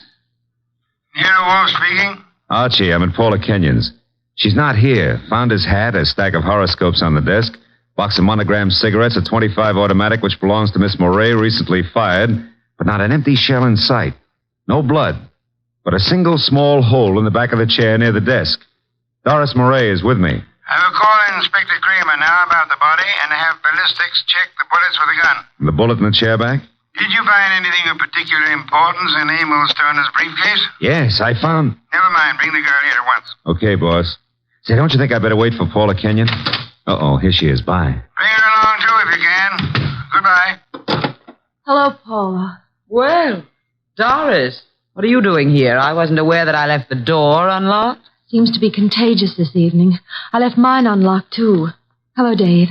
Nero Wolfe speaking. Archie, I'm at Paula Kenyon's. She's not here. Found his hat, a stack of horoscopes on the desk, box of monogrammed cigarettes, a .25 automatic which belongs to Miss Moray, recently fired, but not an empty shell in sight. No blood, but a single small hole in the back of the chair near the desk. Doris Moray is with me. I will call Inspector Kramer now about the body and have ballistics check the bullets for the gun. And the bullet in the chair back? Did you find anything of particular importance in Emil Stoner's briefcase? Yes, I found... Never mind. Bring the girl here at once. Okay, boss. Say, don't you think I better wait for Paula Kenyon? Uh-oh, here she is. Bye. Bring her along, too, if you can. Hello, Paula. Well, Doris, what are you doing here? I wasn't aware that I left the door unlocked. Seems to be contagious this evening. I left mine unlocked, too. Hello, Dave.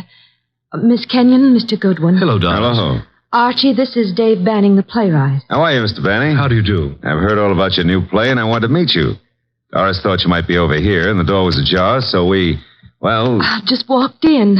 Miss Kenyon, Mr. Goodwin. Hello, Doris. Hello. Archie, this is Dave Banning, the playwright. How are you, Mr. Banning? How do you do? I've heard all about your new play, and I wanted to meet you. Doris thought you might be over here, and the door was ajar, so I just walked in.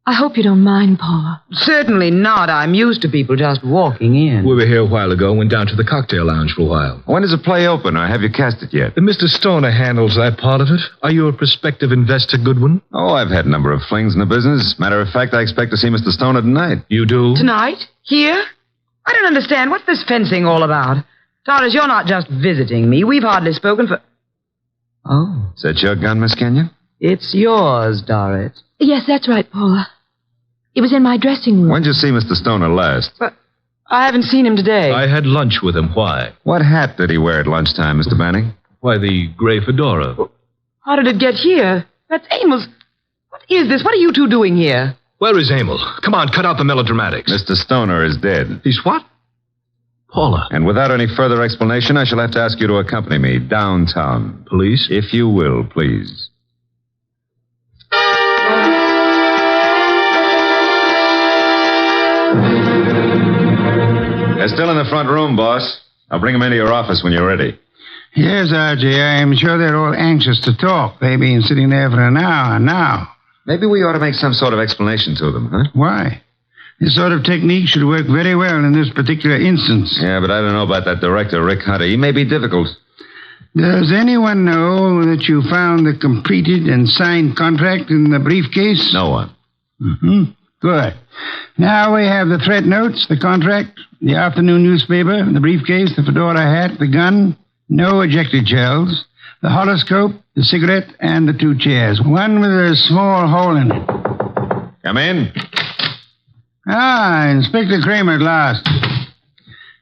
I hope you don't mind, Paula. Certainly not. I'm used to people just walking in. We were here a while ago, went down to the cocktail lounge for a while. When does the play open, or have you cast it yet? Mr. Stoner handles that part of it. Are you a prospective investor, Goodwin? Oh, I've had a number of flings in the business. Matter of fact, I expect to see Mr. Stoner tonight. You do? Tonight? Here? I don't understand. What's this fencing all about? Doris, you're not just visiting me. We've hardly spoken for... Oh. Is that your gun, Miss Kenyon? It's yours, Doris. Yes, that's right, Paula. It was in my dressing room. When did you see Mr. Stoner last? But I haven't seen him today. I had lunch with him. Why? What hat did he wear at lunchtime, Mr. Banning? Why, the gray fedora. How did it get here? That's Emil's. What is this? What are you two doing here? Where is Emil? Come on, cut out the melodramatics. Mr. Stoner is dead. He's what? Paula. And without any further explanation, I shall have to ask you to accompany me downtown. Police? If you will, please. They're still in the front room, boss. I'll bring them into your office when you're ready. Yes, Archie, I'm sure they're all anxious to talk. They've been sitting there for an hour now. Maybe we ought to make some sort of explanation to them, huh? Why? This sort of technique should work very well in this particular instance. Yeah, but I don't know about that director, Rick Hunter. He may be difficult. Does anyone know that you found the completed and signed contract in the briefcase? No one. Mm-hmm. Good. Now we have the threat notes, the contract, the afternoon newspaper, the briefcase, the fedora hat, the gun, no ejected shells, the horoscope, the cigarette, and the 2 chairs. One with a small hole in it. Come in. Ah, Inspector Kramer at last.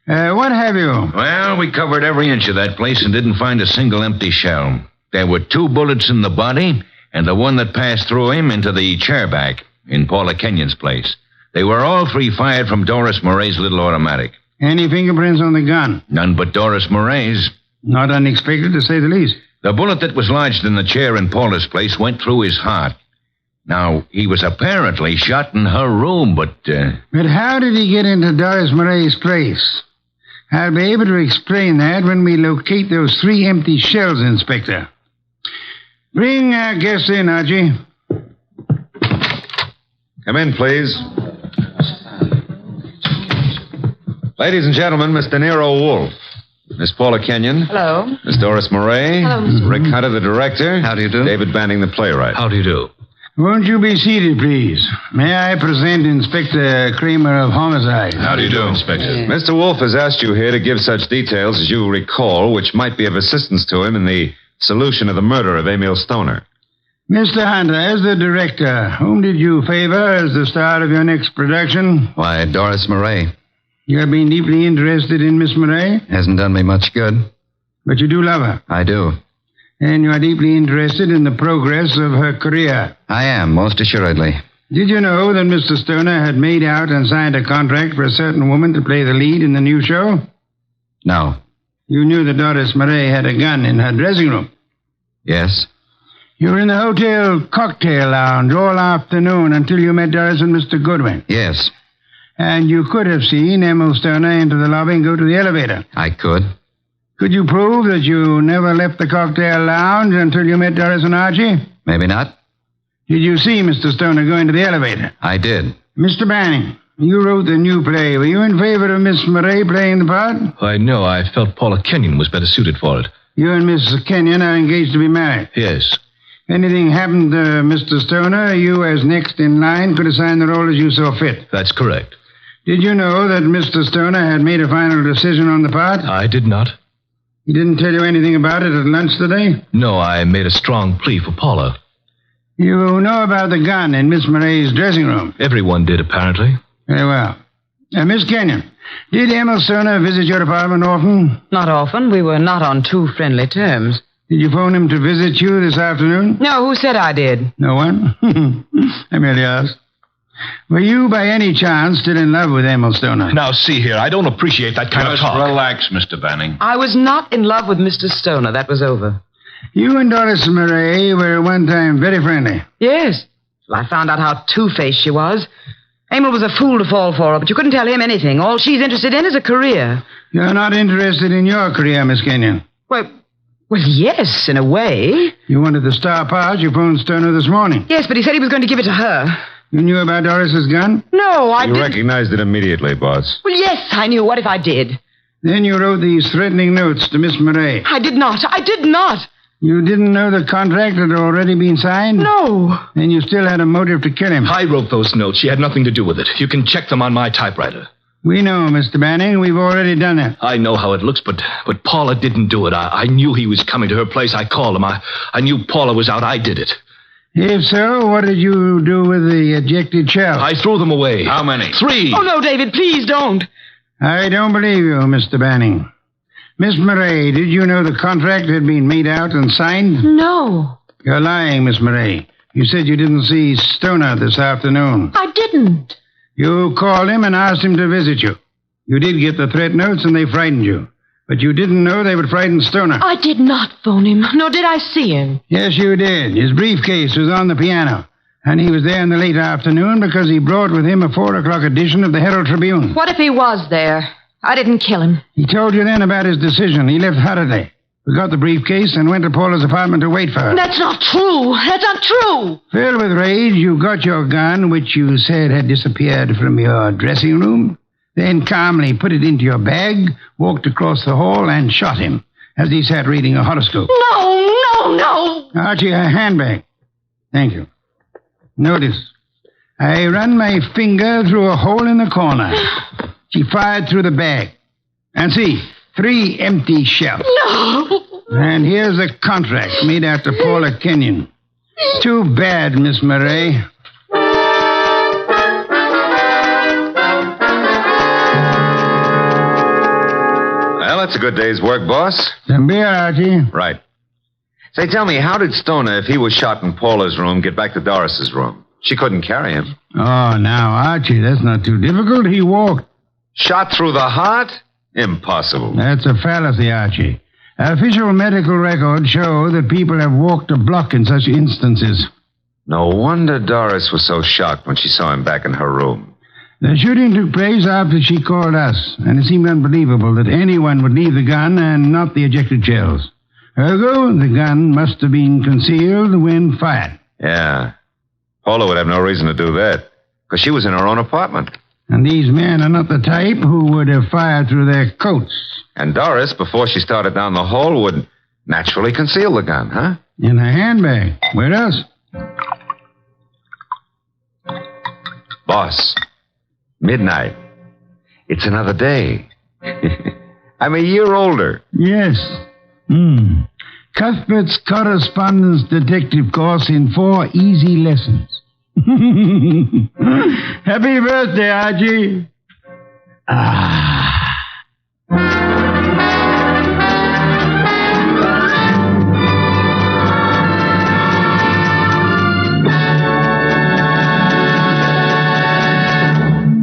What have you? Well, we covered every inch of that place and didn't find a single empty shell. There were 2 bullets in the body and the one that passed through him into the chair back in Paula Kenyon's place. They were all 3 fired from Doris Murray's little automatic. Any fingerprints on the gun? None but Doris Murray's. Not unexpected, to say the least. The bullet that was lodged in the chair in Paula's place went through his heart. Now, he was apparently shot in her room, but... But how did he get into Doris Murray's place? I'll be able to explain that when we locate those 3 empty shells, Inspector. Bring our guest in, Archie. Come in, please. Ladies and gentlemen, Mr. Nero Wolfe. Miss Paula Kenyon. Hello. Miss Doris Murray. Hello, Mr. Rick Hunter, the director. How do you do? David Banning, the playwright. How do you do? Won't you be seated, please? May I present Inspector Kramer of Homicide? How do you do, Inspector? Mr. Wolfe has asked you here to give such details as you recall, which might be of assistance to him in the solution of the murder of Emil Stoner. Mr. Hunter, as the director, whom did you favor as the star of your next production? Why, Doris Murray. You have been deeply interested in Miss Murray? Hasn't done me much good. But you do love her? I do. And you are deeply interested in the progress of her career? I am, most assuredly. Did you know that Mr. Stoner had made out and signed a contract for a certain woman to play the lead in the new show? No. You knew that Doris Murray had a gun in her dressing room? Yes. You were in the hotel cocktail lounge all afternoon until you met Doris and Mr. Goodwin? Yes. And you could have seen Emil Stoner enter the lobby and go to the elevator? I could. Could you prove that you never left the cocktail lounge until you met Doris and Archie? Maybe not. Did you see Mr. Stoner go into the elevator? I did. Mr. Banning, you wrote the new play. Were you in favor of Miss Murray playing the part? Why, no, I felt Paula Kenyon was better suited for it. You and Miss Kenyon are engaged to be married? Yes. Anything happened to Mr. Stoner, you as next in line could assign the role as you saw fit? That's correct. Did you know that Mr. Stoner had made a final decision on the part? I did not. He didn't tell you anything about it at lunch today? No, I made a strong plea for Paula. You know about the gun in Miss Murray's dressing room? Everyone did, apparently. Very well. Miss Kenyon, did Emil Stoner visit your apartment often? Not often. We were not on too friendly terms. Did you phone him to visit you this afternoon? No, who said I did? No one? I merely asked. Were you by any chance still in love with Emil Stoner? Now, see here, I don't appreciate that kind of Just talk. relax, Mr. Banning. I was not in love with Mr. Stoner. That was over. You and Doris Murray were at one time very friendly. Yes. Well, I found out how two-faced she was. Emil was a fool to fall for her, but you couldn't tell him anything. All she's interested in is a career. You're not interested in your career, Miss Kenyon. Well, yes, in a way. You wanted the star part. You phoned Stoner this morning. Yes, but he said he was going to give it to her. You knew about Doris's gun? No, I You didn't. recognized it immediately, boss. Well, yes, I knew. What if I did? Then you wrote these threatening notes to Miss Murray. I did not. I did not. You didn't know the contract had already been signed? No. Then you still had a motive to kill him. I wrote those notes. She had nothing to do with it. You can check them on my typewriter. We know, Mr. Banning. We've already done it. I know how it looks, but Paula didn't do it. I knew he was coming to her place. I called him. I knew Paula was out. I did it. If so, what did you do with the ejected shells? I threw them away. How many? 3. Oh, no, David, please don't. I don't believe you, Mr. Banning. Miss Murray, did you know the contract had been made out and signed? No, You're lying, Miss Murray. You said you didn't see Stoner this afternoon. I didn't. You called him and asked him to visit you. You did get the threat notes and they frightened you. But you didn't know they would frighten Stoner. I did not phone him, nor did I see him. Yes, you did. His briefcase was on the piano. And he was there in the late afternoon because he brought with him a 4 o'clock edition of the Herald Tribune. What if he was there? I didn't kill him. He told you then about his decision. He left Holiday. We got the briefcase and went to Paula's apartment to wait for her. That's not true. That's not true. Filled with rage, you got your gun, which you said had disappeared from your dressing room, then calmly put it into your bag, walked across the hall, and shot him as he sat reading a horoscope. No. Archie, a handbag. Thank you. Notice, I run my finger through a hole in the corner. She fired through the bag. And see, 3 empty shells. No. And here's a contract made out to Paula Kenyon. Too bad, Miss Murray. Well, that's a good day's work, boss. Some beer, Archie. Right. Say, tell me, how did Stoner, if he was shot in Paula's room, get back to Doris's room? She couldn't carry him. Oh, now, Archie, that's not too difficult. He walked. Shot through the heart? Impossible. That's a fallacy, Archie. Official medical records show that people have walked a block in such instances. No wonder Doris was so shocked when she saw him back in her room. The shooting took place after she called us, and it seemed unbelievable that anyone would leave the gun and not the ejected shells. Ergo, the gun must have been concealed when fired. Yeah. Paula would have no reason to do that, because she was in her own apartment. And these men are not the type who would have fired through their coats. And Doris, before she started down the hall, would naturally conceal the gun, huh? In her handbag. Where else? Boss, midnight. It's another day. I'm a year older. Yes. Cuthbert's correspondence detective course in 4 easy lessons. Happy birthday, Archie.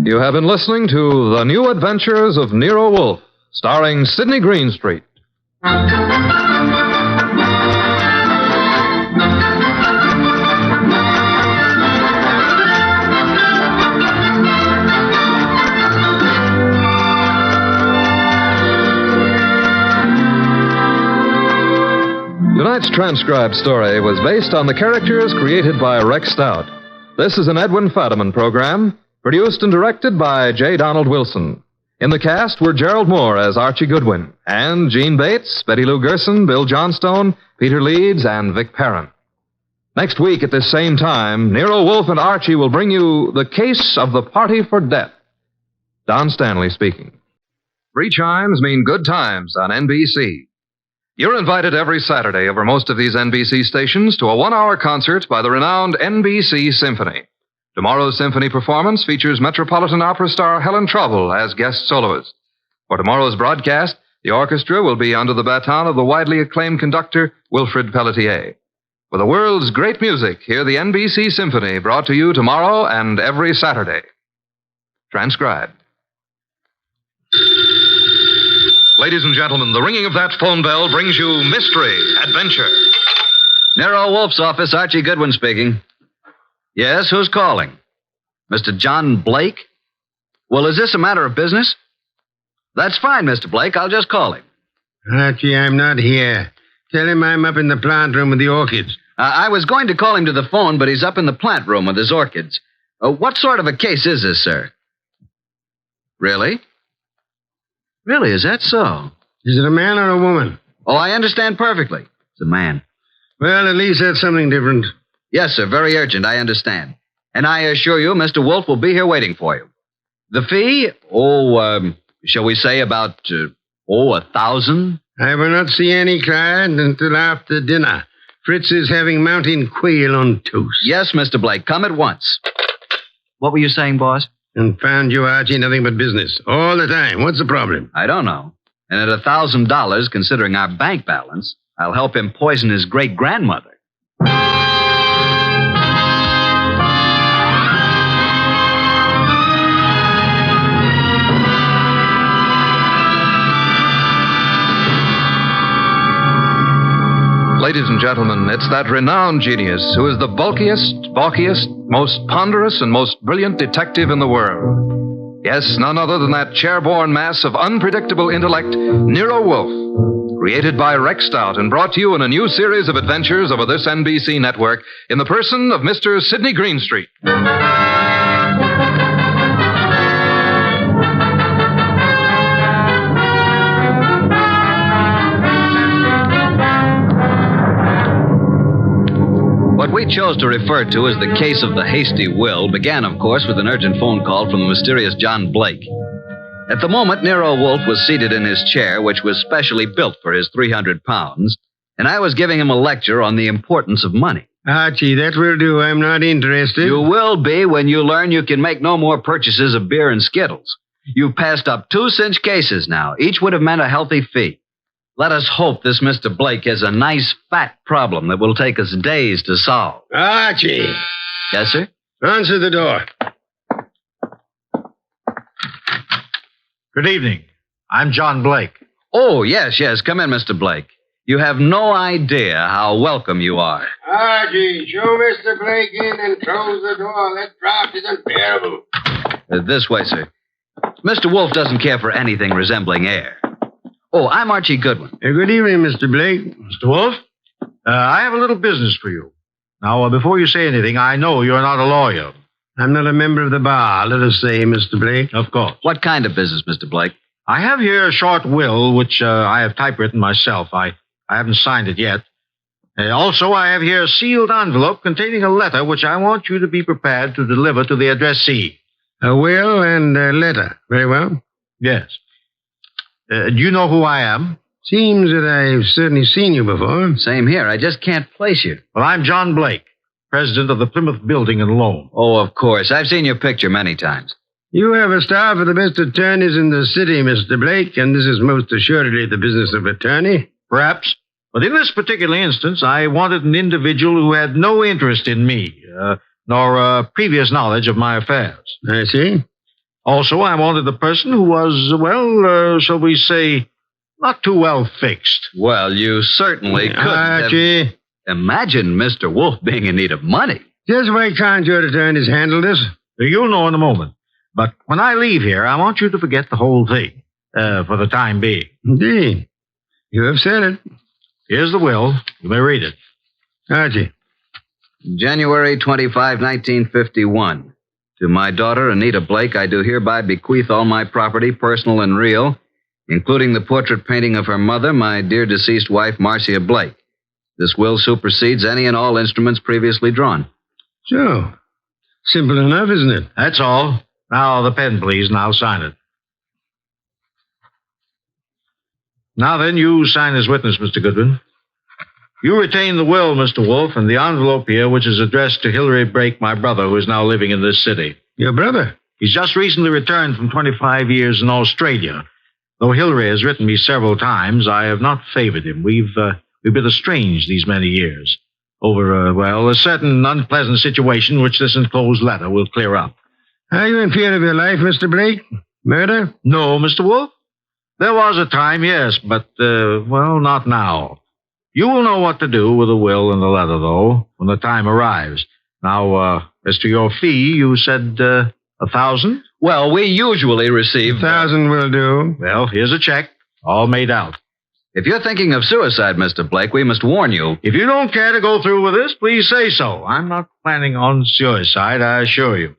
You have been listening to The New Adventures of Nero Wolfe, starring Sidney Greenstreet. Tonight's transcribed story was based on the characters created by Rex Stout. This is an Edwin Fadiman program, produced and directed by J. Donald Wilson. In the cast were Gerald Moore as Archie Goodwin, and Gene Bates, Betty Lou Gerson, Bill Johnstone, Peter Leeds, and Vic Perrin. Next week at this same time, Nero Wolfe and Archie will bring you The Case of the Party for Death. Don Stanley speaking. 3 chimes mean good times on NBC. You're invited every Saturday over most of these NBC stations to a 1-hour concert by the renowned NBC Symphony. Tomorrow's symphony performance features Metropolitan Opera star Helen Trouble as guest soloist. For tomorrow's broadcast, the orchestra will be under the baton of the widely acclaimed conductor Wilfrid Pelletier. For the world's great music, hear the NBC Symphony, brought to you tomorrow and every Saturday. Transcribed. Ladies and gentlemen, the ringing of that phone bell brings you mystery, adventure. Nero Wolfe's office, Archie Goodwin speaking. Yes, who's calling? Mr. John Blake? Well, is this a matter of business? That's fine, Mr. Blake. I'll just call him. Archie, I'm not here. Tell him I'm up in the plant room with the orchids. I was going to call him to the phone, but he's up in the plant room with his orchids. What sort of a case is this, sir? Really? Really, is that so? Is it a man or a woman? Oh, I understand perfectly. It's a man. Well, at least that's something different. Yes, sir, very urgent, I understand. And I assure you, Mr. Wolfe will be here waiting for you. The fee? Shall we say about, $1,000? I will not see any client until after dinner. Fritz is having mountain quail on toast. Yes, Mr. Blake, come at once. What were you saying, boss? And found you, Archie, nothing but business. All the time. What's the problem? I don't know. And at $1,000, considering our bank balance, I'll help him poison his great-grandmother. Ladies and gentlemen, it's that renowned genius who is the bulkiest, most ponderous, and most brilliant detective in the world. Yes, none other than that chairborne mass of unpredictable intellect, Nero Wolfe, created by Rex Stout and brought to you in a new series of adventures over this NBC network in the person of Mr. Sidney Greenstreet. What we chose to refer to as the case of the hasty will began, of course, with an urgent phone call from the mysterious John Blake. At the moment, Nero Wolfe was seated in his chair, which was specially built for his 300 pounds, and I was giving him a lecture on the importance of money. Archie, that will do. I'm not interested. You will be when you learn you can make no more purchases of beer and Skittles. You've passed up 2 cinch cases now. Each would have meant a healthy fee. Let us hope this Mr. Blake has a nice, fat problem that will take us days to solve. Archie! Yes, sir? Answer the door. Good evening. I'm John Blake. Oh, yes. Come in, Mr. Blake. You have no idea how welcome you are. Archie, show Mr. Blake in and close the door. That draft is unbearable. This way, sir. Mr. Wolfe doesn't care for anything resembling air. Oh, I'm Archie Goodwin. Good evening, Mr. Blake. Mr. Wolfe, I have a little business for you. Now, before you say anything, I know you're not a lawyer. I'm not a member of the bar, let us say, Mr. Blake. Of course. What kind of business, Mr. Blake? I have here a short will, which I have typewritten myself. I haven't signed it yet. Also, I have here a sealed envelope containing a letter which I want you to be prepared to deliver to the addressee. A will and a letter. Very well. Yes. Do you know who I am? Seems that I've certainly seen you before. Same here. I just can't place you. Well, I'm John Blake, president of the Plymouth Building and Loan. Oh, of course. I've seen your picture many times. You have a staff of the best attorneys in the city, Mr. Blake, and this is most assuredly the business of attorney. Perhaps. But in this particular instance, I wanted an individual who had no interest in me, nor previous knowledge of my affairs. I see. Also, I wanted a person who was, shall we say, not too well fixed. Well, you certainly couldn't Archie. Imagine Mr. Wolfe being in need of money. Just why can't your attorneys handle this? You'll know in a moment. But when I leave here, I want you to forget the whole thing, for the time being. Indeed. You have said it. Here's the will. You may read it. Archie. January 25, 1951. To my daughter, Anita Blake, I do hereby bequeath all my property, personal and real, including the portrait painting of her mother, my dear deceased wife, Marcia Blake. This will supersedes any and all instruments previously drawn. So, simple enough, isn't it? That's all. Now, the pen, please, and I'll sign it. Now then, you sign as witness, Mr. Goodwin. You retain the will, Mr. Wolfe, and the envelope here, which is addressed to Hilary Blake, my brother, who is now living in this city. Your brother? He's just recently returned from 25 years in Australia. Though Hilary has written me several times, I have not favored him. We've been estranged these many years. over, a certain unpleasant situation which this enclosed letter will clear up. Are you in fear of your life, Mr. Blake? Murder? No, Mr. Wolfe. There was a time, yes, but, not now. You will know what to do with the will and the letter, though, when the time arrives. Now, as to your fee, you said, 1,000? Well, we usually receive... 1,000 will do. Well, here's a check, all made out. If you're thinking of suicide, Mr. Blake, we must warn you. If you don't care to go through with this, please say so. I'm not planning on suicide, I assure you.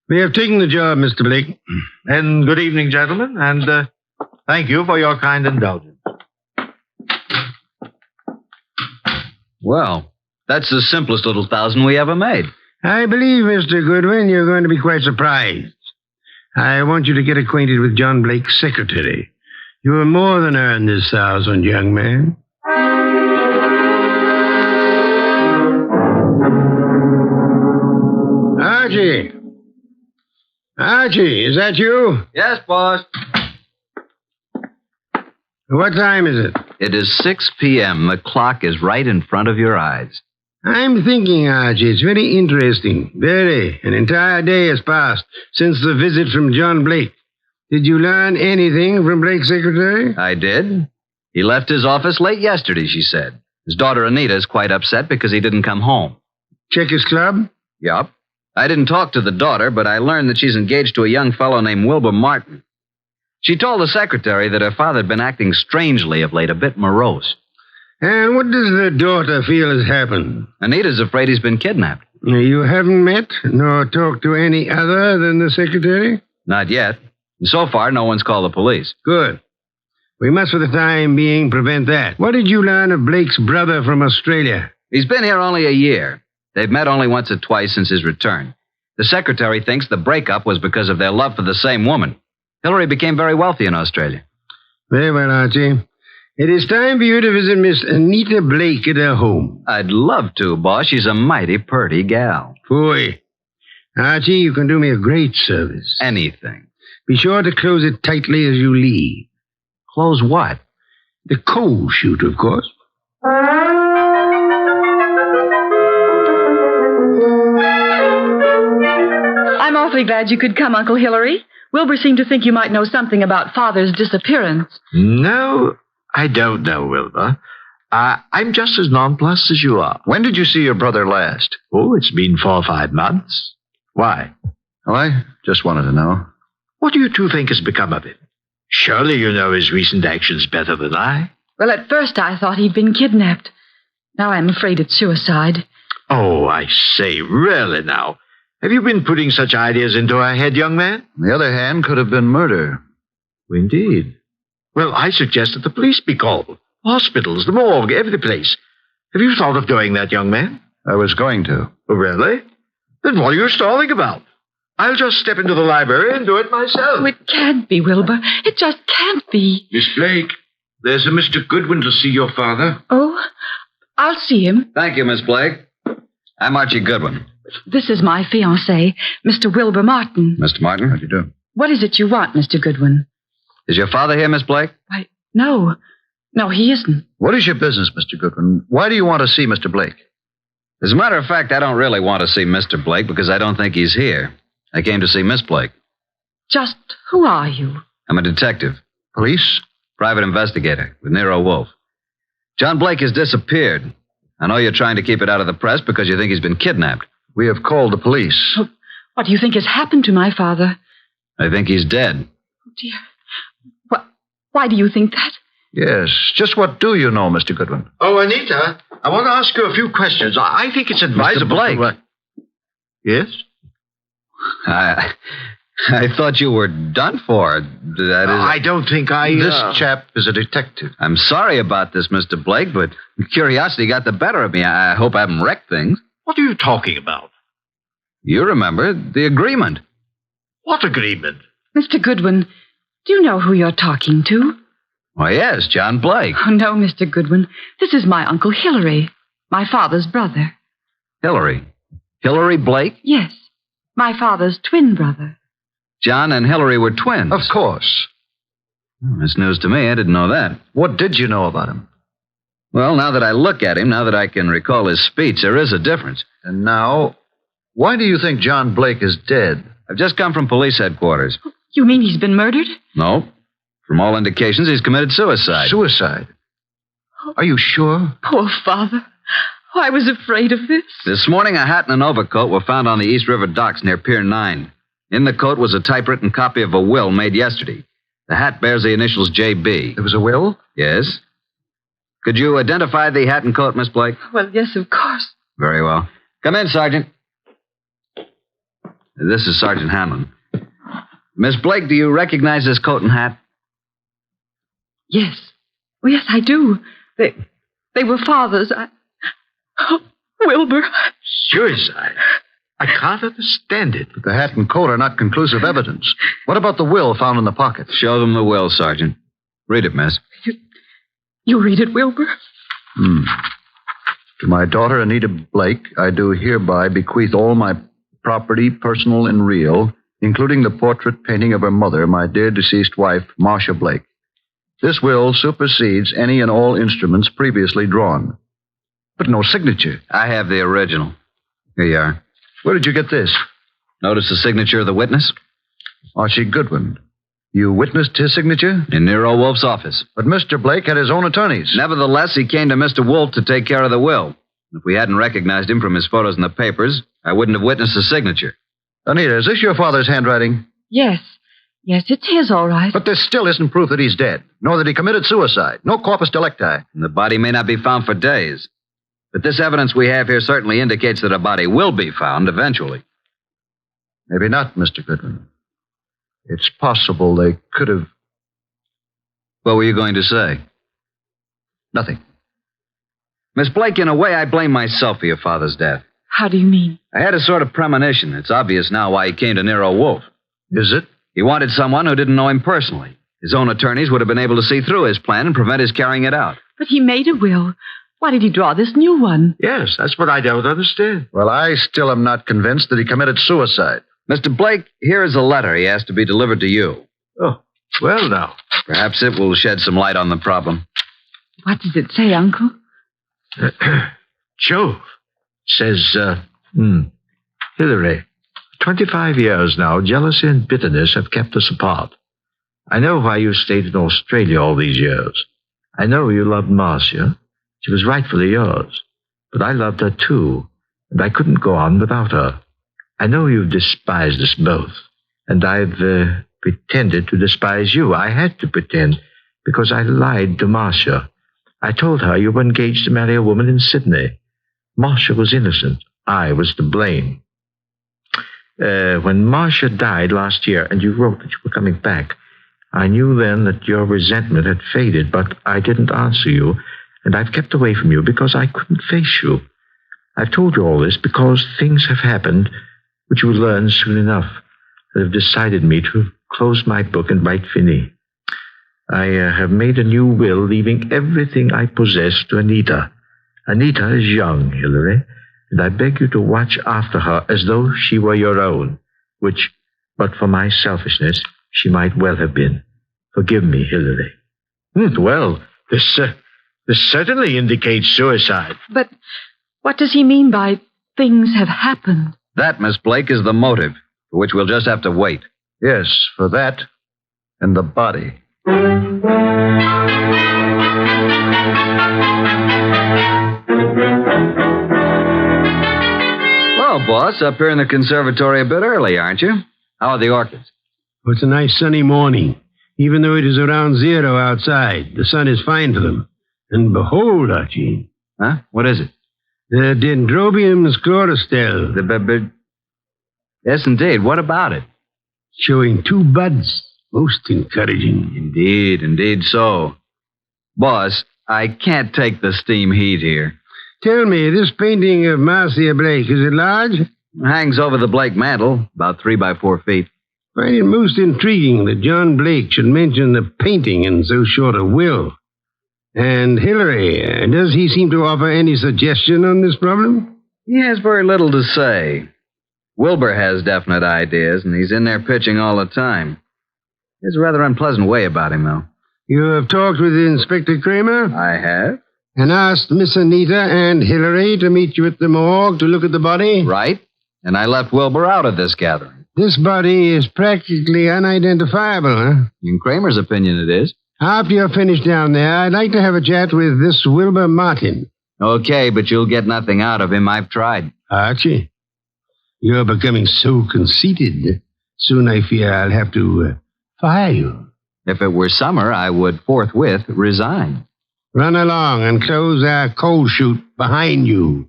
We have taken the job, Mr. Blake. And good evening, gentlemen, and thank you for your kind indulgence. Well, that's the simplest little 1,000 we ever made. I believe, Mr. Goodwin, you're going to be quite surprised. I want you to get acquainted with John Blake's secretary. You will more than earn this 1,000, young man. Archie! Archie, is that you? Yes, boss. What time is it? It is 6 p.m. The clock is right in front of your eyes. I'm thinking, Archie, it's very interesting. Very. An entire day has passed since the visit from John Blake. Did you learn anything from Blake's secretary? I did. He left his office late yesterday, she said. His daughter Anita is quite upset because he didn't come home. Check his club? Yup. I didn't talk to the daughter, but I learned that she's engaged to a young fellow named Wilbur Martin. She told the secretary that her father had been acting strangely of late, a bit morose. And what does the daughter feel has happened? Anita's afraid he's been kidnapped. You haven't met nor talked to any other than the secretary? Not yet. So far, no one's called the police. Good. We must, for the time being, prevent that. What did you learn of Blake's brother from Australia? He's been here only a year. They've met only once or twice since his return. The secretary thinks the breakup was because of their love for the same woman. Hillary became very wealthy in Australia. Very well, Archie. It is time for you to visit Miss Anita Blake at her home. I'd love to, boss. She's a mighty purty gal. Boy. Archie, you can do me a great service. Anything. Be sure to close it tightly as you leave. Close what? The coal chute, of course. I'm awfully glad you could come, Uncle Hillary. Wilbur seemed to think you might know something about Father's disappearance. No, I don't know, Wilbur. I'm just as nonplussed as you are. When did you see your brother last? Oh, it's been 4 or 5 months. Why? Oh, I just wanted to know. What do you two think has become of him? Surely you know his recent actions better than I. Well, at first I thought he'd been kidnapped. Now I'm afraid it's suicide. Oh, I say, really now. Have you been putting such ideas into our head, young man? On the other hand, could have been murder. Indeed. Well, I suggest that the police be called. Hospitals, the morgue, every place. Have you thought of doing that, young man? I was going to. Oh, really? Then what are you stalling about? I'll just step into the library and do it myself. Oh, it can't be, Wilbur. It just can't be. Miss Blake, there's a Mr. Goodwin to see your father. Oh, I'll see him. Thank you, Miss Blake. I'm Archie Goodwin. This is my fiancé, Mr. Wilbur Martin. Mr. Martin, how do you do? What is it you want, Mr. Goodwin? Is your father here, Miss Blake? Why, no. No, he isn't. What is your business, Mr. Goodwin? Why do you want to see Mr. Blake? As a matter of fact, I don't really want to see Mr. Blake because I don't think he's here. I came to see Miss Blake. Just who are you? I'm a detective. Police? Private investigator with Nero Wolfe. John Blake has disappeared. I know you're trying to keep it out of the press because you think he's been kidnapped. We have called the police. Oh, what do you think has happened to my father? I think he's dead. Oh, dear. Why do you think that? Yes. Just what do you know, Mr. Goodwin? Oh, Anita, I want to ask you a few questions. I think it's advisable. Mr. Blake. Yes? I thought you were done for. That is, I don't think This chap is a detective. I'm sorry about this, Mr. Blake, but curiosity got the better of me. I hope I haven't wrecked things. What are you talking about? You remember the agreement. What agreement? Mr. Goodwin, do you know who you're talking to? Why, yes, John Blake. Oh, no, Mr. Goodwin. This is my Uncle Hillary, my father's brother. Hillary? Hillary Blake? Yes, my father's twin brother. John and Hillary were twins. Of course. That's news to me. I didn't know that. What did you know about him? Well, now that I look at him, now that I can recall his speech, there is a difference. And now, why do you think John Blake is dead? I've just come from police headquarters. You mean he's been murdered? No. From all indications, he's committed suicide. Suicide? Are you sure? Poor father. Oh, I was afraid of this. This morning, a hat and an overcoat were found on the East River docks near Pier 9. In the coat was a typewritten copy of a will made yesterday. The hat bears the initials J.B. There was a will? Yes. Could you identify the hat and coat, Miss Blake? Well, yes, of course. Very well. Come in, Sergeant. This is Sergeant Hanlon. Miss Blake, do you recognize this coat and hat? Yes. Oh, yes, I do. They were father's. Oh, Wilbur. Suicide? I can't understand it. But the hat and coat are not conclusive evidence. What about the will found in the pocket? Show them the will, Sergeant. Read it, miss. You read it, Wilbur? To my daughter, Anita Blake, I do hereby bequeath all my property, personal and real, including the portrait painting of her mother, my dear deceased wife, Marcia Blake. This will supersedes any and all instruments previously drawn. But no signature. I have the original. Here you are. Where did you get this? Notice the signature of the witness? Archie Goodwin. You witnessed his signature? In Nero Wolfe's office. But Mr. Blake had his own attorneys. Nevertheless, he came to Mr. Wolfe to take care of the will. If we hadn't recognized him from his photos in the papers, I wouldn't have witnessed the signature. Anita, is this your father's handwriting? Yes. Yes, it's his, all right. But there still isn't proof that he's dead, nor that he committed suicide. No corpus delicti. And the body may not be found for days. But this evidence we have here certainly indicates that a body will be found eventually. Maybe not, Mr. Goodwin. It's possible they could have... What were you going to say? Nothing. Miss Blake, in a way, I blame myself for your father's death. How do you mean? I had a sort of premonition. It's obvious now why he came to Nero Wolfe. Is it? He wanted someone who didn't know him personally. His own attorneys would have been able to see through his plan and prevent his carrying it out. But he made a will. Why did he draw this new one? Yes, that's what I don't understand. Well, I still am not convinced that he committed suicide. Mr. Blake, here is a letter he asked to be delivered to you. Oh, well now. Perhaps it will shed some light on the problem. What does it say, Uncle? Jove. Says, Hillary, 25 years now, jealousy and bitterness have kept us apart. I know why you stayed in Australia all these years. I know you loved Marcia. She was rightfully yours. But I loved her too, and I couldn't go on without her. I know you've despised us both, and I've pretended to despise you. I had to pretend, because I lied to Marcia. I told her you were engaged to marry a woman in Sydney. Marcia was innocent. I was to blame. When Marcia died last year, and you wrote that you were coming back, I knew then that your resentment had faded, but I didn't answer you, and I've kept away from you because I couldn't face you. I've told you all this because things have happened which you will learn soon enough that have decided me to close my book and write fini. I have made a new will, leaving everything I possess to Anita. Anita is young, Hillary, and I beg you to watch after her as though she were your own, which, but for my selfishness, she might well have been. Forgive me, Hillary. Well, this certainly indicates suicide. But what does he mean by things have happened? That, Miss Blake, is the motive, for which we'll just have to wait. Yes, for that and the body. Well, boss, up here in the conservatory a bit early, aren't you? How are the orchids? Well, it's a nice sunny morning. Even though it is around 0 outside, the sun is fine for them. And behold, Archie. Huh? What is it? The Dendrobium sclerostel. Yes, indeed. What about it? Showing 2 buds. Most encouraging. Indeed so. Boss, I can't take the steam heat here. Tell me, this painting of Marcia Blake, is it large? It hangs over the Blake mantle, about 3 by 4 feet. I find it most intriguing that John Blake should mention the painting in so short a will. And Hillary, does he seem to offer any suggestion on this problem? He has very little to say. Wilbur has definite ideas, and he's in there pitching all the time. He has a rather unpleasant way about him, though. You have talked with Inspector Kramer? I have. and asked Miss Anita and Hillary to meet you at the morgue to look at the body? Right. And I left Wilbur out of this gathering. This body is practically unidentifiable, huh? In Kramer's opinion, it is. After you're finished down there, I'd like to have a chat with this Wilbur Martin. Okay, but you'll get nothing out of him. I've tried. Archie, you're becoming so conceited. Soon I fear I'll have to fire you. If it were summer, I would forthwith resign. Run along and close our coal chute behind you.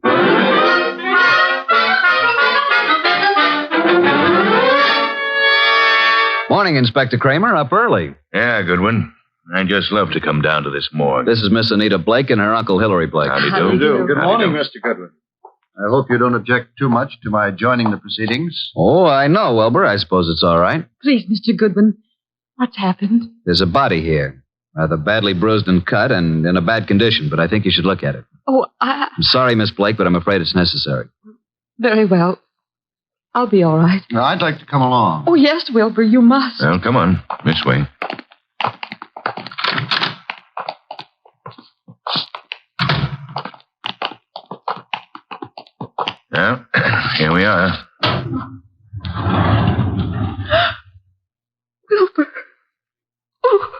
Morning, Inspector Kramer. Up early. Yeah, Goodwin. I'd just love to come down to this morgue. This is Miss Anita Blake and her Uncle Hillary Blake. Howdy do. Good morning, Mr. Goodwin. I hope you don't object too much to my joining the proceedings. Oh, I know, Wilbur. I suppose it's all right. Please, Mr. Goodwin, what's happened? There's a body here. Rather badly bruised and cut and in a bad condition, but I think you should look at it. Oh, I'm sorry, Miss Blake, but I'm afraid it's necessary. very well. I'll be all right. Now, I'd like to come along. Oh, yes, Wilbur, you must. Well, come on. This way. Well, here we are. Wilbur. Oh.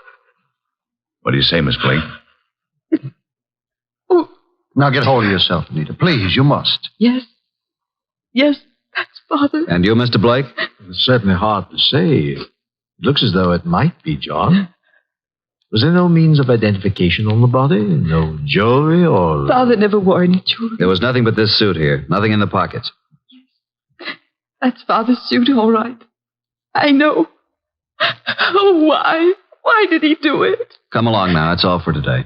What do you say, Miss Blake? Now get hold of yourself, Anita. Please, you must. Yes. Yes, that's Father. And you, Mr. Blake? It's certainly hard to say. It looks as though it might be John. Was there no means of identification on the body? No jewelry or... Father never wore any jewelry. There was nothing but this suit here. Nothing in the pockets. That's Father's suit, all right. I know. Oh, why? Why did he do it? Come along now. It's all for today.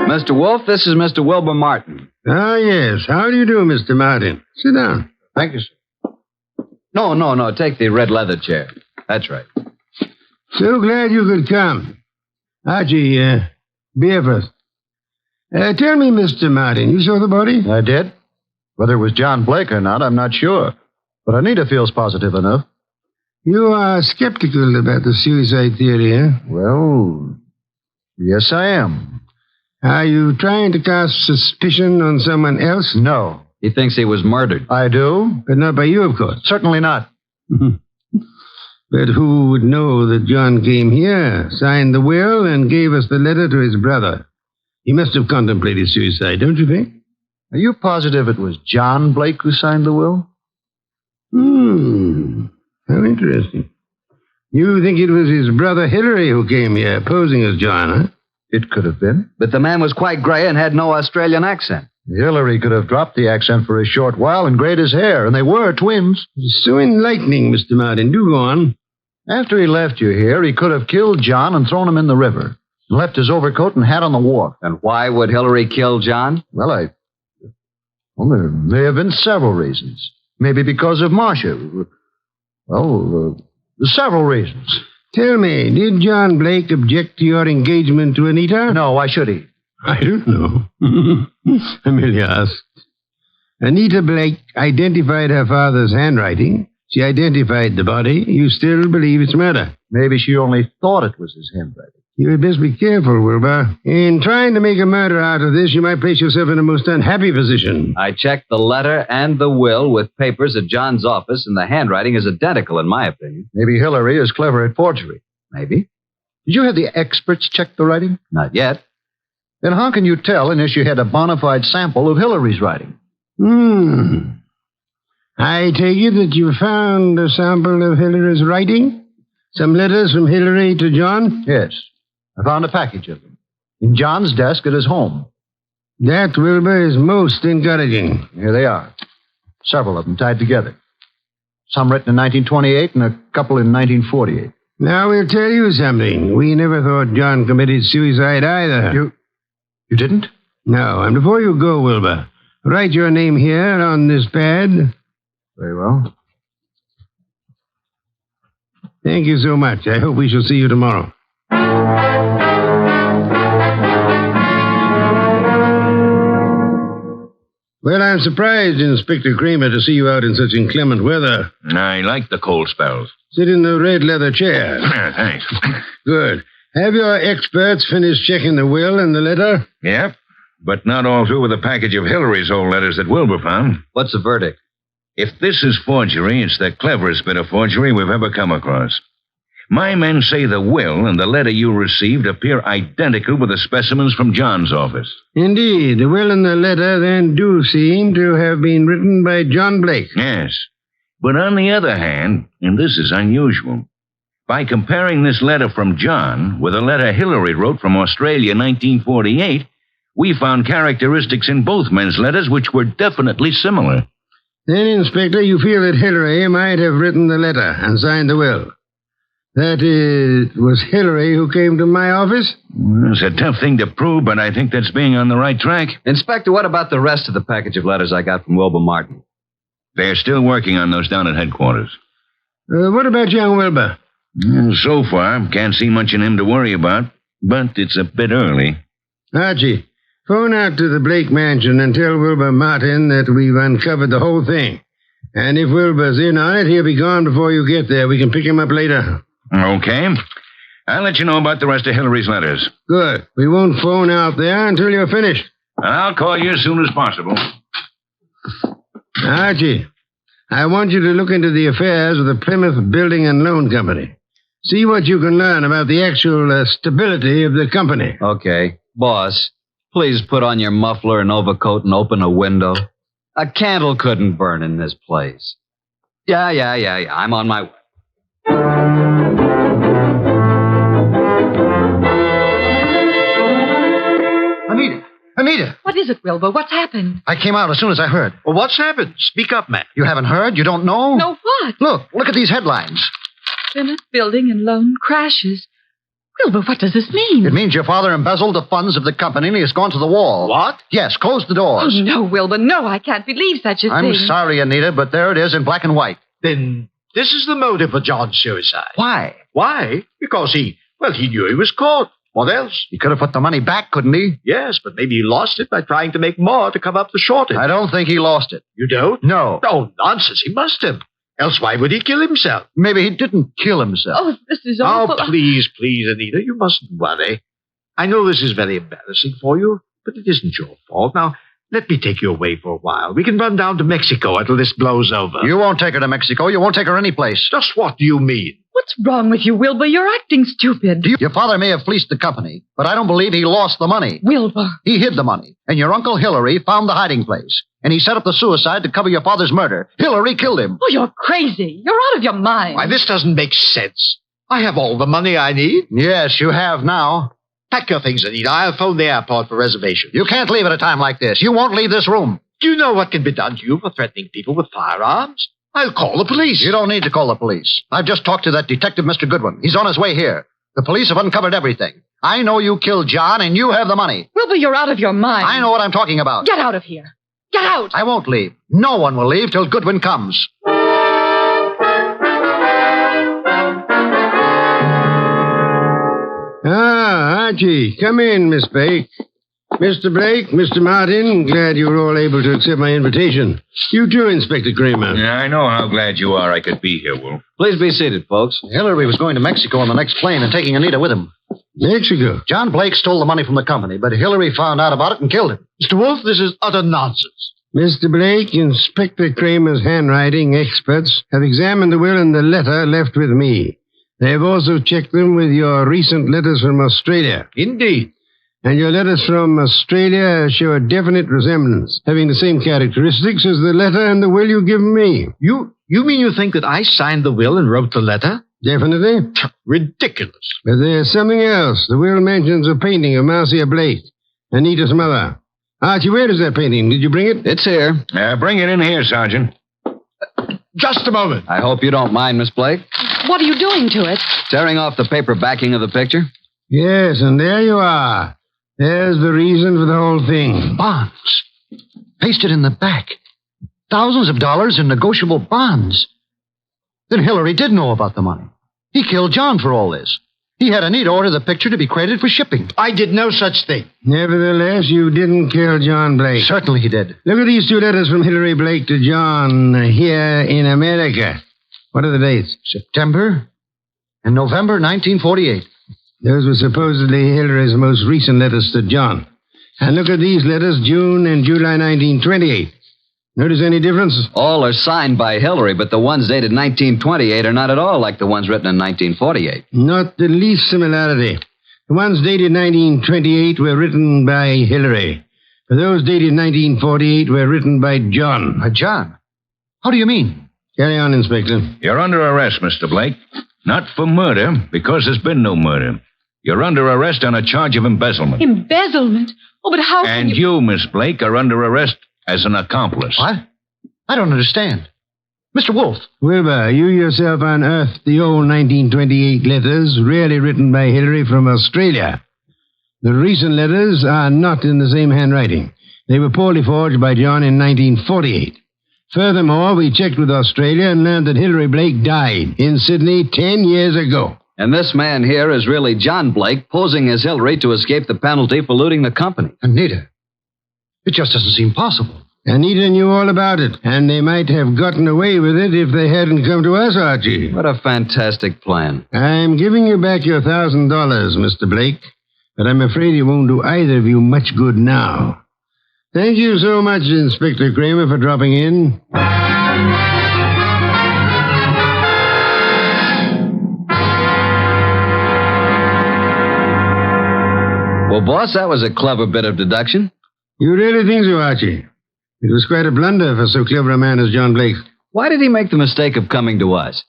Mr. Wolfe, this is Mr. Wilbur Martin. Ah, yes. How do you do, Mr. Martin? Sit down. Thank you, sir. No. Take the red leather chair. That's right. So glad you could come. Archie, beer first. Tell me, Mr. Martin, you saw the body? I did. Whether it was John Blake or not, I'm not sure. But Anita feels positive enough. You are skeptical about the suicide theory, huh? Well, yes, I am. Are you trying to cast suspicion on someone else? No. He thinks he was murdered. I do. But not by you, of course. Certainly not. But who would know that John came here, signed the will, and gave us the letter to his brother? He must have contemplated suicide, don't you think? Are you positive it was John Blake who signed the will? How interesting. You think it was his brother Hillary who came here, posing as John, huh? It could have been. But the man was quite gray and had no Australian accent. Hillary could have dropped the accent for a short while and grayed his hair, and they were twins. So enlightening, Mr. Martin. Do go on. After he left you here, he could have killed John and thrown him in the river, and left his overcoat and hat on the wharf. And why would Hillary kill John? Well, there may have been several reasons. Maybe because of Marcia. Well, several reasons. Tell me, did John Blake object to your engagement to Anita? No, why should he? I don't know. Amelia asked. Anita Blake identified her father's handwriting. She identified the body. You still believe it's murder? Maybe she only thought it was his handwriting. You had best be careful, Wilbur. In trying to make a murder out of this, you might place yourself in a most unhappy position. I checked the letter and the will with papers at John's office, and the handwriting is identical, in my opinion. Maybe Hillary is clever at forgery. Maybe. Did you have the experts check the writing? Not yet. Then how can you tell unless you had a bona fide sample of Hillary's writing? I take it that you found a sample of Hillary's writing? Some letters from Hillary to John? Yes. I found a package of them. In John's desk at his home. That, Wilbur, is most encouraging. Here they are. Several of them tied together. Some written in 1928 and a couple in 1948. Now, we'll tell you something. We never thought John committed suicide either. You didn't? No, and before you go, Wilbur, write your name here on this pad. Very well. Thank you so much. I hope we shall see you tomorrow. Well, I'm surprised, Inspector Kramer, to see you out in such inclement weather. I like the cold spells. Sit in the red leather chair. Thanks. Good. Have your experts finished checking the will and the letter? Yep, but not all through with a package of Hillary's old letters that Wilbur found. What's the verdict? If this is forgery, it's the cleverest bit of forgery we've ever come across. My men say the will and the letter you received appear identical with the specimens from John's office. Indeed, the will and the letter then do seem to have been written by John Blake. Yes. But on the other hand, and this is unusual, by comparing this letter from John with a letter Hillary wrote from Australia in 1948, we found characteristics in both men's letters which were definitely similar. Then, Inspector, you feel that Hillary might have written the letter and signed the will. That it was Hillary who came to my office? It's a tough thing to prove, but I think that's being on the right track. Inspector, what about the rest of the package of letters I got from Wilbur Martin? They're still working on those down at headquarters. What about young Wilbur? So far, can't see much in him to worry about, but it's a bit early. Archie, phone out to the Blake mansion and tell Wilbur Martin that we've uncovered the whole thing. And if Wilbur's in on it, he'll be gone before you get there. We can pick him up later. Okay. I'll let you know about the rest of Hillary's letters. Good. We won't phone out there until you're finished. I'll call you as soon as possible. Archie, I want you to look into the affairs of the Plymouth Building and Loan Company. See what you can learn about the actual stability of the company. Okay. Boss, please put on your muffler and overcoat and open a window. A candle couldn't burn in this place. Yeah. I'm on my way. Anita! What is it, Wilbur? What's happened? I came out as soon as I heard. Well, what's happened? Speak up, man. You haven't heard? You don't know? No, what? Look at these headlines. Plymouth Building and Loan crashes. Wilbur, what does this mean? It means your father embezzled the funds of the company and he has gone to the wall. What? Yes, close the doors. Oh, no, Wilbur, no, I can't believe such a thing. I'm sorry, Anita, but there it is in black and white. Then this is the motive for John's suicide. Why? Why? Because he knew he was caught. What else? He could have put the money back, couldn't he? Yes, but maybe he lost it by trying to make more to cover up the shortage. I don't think he lost it. You don't? No. Oh, nonsense. He must have. Else why would he kill himself? Maybe he didn't kill himself. Oh, this is awful. Oh, please, Anita, you mustn't worry. I know this is very embarrassing for you, but it isn't your fault. Now, let me take you away for a while. We can run down to Mexico until this blows over. You won't take her to Mexico. You won't take her any place. Just what do you mean? What's wrong with you, Wilbur? You're acting stupid. Your father may have fleeced the company, but I don't believe he lost the money. Wilbur. He hid the money, and your Uncle Hillary found the hiding place. And he set up the suicide to cover your father's murder. Hillary killed him. Oh, you're crazy. You're out of your mind. Why, this doesn't make sense. I have all the money I need. Yes, you have now. Pack your things, Anita. I'll phone the airport for reservation. You can't leave at a time like this. You won't leave this room. Do you know what can be done to you for threatening people with firearms? I'll call the police. You don't need to call the police. I've just talked to that detective, Mr. Goodwin. He's on his way here. The police have uncovered everything. I know you killed John, and you have the money. Wilbur, you're out of your mind. I know what I'm talking about. Get out of here. Get out. I won't leave. No one will leave till Goodwin comes. Archie, come in, Miss Blake. Mr. Blake, Mr. Martin, glad you were all able to accept my invitation. You too, Inspector Kramer. Yeah, I know how glad you are I could be here, Wolf. Please be seated, folks. Hillary was going to Mexico on the next plane and taking Anita with him. Mexico? John Blake stole the money from the company, but Hillary found out about it and killed him. Mr. Wolf, this is utter nonsense. Mr. Blake, Inspector Kramer's handwriting experts have examined the will and the letter left with me. They have also checked them with your recent letters from Australia. Indeed. And your letters from Australia show a definite resemblance, having the same characteristics as the letter and the will you've given me. You mean you think that I signed the will and wrote the letter? Definitely. Ridiculous. But there's something else. The will mentions a painting of Marcia Blake, Anita's mother. Archie, where is that painting? Did you bring it? It's here. Bring it in here, Sergeant. Just a moment. I hope you don't mind, Miss Blake. What are you doing to it? Tearing off the paper backing of the picture. Yes, and there you are. There's the reason for the whole thing. Bonds. Pasted in the back. Thousands of dollars in negotiable bonds. Then Hillary did know about the money. He killed John for all this. He had Anita order the picture to be credited for shipping. I did no such thing. Nevertheless, you didn't kill John Blake. Certainly he did. Look at these two letters from Hillary Blake to John here in America. What are the dates? September and November 1948. Those were supposedly Hillary's most recent letters to John. And look at these letters, June and July 1928. Notice any difference? All are signed by Hillary, but the ones dated 1928 are not at all like the ones written in 1948. Not the least similarity. The ones dated 1928 were written by Hillary. But those dated 1948 were written by John. John? How do you mean? Carry on, Inspector. You're under arrest, Mr. Blake. Not for murder, because there's been no murder. You're under arrest on a charge of embezzlement. Embezzlement? Oh, but how And you, Miss Blake, are under arrest as an accomplice. What? I don't understand. Mr. Wolfe. Wilbur, you yourself unearthed the old 1928 letters, really written by Hillary from Australia. The recent letters are not in the same handwriting. They were poorly forged by John in 1948. Furthermore, we checked with Australia and learned that Hillary Blake died in Sydney 10 years ago. And this man here is really John Blake, posing as Hillary to escape the penalty for looting the company. Anita. It just doesn't seem possible. Anita knew all about it, and they might have gotten away with it if they hadn't come to us, Archie. What a fantastic plan. I'm giving you back your $1,000, Mr. Blake, but I'm afraid it won't do either of you much good now. Thank you so much, Inspector Kramer, for dropping in. Well, boss, that was a clever bit of deduction. You really think so, Archie? It was quite a blunder for so clever a man as John Blake. Why did he make the mistake of coming to us?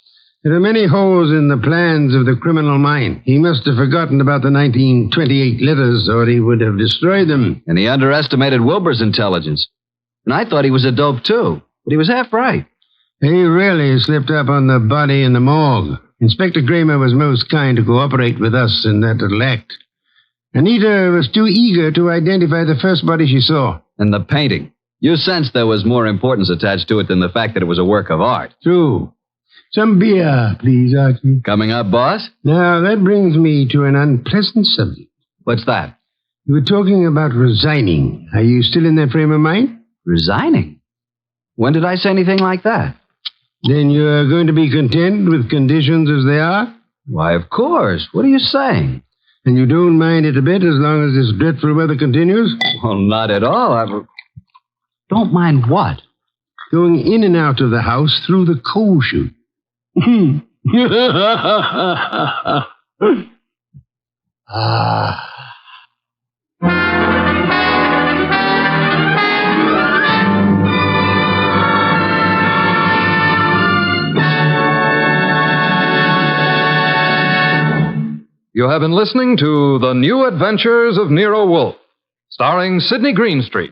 There are many holes in the plans of the criminal mind. He must have forgotten about the 1928 letters, or he would have destroyed them. And he underestimated Wilbur's intelligence. And I thought he was a dope, too. But he was half right. He really slipped up on the body in the morgue. Inspector Kramer was most kind to cooperate with us in that little act. Anita was too eager to identify the first body she saw. And the painting. You sensed there was more importance attached to it than the fact that it was a work of art. True. Some beer, please, Archie. Coming up, boss? Now, that brings me to an unpleasant subject. What's that? You were talking about resigning. Are you still in that frame of mind? Resigning? When did I say anything like that? Then you're going to be content with conditions as they are? Why, of course. What are you saying? And you don't mind it a bit as long as this dreadful weather continues? Well, not at all. Don't mind what? Going in and out of the house through the coal chute. You have been listening to The New Adventures of Nero Wolfe, starring Sidney Greenstreet.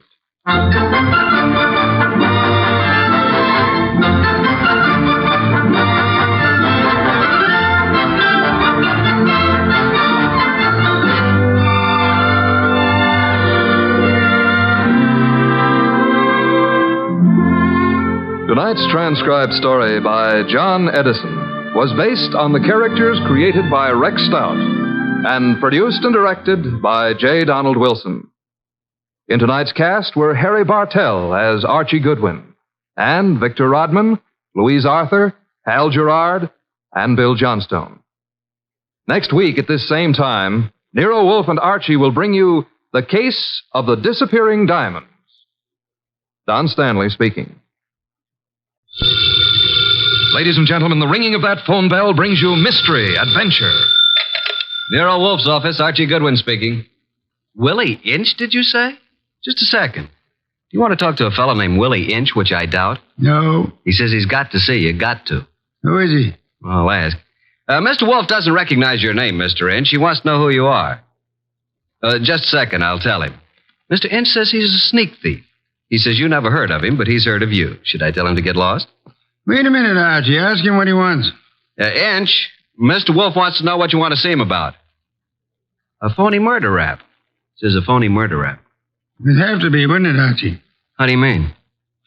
Tonight's transcribed story by John Edison was based on the characters created by Rex Stout and produced and directed by J. Donald Wilson. In tonight's cast were Harry Bartell as Archie Goodwin, and Victor Rodman, Louise Arthur, Hal Gerard, and Bill Johnstone. Next week at this same time, Nero Wolfe and Archie will bring you The Case of the Disappearing Diamonds. Don Stanley speaking. Ladies and gentlemen, the ringing of that phone bell brings you mystery, adventure. Nero Wolfe's office, Archie Goodwin speaking. Willie Inch, did you say? Just a second. You want to talk to a fellow named Willie Inch, which I doubt? No. He says he's got to see you. Got to. Who is he? I'll ask. Mr. Wolfe doesn't recognize your name, Mr. Inch. He wants to know who you are. Just a second, I'll tell him. Mr. Inch says he's a sneak thief. He says you never heard of him, but he's heard of you. Should I tell him to get lost? Wait a minute, Archie. Ask him what he wants. Inch, Mr. Wolfe wants to know what you want to see him about. A phony murder rap. Says a phony murder rap. It'd have to be, wouldn't it, Archie? How do you mean?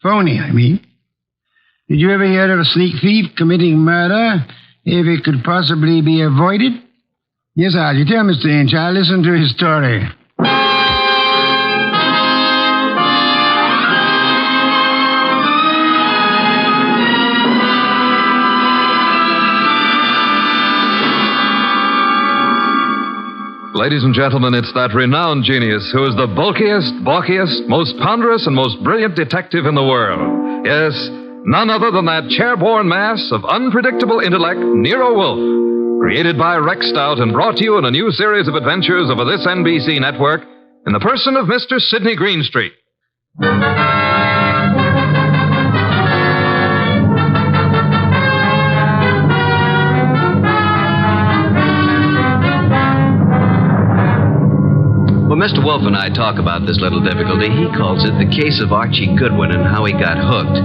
Phony, I mean. Did you ever hear of a sneak thief committing murder if it could possibly be avoided? Yes, Archie. Tell Mr. Inch. I'll listen to his story. Ladies and gentlemen, it's that renowned genius who is the bulkiest, balkiest, most ponderous, and most brilliant detective in the world. Yes, none other than that chairborne mass of unpredictable intellect, Nero Wolfe, created by Rex Stout and brought to you in a new series of adventures over this NBC network in the person of Mr. Sidney Greenstreet. When Mr. Wolfe and I talk about this little difficulty, he calls it the case of Archie Goodwin and how he got hooked.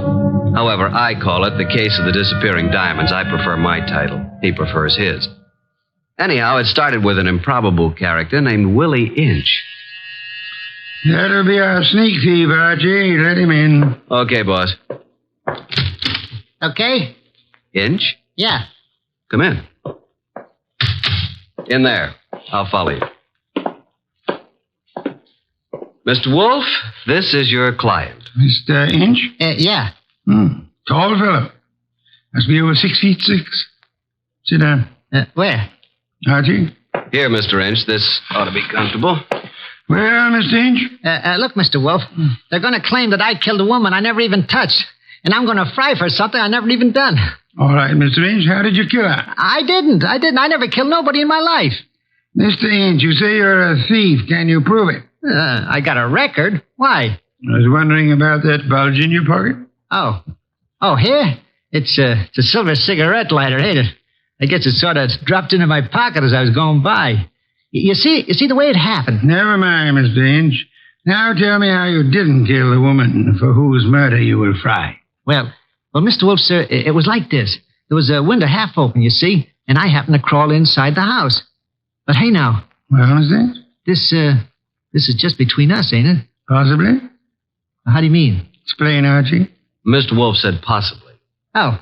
However, I call it the case of the disappearing diamonds. I prefer my title. He prefers his. Anyhow, it started with an improbable character named Willie Inch. That'll be our sneak thief, Archie. Let him in. Okay, boss. Okay? Inch? Yeah. Come in. In there. I'll follow you. Mr. Wolfe, this is your client. Mr. Inch? Yeah. Tall fellow. Must be over 6'6". Sit down. Where? Archie? Here, Mr. Inch. This ought to be comfortable. Well, Mr. Inch? Look, Mr. Wolfe, they're going to claim that I killed a woman I never even touched. And I'm going to fry for something I never even done. All right, Mr. Inch, how did you kill her? I didn't. I never killed nobody in my life. Mr. Inch, you say you're a thief. Can you prove it? I got a record. Why? I was wondering about that bulge in your pocket. Oh, here? It's a silver cigarette lighter, ain't it? I guess it sort of dropped into my pocket as I was going by. You see the way it happened? Never mind, Mr. Inch. Now tell me how you didn't kill the woman for whose murder you will fry. Well, Mr. Wolfe, sir, it was like this. There was a window half open, you see, and I happened to crawl inside the house. But hey, now. Well, Mr. Inch? This is just between us, ain't it? Possibly. How do you mean? Explain, Archie. Mr. Wolfe said possibly. Oh.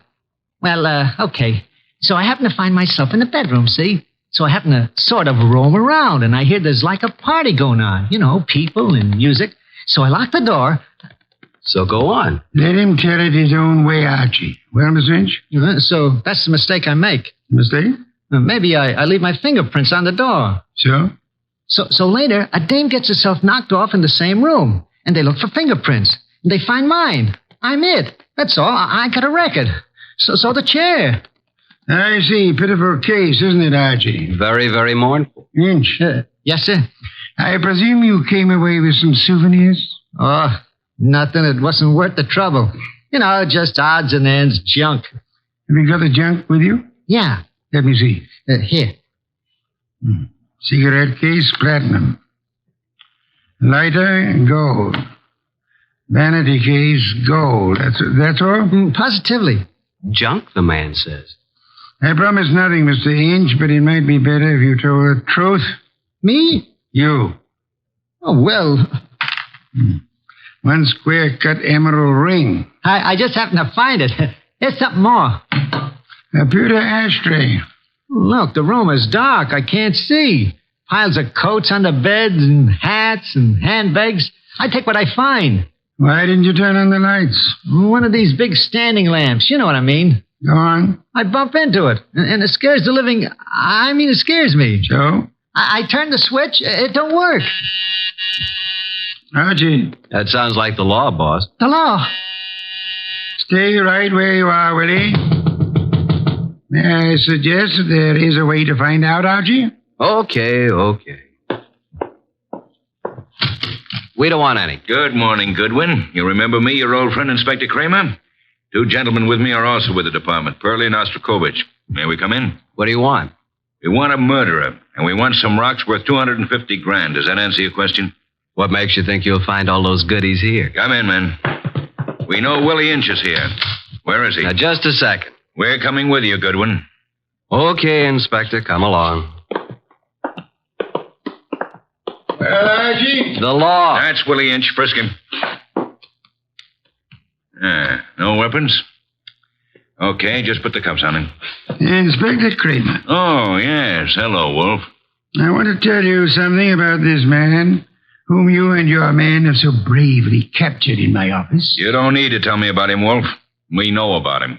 Well, okay. So I happen to find myself in the bedroom, see? So I happen to sort of roam around, and I hear there's like a party going on. You know, people and music. So I lock the door. So go on. Let him tell it his own way, Archie. Well, Mr. Inch? So that's the mistake I make. Mistake? Maybe I leave my fingerprints on the door. So? So later, a dame gets herself knocked off in the same room, and they look for fingerprints. And they find mine. I'm it. That's all. I got a record. So the chair. I see. Pitiful case, isn't it, Archie? Very, very mournful. Inch. Yes, sir. I presume you came away with some souvenirs? Oh, nothing. It wasn't worth the trouble. You know, just odds and ends, junk. Have you got the junk with you? Yeah. Let me see. Here. Cigarette case, platinum. Lighter, gold. Vanity case, gold. That's all? Positively. Junk, the man says. I promise nothing, Mr. Inch, but it might be better if you told the truth. Me? You. Oh, well. One square-cut emerald ring. I just happened to find it. Here's something more. A pewter ashtray. Look, the room is dark. I can't see. Piles of coats under beds and hats and handbags. I take what I find. Why didn't you turn on the lights? One of these big standing lamps. You know what I mean. Go on. I bump into it, and it scares the living... it scares me. So? I turn the switch. It don't work. Archie. That sounds like the law, boss. The law. Stay right where you are, Willie. May I suggest that there is a way to find out, Archie? Okay. We don't want any. Good morning, Goodwin. You remember me, your old friend, Inspector Kramer? Two gentlemen with me are also with the department, Pearlie and Ostrakovich. May we come in? What do you want? We want a murderer, and we want some rocks worth $250,000. Does that answer your question? What makes you think you'll find all those goodies here? Come in, men. We know Willie Inch is here. Where is he? Now, just a second. We're coming with you, Goodwin. Okay, Inspector, come along. Well, Archie? The law. That's Willie Inch. Frisk him. No weapons? Okay, just put the cuffs on him. Inspector Kramer. Oh, yes. Hello, Wolf. I want to tell you something about this man whom you and your men have so bravely captured in my office. You don't need to tell me about him, Wolf. We know about him.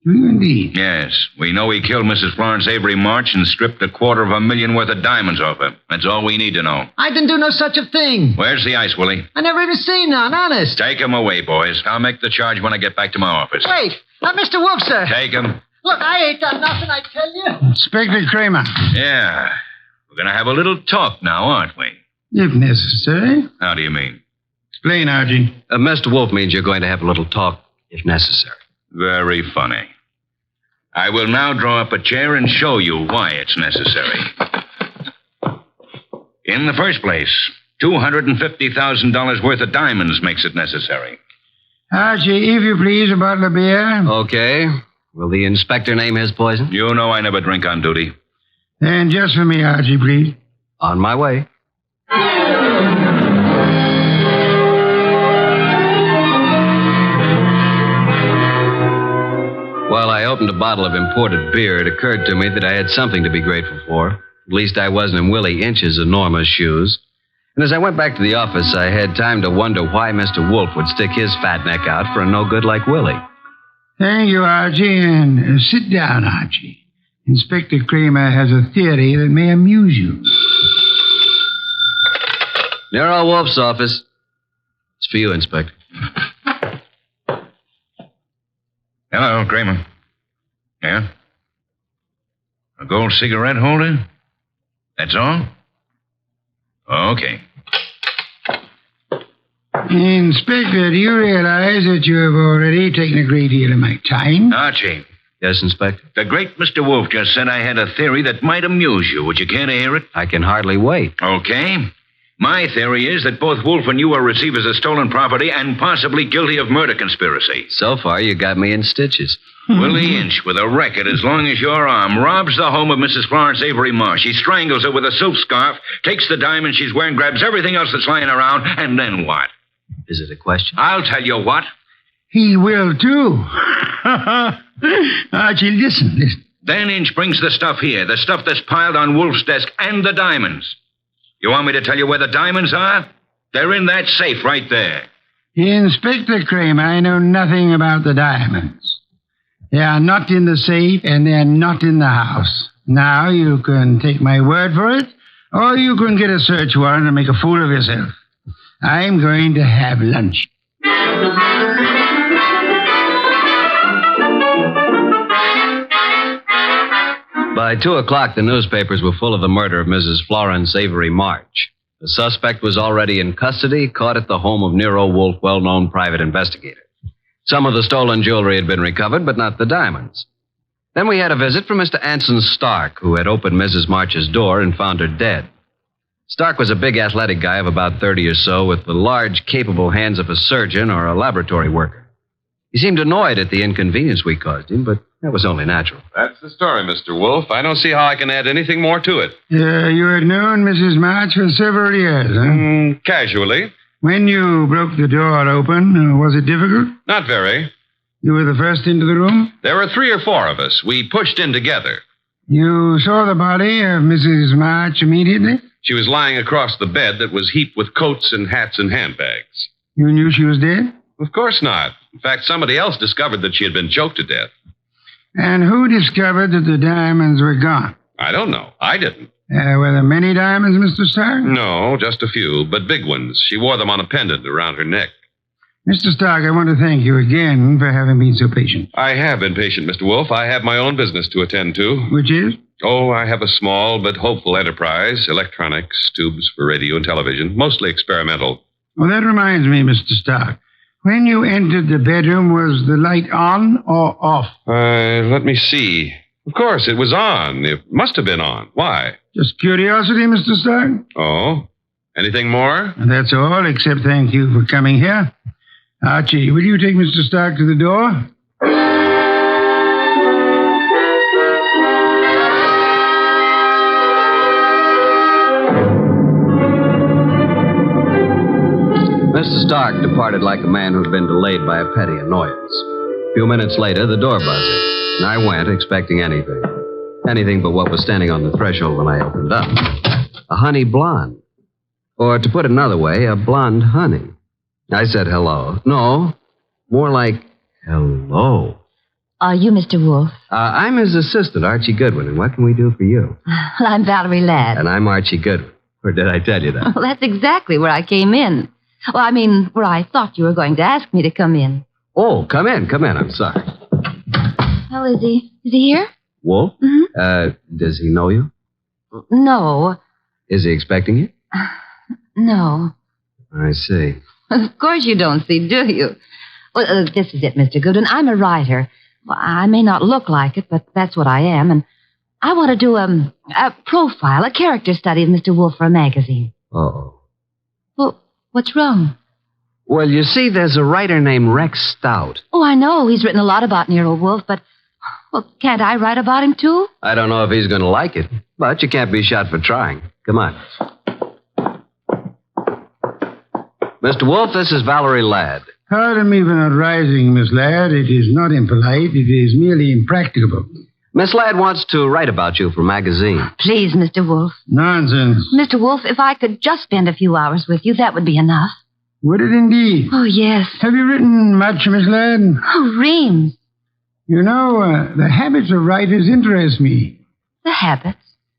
Do you indeed? Yes. We know he killed Mrs. Florence Avery March and stripped $250,000 worth of diamonds off her. That's all we need to know. I didn't do no such a thing. Where's the ice, Willie? I never even seen none, honest. Take him away, boys. I'll make the charge when I get back to my office. Wait, Mr. Wolf, sir. Take him. Look, I ain't done nothing, I tell you. Inspector Kramer. Yeah. We're going to have a little talk now, aren't we? If necessary. How do you mean? Explain, Archie. Mr. Wolf means you're going to have a little talk, if necessary. Very funny. I will now draw up a chair and show you why it's necessary. In the first place, $250,000 worth of diamonds makes it necessary. Archie, if you please, a bottle of beer. Okay. Will the inspector name his poison? You know I never drink on duty. And just for me, Archie, please. On my way. While I opened a bottle of imported beer, it occurred to me that I had something to be grateful for. At least I wasn't in Willie Inch's enormous shoes. And as I went back to the office, I had time to wonder why Mr. Wolf would stick his fat neck out for a no-good like Willie. Thank you, Archie, and sit down, Archie. Inspector Kramer has a theory that may amuse you. Nero Wolfe's office. It's for you, Inspector. Hello, Kramer. Yeah? A gold cigarette holder? That's all? Okay. Inspector, do you realize that you have already taken a great deal of my time? Archie. Yes, Inspector? The great Mr. Wolfe just said I had a theory that might amuse you. Would you care to hear it? I can hardly wait. Okay. My theory is that both Wolfe and you are receivers of stolen property and possibly guilty of murder conspiracy. So far, you got me in stitches. Willie Inch, with a record as long as your arm, robs the home of Mrs. Florence Avery Marsh. He strangles her with a silk scarf, takes the diamond she's wearing, grabs everything else that's lying around, and then what? Is it a question? I'll tell you what. He will, too. Archie, listen. Then Inch brings the stuff here, the stuff that's piled on Wolfe's desk, and the diamonds. You want me to tell you where the diamonds are? They're in that safe right there. Inspector Kramer, I know nothing about the diamonds. They are not in the safe, and they're not in the house. Now, you can take my word for it, or you can get a search warrant and make a fool of yourself. I'm going to have lunch. By 2 o'clock, the newspapers were full of the murder of Mrs. Florence Avery March. The suspect was already in custody, caught at the home of Nero Wolfe, well-known private investigator. Some of the stolen jewelry had been recovered, but not the diamonds. Then we had a visit from Mr. Anson Stark, who had opened Mrs. March's door and found her dead. Stark was a big athletic guy of about 30 or so, with the large, capable hands of a surgeon or a laboratory worker. He seemed annoyed at the inconvenience we caused him, but that was only natural. That's the story, Mr. Wolfe. I don't see how I can add anything more to it. You had known Mrs. March for several years, huh? Casually. When you broke the door open, was it difficult? Not very. You were the first into the room? There were 3 or 4 of us. We pushed in together. You saw the body of Mrs. March immediately? She was lying across the bed that was heaped with coats and hats and handbags. You knew she was dead? Of course not. In fact, somebody else discovered that she had been choked to death. And who discovered that the diamonds were gone? I don't know. I didn't. Were there many diamonds, Mr. Stark? No, just a few, but big ones. She wore them on a pendant around her neck. Mr. Stark, I want to thank you again for having been so patient. I have been patient, Mr. Wolfe. I have my own business to attend to. Which is? Oh, I have a small but hopeful enterprise. Electronics, tubes for radio and television, mostly experimental. Well, that reminds me, Mr. Stark. When you entered the bedroom, was the light on or off? Let me see. Of course, it was on. It must have been on. Why? Just curiosity, Mr. Stark. Oh? Anything more? That's all, except thank you for coming here. Archie, will you take Mr. Stark to the door? Mr. Stark departed like a man who'd been delayed by a petty annoyance. A few minutes later, the door buzzed, and I went expecting anything. Anything but what was standing on the threshold when I opened up. a honey blonde. Or, to put it another way, a blonde honey. I said hello. No, more like hello. Are you Mr. Wolfe? I'm his assistant, Archie Goodwin, and what can we do for you? Well, I'm Valerie Ladd. And I'm Archie Goodwin. Or did I tell you that? Well, that's exactly where I came in. Well, I mean, where I thought you were going to ask me to come in. Oh, come in. I'm sorry. Well, is he here? Wolf? Mm-hmm. Does he know you? No. Is he expecting you? No. I see. Of course you don't see, do you? Well, this is it, Mr. Goodwin. I'm a writer. Well, I may not look like it, but that's what I am, and I want to do a profile, a character study of Mr. Wolfe for a magazine. Uh-oh. Well, what's wrong? Well, you see, there's a writer named Rex Stout. Oh, I know. He's written a lot about Nero Wolfe, but, well, can't I write about him, too? I don't know if he's going to like it, but you can't be shot for trying. Come on. Mr. Wolfe, this is Valerie Ladd. Pardon me for not rising, Miss Ladd. It is not impolite. It is merely impracticable. Miss Ladd wants to write about you for a magazine. Please, Mr. Wolfe. Nonsense. Mr. Wolfe, if I could just spend a few hours with you, that would be enough. Would it indeed? Oh, yes. Have you written much, Miss Ladd? Oh, reams. You know, the habits of writers interest me. The habits?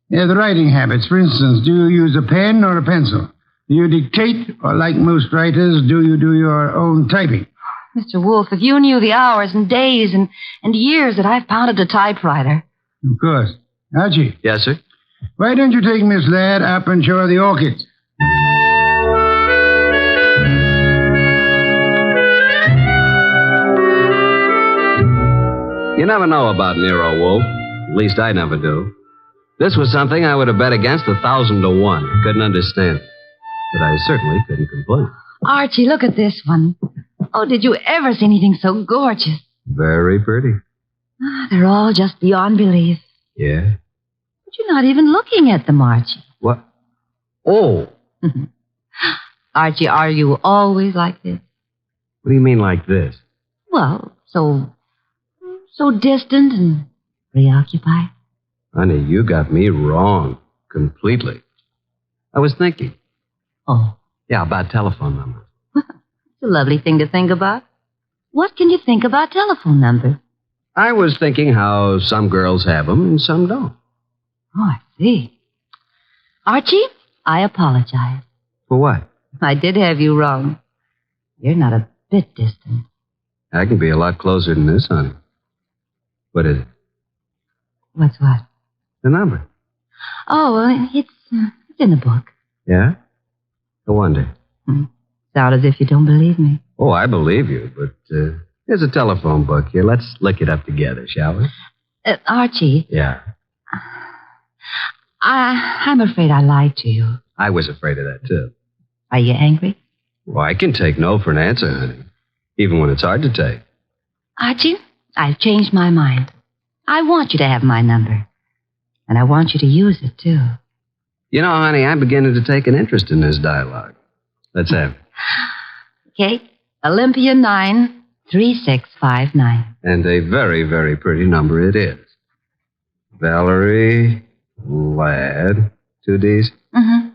Yeah, the writing habits. For instance, do you use a pen or a pencil? Do you dictate, or like most writers, do you do your own typing? Mr. Wolfe, if you knew the hours and days and years that I've pounded a typewriter. Of course. Archie. Yes, sir? Why don't you take Miss Ladd up and show her the orchids? You never know about Nero Wolfe. At least I never do. This was something I would have bet against 1,000 to 1. Couldn't understand it. But I certainly couldn't complain. Archie, look at this one. Oh, did you ever see anything so gorgeous? Very pretty. They're all just beyond belief. Yeah? But you're not even looking at them, Archie. What? Oh. Archie, are you always like this? What do you mean like this? Well, so distant and preoccupied. Honey, you got me wrong. Completely. I was thinking. Oh. Yeah, about telephone numbers. It's a lovely thing to think about. What can you think about telephone numbers? I was thinking how some girls have them and some don't. Oh, I see. Archie, I apologize. For what? I did have you wrong. You're not a bit distant. I can be a lot closer than this, honey. What is it? What's what? The number. Oh, well, it's in the book. Yeah? No wonder. Sound as if you don't believe me. Oh, I believe you, but here's a telephone book here. Let's look it up together, shall we? Archie. Yeah. I'm afraid I lied to you. I was afraid of that, too. Are you angry? Well, I can take no for an answer, honey. Even when it's hard to take. Archie, I've changed my mind. I want you to have my number. And I want you to use it, too. You know, honey, I'm beginning to take an interest in this dialogue. Let's have it. Okay. Olympia 93659. And a very, very pretty number it is. Valerie Ladd, 2 Ds. Mm-hmm.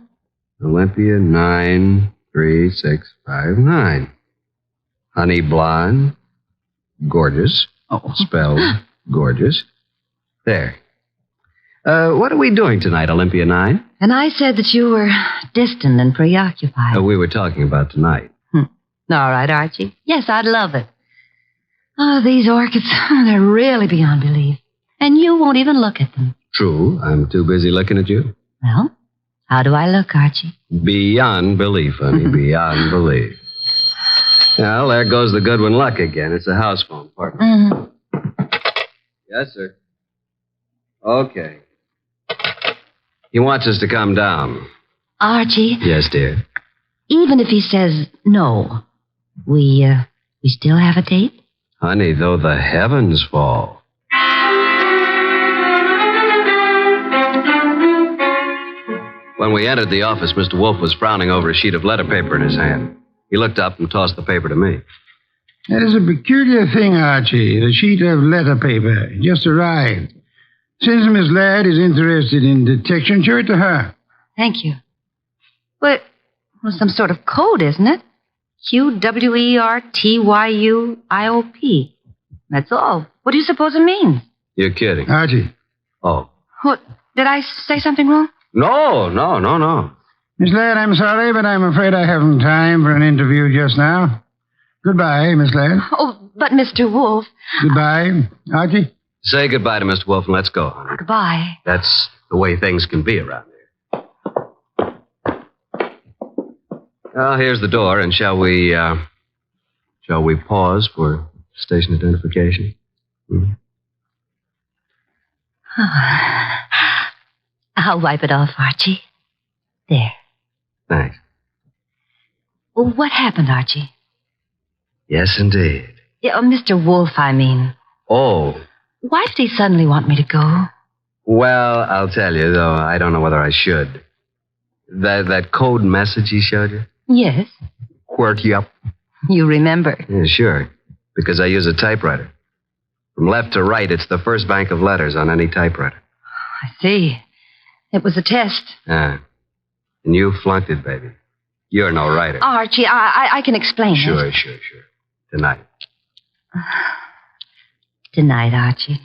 Olympia 93659. Honey blonde. Gorgeous. Oh. Spelled gorgeous. There. What are we doing tonight, Olympia 9? And I said that you were distant and preoccupied. We were talking about tonight. All right, Archie. Yes, I'd love it. Oh, these orchids, they're really beyond belief. And you won't even look at them. True. I'm too busy looking at you. Well, how do I look, Archie? Beyond belief, honey. Beyond belief. Well, there goes the Goodwin luck again. It's a house phone, partner. Mm-hmm. Yes, sir. Okay. He wants us to come down. Archie? Yes, dear. Even if he says no, we still have a date? Honey, though the heavens fall. When we entered the office, Mr. Wolfe was frowning over a sheet of letter paper in his hand. He looked up and tossed the paper to me. That is a peculiar thing, Archie. The sheet of letter paper. It just arrived. Since Miss Ladd is interested in detection, show it to her. Thank you. But, well, some sort of code, isn't it? QWERTYUIOP. That's all. What do you suppose it means? You're kidding. Archie. Oh. What? Did I say something wrong? No. Miss Ladd, I'm sorry, but I'm afraid I haven't time for an interview just now. Goodbye, Miss Ladd. Oh, but Mr. Wolfe. Goodbye. Archie? Say goodbye to Mr. Wolfe and let's go, honey. Goodbye. That's the way things can be around here. Well, here's the door, and shall we pause for station identification? I'll wipe it off, Archie. There. Thanks. Well, what happened, Archie? Yes, indeed. Yeah, Mr. Wolfe, I mean. Oh. Why did he suddenly want me to go? Well, I'll tell you, though I don't know whether I should. That code message he showed you? Yes. QWERTY up. You remember. Yeah, sure. Because I use a typewriter. From left to right, it's the first bank of letters on any typewriter. I see. It was a test. Ah. And you flunked it, baby. You're no writer. Archie, I can explain Sure. it. Tonight. Tonight, Archie.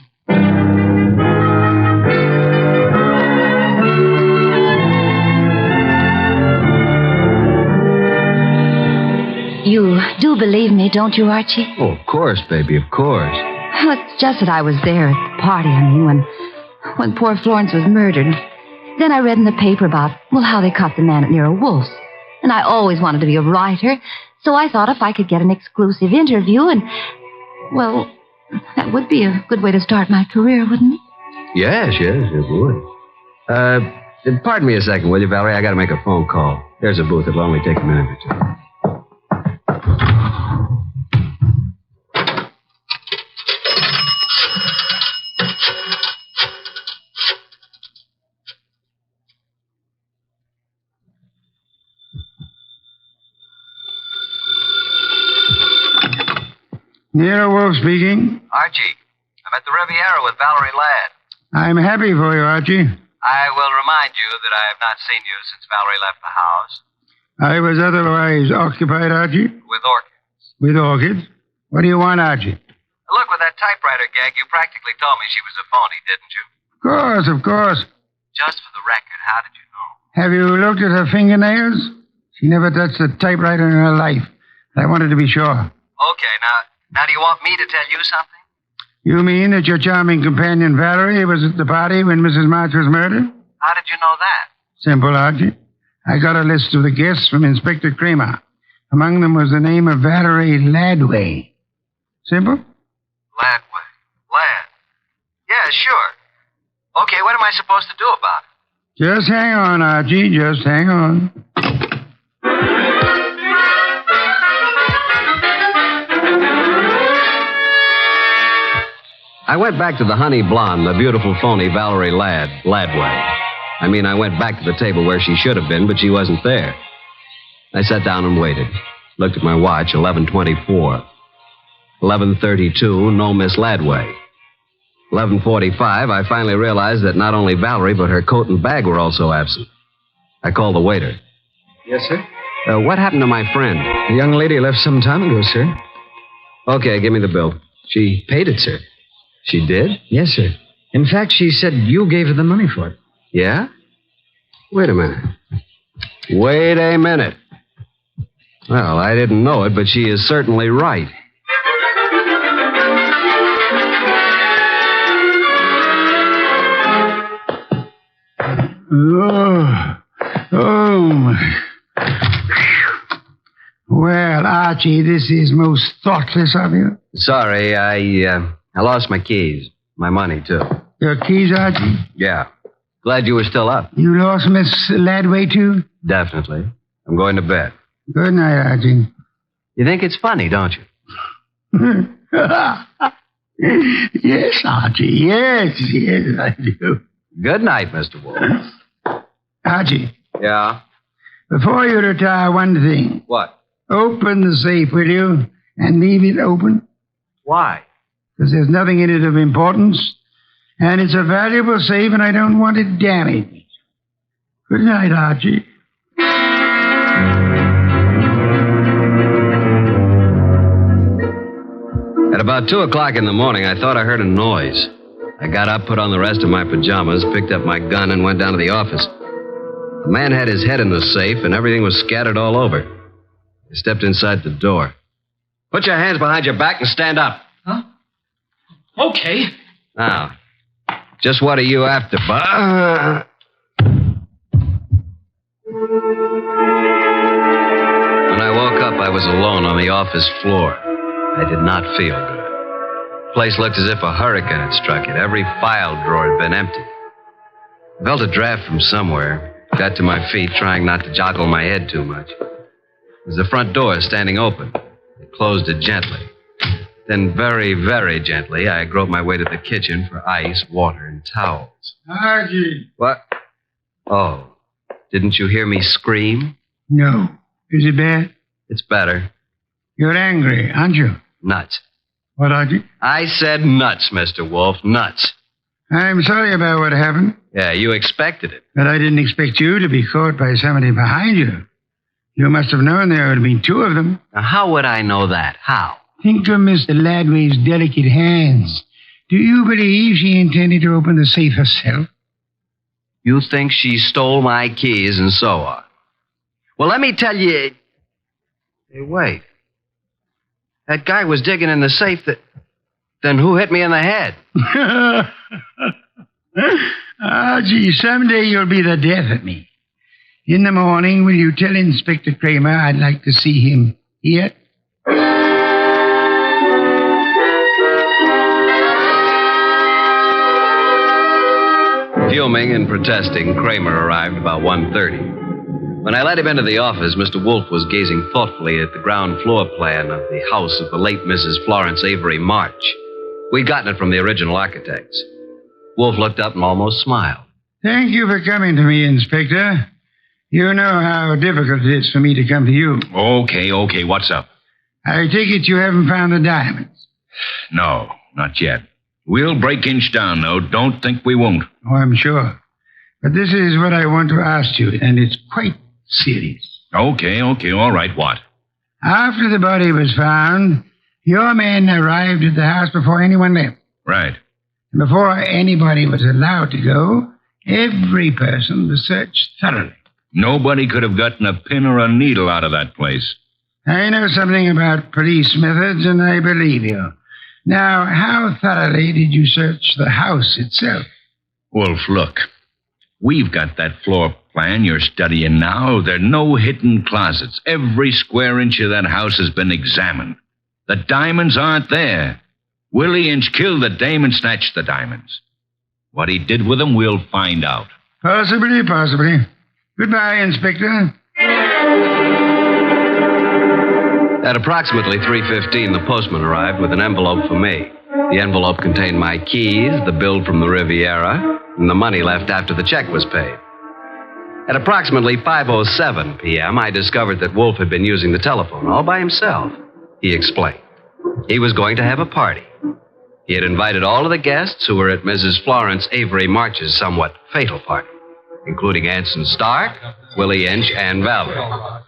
You do believe me, don't you, Archie? Oh, of course, baby, of course. Well, it's just that I was there at the party, when poor Florence was murdered. Then I read in the paper about, how they caught the man at Nero Wolfe's. And I always wanted to be a writer, so I thought if I could get an exclusive interview that would be a good way to start my career, wouldn't it? Yes, it would. Pardon me a second, will you, Valerie? I gotta make a phone call. There's a booth. It'll only take a minute or two. Nero Wolfe speaking. Archie, I'm at the Riviera with Valerie Ladd. I'm happy for you, Archie. I will remind you that I have not seen you since Valerie left the house. I was otherwise occupied, Archie. With orchids. With orchids? What do you want, Archie? Look, with that typewriter gag, you practically told me she was a phony, didn't you? Of course. Just for the record, how did you know? Have you looked at her fingernails? She never touched a typewriter in her life. I wanted to be sure. Okay, now do you want me to tell you something? You mean that your charming companion Valerie was at the party when Mrs. March was murdered? How did you know that? Simple, Archie. I got a list of the guests from Inspector Kramer. Among them was the name of Valerie Ladway. Simple? Ladway. Ladd. Yeah, sure. Okay, what am I supposed to do about it? Just hang on, Archie. Just hang on. I went back to the honey blonde, the beautiful phony Valerie Ladway. I went back to the table where she should have been, but she wasn't there. I sat down and waited. Looked at my watch, 11:24. 11:32, no Miss Ladway. 11:45, I finally realized that not only Valerie, but her coat and bag were also absent. I called the waiter. Yes, sir? What happened to my friend? The young lady left some time ago, sir. Okay, give me the bill. She paid it, sir. She did? Yes, sir. In fact, she said you gave her the money for it. Yeah? Wait a minute. Well, I didn't know it, but she is certainly right. Oh, my. Well, Archie, this is most thoughtless of you. Sorry, I lost my keys. My money, too. Your keys, Archie? Yeah. Glad you were still up. You lost Miss Ladway, too? Definitely. I'm going to bed. Good night, Archie. You think it's funny, don't you? Yes, Archie. Yes, I do. Good night, Mr. Wolfe. Archie. Yeah? Before you retire, one thing. What? Open the safe, will you? And leave it open. Why? Because there's nothing in it of importance. And it's a valuable safe, and I don't want it damaged. Good night, Archie. At about 2 o'clock in the morning, I thought I heard a noise. I got up, put on the rest of my pajamas, picked up my gun, and went down to the office. The man had his head in the safe, and everything was scattered all over. I stepped inside the door. Put your hands behind your back and stand up. Huh? Okay. Now, just what are you after, Bud? When I woke up, I was alone on the office floor. I did not feel good. The place looked as if a hurricane had struck it. Every file drawer had been empty. I felt a draft from somewhere. Got to my feet, trying not to joggle my head too much. There was the front door standing open. I closed it gently. Then very, very gently, I groped my way to the kitchen for ice, water, and towels. Archie. What? Oh, didn't you hear me scream? No. Is it bad? It's better. You're angry, aren't you? Nuts. What, Archie? I said nuts, Mr. Wolfe. Nuts. I'm sorry about what happened, Yeah, you expected it. but I didn't expect you to be caught by somebody behind you. You must have known there would have been two of them. Now, how would I know that? How? Think of Mr. Ladway's delicate hands. Do you believe she intended to open the safe herself? You think she stole my keys and so on. Well, let me tell you... Hey, wait. That guy was digging in the safe that... Then who hit me in the head? Gee, someday you'll be the death of me. In the morning, will you tell Inspector Kramer I'd like to see him here? Fuming and protesting, Kramer arrived about 1:30. When I let him into the office, Mr. Wolfe was gazing thoughtfully at the ground floor plan of the house of the late Mrs. Florence Avery March. We'd gotten it from the original architects. Wolfe looked up and almost smiled. Thank you for coming to me, Inspector. You know how difficult it is for me to come to you. Okay, what's up? I take it you haven't found the diamonds. No, not yet. We'll break inch down, though. Don't think we won't. Oh, I'm sure. But this is what I want to ask you, and it's quite serious. Okay, all right, what? After the body was found, your men arrived at the house before anyone left. Right. And before anybody was allowed to go, every person was searched thoroughly. Nobody could have gotten a pin or a needle out of that place. I know something about police methods, and I believe you. Now, how thoroughly did you search the house itself? Wolf, look. We've got that floor plan you're studying now. There are no hidden closets. Every square inch of that house has been examined. The diamonds aren't there. Willie Inch killed the dame and snatched the diamonds. What he did with them, we'll find out. Possibly. Goodbye, Inspector. At approximately 3:15, the postman arrived with an envelope for me. The envelope contained my keys, the bill from the Riviera, and the money left after the check was paid. At approximately 5:07 p.m., I discovered that Wolfe had been using the telephone all by himself. He explained. He was going to have a party. He had invited all of the guests who were at Mrs. Florence Avery March's somewhat fatal party, including Anson Stark, Willie Inch, and Valerie.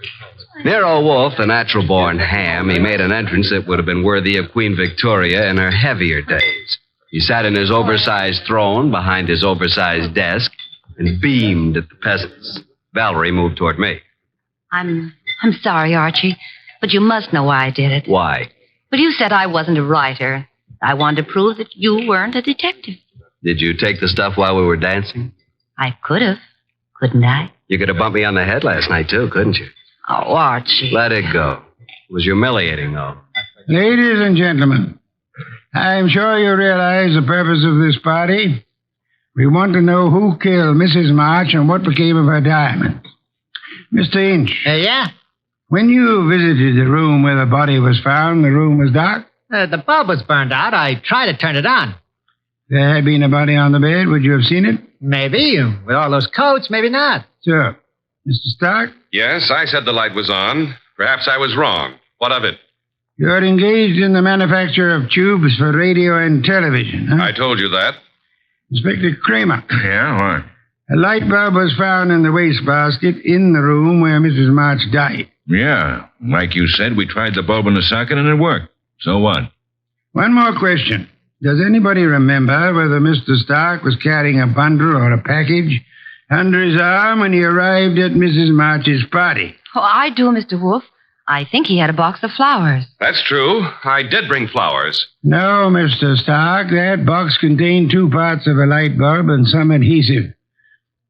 Nero Wolfe, the natural-born ham, he made an entrance that would have been worthy of Queen Victoria in her heavier days. He sat in his oversized throne behind his oversized desk and beamed at the peasants. Valerie moved toward me. I'm sorry, Archie, but you must know why I did it. Why? But you said I wasn't a writer. I wanted to prove that you weren't a detective. Did you take the stuff while we were dancing? I could have, couldn't I? You could have bumped me on the head last night, too, couldn't you? Oh, Archie. Let it go. It was humiliating, though. Ladies and gentlemen, I'm sure you realize the purpose of this party. We want to know who killed Mrs. March and what became of her diamonds. Mr. Inch. Yeah? When you visited the room where the body was found, the room was dark? The bulb was burned out. I tried to turn it on. There had been a body on the bed. Would you have seen it? Maybe. With all those coats, maybe not. Sure. Mr. Stark? Yes, I said the light was on. Perhaps I was wrong. What of it? You're engaged in the manufacture of tubes for radio and television, huh? I told you that. Inspector Kramer. Yeah, what? A light bulb was found in the wastebasket in the room where Mrs. March died. Yeah. Like you said, we tried the bulb in the socket and it worked. So what? One more question. Does anybody remember whether Mr. Stark was carrying a bundle or a package under his arm when he arrived at Mrs. March's party? Oh, I do, Mr. Wolfe. I think he had a box of flowers. That's true. I did bring flowers. No, Mr. Stark. That box contained 2 parts of a light bulb and some adhesive.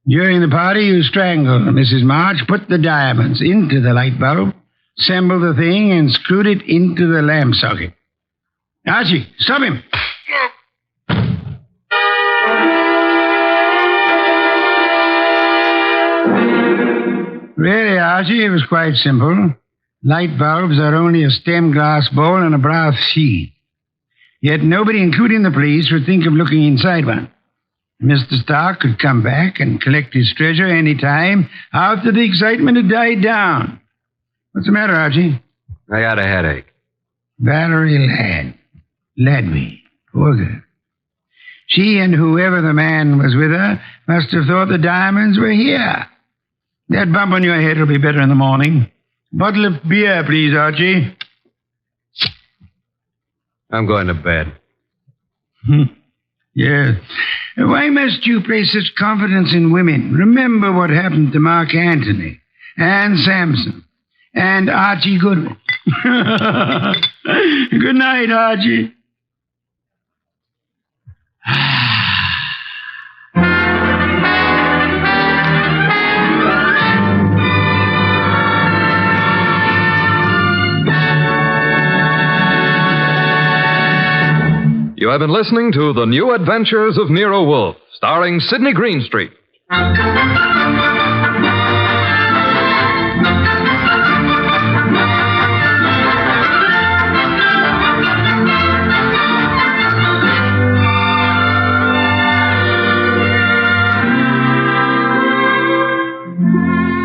During the party, you strangled Mrs. March, put the diamonds into the light bulb, assembled the thing, and screwed it into the lamp socket. Archie, stop him! Really, Archie, it was quite simple. Light bulbs are only a stem glass bowl and a brass sheath. Yet nobody, including the police, would think of looking inside one. Mr. Stark could come back and collect his treasure any time after the excitement had died down. What's the matter, Archie? I got a headache. Valerie Ladby. Poor girl. She and whoever the man was with her must have thought the diamonds were here. That bump on your head will be better in the morning. Bottle of beer, please, Archie. I'm going to bed. Yes. Why must you place such confidence in women? Remember what happened to Mark Antony and Samson and Archie Goodwin. Good night, Archie. You have been listening to The New Adventures of Nero Wolfe, starring Sidney Greenstreet.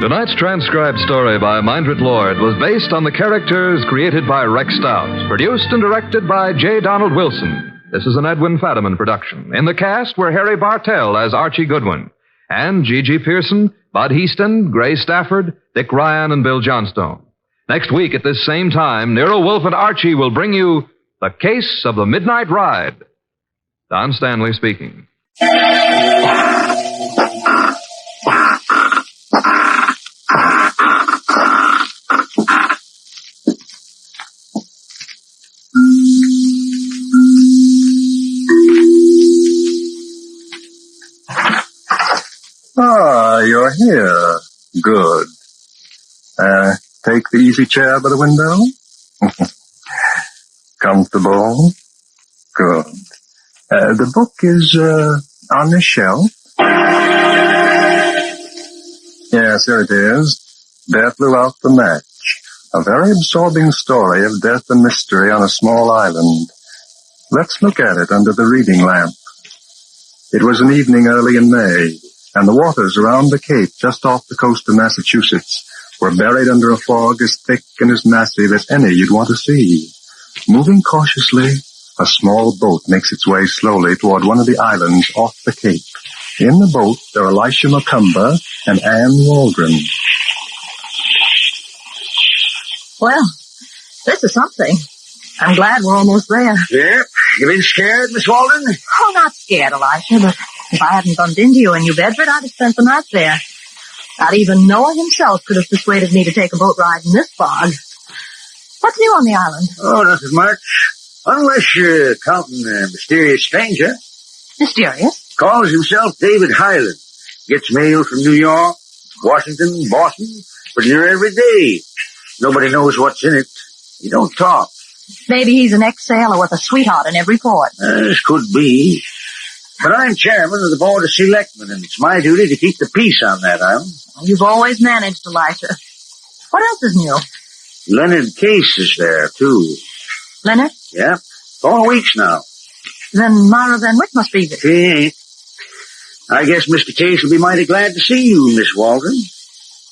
Tonight's transcribed story by Mindred Lord was based on the characters created by Rex Stout, produced and directed by J. Donald Wilson. This is an Edwin Fadiman production. In the cast were Harry Bartell as Archie Goodwin, and G.G. Pearson, Bud Heaston, Gray Stafford, Dick Ryan, and Bill Johnstone. Next week at this same time, Nero Wolfe and Archie will bring you The Case of the Midnight Ride. Don Stanley speaking. Ah, you're here. Good. Take the easy chair by the window. Comfortable. Good. The book is, on the shelf. Yes, here it is. Death Blew Out the Match. A very absorbing story of death and mystery on a small island. Let's look at it under the reading lamp. It was an evening early in May, and the waters around the cape just off the coast of Massachusetts were buried under a fog as thick and as massive as any you'd want to see. Moving cautiously, a small boat makes its way slowly toward one of the islands off the cape. In the boat are Elisha Macumber and Anne Waldron. Well, this is something. I'm glad we're almost there. Yep. You been scared, Miss Walden? Oh, not scared, Elisha, but if I hadn't bumped into you in New Bedford, I'd have spent the night there. Not even Noah himself could have persuaded me to take a boat ride in this fog. What's new on the island? Oh, nothing much. Unless you're counting a mysterious stranger. Mysterious? Calls himself David Highland. Gets mail from New York, Washington, Boston, but here every day. Nobody knows what's in it. He don't talk. Maybe he's an ex-sailor with a sweetheart in every port. This could be. But I'm chairman of the Board of Selectmen, and it's my duty to keep the peace on that island. You've always managed, Elisha. What else is new? Leonard Case is there, too. Leonard? Yeah. 4 weeks now. Then Myra Van Wyck must be there. She ain't. I guess Mr. Case will be mighty glad to see you, Miss Waldron.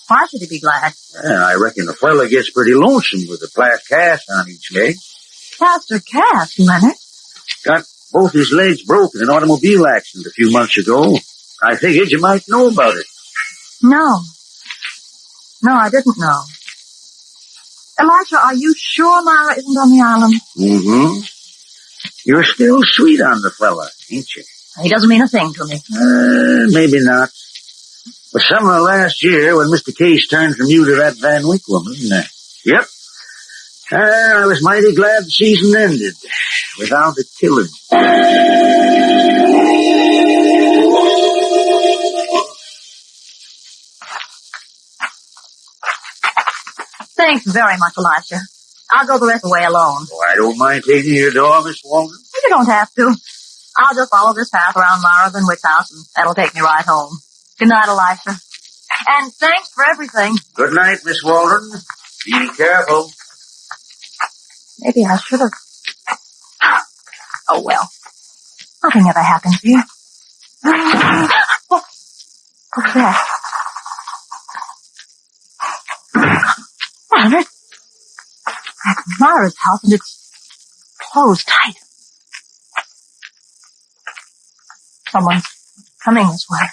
Why should he be glad? I reckon a fella gets pretty lonesome with a plaster cast on each leg. Plaster cast, Leonard? Got both his legs broken in an automobile accident a few months ago. I figured you might know about it. No. No, I didn't know. Elisha, are you sure Myra isn't on the island? Mm-hmm. You're still sweet on the fella, ain't you? He doesn't mean a thing to me. Maybe not. But summer last year, when Mr. Case turned from you to that Van Wyck woman, yep. I was mighty glad the season ended without it killing. Thanks very much, Elisha. I'll go the rest of the way alone. Oh, I don't mind taking your door, Miss Walden. You don't have to. I'll just follow this path around Myra Van Wyck's house, and that'll take me right home. Good night, Elisha. And thanks for everything. Good night, Miss Walden. Be careful. Maybe I should have. Oh, well. Nothing ever happens here. What's that? Leonard, that's Myra's house, and it's closed tight. Someone's coming this way.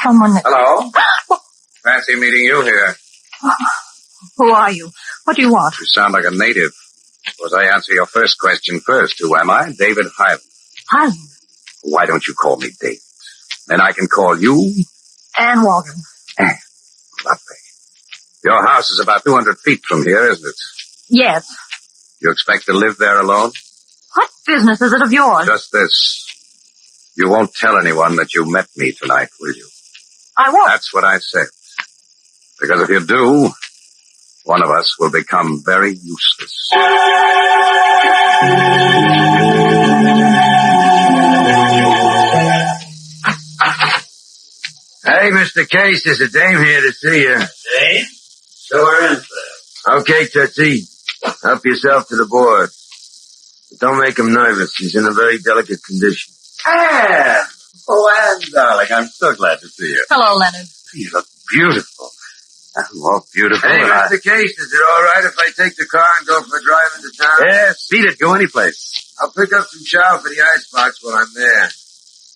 Someone that... Hello? Fancy meeting you here. Who are you? What do you want? You sound like a native. Suppose I answer your first question first. Who am I? David Highland. Highland? Why don't you call me David? Then I can call you... Ann Waldron. Lovely. Your house is about 200 feet from here, isn't it? Yes. You expect to live there alone? What business is it of yours? Just this. You won't tell anyone that you met me tonight, will you? I won't. That's what I said. Because if you do, one of us will become very useless. Hey, Mr. Case, there's a dame here to see you. Dame? Show her in, sir. Okay, Tootsie. Help yourself to the board. But don't make him nervous. He's in a very delicate condition. Anne! Oh, Anne, darling, I'm so glad to see you. Hello, Leonard. You look beautiful. More beautiful Hey, than Mr. Case, is it all right if I take the car and go for a drive into town? Yes, beat it. Go anyplace. I'll pick up some chow for the icebox while I'm there.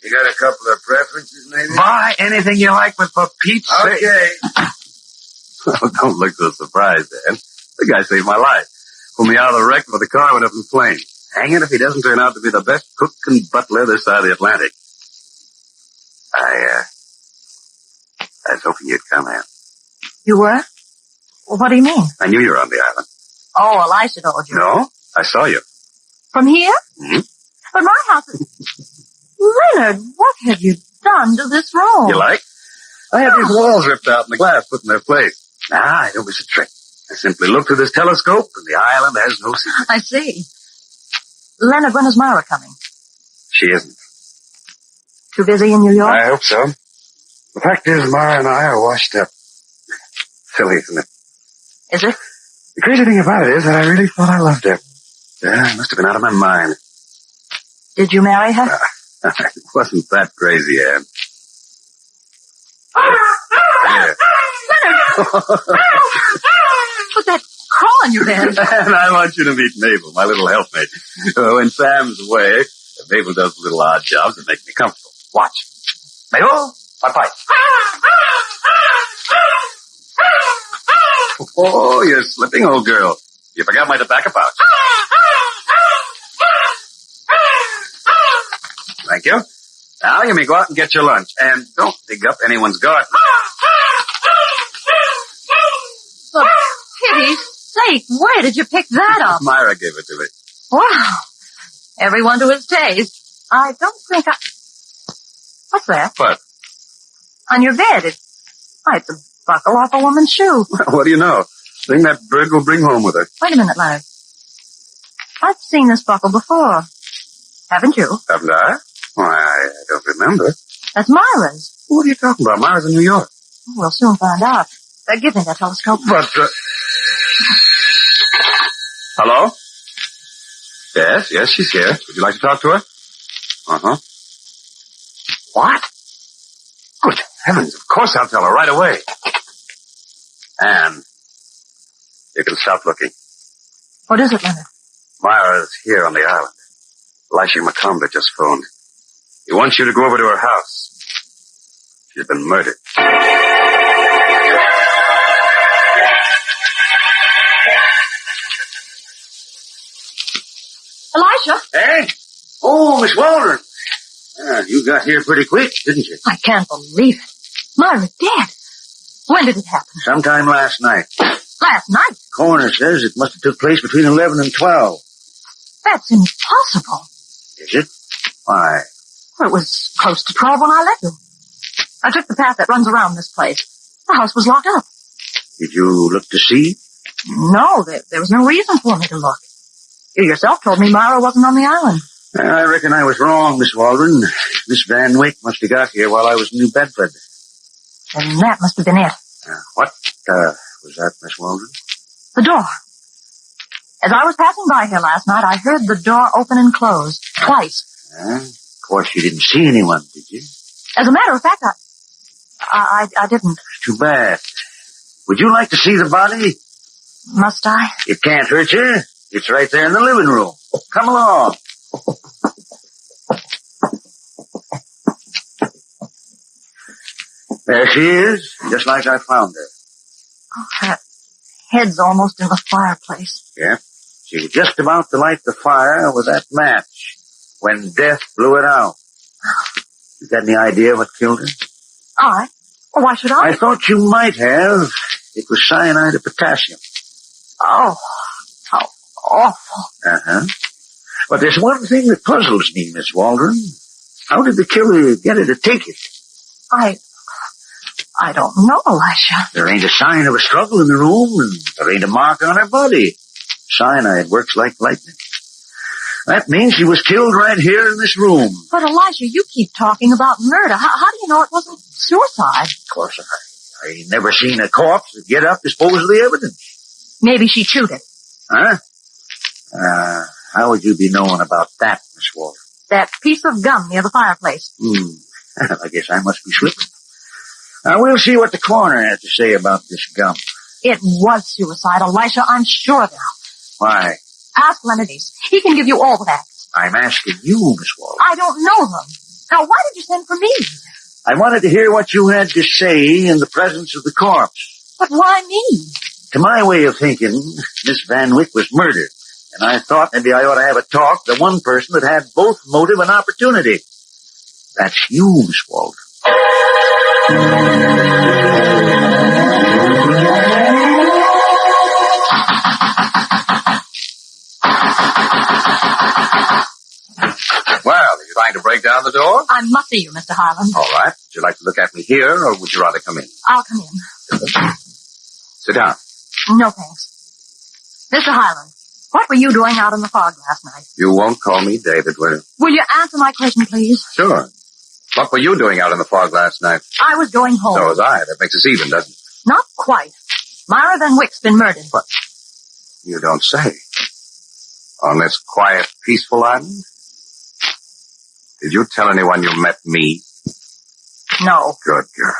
You got a couple of preferences, maybe? Buy anything you like, but for Pete's sake. Okay. Oh, don't look so surprised, Dan. The guy saved my life. Pulled me out of the wreck before the car went up in flames. Hang it if he doesn't turn out to be the best cook and butler this side of the Atlantic. I was hoping you'd come, Ann. You were? Well, what do you mean? I knew you were on the island. Oh, Elisha told you. No, I saw you. From here? Mm-hmm. But my house is... Leonard, what have you done to this room? You like? I had these walls ripped out and the glass put in their place. I don't miss a trick. I simply look through this telescope and the island has no secret. I see. Leonard, when is Myra coming? She isn't. Too busy in New York? I hope so. The fact is, Mara and I are washed up. Silly, isn't it? Is it? The crazy thing about it is that I really thought I loved her. Yeah, I must have been out of my mind. Did you marry her? It wasn't that crazy, Ann. Yeah. Put that crawl on your bed. And I want you to meet Mabel, my little helpmate. When Sam's away, Mabel does little odd jobs that make me comfortable. Watch. Mabel, bye-bye. Oh, you're slipping, old girl. You forgot my tobacco pouch. Thank you. Now you may go out and get your lunch. And don't dig up anyone's garden. For pity's sake, where did you pick that up? Myra gave it to me. Wow. Everyone to his taste. I don't think I... What's that? What? On your bed. It's a buckle off a woman's shoe. What do you know? Thing that bird will bring home with her. Wait a minute, Leonard. I've seen this buckle before. Haven't you? Haven't I? Why, I don't remember. That's Myra's. What are you talking about? Myra's in New York. We'll soon find out. Give me that telescope. But, hello? Yes, she's here. Would you like to talk to her? Uh-huh. What? Good heavens, of course I'll tell her right away. Anne, you can stop looking. What is it, Leonard? Myra's here on the island. Elisha McComber just phoned. He wants you to go over to her house. She's been murdered. Elisha? Hey? Oh, Miss Waldron. You got here pretty quick, didn't you? I can't believe it. Myra dead. When did it happen? Sometime last night. Last night? Coroner says it must have took place between 11 and 12. That's impossible. Is it? Why? Well, it was close to 12 when I left you. I took the path that runs around this place. The house was locked up. Did you look to see? No, there was no reason for me to look. You yourself told me Myra wasn't on the island. I reckon I was wrong, Miss Waldron. Miss Van Wyck must have got here while I was in New Bedford. And that must have been it. What was that, Miss Waldron? The door. As I was passing by here last night, I heard the door open and close. Twice. Of course, you didn't see anyone, did you? As a matter of fact, I didn't. Too bad. Would you like to see the body? Must I? It can't hurt you. It's right there in the living room. Come along. There she is, just like I found her. Oh, her head's almost in the fireplace. Yeah. She was just about to light the fire with that match when death blew it out. You got any idea what killed her? I? Well, why should I? I thought you might have. It was cyanide of potassium. Oh, how awful. Uh-huh. But there's one thing that puzzles me, Miss Waldron. How did the killer get her to take it? I don't know, Elisha. There ain't a sign of a struggle in the room, and there ain't a mark on her body. Cyanide works like lightning. That means she was killed right here in this room. But, Elisha, you keep talking about murder. How do you know it wasn't suicide? Of course, I ain't never seen a corpse get up, dispose of the evidence. Maybe she chewed it. Huh? How would you be knowing about that, Miss Waldron? That piece of gum near the fireplace. I guess I must be slipping. Now, we'll see what the coroner has to say about this gum. It was suicide, Elisha. I'm sure of that. Why? Ask Leonardis. He can give you all the facts. I'm asking you, Miss Waldron. I don't know them. Now, why did you send for me? I wanted to hear what you had to say in the presence of the corpse. But why me? To my way of thinking, Miss Van Wyck was murdered. And I thought maybe I ought to have a talk to one person that had both motive and opportunity. That's you, Miss Waldron. Well, are you trying to break down the door? I must see you, Mr. Harlan. All right. Would you like to look at me here, or would you rather come in? I'll come in. Sit down. No, thanks. Mr. Harlan, what were you doing out in the fog last night? You won't call me David, will you? Will you answer my question, please? Sure. What were you doing out in the fog last night? I was going home. So was I. That makes us even, doesn't it? Not quite. Myra Van Wyck's been murdered. What? You don't say. On this quiet, peaceful island? Did you tell anyone you met me? No. Good girl.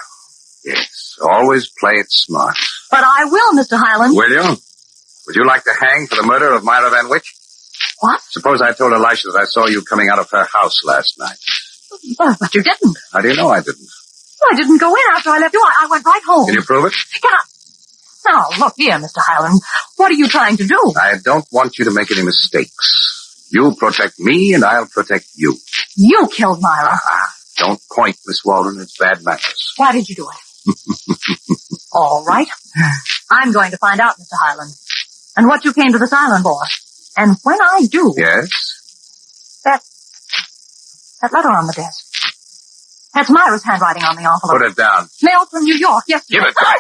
Yes. Always play it smart. But I will, Mr. Hyland. Will you? Would you like to hang for the murder of Myra Van Wyck? What? Suppose I told Elisha that I saw you coming out of her house last night. But you didn't. How do you know I didn't? I didn't go in after I left you. I went right home. Can you prove it? Can I? Now, look here, Mr. Hyland. What are you trying to do? I don't want you to make any mistakes. You protect me, and I'll protect you. You killed Myra. Don't point, Miss Waldron. It's bad manners. Why did you do it? All right. I'm going to find out, Mr. Hyland. And what you came to this island for. And when I do... Yes? That letter on the desk. That's Myra's handwriting on the envelope. Put it down. Mailed from New York, yesterday. Give it back.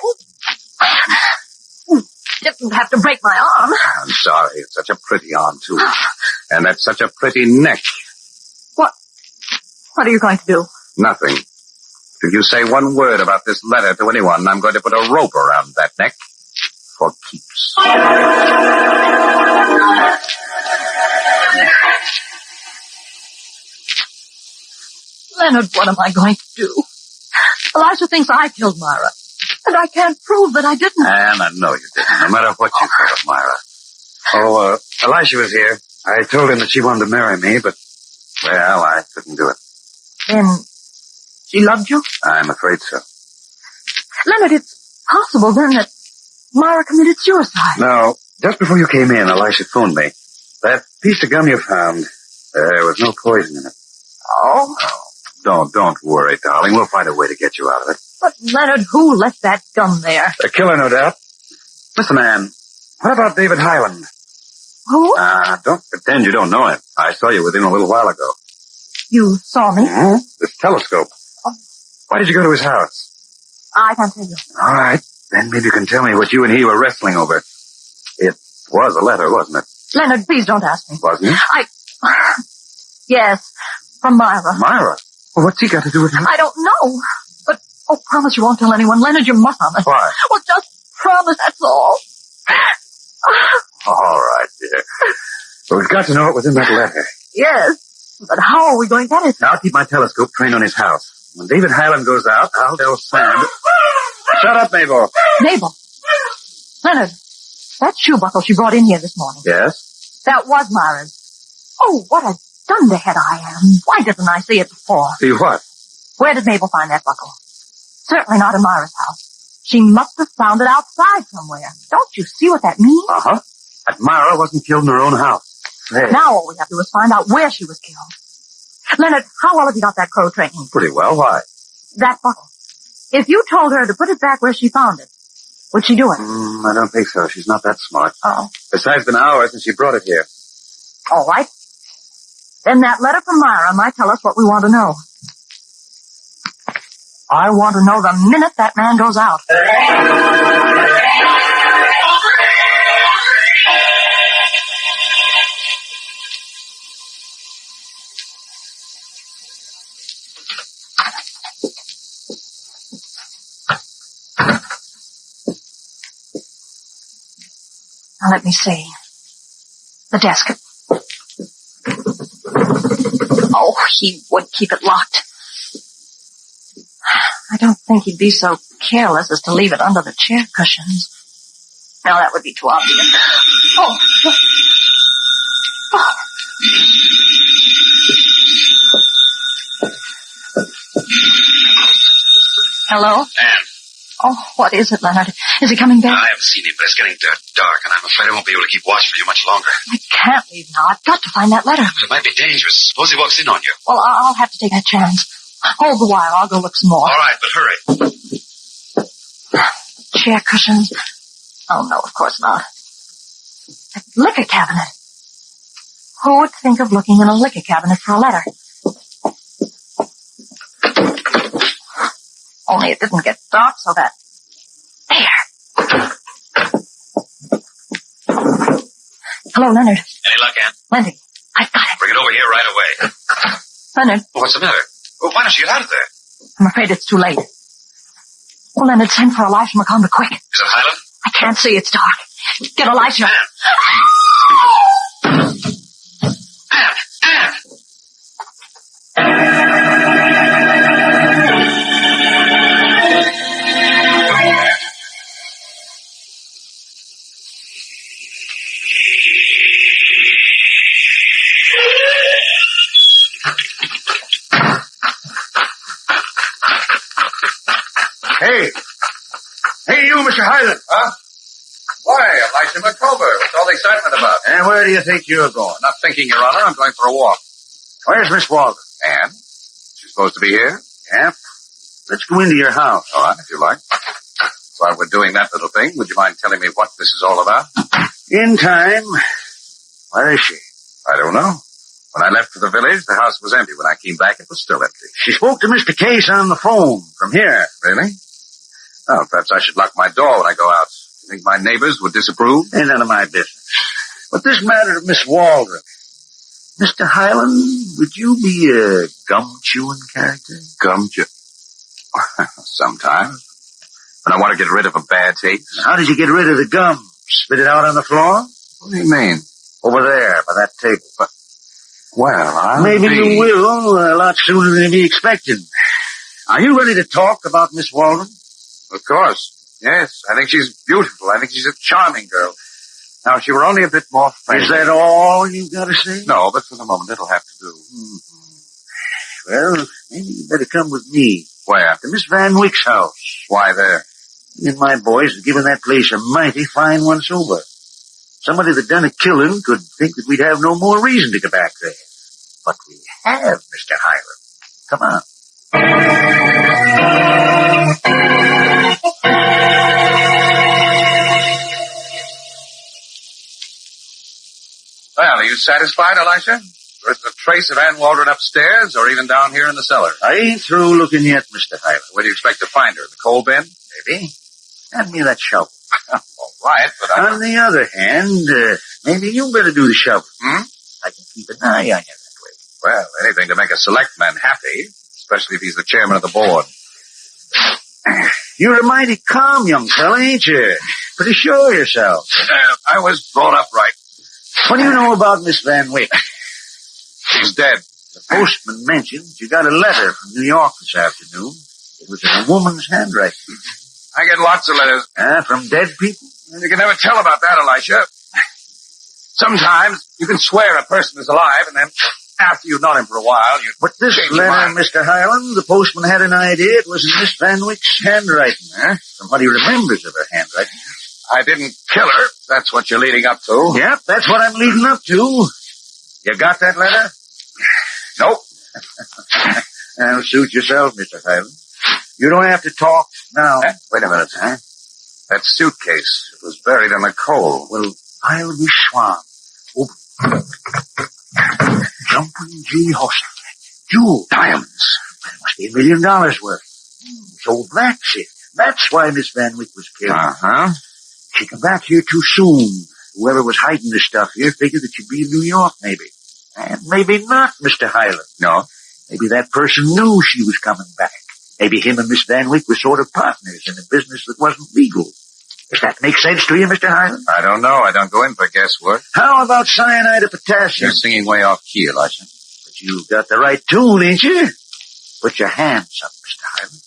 Didn't have to break my arm. I'm sorry. It's such a pretty arm, too. And that's such a pretty neck. What are you going to do? Nothing. If you say one word about this letter to anyone, I'm going to put a rope around that neck for keeps. Leonard, what am I going to do? Elisha thinks I killed Myra. And I can't prove that I didn't. And I know you didn't, no matter what you thought of Myra. Oh, Elisha was here. I told him that she wanted to marry me, but, well, I couldn't do it. She loved you? I'm afraid so. Leonard, it's possible then that Myra committed suicide. No, just before you came in, Elisha phoned me. That piece of gum you found, there was no poison in it. Oh? Don't worry, darling. We'll find a way to get you out of it. But, Leonard, who left that gum there? A killer, no doubt. Listen, man, what about David Highland? Who? Don't pretend you don't know him. I saw you with him a little while ago. You saw me? Mm-hmm. This telescope. Oh. Why did you go to his house? I can't tell you. All right. Then maybe you can tell me what you and he were wrestling over. It was a letter, wasn't it? Leonard, please don't ask me. Wasn't it? Yes, from Myra. Myra? Well, what's he got to do with it? I don't know. But, promise you won't tell anyone. Leonard, you must promise. Why? Well, just promise, that's all. All right, dear. But we've got to know what was in that letter. Yes, but how are we going to get it? Now, I'll keep my telescope trained on his house. When David Highland goes out, I'll tell Sam. Shut up, Mabel. Mabel. Leonard, that shoe buckle she brought in here this morning. Yes? That was Myra's. Oh, what a dunderhead I am. Why didn't I see it before? See what? Where did Mabel find that buckle? Certainly not in Myra's house. She must have found it outside somewhere. Don't you see what that means? Uh-huh. That Myra wasn't killed in her own house. Hey. Now all we have to do is find out where she was killed. Leonard, how well have you got that crow training? Pretty well. Why? That buckle. If you told her to put it back where she found it, would she do it? I don't think so. She's not that smart. Oh. Besides, it's been hours since she brought it here. All right. Then that letter from Myra might tell us what we want to know. I want to know the minute that man goes out. Now, let me see. The desk. Oh, he would keep it locked. I don't think he'd be so careless as to leave it under the chair cushions. Now, that would be too obvious. Oh. Oh. Hello? Anne. Oh, what is it, Leonard? Is he coming back? I haven't seen him, but it's getting dark, and I'm afraid I won't be able to keep watch for you much longer. I can't leave now. I've got to find that letter. But it might be dangerous. Suppose he walks in on you. Well, I'll have to take that chance. Hold the wire. I'll go look some more. All right, but hurry. Chair cushions? Oh, no, of course not. A liquor cabinet. Who would think of looking in a liquor cabinet for a letter? Only it didn't get dark so that... There. Hello, Leonard. Any luck, Anne? Plenty. I've got it. Bring it over here right away. Leonard. Well, what's the matter? Well, why don't you get out of there? I'm afraid it's too late. Oh, Leonard, send for Elisha McComber quick. Is it Highland? I can't see. It's dark. Get Elisha. Anne! Hey, you, Mr. Highland. Huh? Why, Elisha McComber? What's all the excitement about? And where do you think you're going? Not thinking, Your Honor. I'm going for a walk. Where's Miss Walden? Anne? She's supposed to be here? Yeah. Let's go into your house. All right, if you like. While we're doing that little thing, would you mind telling me what this is all about? In time. Where is she? I don't know. When I left for the village, the house was empty. When I came back, it was still empty. She spoke to Mr. Case on the phone from here. Really? Oh, perhaps I should lock my door when I go out. You think my neighbors would disapprove? Ain't none of my business. But this matter of Miss Waldron. Mr. Highland, would you be a gum-chewing character? Gum-chew? Sometimes. When I want to get rid of a bad taste. How did you get rid of the gum? Spit it out on the floor? What do you mean? Over there, by that table. But, well, Maybe you will a lot sooner than you expected. Are you ready to talk about Miss Waldron? Of course. Yes, I think she's beautiful. I think she's a charming girl. Now, if she were only a bit more friendly. Is that all you've got to say? No, but for the moment, it'll have to do. Well, maybe you better come with me. Where? To Miss Van Wyck's house. Why there? Me and my boys have given that place a mighty fine once over. Somebody that done a killing could think that we'd have no more reason to go back there. But we have, Mr. Hiram. Come on. Well, are you satisfied, Elisha? There's a trace of Ann Waldron upstairs or even down here in the cellar. I ain't through looking yet, Mr. Hiram. Where do you expect to find her? The coal bin? Maybe. Hand me that shovel. All right, but On the other hand, maybe you better do the shovel. I can keep an eye on you that way. Well, anything to make a selectman happy, especially if he's the chairman of the board. You're a mighty calm young fella, ain't you? Pretty sure of yourself. I was brought up right. What do you know about Miss Van Wyck? She's dead. The postman mentioned you got a letter from New York this afternoon. It was in a woman's handwriting. I get lots of letters. From dead people? You can never tell about that, Elisha. Sometimes you can swear a person is alive, and then after you've known him for a while, you But this change your letter, mind. Mr. Highland, the postman had an idea it was in Miss Van Wyck's handwriting, From what he remembers of her handwriting. I didn't kill her. That's what you're leading up to. Yep, that's what I'm leading up to. You got that letter? Nope. Now, suit yourself, Mr. Highland. You don't have to talk now. Wait a minute. That suitcase, it was buried in the coal. Well, I'll be swan. Jumping G. Hostel. Jewels. Diamonds. Must be $1 million worth. So that's it. That's why Miss Van Wyck was killed. Uh-huh. She come back here too soon. Whoever was hiding the stuff here figured that she'd be in New York, maybe. And maybe not, Mr. Highland. No. Maybe that person knew she was coming back. Maybe him and Miss Van Wyck were sort of partners in a business that wasn't legal. Does that make sense to you, Mr. Highland? I don't know. I don't go in for guesswork. How about cyanide of potassium? You're singing way off key, Elisha. But you've got the right tune, ain't you? Put your hands up, Mr. Highland.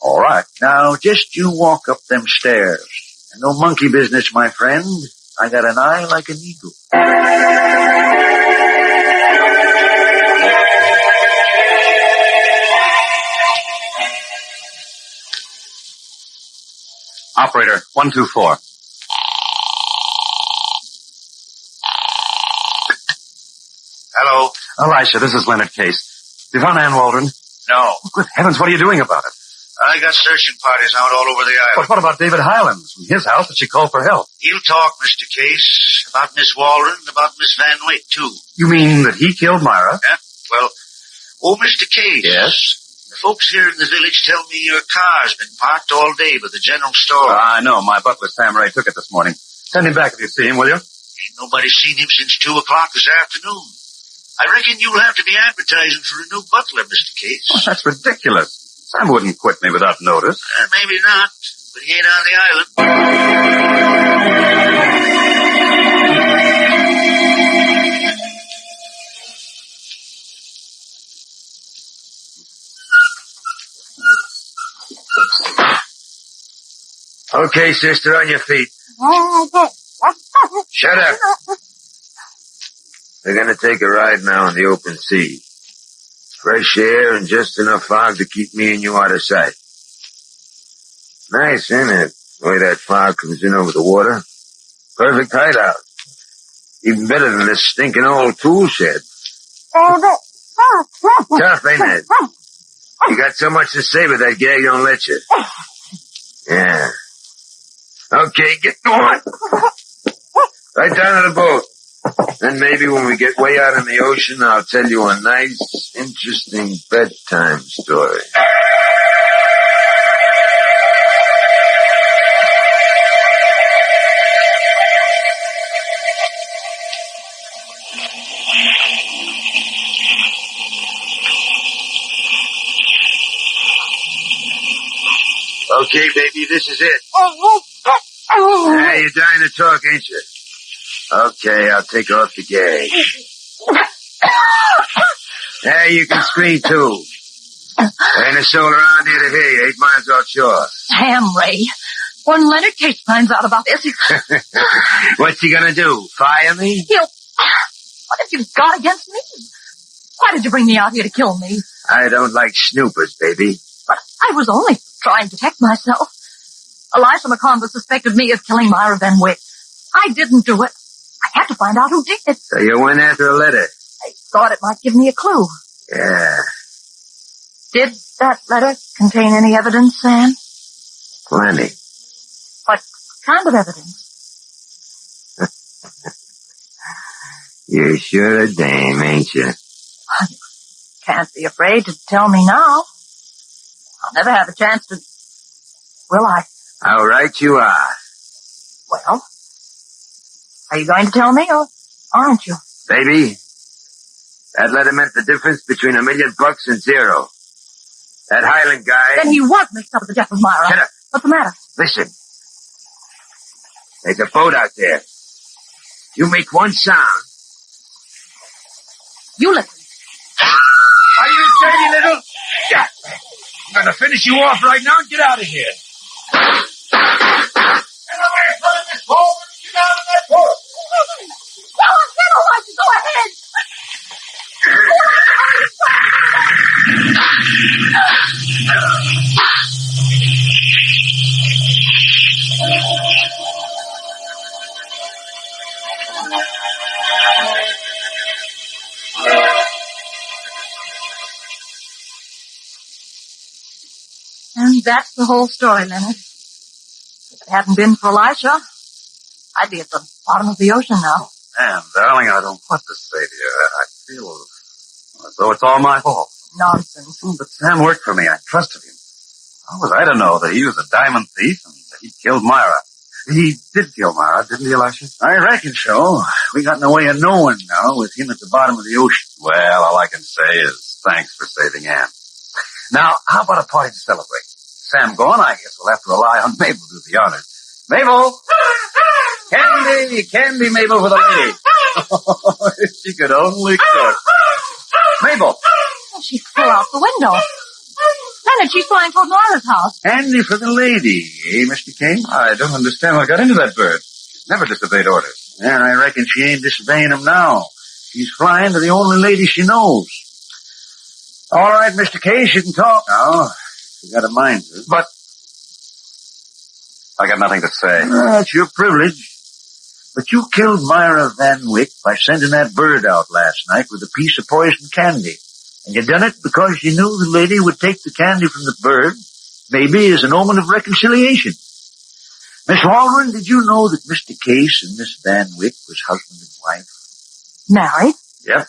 All right. Now, just you walk up them stairs. And no monkey business, my friend. I got an eye like an eagle. Operator, 124. Hello. Elisha, this is Leonard Case. You found Ann Waldron? No. Good heavens, what are you doing about it? I got searching parties out all over the island. But what about David Highlands? From his house, did she call for help? He'll talk, Mr. Case, about Miss Waldron and about Miss Van Wyck, too. You mean that he killed Myra? Yeah? Well, Mr. Case. Yes? The folks here in the village tell me your car's been parked all day by the general store. I know. My butler, Sam Ray, took it this morning. Send him back if you see him, will you? Ain't nobody seen him since 2 o'clock this afternoon. I reckon you'll have to be advertising for a new butler, Mr. Case. Oh, that's ridiculous. Sam wouldn't quit me without notice. Maybe not, but he ain't on the island. Okay, sister, on your feet. Shut up. We're gonna take a ride now in the open sea. Fresh air and just enough fog to keep me and you out of sight. Nice, isn't it? The way that fog comes in over the water. Perfect hideout. Even better than this stinking old tool shed. Tough, ain't it? You got so much to say, but that gag don't let you. Yeah. Okay, get going. Right down to the boat. Then maybe when we get way out in the ocean, I'll tell you a nice, interesting bedtime story. Okay, baby, this is it. Hey, you're dying to talk, ain't you? Okay, I'll take off the gag. Hey, you can scream too. There ain't a soul around here to hear you, 8 miles offshore. Sam Ray, when Leonard Case finds out about this, What's he gonna do? Fire me? What have you got against me? Why did you bring me out here to kill me? I don't like snoopers, baby. But I was only trying to protect myself. Elisha McConville suspected me of killing Myra Van Wyck. I didn't do it. I had to find out who did. So you went after a letter? I thought it might give me a clue. Yeah. Did that letter contain any evidence, Sam? Plenty. What kind of evidence? You're sure a dame, ain't you? Can't be afraid to tell me now. I'll never have a chance to... Will I? How right you are. Well, are you going to tell me or aren't you? Baby, that letter meant the difference between $1 million and zero. That Highland guy... Then he was mixed up with the death of Myra. Shut up. What's the matter? Listen. There's a boat out there. You make one sound. You listen. Are you dirty little... Yeah. I'm gonna finish you off right now and get out of here. Get away from this boat and get out of that boat. Go ahead, Elijah, go ahead. And that's the whole story, Leonard. If it hadn't been for Elisha, I'd be at the bottom of the ocean now. Sam, darling, I don't know what to say to you. I feel as though it's all my fault. Nonsense. But Sam worked for me. I trusted him. How was I to know that he was a diamond thief and that he killed Myra? He did kill Myra, didn't he, Elisha? I reckon so. We got no way of knowing now with him at the bottom of the ocean. Well, all I can say is thanks for saving Anne. Now, how about a party to celebrate? Sam gone, I guess we'll have to rely on Mabel to do the honors. Mabel! Candy, Mabel, for the lady. If she could only cook. Mabel! Oh, she flew out the window. Leonard, she's flying toward Myra's house. Candy for the lady, eh, Mr. Kane? I don't understand what got into that bird. She's never disobeyed orders. Yeah, I reckon she ain't disobeying them now. She's flying to the only lady she knows. All right, Mr. Case, you can talk now. You got a mind to. But I got nothing to say. It's your privilege. But you killed Myra Van Wyck by sending that bird out last night with a piece of poisoned candy. And you done it because you knew the lady would take the candy from the bird, maybe as an omen of reconciliation. Miss Waldron, did you know that Mr. Case and Miss Van Wyck was husband and wife? Married? Yep.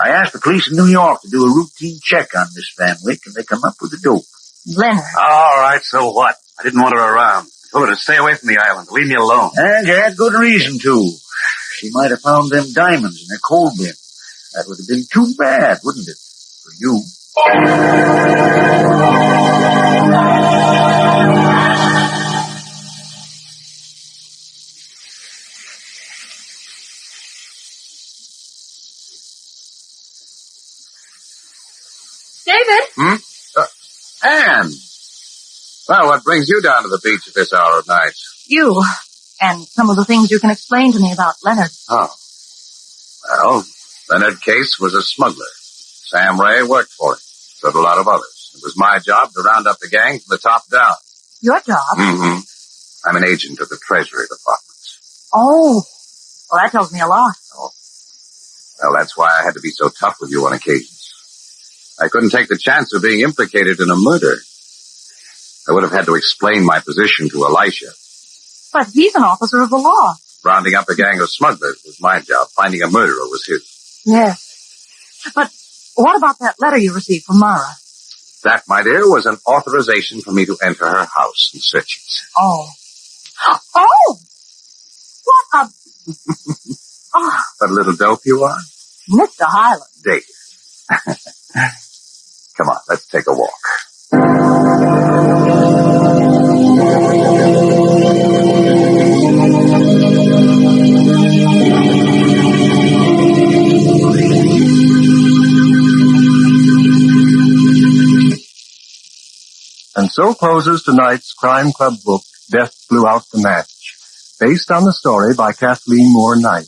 I asked the police in New York to do a routine check on Miss Van Wyck, and they come up with the dope. Leonard. All right, so what? I didn't want her around. I told her to stay away from the island, to leave me alone. And you had good reason to. She might have found them diamonds in her coal bin. That would have been too bad, wouldn't it? For you. David? Anne! Well, what brings you down to the beach at this hour of night? You. And some of the things you can explain to me about Leonard. Oh. Well, Leonard Case was a smuggler. Sam Ray worked for him. So did a lot of others. It was my job to round up the gang from the top down. Your job? Mm-hmm. I'm an agent of the Treasury Department. Oh. Well, that tells me a lot. Oh. Well, that's why I had to be so tough with you on occasions. I couldn't take the chance of being implicated in a murder. I would have had to explain my position to Elisha. But he's an officer of the law. Rounding up a gang of smugglers was my job. Finding a murderer was his. Yes. But what about that letter you received from Myra? That, my dear, was an authorization for me to enter her house and search it. Oh. Oh! What a... Oh, What a little dope you are. Mr. Highland. Dave. Come on, let's take a walk. And so closes tonight's Crime Club book, Death Blew Out the Match, based on the story by Kathleen Moore Knight.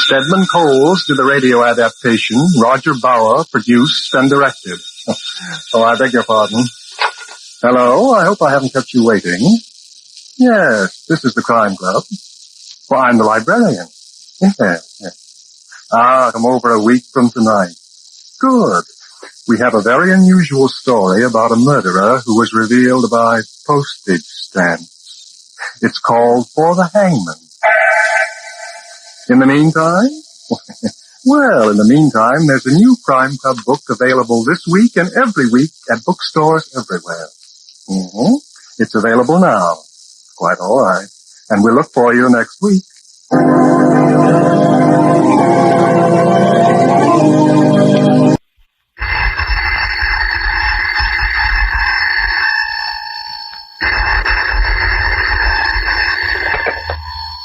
Stedman Coles did the radio adaptation. Roger Bauer produced and directed. Oh, I beg your pardon. Hello, I hope I haven't kept you waiting. Yes, this is the Crime Club. Well, I'm the librarian. Yes. Come over a week from tonight. Good. We have a very unusual story about a murderer who was revealed by postage stamps. It's called For the Hangman. In the meantime? Well, in the meantime, there's a new Crime Club book available this week and every week at bookstores everywhere. Mm-hmm. It's available now. Quite all right. And we'll look for you next week.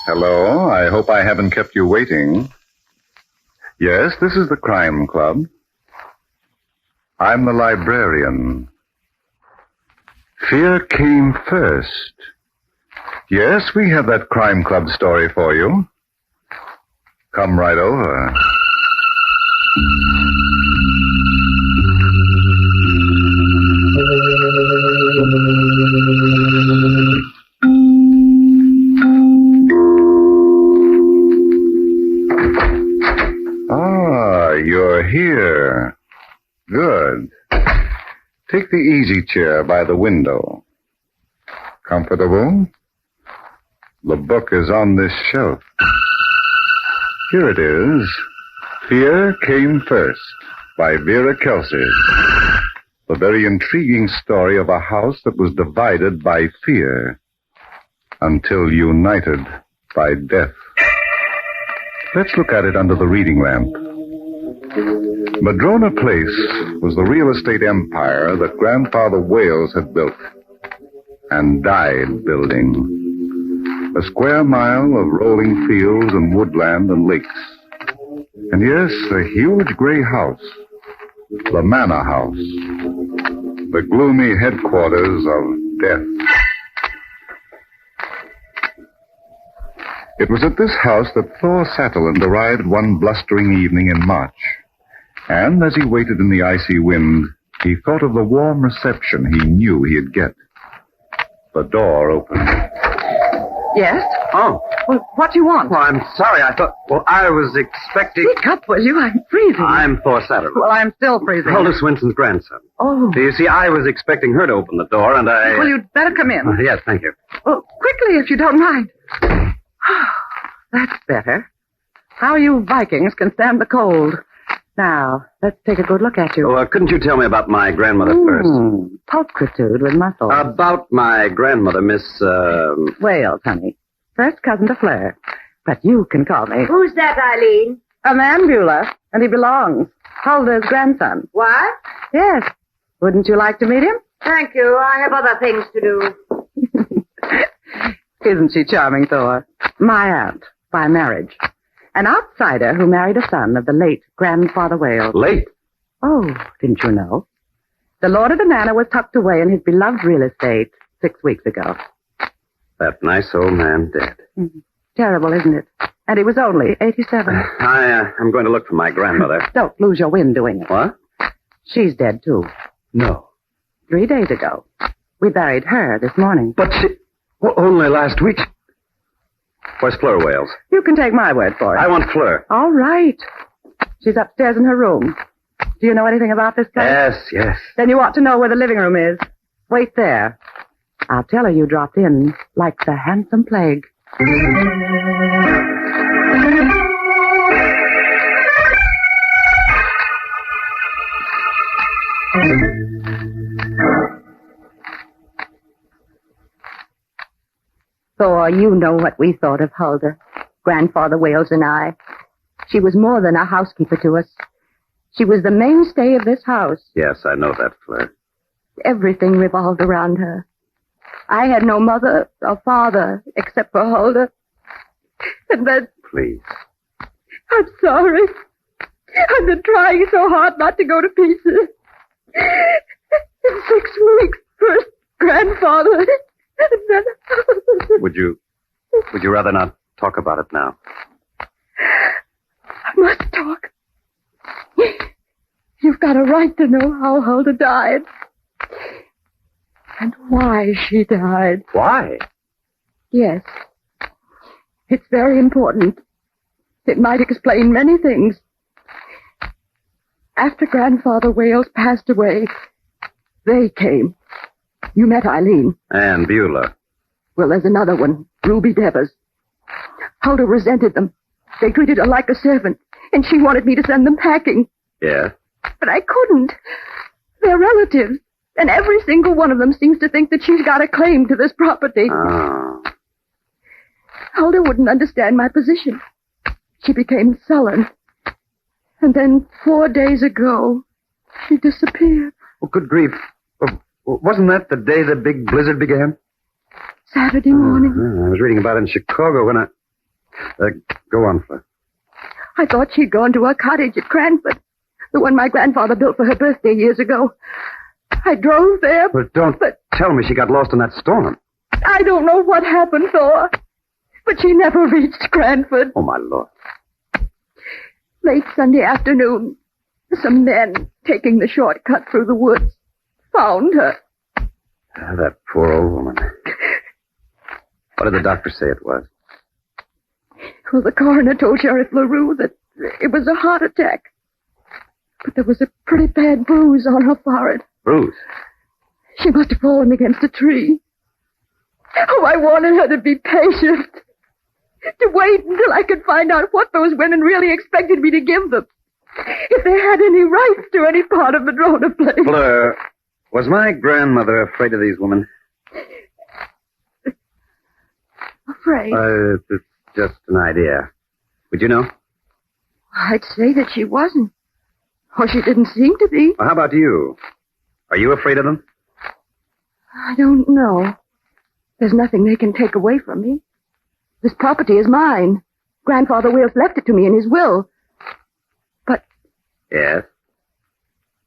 Hello, I hope I haven't kept you waiting. Yes, this is the Crime Club. I'm the librarian. Fear came first. Yes, we have that Crime Club story for you. Come right over. Ah, you're here. Good. Take the easy chair by the window. Comfortable? The book is on this shelf. Here it is. Fear Came First by Vera Kelsey. The very intriguing story of a house that was divided by fear until united by death. Let's look at it under the reading lamp. Madrona Place was the real estate empire that Grandfather Wales had built and died building. A square mile of rolling fields and woodland and lakes. And yes, a huge gray house. The Manor House. The gloomy headquarters of death. It was at this house that Thor Satterland arrived one blustering evening in March. And as he waited in the icy wind, he thought of the warm reception he knew he'd get. The door opened. Yes? Oh. Well, what do you want? Well, I'm sorry. I was expecting... Speak up, will you? I'm freezing. I'm Thor Satterland. Well, I'm still freezing. Aldous Winston's grandson. Oh. You see, I was expecting her to open the door, and I... Well, you'd better come in. Yes, thank you. Well, quickly, if you don't mind. That's better. How you Vikings can stand the cold. Now, let's take a good look at you. Well, couldn't you tell me about my grandmother first? Pulchritude with muscle. About my grandmother, Miss, Wales, honey. First cousin to Fleur. But you can call me. Who's that, Eileen? A Mambula, and he belongs. Hulda's grandson. What? Yes. Wouldn't you like to meet him? Thank you. I have other things to do. Isn't she charming, Thor? My aunt, by marriage. An outsider who married a son of the late Grandfather Wales. Late? Oh, didn't you know? The lord of the manor was tucked away in his beloved real estate 6 weeks ago. That nice old man dead. Terrible, isn't it? And he was only 87. I'm going to look for my grandmother. Don't lose your wind doing it. What? She's dead, too. No. 3 days ago. We buried her this morning. But she... Well, only last week. Where's Fleur Wales? You can take my word for it. I want Fleur. All right. She's upstairs in her room. Do you know anything about this place? Yes. Then you ought to know where the living room is. Wait there. I'll tell her you dropped in like the handsome plague. Thor, you know what we thought of Hulda, Grandfather Wales and I. She was more than a housekeeper to us. She was the mainstay of this house. Yes, I know that, Fleur. Everything revolved around her. I had no mother or father except for Hulda. And then... Please. I'm sorry. I've been trying so hard not to go to pieces. In 6 weeks, first Grandfather... And then... Would you rather not talk about it now? You've got a right to know how Huldah died. And why she died. Why? Yes. It's very important. It might explain many things. After Grandfather Wales passed away, they came. You met Eileen. And Beulah. Well, there's another one, Ruby Devers. Huldah resented them. They treated her like a servant, and she wanted me to send them packing. Yes? But I couldn't. They're relatives, and every single one of them seems to think that she's got a claim to this property. Oh. Huldah wouldn't understand my position. She became sullen. And then 4 days ago, she disappeared. Oh, good grief. Wasn't that the day the big blizzard began? Saturday morning. I was reading about it in Chicago when I... go on, Fleur. I thought she'd gone to her cottage at Cranford, the one my grandfather built for her birthday years ago. I drove there. But don't tell me she got lost in that storm. I don't know what happened, Thor, but she never reached Cranford. Oh, my Lord. Late Sunday afternoon, some men taking the shortcut through the woods found her. That poor old woman. What did the doctor say it was? Well, the coroner told Sheriff LaRue that it was a heart attack. But there was a pretty bad bruise on her forehead. Bruise? She must have fallen against a tree. Oh, I wanted her to be patient. To wait until I could find out what those women really expected me to give them. If they had any rights to any part of Madrona Place. Fleur, was my grandmother afraid of these women? Afraid? It's just an idea. Would you know? I'd say that she wasn't. Or she didn't seem to be. Well, how about you? Are you afraid of them? I don't know. There's nothing they can take away from me. This property is mine. Grandfather Wales left it to me in his will. But... Yes?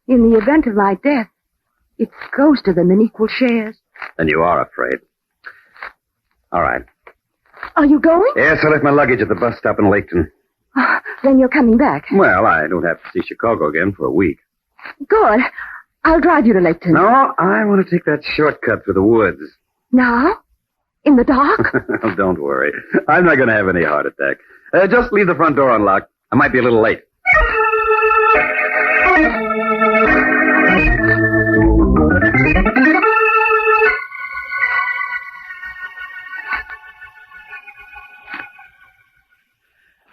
In the event of my death, it goes to them in equal shares. Then you are afraid. All right. Are you going? Yes, I left my luggage at the bus stop in Laketon. Then you're coming back. Well, I don't have to see Chicago again for a week. Good. I'll drive you to Laketon. No, I want to take that shortcut through the woods. Now? In the dark? Don't worry. I'm not going to have any heart attack. Just leave the front door unlocked. I might be a little late.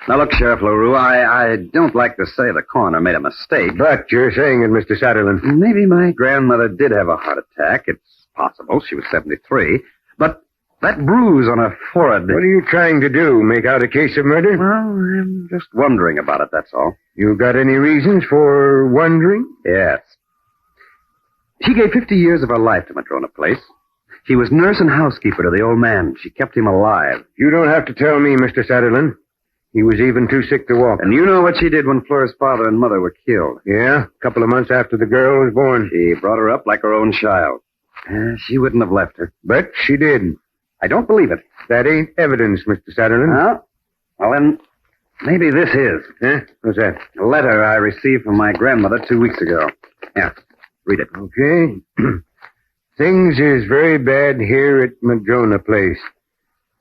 Now, look, Sheriff LaRue, I don't like to say the coroner made a mistake. But you're saying it, Mr. Satterland. Maybe my grandmother did have a heart attack. It's possible. She was 73. But that bruise on her forehead... What are you trying to do, make out a case of murder? Well, I'm just wondering about it, that's all. You got any reasons for wondering? Yes. She gave 50 years of her life to Madrona Place. She was nurse and housekeeper to the old man. She kept him alive. You don't have to tell me, Mr. Satterland. He was even too sick to walk. And you know what she did when Fleur's father and mother were killed. Yeah, a couple of months after the girl was born. She brought her up like her own child. She wouldn't have left her. But she did. I don't believe it. That ain't evidence, Mr. Satterland. Well, then, maybe this is. Huh? What's that? A letter I received from my grandmother 2 weeks ago. Here, read it. Okay. Things is very bad here at Madrona Place.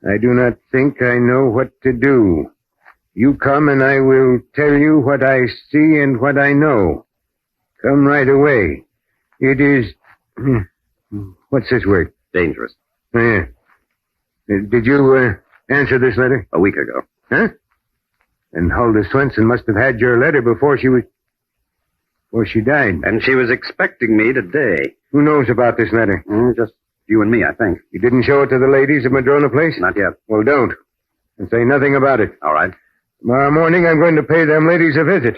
I do not think I know what to do. You come and I will tell you what I see and what I know. Come right away. It is... What's this word? Dangerous. Yeah. Did you answer this letter? A week ago. Huh? And Huldah Swenson must have had your letter before she died. And she was expecting me today. Who knows about this letter? Just you and me, I think. You didn't show it to the ladies of Madrona Place? Not yet. Well, don't. And say nothing about it. All right. Tomorrow morning I'm going to pay them ladies a visit.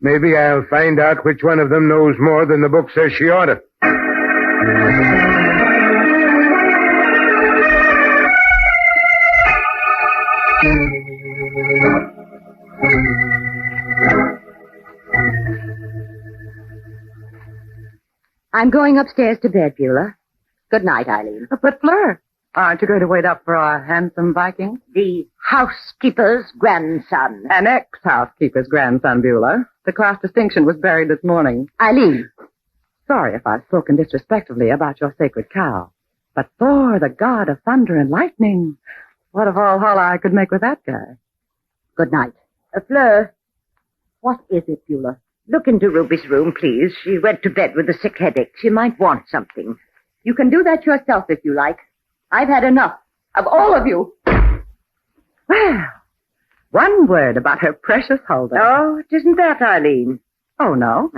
Maybe I'll find out which one of them knows more than the book says she ought to. I'm going upstairs to bed, Beulah. Good night, Eileen. But Fleur, Aren't you going to wait up for our handsome Viking? The housekeeper's grandson. An ex-housekeeper's grandson, Beulah. The class distinction was buried this morning. Eileen. Sorry if I've spoken disrespectfully about your sacred cow. But Thor, the god of thunder and lightning, what of all holla I could make with that guy? Good night. Fleur, what is it, Beulah? Look into Ruby's room, please. She went to bed with a sick headache. She might want something. You can do that yourself if you like. I've had enough of all of you. Well, one word about her precious Huldah. Oh, it isn't that, Eileen. Oh, no?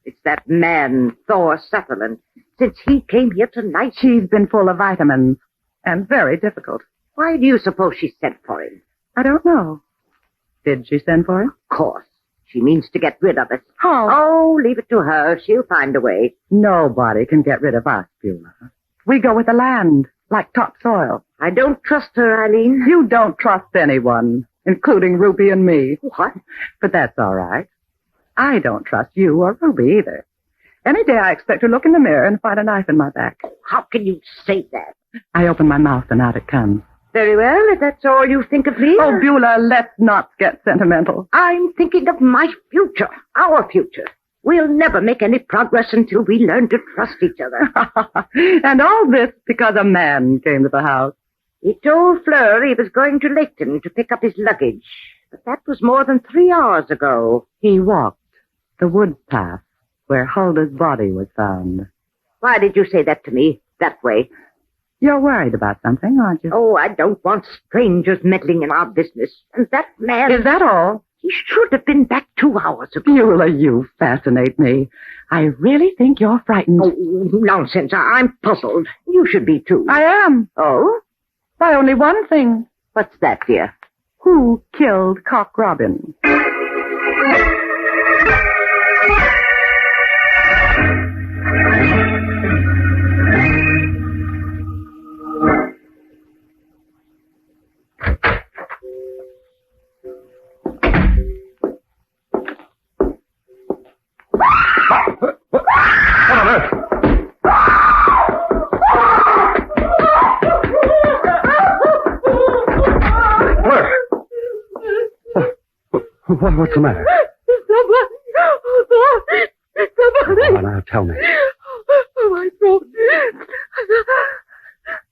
It's that man, Thor Sutherland. Since he came here tonight... She's been full of vitamins and very difficult. Why do you suppose she sent for him? I don't know. Did she send for him? Of course. She means to get rid of us. How? Oh, leave it to her. She'll find a way. Nobody can get rid of us, Beulah. We go with the land, like topsoil. I don't trust her, Eileen. You don't trust anyone, including Ruby and me. What? But that's all right. I don't trust you or Ruby either. Any day I expect to look in the mirror and find a knife in my back. How can you say that? I open my mouth and out it comes. Very well, if that's all you think of me. Oh, Beulah, let's not get sentimental. I'm thinking of my future, our future. We'll never make any progress until we learn to trust each other. And all this because a man came to the house. He told Fleur he was going to Leighton to pick up his luggage. But that was more than 3 hours ago. He walked the wood path where Huldah's body was found. Why did you say that to me, that way? You're worried about something, aren't you? Oh, I don't want strangers meddling in our business. And that man... Is that all? He should have been back 2 hours ago. Beulah, you fascinate me. I really think you're frightened. Oh, nonsense. I'm puzzled. You should be, too. I am. Oh? By only one thing. What's that, dear? Who killed Cock Robin? What's the matter? Somebody. Oh, now tell me. Oh, my throat.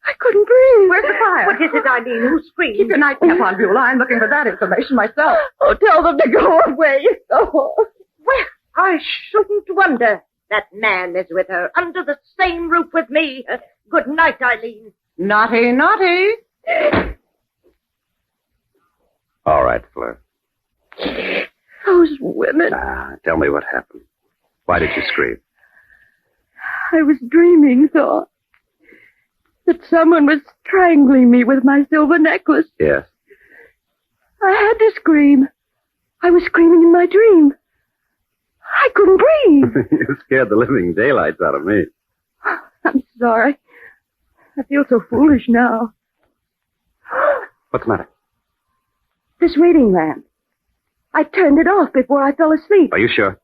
I couldn't breathe. Where's the fire? What is it, Eileen? Who screamed? Keep your nightcap on, Beulah. I'm looking for that information myself. Oh, tell them to go away. Oh. Well, I shouldn't wonder. That man is with her, under the same roof with me. Good night, Eileen. Naughty, naughty. All right, Fleur. Those women. Tell me what happened. Why did you scream? I was dreaming, Thor. That someone was strangling me with my silver necklace. Yes. I had to scream. I was screaming in my dream. I couldn't breathe. You scared the living daylights out of me. I'm sorry. I feel so foolish now. What's the matter? This reading lamp. I turned it off before I fell asleep. Are you sure?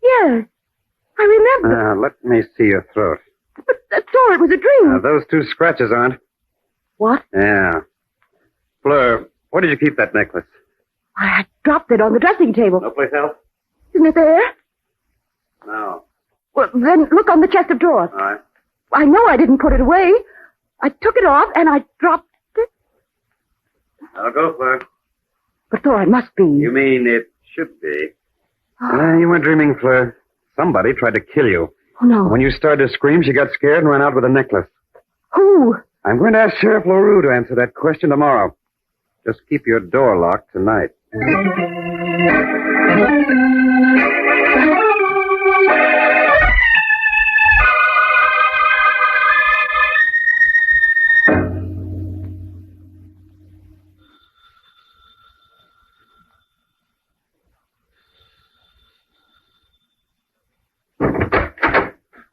Yes. I remember. Let me see your throat. But Thor, it was a dream. Those 2 scratches aren't. What? Yeah. Fleur, where did you keep that necklace? I dropped it on the dressing table. No place else? Isn't it there? No. Well, then look on the chest of drawers. All right. I know I didn't put it away. I took it off and I dropped it. I'll go, Fleur. But Thor, it must be. You mean it should be? You weren't dreaming, Fleur. Somebody tried to kill you. Oh, no. When you started to scream, she got scared and ran out with a necklace. Who? I'm going to ask Sheriff LaRue to answer that question tomorrow. Just keep your door locked tonight.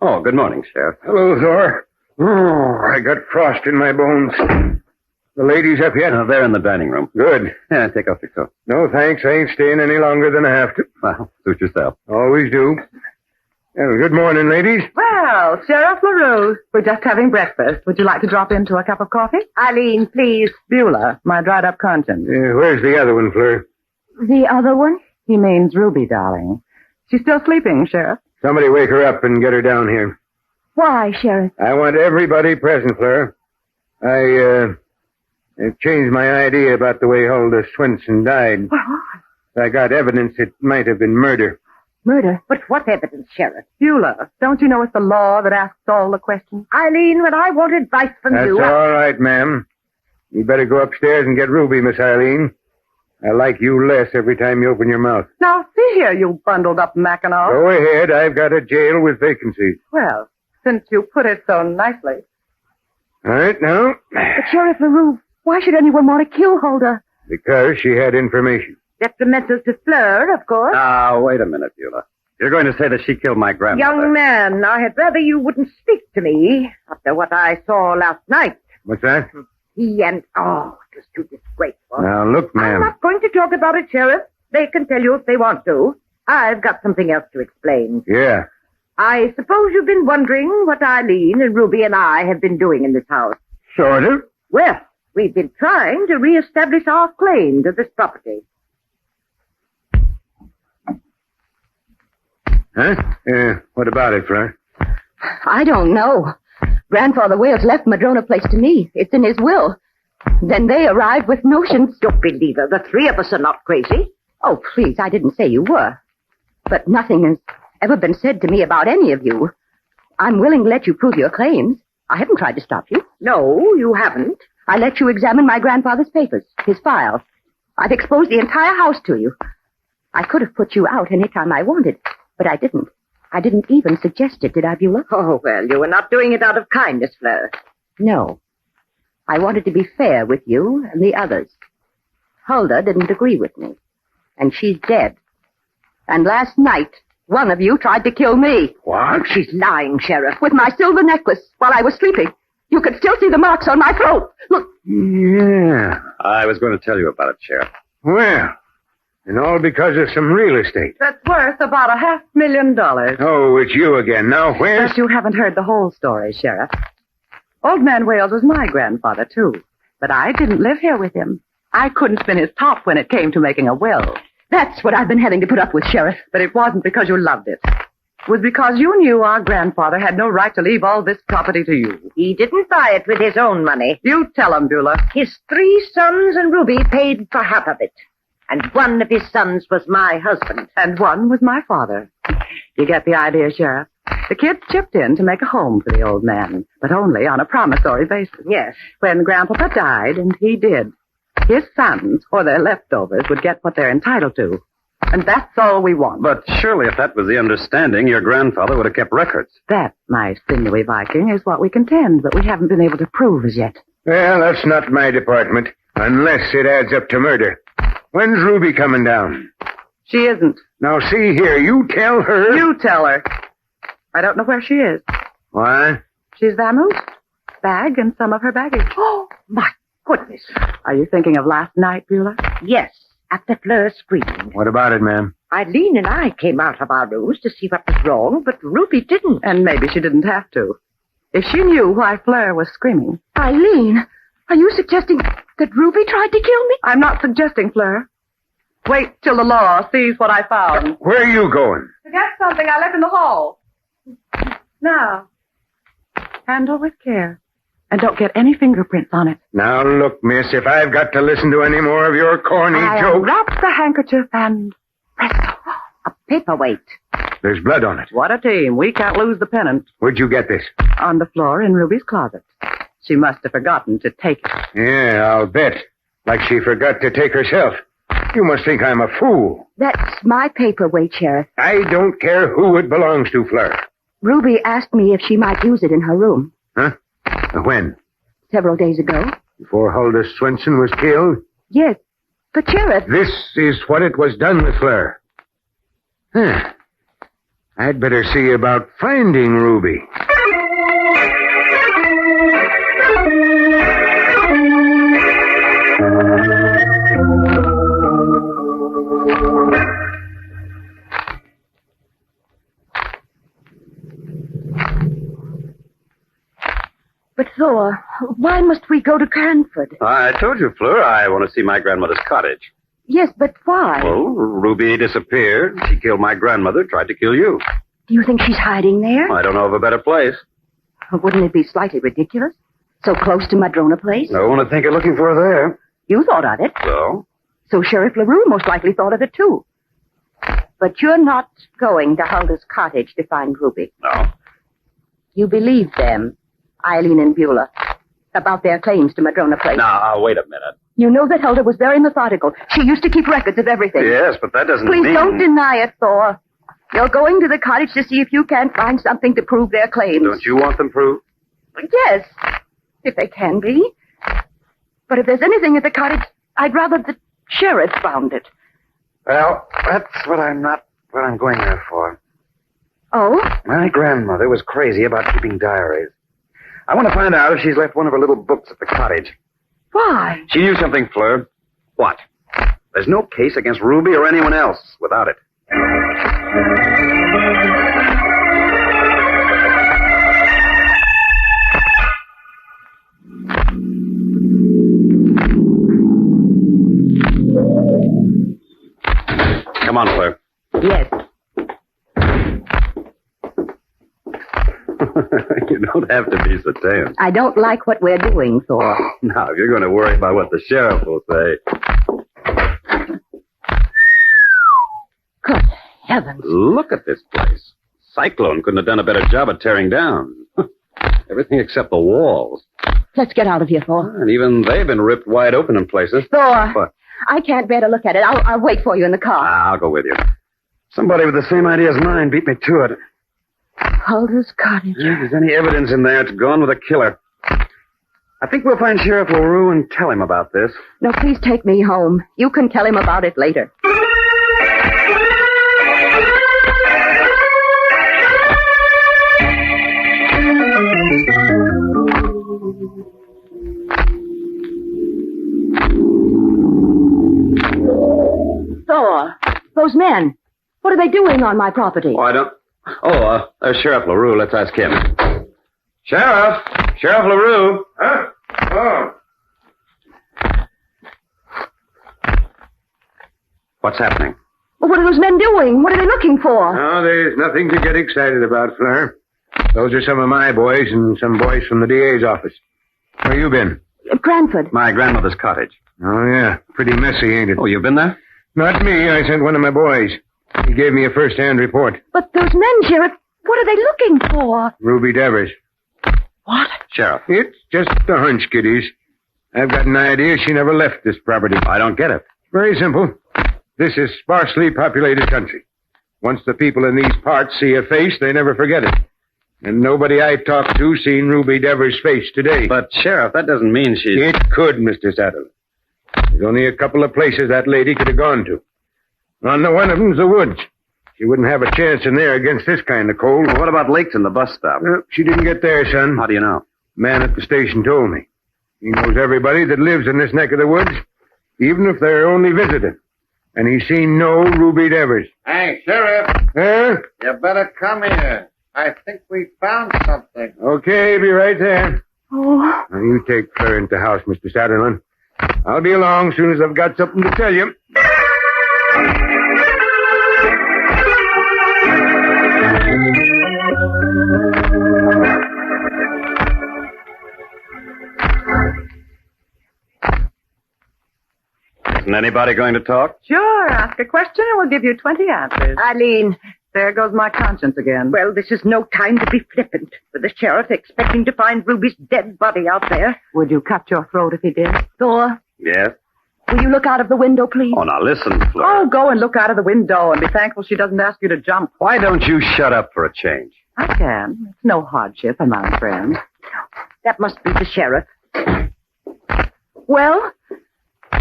Oh, good morning, Sheriff. Hello, Thor. Oh, I got frost in my bones. The ladies up yet? No, they're in the dining room. Good. Yeah, take off your coat. No, thanks. I ain't staying any longer than I have to. Well, suit yourself. Always do. Well, good morning, ladies. Well, Sheriff LaRue, we're just having breakfast. Would you like to drop into a cup of coffee? Eileen, please. Beulah, my dried-up conscience. Where's the other one, Fleur? The other one? He means Ruby, darling. She's still sleeping, Sheriff. Somebody wake her up and get her down here. Why, Sheriff? I want everybody present, Fleur. I changed my idea about the way Huldah Swenson died. I got evidence it might have been murder. Murder? But what evidence, Sheriff? Beulah, don't you know it's the law that asks all the questions? Eileen, when I want advice from That's you... all right, ma'am. You better go upstairs and get Ruby, Miss Eileen. I like you less every time you open your mouth. Now, see here, you bundled-up Mackinaw. Go ahead. I've got a jail with vacancies. Well, since you put it so nicely. All right, now. But Sheriff LaRue, why should anyone want to kill Huldah? Because she had information. Detrimental to Fleur, of course. Now, wait a minute, Beulah. You're going to say that she killed my grandmother. Young man, I had rather you wouldn't speak to me after what I saw last night. What's that? He and... Oh, it was too disgraceful. Now, look, I'm ma'am. not going to talk about it, Sheriff. They can tell you if they want to. I've got something else to explain. Yeah. I suppose you've been wondering what Eileen and Ruby and I have been doing in this house. Sort of. Well, we've been trying to reestablish our claim to this property. Huh? What about it, Fleur? I don't know. Grandfather Wales left Madrona Place to me. It's in his will. Then they arrived with notions. Don't believe her. The three of us are not crazy. Oh, please, I didn't say you were. But nothing has ever been said to me about any of you. I'm willing to let you prove your claims. I haven't tried to stop you. No, you haven't. I let you examine my grandfather's papers, his files. I've exposed the entire house to you. I could have put you out any time I wanted, but I didn't. I didn't even suggest it, did I, Beulah? Oh, well, you were not doing it out of kindness, Fleur. No. I wanted to be fair with you and the others. Huldah didn't agree with me, and she's dead. And last night, one of you tried to kill me. What? She's lying, Sheriff. With my silver necklace while I was sleeping. You could still see the marks on my throat. Look. Yeah. I was going to tell you about it, Sheriff. Well, and all because of some real estate. That's worth about $500,000. Oh, it's you again. Now, where's... But you haven't heard the whole story, Sheriff. Old Man Wales was my grandfather, too. But I didn't live here with him. I couldn't spin his top when it came to making a will. That's what I've been having to put up with, Sheriff. But it wasn't because you loved it. It was because you knew our grandfather had no right to leave all this property to you. He didn't buy it with his own money. You tell him, Beulah. His 3 sons and Ruby paid for half of it. And one of his sons was my husband. And one was my father. You get the idea, Sheriff? The kids chipped in to make a home for the old man, but only on a promissory basis. Yes. When Grandpapa died, and he did, his sons, or their leftovers, would get what they're entitled to. And that's all we want. But surely if that was the understanding, your grandfather would have kept records. That, my sinewy Viking, is what we contend, but we haven't been able to prove as yet. Well, that's not my department, unless it adds up to murder. When's Ruby coming down? She isn't. Now, see here, you tell her... You tell her. I don't know where she is. Why? She's vamoosed. Bag and some of her baggage. Oh, my goodness. Are you thinking of last night, Beulah? Yes, after Fleur screamed. What about it, ma'am? Eileen and I came out of our rooms to see what was wrong, but Ruby didn't. And maybe she didn't have to. If she knew why Fleur was screaming. Eileen, are you suggesting that Ruby tried to kill me? I'm not suggesting, Fleur. Wait till the law sees what I found. Where are you going? To get something I left in the hall. Now, handle with care. And don't get any fingerprints on it. Now, look, miss, if I've got to listen to any more of your corny I'll jokes... wrap the handkerchief and... presto. A paperweight. There's blood on it. What a team. We can't lose the pennant. Where'd you get this? On the floor in Ruby's closet. She must have forgotten to take it. Yeah, I'll bet. Like she forgot to take herself. You must think I'm a fool. That's my paperweight, Sheriff. I don't care who it belongs to, Fleur. Ruby asked me if she might use it in her room. Huh? When? Several days ago. Before Huldah Swenson was killed? Yes. But, Sheriff... This is what it was done with Fleur. Huh. I'd better see about finding Ruby. Thor, why must we go to Cranford? I told you, Fleur, I want to see my grandmother's cottage. Yes, but why? Well, Ruby disappeared. She killed my grandmother, tried to kill you. Do you think she's hiding there? I don't know of a better place. Wouldn't it be slightly ridiculous? So close to Madrona Place? No one would think of looking for her there. You thought of it. So? So Sheriff LaRue most likely thought of it, too. But you're not going to Hulda's cottage to find Ruby. No. You believe them, Eileen and Beulah, about their claims to Madrona Place. Now, wait a minute. You know that Hulda was very methodical. She used to keep records of everything. Yes, but that doesn't Please mean... don't deny it, Thor. You're going to the cottage to see if you can't find something to prove their claims. Don't you want them proved? Yes, if they can be. But if there's anything at the cottage, I'd rather the sheriff found it. Well, that's what I'm going there for. Oh? My grandmother was crazy about keeping diaries. I want to find out if she's left one of her little books at the cottage. Why? She knew something, Fleur. What? There's no case against Ruby or anyone else without it. Come on, Fleur. Yes. You don't have to be so tense. I don't like what we're doing, Thor. Now, if you're going to worry about what the sheriff will say... Good heavens. Look at this place. Cyclone couldn't have done a better job of tearing down. Everything except the walls. Let's get out of here, Thor. And even they've been ripped wide open in places. Thor. What? I can't bear to look at it. I'll wait for you in the car. I'll go with you. Somebody with the same idea as mine beat me to it. Hulda's cottage. If there's any evidence in there, it's gone with a killer. I think we'll find Sheriff LaRue and tell him about this. No, please take me home. You can tell him about it later. Thor, those men, what are they doing on my property? Oh, I don't... Oh, there's Sheriff LaRue. Let's ask him. Sheriff! Sheriff LaRue! Huh? Oh. What's happening? Well, what are those men doing? What are they looking for? No, there's nothing to get excited about, Fleur. Those are some of my boys and some boys from the DA's office. Where you been? Cranford. My grandmother's cottage. Oh, yeah. Pretty messy, ain't it? Oh, you've been there? Not me. I sent one of my boys. He gave me a first-hand report. But those men, Sheriff, what are they looking for? Ruby Devers. What? Sheriff. It's just a hunch, kiddies. I've got an idea she never left this property. I don't get it. Very simple. This is sparsely populated country. Once the people in these parts see a face, they never forget it. And nobody I talked to seen Ruby Devers' face today. But, Sheriff, that doesn't mean she's... It could, Mr. Saddle. There's only a couple of places that lady could have gone to. On one of them's the woods. She wouldn't have a chance in there against this kind of cold. Well, what about Lake's and the bus stop? She didn't get there, son. How do you know? Man at the station told me. He knows everybody that lives in this neck of the woods, even if they're only visiting. And he's seen no Ruby Devers. Hey, Sheriff. Huh? You better come here. I think we found something. Okay, be right there. Oh. Now, you take Fleur into the house, Mr. Satterland. I'll be along as soon as I've got something to tell you. Isn't anybody going to talk? Sure, ask a question and we'll give you 20 answers. Eileen. There goes my conscience again. Well, this is no time to be flippant. With the sheriff expecting to find Ruby's dead body out there. Would you cut your throat if he did? Thor, Yes? will you look out of the window, please? Oh, now listen, Fleur. Oh, go and look out of the window and be thankful she doesn't ask you to jump. Why don't you shut up for a change? I can. It's no hardship among friends. That must be the sheriff. Well,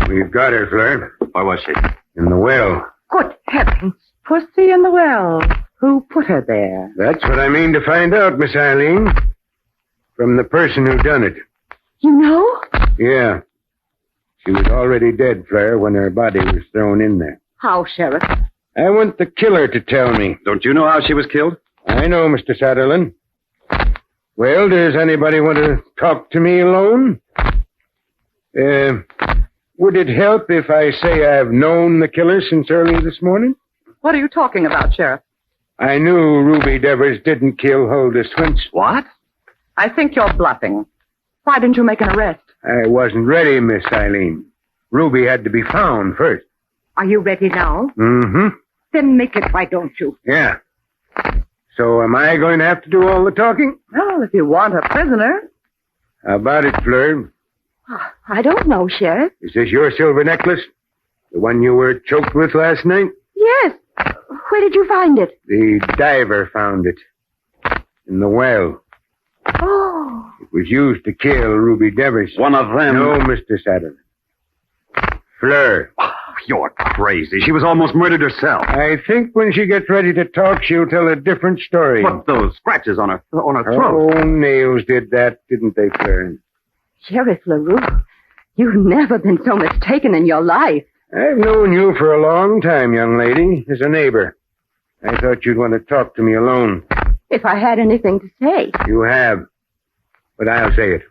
We've got her, Fleur. Where was she? In the well. good heavens. Pussy in the well. Who put her there? That's what I mean to find out, Miss Eileen. From the person who done it. You know? Yeah. She was already dead, Fleur, when her body was thrown in there. How, Sheriff? I want the killer to tell me. Don't you know how she was killed? I know, Mr. Satterland. Well, does anybody want to talk to me alone? Would it help if I say I've known the killer since early this morning? What are you talking about, Sheriff? I knew Ruby Devers didn't kill Huldah Swenson. What? I think you're bluffing. Why didn't you make an arrest? I wasn't ready, Miss Eileen. Ruby had to be found first. Are you ready now? Mm-hmm. Then make it, why don't you? Yeah. So am I going to have to do all the talking? Well, if you want a prisoner. How about it, Fleur? I don't know, Sheriff. Is this your silver necklace? The one you were choked with last night? Yes. Where did you find it? The diver found it. In the well. Oh. It was used to kill Ruby Devers. One of them. No, Mr. Sutherland. Fleur. Oh, you're crazy. She was almost murdered herself. I think when she gets ready to talk, she'll tell a different story. But those scratches on her throat. Her own nails did that, didn't they, Fleur? Sheriff LaRue, you've never been so mistaken in your life. I've known you for a long time, young lady, as a neighbor. I thought you'd want to talk to me alone. If I had anything to say. You have. But I'll say it.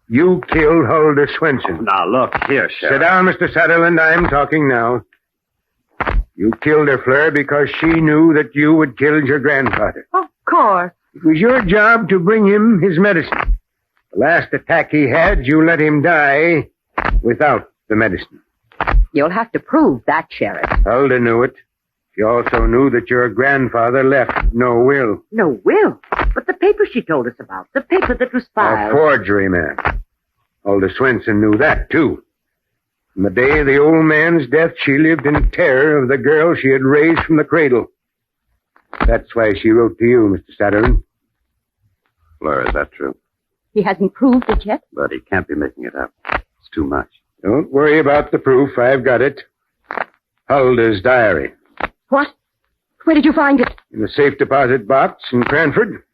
You killed Huldah Swenson. Oh, now, look here, Sheriff. Sit down, Mr. Sutherland. I'm talking now. You killed her, Fleur, because she knew that you had killed your grandfather. Of course. It was your job to bring him his medicine. The last attack he had, you let him die without the medicine. You'll have to prove that, Sheriff. Huldah knew it. She also knew that your grandfather left no will. No will? But the paper she told us about, the paper that was filed. A forgery, ma'am. Huldah Swenson knew that, too. From the day of the old man's death, she lived in terror of the girl she had raised from the cradle. That's why she wrote to you, Mr. Sutherland. Fleur, is that true? He hasn't proved it yet? But he can't be making it up. It's too much. Don't worry about the proof. I've got it. Huldah's diary. What? Where did you find it? In the safe deposit box in Cranford.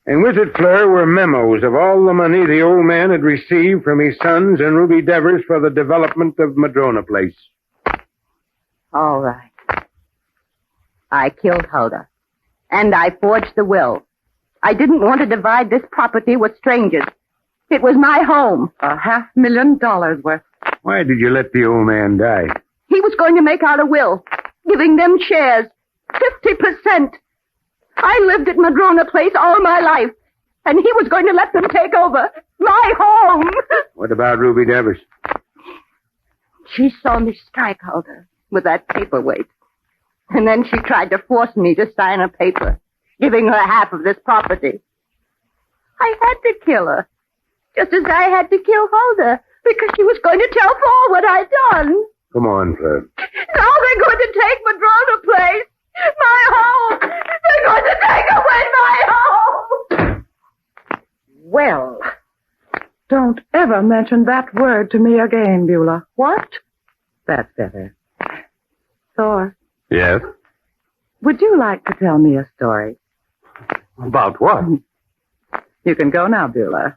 And with it, Fleur, were memos of all the money the old man had received from his sons and Ruby Devers for the development of Madrona Place. All right. I killed Huldah. And I forged the will. I didn't want to divide this property with strangers. It was my home. $500,000 worth. Why did you let the old man die? He was going to make out a will, giving them shares, 50%. I lived at Madrona Place all my life, and he was going to let them take over my home. What about Ruby Devers? She saw me strike Huldah with that paperweight. And then she tried to force me to sign a paper, giving her half of this property. I had to kill her, just as I had to kill Huldah, because she was going to tell Paul what I'd done. Come on, Fleur. Now they're going to take Madrona Place, my home. They're going to take away my home. Well, don't ever mention that word to me again, Beulah. What? That's better. Thor, Yes? would you like to tell me a story? About what? You can go now, Beulah.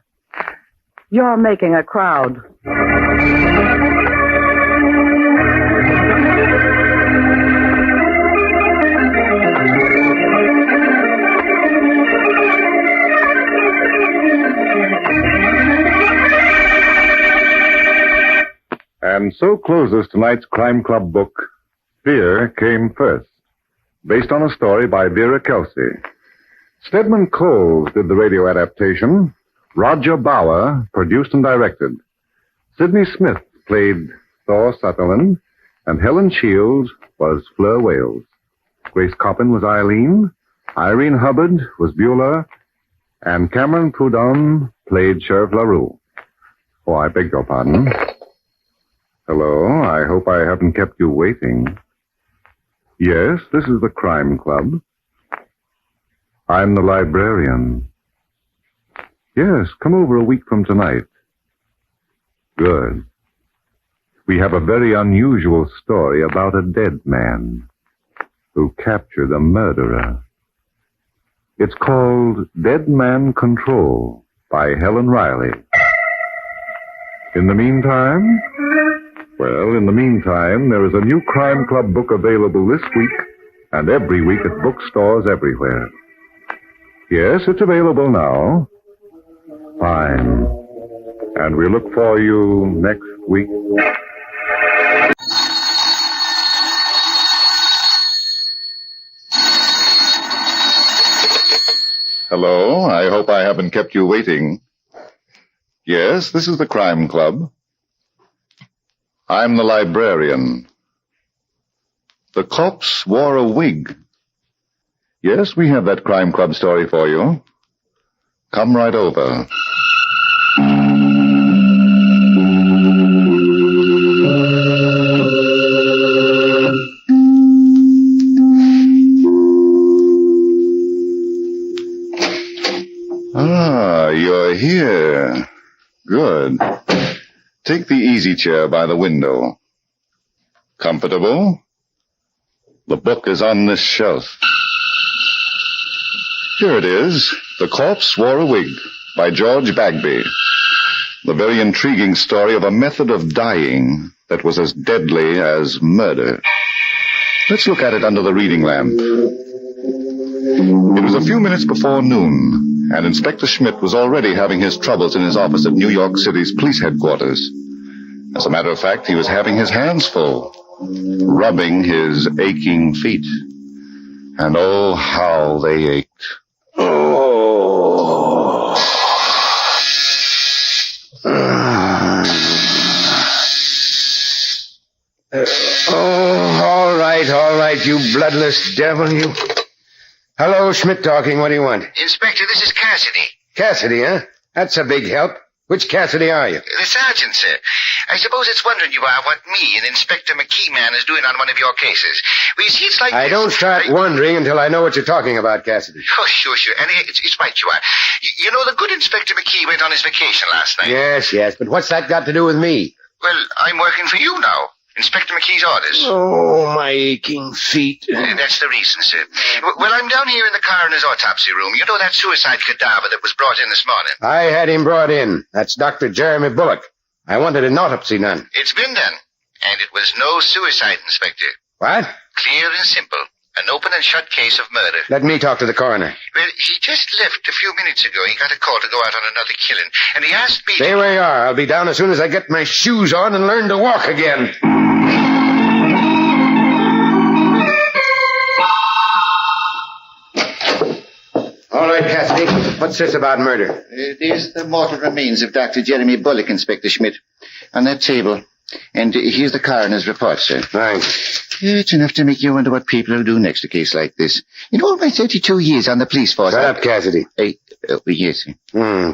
You're making a crowd. And so closes tonight's Crime Club book, Fear Came First, based on a story by Vera Kelsey. Stedman Coles did the radio adaptation. Roger Bauer produced and directed. Sidney Smith played Thor Sutherland, and Helen Shields was Fleur Wales. Grace Coppin was Eileen, Irene Hubbard was Beulah, and Cameron Proudhon played Sheriff LaRue. Oh, I beg your pardon. Hello, I hope I haven't kept you waiting. Yes, this is the Crime Club. I'm the librarian. Yes, come over a week from tonight. Good. We have a very unusual story about a dead man who captured a murderer. It's called Dead Man Control by Helen Riley. In the meantime, there is a new Crime Club book available this week and every week at bookstores everywhere. Yes, it's available now. Fine. And we look for you next week. Hello, I hope I haven't kept you waiting. Yes, this is the Crime Club. I'm the librarian. The corpse wore a wig. Yes, we have that Crime Club story for you. Come right over. Ah, you're here. Good. Take the easy chair by the window. Comfortable? The book is on this shelf. Here it is. The Corpse Wore a Wig by George Bagby. The very intriguing story of a method of dying that was as deadly as murder. Let's look at it under the reading lamp. It was a few minutes before noon, and Inspector Schmidt was already having his troubles in his office at New York City's police headquarters. As a matter of fact, he was having his hands full, rubbing his aching feet. And oh, how they ached. Oh, all right, you bloodless devil, you. Hello, Schmidt talking. What do you want? Inspector, this is Cassidy. Cassidy, huh? That's a big help. Which Cassidy are you? The sergeant, sir. I suppose it's wondering you are what me and Inspector McKee man is doing on one of your cases. Well, you see, it's like I don't start wondering until I know what you're talking about, Cassidy. Oh, sure. And it's right you are. You know, the good Inspector McKee went on his vacation last night. Yes, but what's that got to do with me? Well, I'm working for you now. Inspector McKee's orders. Oh, my aching feet. That's the reason, sir. Well, I'm down here in the coroner's autopsy room. You know that suicide cadaver that was brought in this morning? I had him brought in. That's Dr. Jeremy Bullock. I wanted an autopsy done. It's been done. And it was no suicide, Inspector. What? Clear and simple. An open and shut case of murder. Let me talk to the coroner. Well, he just left a few minutes ago. He got a call to go out on another killing. And he asked me Stay where you are. I'll be down as soon as I get my shoes on and learn to walk again. All right, Cassidy. What's this about murder? There's the mortal remains of Dr. Jeremy Bullock, Inspector Schmidt, on that table. And here's the coroner's report, sir. Thanks. It's enough to make you wonder what people will do next a case like this. In all my 32 years on the police force... Shut up, Cassidy. Yes, sir.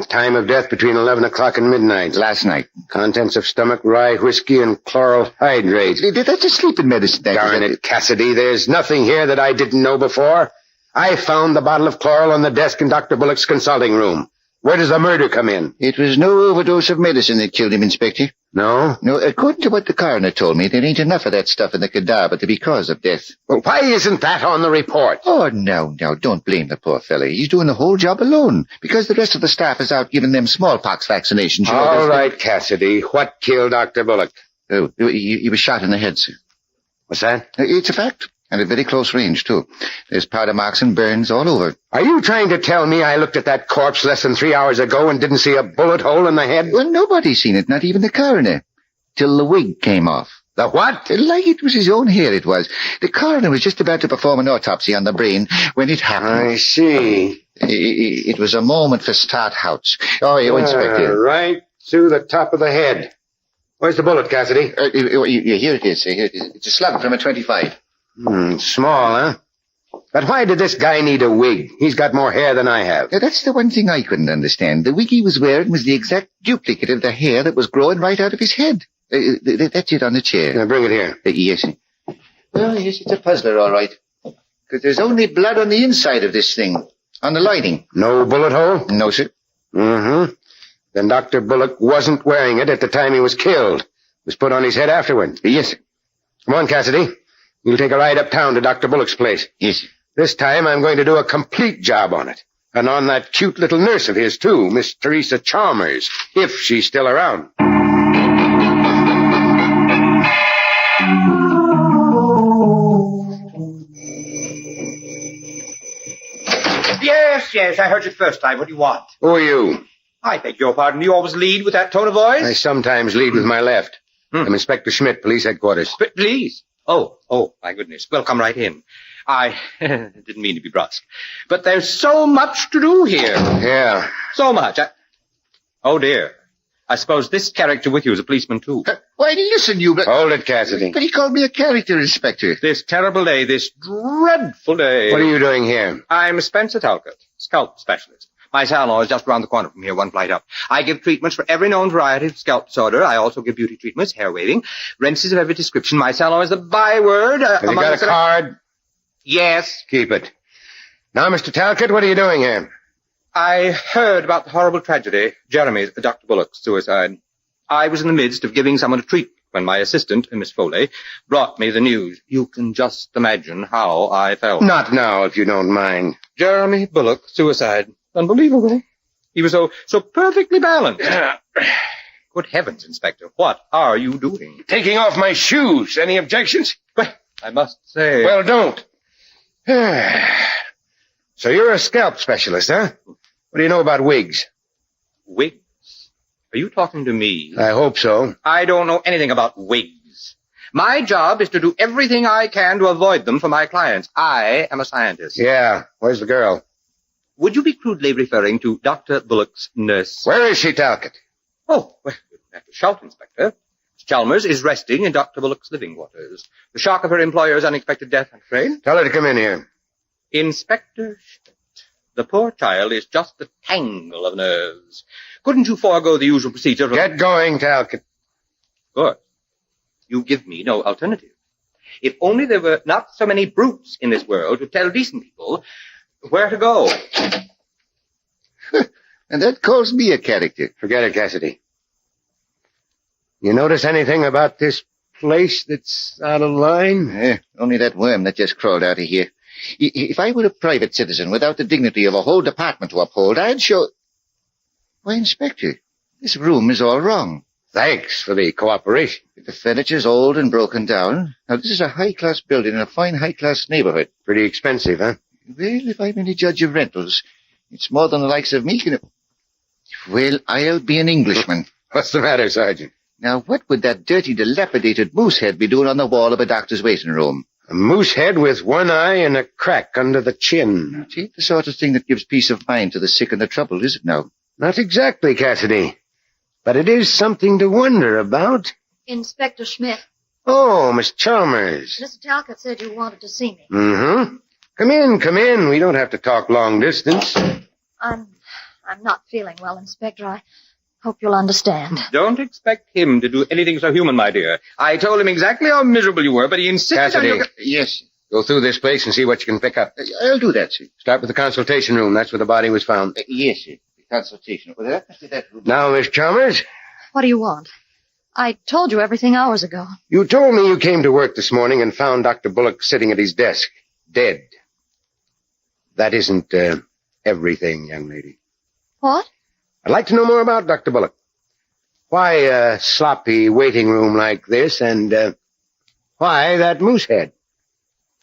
Time of death between 11 o'clock and midnight. Last night. Contents of stomach, rye, whiskey, and chloral hydrate. That's a sleeping medicine. Darn it, Cassidy. There's nothing here that I didn't know before. I found the bottle of chloral on the desk in Dr. Bullock's consulting room. Where does the murder come in? It was no overdose of medicine that killed him, Inspector. No? No, according to what the coroner told me, there ain't enough of that stuff in the cadaver to be cause of death. Well, why isn't that on the report? Oh, no, don't blame the poor fella. He's doing the whole job alone, because the rest of the staff is out giving them smallpox vaccinations. All right, Cassidy. What killed Dr. Bullock? Oh, he was shot in the head, sir. What's that? It's a fact. And at very close range, too. There's powder marks and burns all over. Are you trying to tell me I looked at that corpse less than 3 hours ago and didn't see a bullet hole in the head? Well, nobody's seen it, not even the coroner. Till the wig came off. The what? Like it was his own hair, it was. The coroner was just about to perform an autopsy on the brain when it happened. I see. It was a moment for start-outs. Oh, you Inspector. Right through the top of the head. Where's the bullet, Cassidy? Here it is. It's a slug from a 25. Small, huh? But why did this guy need a wig? He's got more hair than I have. That's the one thing I couldn't understand. The wig he was wearing was the exact duplicate of the hair that was growing right out of his head. That's it on the chair. Now bring it here. Yes. Well, yes, it's a puzzler, all right. Because there's only blood on the inside of this thing. On the lining. No bullet hole? No, sir. Mm-hmm. Then Dr. Bullock wasn't wearing it at the time he was killed. It was put on his head afterward. Yes, sir. Come on, Cassidy. You'll take a ride uptown to Dr. Bullock's place. Yes, sir. This time I'm going to do a complete job on it. And on that cute little nurse of his, too, Miss Teresa Chalmers, if she's still around. Yes, I heard you first time. What do you want? Who are you? I beg your pardon. You always lead with that tone of voice? I sometimes lead with my left. I'm Inspector Schmidt, police headquarters. Please. Oh, my goodness. Well, come right in. I didn't mean to be brusque. But there's so much to do here. Yeah. So much. Oh, dear. I suppose this character with you is a policeman, too. Why, listen, you... Hold it, Cassidy. But he called me a character, Inspector. This terrible day, this dreadful day. What are you doing here? I'm Spencer Talcott, scalp specialist. My salon is just around the corner from here, one flight up. I give treatments for every known variety of scalp disorder. I also give beauty treatments, hair waving, rinses of every description. My salon is the byword. Have you got a card? Yes. Keep it. Now, Mr. Talcott, what are you doing here? I heard about the horrible tragedy, Jeremy's, Dr. Bullock's suicide. I was in the midst of giving someone a treat when my assistant, Miss Foley, brought me the news. You can just imagine how I felt. Not now, if you don't mind. Jeremy Bullock, suicide. Unbelievable. He was so perfectly balanced. Good heavens, Inspector, what are you doing? Taking off my shoes. Any objections? Well, I must say... Well, don't. So you're a scalp specialist, huh? What do you know about wigs? Wigs? Are you talking to me? I hope so. I don't know anything about wigs. My job is to do everything I can to avoid them for my clients. I am a scientist. Yeah. Where's the girl? Would you be crudely referring to Dr. Bullock's nurse? Where is she, Talcott? Oh, well, you don't have to shout, Inspector. Miss Chalmers is resting in Dr. Bullock's living quarters. The shock of her employer's unexpected death, I'm afraid. Tell her to come in here. Inspector Schmidt, the poor child is just a tangle of nerves. Couldn't you forego the usual procedure of... Get going, Talcott. Good. You give me no alternative. If only there were not so many brutes in this world to tell decent people where to go. And that calls me a character. Forget it, Cassidy. You notice anything about this place that's out of line? Only that worm that just crawled out of here. If I were a private citizen without the dignity of a whole department to uphold, I'd show... Why, Inspector, this room is all wrong. Thanks for the cooperation. The furniture's old and broken down. Now, this is a high-class building in a fine high-class neighborhood. Pretty expensive, huh? Well, if I'm any judge of rentals, it's more than the likes of me can... Well, I'll be an Englishman. What's the matter, Sergeant? Now, what would that dirty, dilapidated moose head be doing on the wall of a doctor's waiting room? A moose head with one eye and a crack under the chin. It ain't the sort of thing that gives peace of mind to the sick and the troubled, is it now? Not exactly, Cassidy. But it is something to wonder about. Inspector Schmidt. Oh, Miss Chalmers. Mr. Talcott said you wanted to see me. Mm-hmm. Come in. We don't have to talk long distance. I'm not feeling well, Inspector. I hope you'll understand. Don't expect him to do anything so human, my dear. I told him exactly how miserable you were, but he insisted on your... Yes. Go through this place and see what you can pick up. I'll do that, sir. Start with the consultation room. That's where the body was found. Yes, sir. The consultation. Well, that room. Now, Miss Chalmers. What do you want? I told you everything hours ago. You told me you came to work this morning and found Dr. Bullock sitting at his desk, dead. That isn't, everything, young lady. What? I'd like to know more about Dr. Bullock. Why a sloppy waiting room like this, and, why that moose head?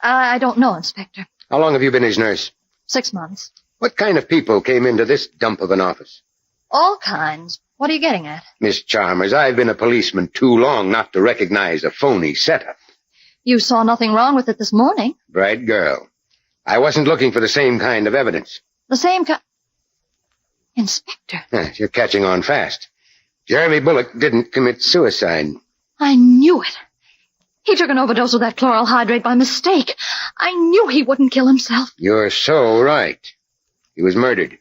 I don't know, Inspector. How long have you been his nurse? 6 months. What kind of people came into this dump of an office? All kinds. What are you getting at? Miss Chalmers, I've been a policeman too long not to recognize a phony setup. You saw nothing wrong with it this morning. Bright girl. I wasn't looking for the same kind of evidence. The same kind... Inspector. Yes, you're catching on fast. Jeremy Bullock didn't commit suicide. I knew it. He took an overdose of that chloral hydrate by mistake. I knew he wouldn't kill himself. You're so right. He was murdered.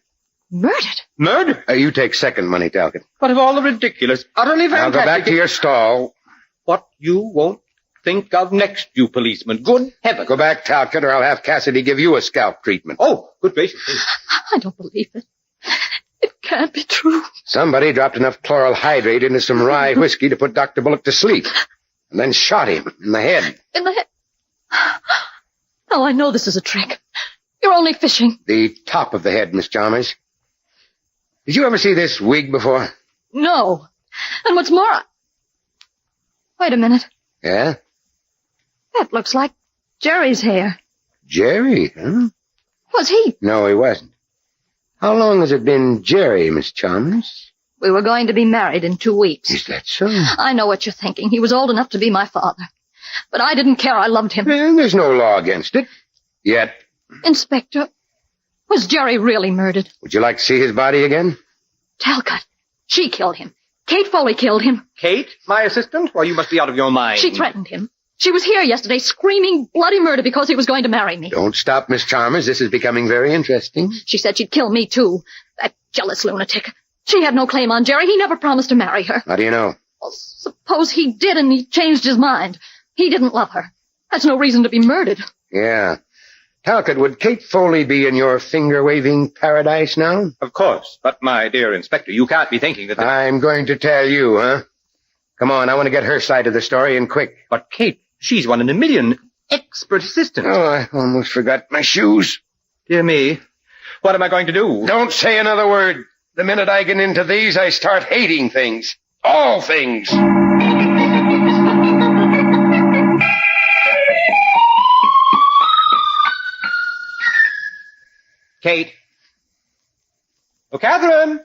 Murdered? Murdered? You take second money, Talcott. What of all the ridiculous, utterly fantastic... Now go back to your stall. What you won't think of next, you policeman. Good heavens. Go back, Talcott, or I'll have Cassidy give you a scalp treatment. Oh, good gracious. I don't believe it. It can't be true. Somebody dropped enough chloral hydrate into some rye whiskey to put Dr. Bullock to sleep, and then shot him in the head. In the head? Oh, I know this is a trick. You're only fishing. The top of the head, Miss Chalmers. Did you ever see this wig before? No. And what's more... Wait a minute. Yeah? That looks like Jerry's hair. Jerry, huh? Was he? No, he wasn't. How long has it been Jerry, Miss Chalmers? We were going to be married in 2 weeks. Is that so? I know what you're thinking. He was old enough to be my father. But I didn't care. I loved him. Well, there's no law against it. Yet. Inspector, was Jerry really murdered? Would you like to see his body again? Talcott. She killed him. Kate Foley killed him. Kate, my assistant? Well, you must be out of your mind. She threatened him. She was here yesterday screaming bloody murder because he was going to marry me. Don't stop, Miss Chalmers. This is becoming very interesting. She said she'd kill me, too. That jealous lunatic. She had no claim on Jerry. He never promised to marry her. How do you know? Well, suppose he did and he changed his mind. He didn't love her. That's no reason to be murdered. Yeah. Talcott, would Kate Foley be in your finger-waving paradise now? Of course. But, my dear Inspector, you can't be thinking that... I'm going to tell you, huh? Come on, I want to get her side of the story, and quick. But, Kate, she's one in a million. Expert assistant. Oh, I almost forgot my shoes. Dear me. What am I going to do? Don't say another word. The minute I get into these, I start hating things. All things. Kate. Oh, Catherine!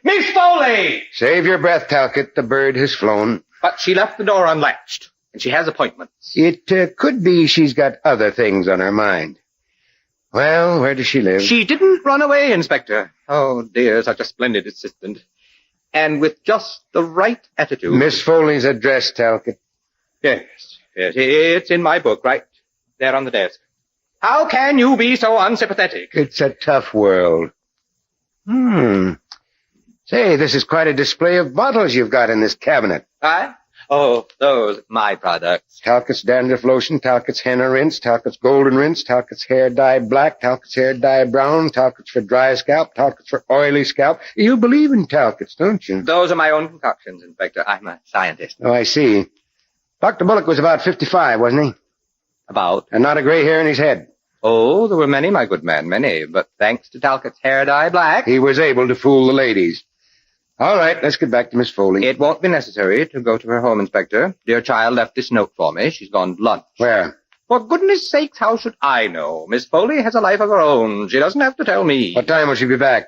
Miss Foley! Save your breath, Talcott. The bird has flown. But she left the door unlatched, and she has appointments. It could be she's got other things on her mind. Well, where does she live? She didn't run away, Inspector. Oh, dear, such a splendid assistant. And with just the right attitude. Miss Foley's address, Talcott. Yes, it's in my book, right there on the desk. How can you be so unsympathetic? It's a tough world. Say, this is quite a display of bottles you've got in this cabinet. Oh, those, my products. Talcott's dandruff lotion, Talcott's henna rinse, Talcott's golden rinse, Talcott's hair dye black, Talcott's hair dye brown, Talcott's for dry scalp, Talcott's for oily scalp. You believe in Talcott's, don't you? Those are my own concoctions, Inspector. I'm a scientist. Oh, I see. Dr. Bullock was about 55, wasn't he? About. And not a gray hair in his head. Oh, there were many, my good man, many. But thanks to Talcott's hair dye black... he was able to fool the ladies. All right, let's get back to Miss Foley. It won't be necessary to go to her home, Inspector. Dear child left this note for me. She's gone to lunch. Where? For goodness sakes, how should I know? Miss Foley has a life of her own. She doesn't have to tell me. What time will she be back?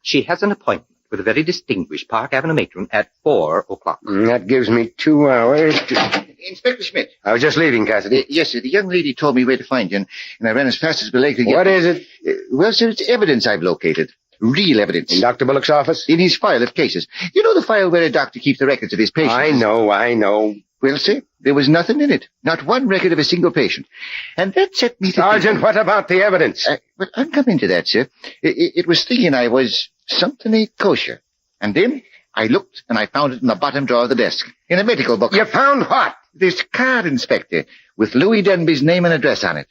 She has an appointment with a very distinguished Park Avenue matron at 4 o'clock. That gives me 2 hours to... Inspector Schmidt. I was just leaving, Cassidy. Yes, sir. The young lady told me where to find you, and I ran as fast as my leg could get. What is it? Well, sir, it's evidence I've located. Real evidence. In Dr. Bullock's office? In his file of cases. You know the file where a doctor keeps the records of his patients? I know. Well, sir, there was nothing in it. Not one record of a single patient. And that set me to... Sergeant, what about the evidence? But I'm coming to that, sir. It was thinking I was something ain't kosher. And then I looked and I found it in the bottom drawer of the desk. In a medical book. You found what? This card, Inspector, with Louis Denby's name and address on it.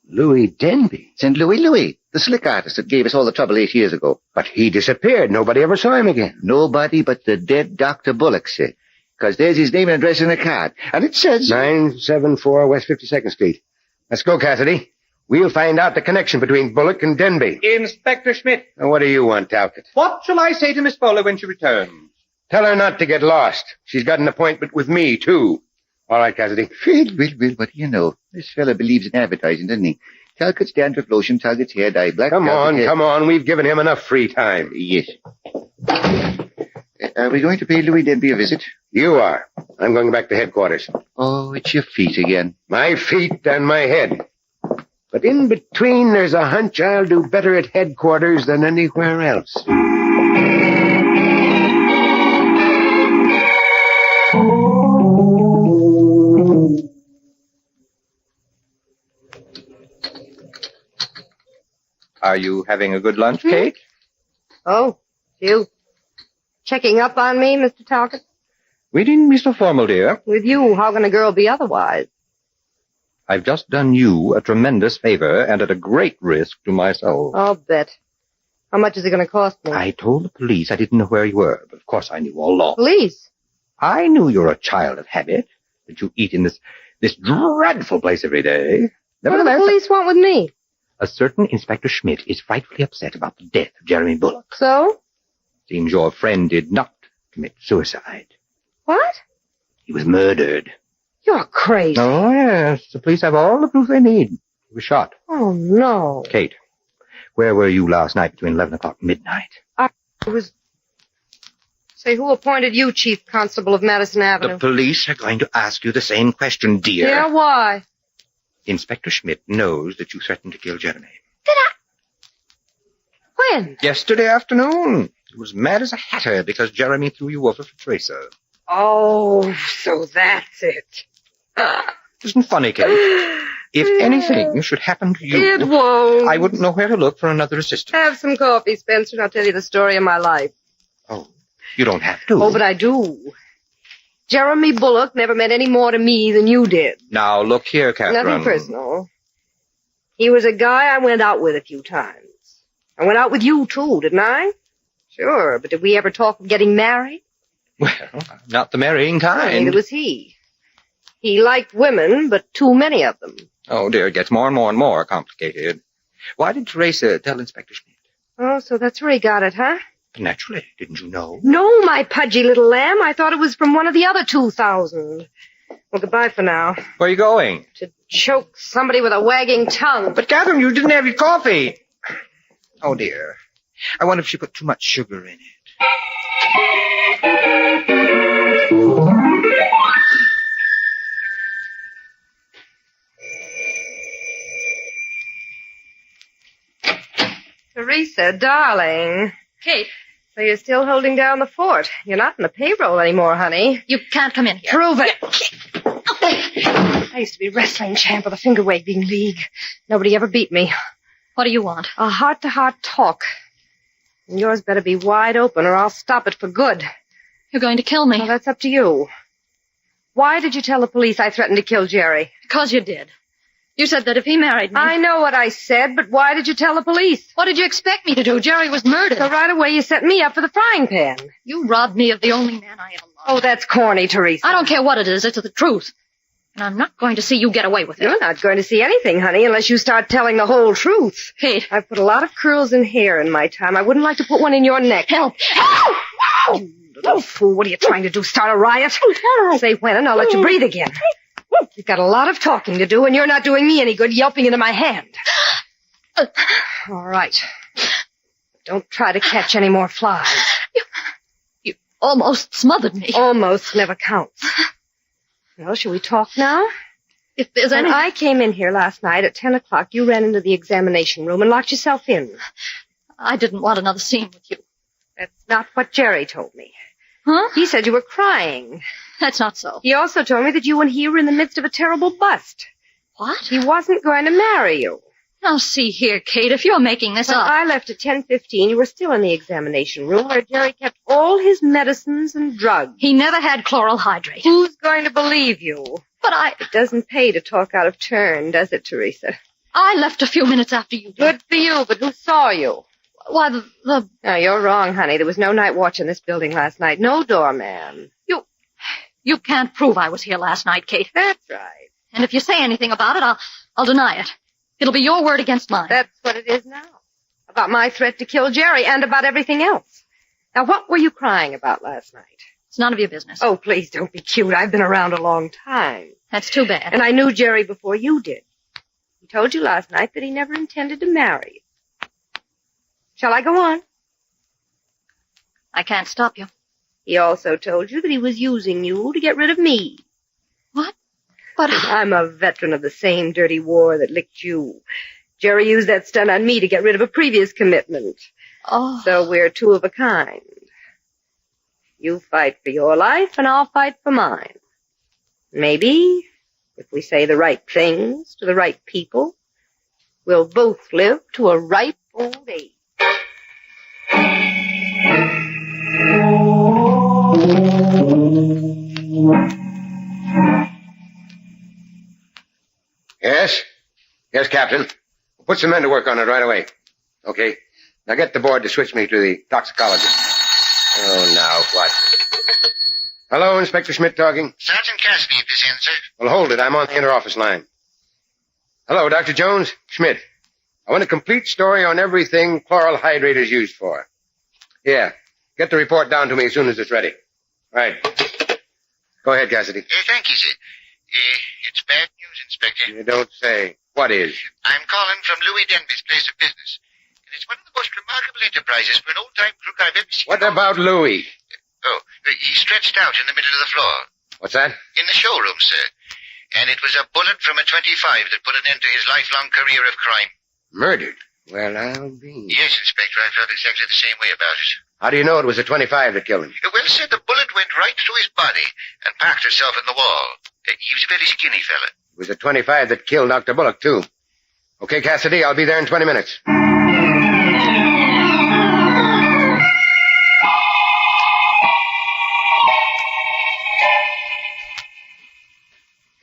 Louis Denby? St. Louis, the slick artist that gave us all the trouble 8 years ago. But he disappeared. Nobody ever saw him again. Nobody but the dead Dr. Bullock, sir. Because there's his name and address in the card. And it says... 974 West 52nd Street. Let's go, Cassidy. We'll find out the connection between Bullock and Denby. Inspector Schmidt. Now, what do you want, Talcott? What shall I say to Miss Foley when she returns? Tell her not to get lost. She's got an appointment with me, too. All right, Cassidy. Well, what do you know? This fella believes in advertising, doesn't he? Talcott's dandruff lotion, Talcott's hair dye black. Come on. We've given him enough free time. Yes. Are we going to pay Louis Denby a visit? You are. I'm going back to headquarters. Oh, it's your feet again. My feet and my head. But in between, there's a hunch I'll do better at headquarters than anywhere else. Are you having a good lunch, Kate? Oh, you checking up on me, Mr. Talcott? We didn't be so formal, dear. With you, how can a girl be otherwise? I've just done you a tremendous favor and at a great risk to myself. I'll bet. How much is it going to cost me? I told the police I didn't know where you were, but of course I knew all along. Police? I knew you're a child of habit, that you eat in this dreadful place every day. What do the police want with me? A certain Inspector Schmidt is frightfully upset about the death of Jeremy Bullock. So? Seems your friend did not commit suicide. What? He was murdered. You're crazy. Oh, yes. The police have all the proof they need. He was shot. Oh, no. Kate, where were you last night between 11 o'clock and midnight? I was... Say, who appointed you chief constable of Madison Avenue? The police are going to ask you the same question, dear. Yeah, why? Inspector Schmidt knows that you threatened to kill Jeremy. When? Yesterday afternoon. He was mad as a hatter because Jeremy threw you over for Tracer. Oh, so that's it. Isn't funny, Kate? If anything should happen to you... It won't. I wouldn't know where to look for another assistant. Have some coffee, Spencer, and I'll tell you the story of my life. Oh, you don't have to. Oh, but I do. Jeremy Bullock never meant any more to me than you did. Now, look here, Catherine. Nothing personal. He was a guy I went out with a few times. I went out with you, too, didn't I? Sure, but did we ever talk of getting married? Well, not the marrying kind. Neither was he. He liked women, but too many of them. Oh, dear, it gets more and more complicated. Why did Teresa tell Inspector Schmidt? Oh, so that's where he got it, huh? Naturally, didn't you know? No, my pudgy little lamb. I thought it was from one of the other 2,000. Well, goodbye for now. Where are you going? To choke somebody with a wagging tongue. But, Catherine, you didn't have your coffee. Oh, dear. I wonder if she put too much sugar in it. Teresa, darling. Kate. So you're still holding down the fort. You're not in the payroll anymore, honey. You can't come in here. Prove it. I used to be wrestling champ of the finger waving league. Nobody ever beat me. What do you want? A heart-to-heart talk. And yours better be wide open or I'll stop it for good. You're going to kill me. Well, that's up to you. Why did you tell the police I threatened to kill Jerry? Because you did. You said that if he married me... I know what I said, but why did you tell the police? What did you expect me to do? Jerry was murdered. So right away you set me up for the frying pan. You robbed me of the only man I ever loved. Oh, that's corny, Teresa. I don't care what it is. It's the truth. And I'm not going to see you get away with it. You're not going to see anything, honey, unless you start telling the whole truth. Kate. I've put a lot of curls in hair in my time. I wouldn't like to put one in your neck. Help! Help! You little fool. What are you trying to do? Start a riot? Say when and I'll let you breathe again. You've got a lot of talking to do, and you're not doing me any good yelping into my hand. All right. Don't try to catch any more flies. You almost smothered me. Almost never counts. Well, shall we talk now? If there's When any... I came in here last night at 10 o'clock, you ran into the examination room and locked yourself in. I didn't want another scene with you. That's not what Jerry told me. Huh? He said you were crying. That's not so. He also told me that you and he were in the midst of a terrible bust. What? He wasn't going to marry you. Now, see here, Kate, if you're making this When up... I left at 10:15, you were still in the examination room where Jerry kept all his medicines and drugs. He never had chloral hydrate. Who's going to believe you? But It doesn't pay to talk out of turn, does it, Teresa? I left a few minutes after you did. Good for you, but who saw you? Why, the... No, you're wrong, honey. There was no night watch in this building last night. No doorman. You can't prove I was here last night, Kate. That's right. And if you say anything about it, I'll deny it. It'll be your word against mine. That's what it is now. About my threat to kill Jerry and about everything else. Now, what were you crying about last night? It's none of your business. Oh, please don't be cute. I've been around a long time. That's too bad. And I knew Jerry before you did. He told you last night that he never intended to marry you. Shall I go on? I can't stop you. He also told you that he was using you to get rid of me. What? But I'm a veteran of the same dirty war that licked you. Jerry used that stunt on me to get rid of a previous commitment. Oh. So we're two of a kind. You fight for your life, and I'll fight for mine. Maybe, if we say the right things to the right people, we'll both live to a ripe old age. Yes? Yes, Captain. Put some men to work on it right away. Okay. Now get the board to switch me to the toxicologist. Oh, now what? Hello, Inspector Schmidt talking. Sergeant Cassidy at this end, sir. Well, hold it. I'm on the inter-office line. Hello, Dr. Jones. Schmidt. I want a complete story on everything chloral hydrate is used for. Yeah. Get the report down to me as soon as it's ready. Right. Go ahead, Cassidy. Thank you, sir. It's bad news, Inspector. You don't say. What is? I'm calling from Louis Denby's place of business. And it's one of the most remarkable enterprises for an old-time crook I've ever seen. What about Louis? Oh, he's stretched out in the middle of the floor. What's that? In the showroom, sir. And it was a bullet from a .25 that put an end to his lifelong career of crime. Murdered? Well, I'll be. Yes, Inspector, I felt exactly the same way about it. How do you know it was a .25 that killed him? Well, sir, the bullet went right through his body and packed itself in the wall. He was a very skinny fella. It was a .25 that killed Dr. Bullock, too. Okay, Cassidy, I'll be there in 20 minutes.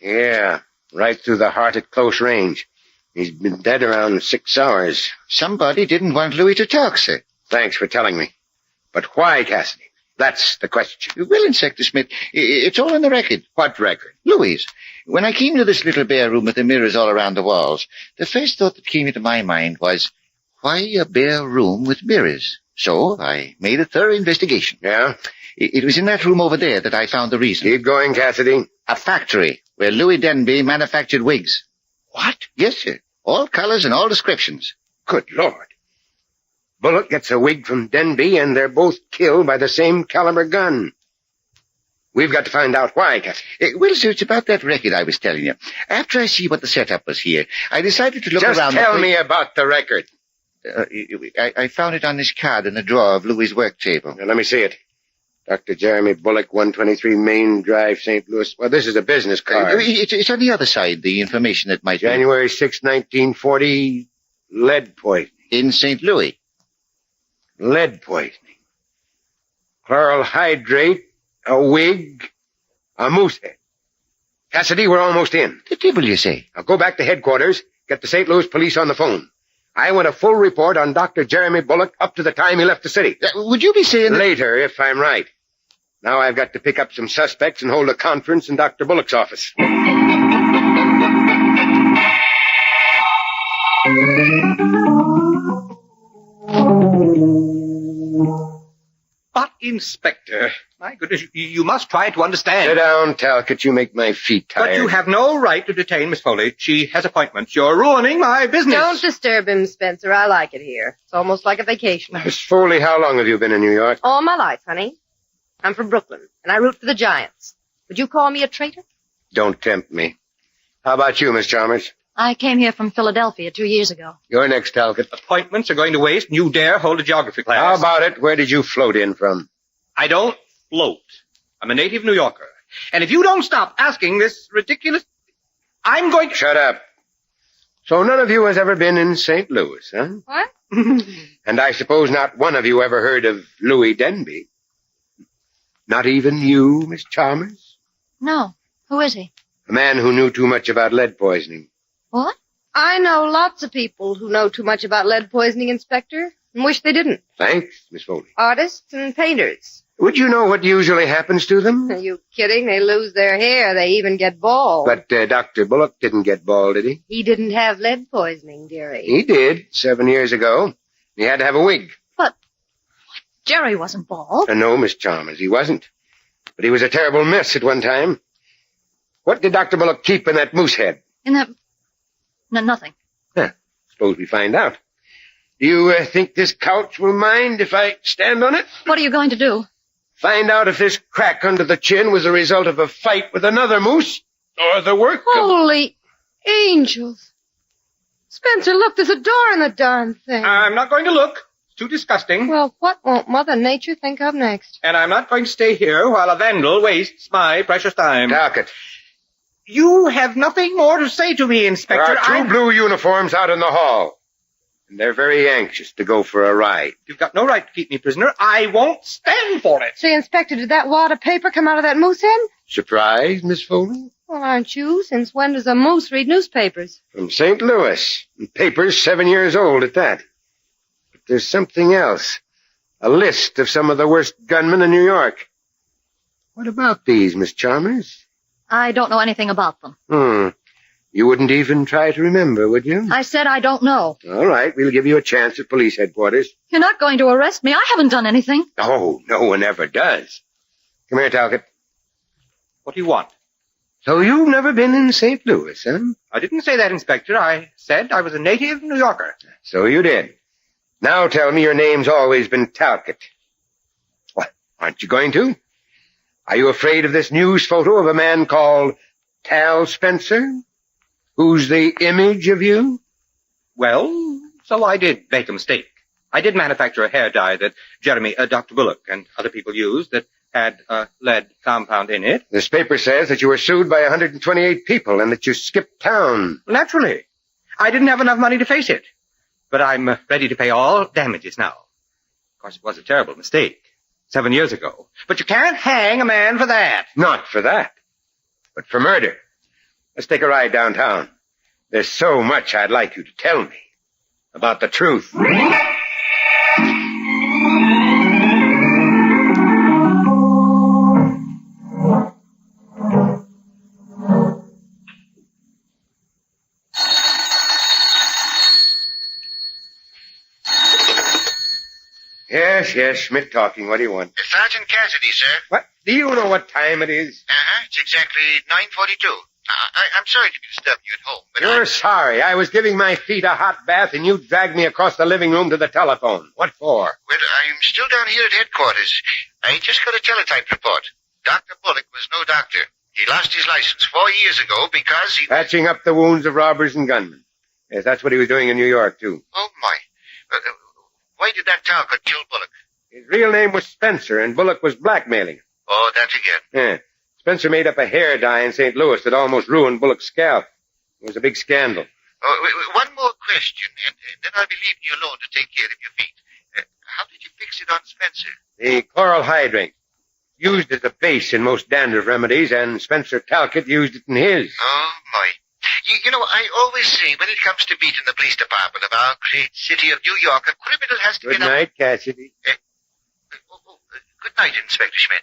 Yeah, right through the heart at close range. He's been dead around 6 hours. Somebody didn't want Louis to talk, sir. Thanks for telling me. But why, Cassidy? That's the question. Well, Inspector Smith, it's all on the record. What record? Louis, when I came to this little bare room with the mirrors all around the walls, the first thought that came into my mind was, why a bare room with mirrors? So I made a thorough investigation. Yeah? It was in that room over there that I found the reason. Keep going, Cassidy. A factory where Louis Denby manufactured wigs. What? Yes, sir. All colors and all descriptions. Good Lord. Bullock gets a wig from Denby, and they're both killed by the same caliber gun. We've got to find out why, Cassidy. Well, sir, it's about that record I was telling you. After I see what the setup was here, I decided to look around... Just tell me about the record. I found it on this card in the drawer of Louis' work table. Now, let me see it. Dr. Jeremy Bullock, 123 Main Drive, St. Louis. Well, this is a business card. It's on the other side, the information that might January 6, 1940, lead poisoning. In St. Louis. Lead poisoning. Chloral hydrate, a wig, a moose head. Cassidy, we're almost in. The devil you say? I'll go back to headquarters, get the St. Louis police on the phone. I want a full report on Dr. Jeremy Bullock up to the time he left the city. Would you be saying... Later, if I'm right. Now I've got to pick up some suspects and hold a conference in Dr. Bullock's office. But, Inspector, my goodness, you must try to understand. Sit down, Talcott. You make my feet tired. But you have no right to detain Miss Foley. She has appointments. You're ruining my business. Don't disturb him, Spencer. I like it here. It's almost like a vacation. Miss Foley, how long have you been in New York? All my life, honey. I'm from Brooklyn, and I root for the Giants. Would you call me a traitor? Don't tempt me. How about you, Miss Chalmers? I came here from Philadelphia 2 years ago. You're next, Talcott. Appointments are going to waste, and you dare hold a geography class. How about it? Where did you float in from? I don't float. I'm a native New Yorker. And if you don't stop asking this ridiculous... I'm going to... Shut up. So none of you has ever been in St. Louis, huh? What? And I suppose not one of you ever heard of Louis Denby. Not even you, Miss Chalmers? No. Who is he? A man who knew too much about lead poisoning. What? I know lots of people who know too much about lead poisoning, Inspector, and wish they didn't. Thanks, Miss Foley. Artists and painters. Would you know what usually happens to them? Are you kidding? They lose their hair. They even get bald. But Dr. Bullock didn't get bald, did he? He didn't have lead poisoning, dearie. He did, 7 years ago. He had to have a wig. But Jerry wasn't bald. No, Miss Chalmers, he wasn't. But he was a terrible mess at one time. What did Dr. Bullock keep in that moose head? In that... No, nothing. Suppose we find out. Do you think this couch will mind if I stand on it? What are you going to do? Find out if this crack under the chin was a result of a fight with another moose, or the work of... Holy angels. Spencer, look, there's a door in the darn thing. I'm not going to look. It's too disgusting. Well, what won't Mother Nature think of next? And I'm not going to stay here while a vandal wastes my precious time. Talcott. You have nothing more to say to me, Inspector. There are two blue uniforms out in the hall. And they're very anxious to go for a ride. You've got no right to keep me prisoner. I won't stand for it. Say, Inspector, did that wad of paper come out of that moose head? Surprised, Miss Foley? Well, aren't you? Since when does a moose read newspapers? From St. Louis. And papers 7 years old at that. But there's something else. A list of some of the worst gunmen in New York. What about these, Miss Chalmers? I don't know anything about them. You wouldn't even try to remember, would you? I said I don't know. All right, we'll give you a chance at police headquarters. You're not going to arrest me. I haven't done anything. Oh, no one ever does. Come here, Talcott. What do you want? So you've never been in St. Louis, huh? I didn't say that, Inspector. I said I was a native New Yorker. So you did. Now tell me your name's always been Talcott. What, aren't you going to? Are you afraid of this news photo of a man called Tal Spencer? Who's the image of you? Well, so I did make a mistake. I did manufacture a hair dye that Jeremy, Dr. Bullock, and other people used that had a lead compound in it. This paper says that you were sued by 128 people and that you skipped town. Naturally. I didn't have enough money to face it. But I'm ready to pay all damages now. Of course, it was a terrible mistake. 7 years ago. But you can't hang a man for that. Not for that, but for murder. Let's take a ride downtown. There's so much I'd like you to tell me about the truth. Yes, Schmidt talking. What do you want? Sergeant Cassidy, sir. What? Do you know what time it is? It's exactly 9:42. I'm sorry to disturb you at home, but You're sorry. I was giving my feet a hot bath and you dragged me across the living room to the telephone. What for? Well, I'm still down here at headquarters. I just got a teletype report. Dr. Bullock was no doctor. He lost his license 4 years ago because he... Patching up the wounds of robbers and gunmen. Yes, that's what he was doing in New York, too. Oh, my. Why did that Talcott kill Bullock? His real name was Spencer, and Bullock was blackmailing him. Oh, that again. Yeah. Spencer made up a hair dye in St. Louis that almost ruined Bullock's scalp. It was a big scandal. Oh, one more question, and then I'll be leaving you alone to take care of your feet. How did you fix it on Spencer? The chloral hydrate. Used as a base in most dandruff remedies, and Spencer Talcott used it in his. Oh, my. You know, I always say when it comes to beating the police department of our great city of New York, a criminal has to Good night, Cassidy. Good night, Inspector Schmidt.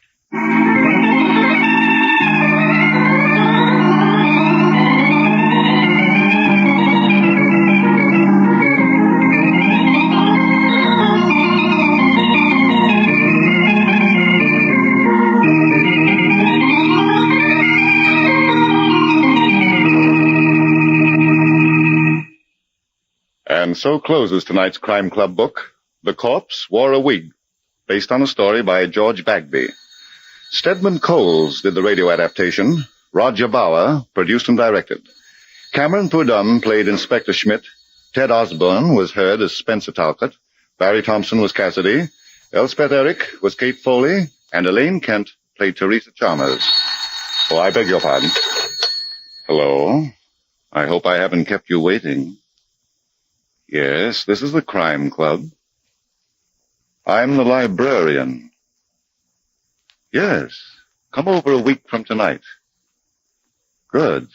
And so closes tonight's Crime Club book, The Corpse Wore a Wig, based on a story by George Bagby. Stedman Coles did the radio adaptation. Roger Bauer produced and directed. Cameron Prudhomme played Inspector Schmidt. Ted Osborne was heard as Spencer Talcott. Barry Thompson was Cassidy. Elspeth Eric was Kate Foley. And Elaine Kent played Teresa Chalmers. Oh, I beg your pardon. Hello. I hope I haven't kept you waiting. Yes, this is the Crime Club. I'm the librarian. Yes, come over a week from tonight. Good.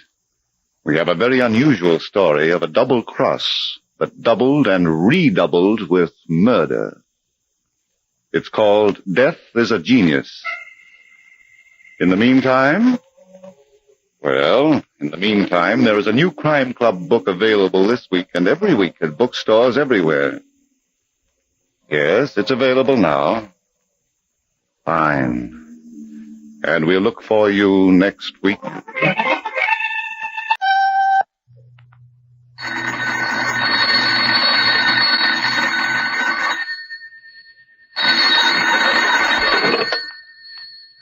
We have a very unusual story of a double cross, but doubled and redoubled with murder. It's called Death is a Genius. In the meantime, there is a new Crime Club book available this week and every week at bookstores everywhere. Yes, it's available now. Fine. And we'll look for you next week.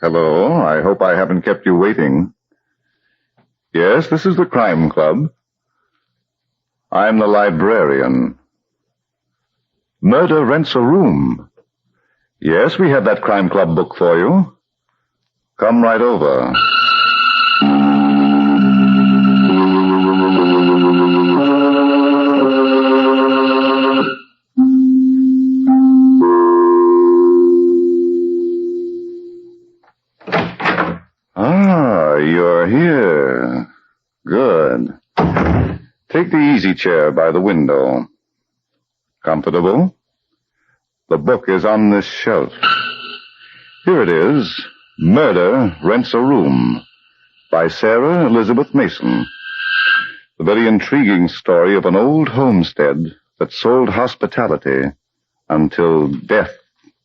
Hello, I hope I haven't kept you waiting. Yes, this is the Crime Club. I'm the librarian. Murder Rents a Room. Yes, we have that Crime Club book for you. Come right over. Ah, you're here. Good. Take the easy chair by the window. Comfortable? The book is on this shelf. Here it is, Murder Rents a Room, by Sarah Elizabeth Mason. The very intriguing story of an old homestead that sold hospitality until death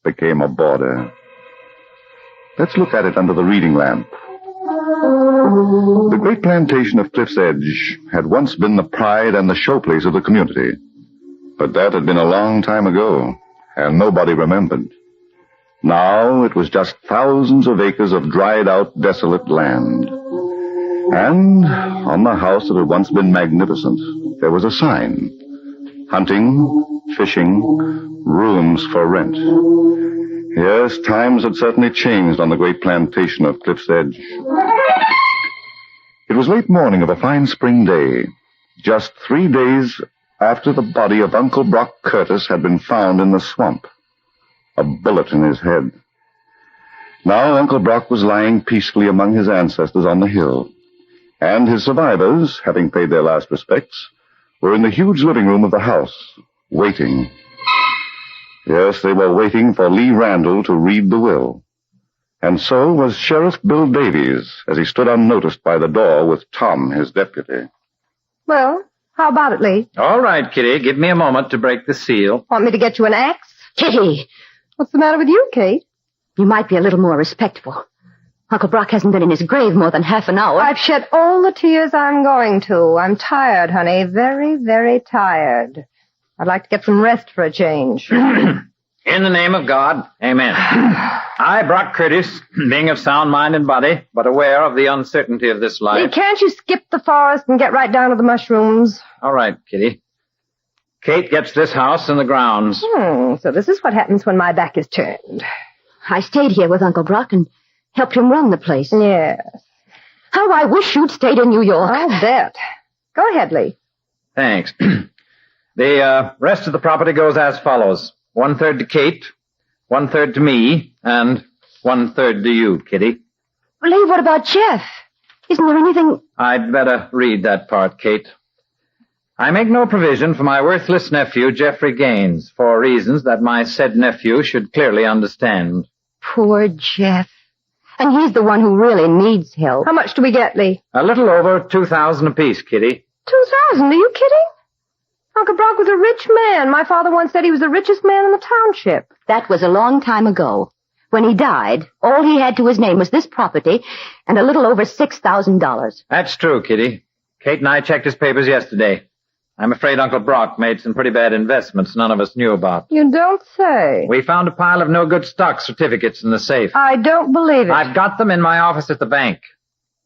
became a border. Let's look at it under the reading lamp. The great plantation of Cliff's Edge had once been the pride and the showplace of the community. But that had been a long time ago, and nobody remembered. Now it was just thousands of acres of dried-out, desolate land. And on the house that had once been magnificent, there was a sign. Hunting, fishing, rooms for rent. Yes, times had certainly changed on the great plantation of Cliff's Edge. It was late morning of a fine spring day, just 3 days after the body of Uncle Brock Curtis had been found in the swamp. A bullet in his head. Now Uncle Brock was lying peacefully among his ancestors on the hill. And his survivors, having paid their last respects, were in the huge living room of the house, waiting. Yes, they were waiting for Lee Randall to read the will. And so was Sheriff Bill Davies, as he stood unnoticed by the door with Tom, his deputy. Well, how about it, Lee? All right, Kitty. Give me a moment to break the seal. Want me to get you an axe? Kitty! What's the matter with you, Kate? You might be a little more respectful. Uncle Brock hasn't been in his grave more than half an hour. I've shed all the tears I'm going to. I'm tired, honey. Very, very tired. I'd like to get some rest for a change. In the name of God, amen. I, Brock Curtis, being of sound mind and body, but aware of the uncertainty of this life. Lee, can't you skip the forest and get right down to the mushrooms? All right, Kitty. Kate gets this house and the grounds. So this is what happens when my back is turned. I stayed here with Uncle Brock and helped him run the place. Yes. How I wish you'd stayed in New York. I'll bet. Go ahead, Lee. Thanks. The rest of the property goes as follows. 1/3 to Kate, 1/3 to me, and 1/3 to you, Kitty. Lee, what about Jeff? Isn't there anything... I'd better read that part, Kate. I make no provision for my worthless nephew, Geoffrey Gaines, for reasons that my said nephew should clearly understand. Poor Jeff. And he's the one who really needs help. How much do we get, Lee? A little over 2,000 apiece, Kitty. 2,000? Are you kidding? Uncle Brock was a rich man. My father once said he was the richest man in the township. That was a long time ago. When he died, all he had to his name was this property and a little over $6,000. That's true, Kitty. Kate and I checked his papers yesterday. I'm afraid Uncle Brock made some pretty bad investments none of us knew about. You don't say. We found a pile of no-good stock certificates in the safe. I don't believe it. I've got them in my office at the bank.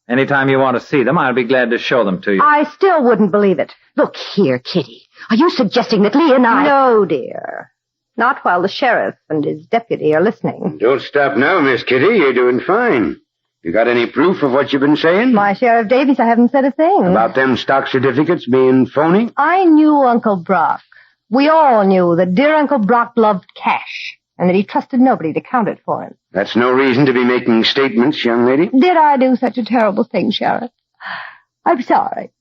Anytime you want to see them, I'll be glad to show them to you. I still wouldn't believe it. Look here, Kitty. Are you suggesting that Lee and I... No, dear. Not while the sheriff and his deputy are listening. Don't stop now, Miss Kitty. You're doing fine. You got any proof of what you've been saying? My Sheriff Davies, I haven't said a thing. About them stock certificates being phony? I knew Uncle Brock. We all knew that dear Uncle Brock loved cash, and that he trusted nobody to count it for him. That's no reason to be making statements, young lady. Did I do such a terrible thing, Sheriff? I'm sorry.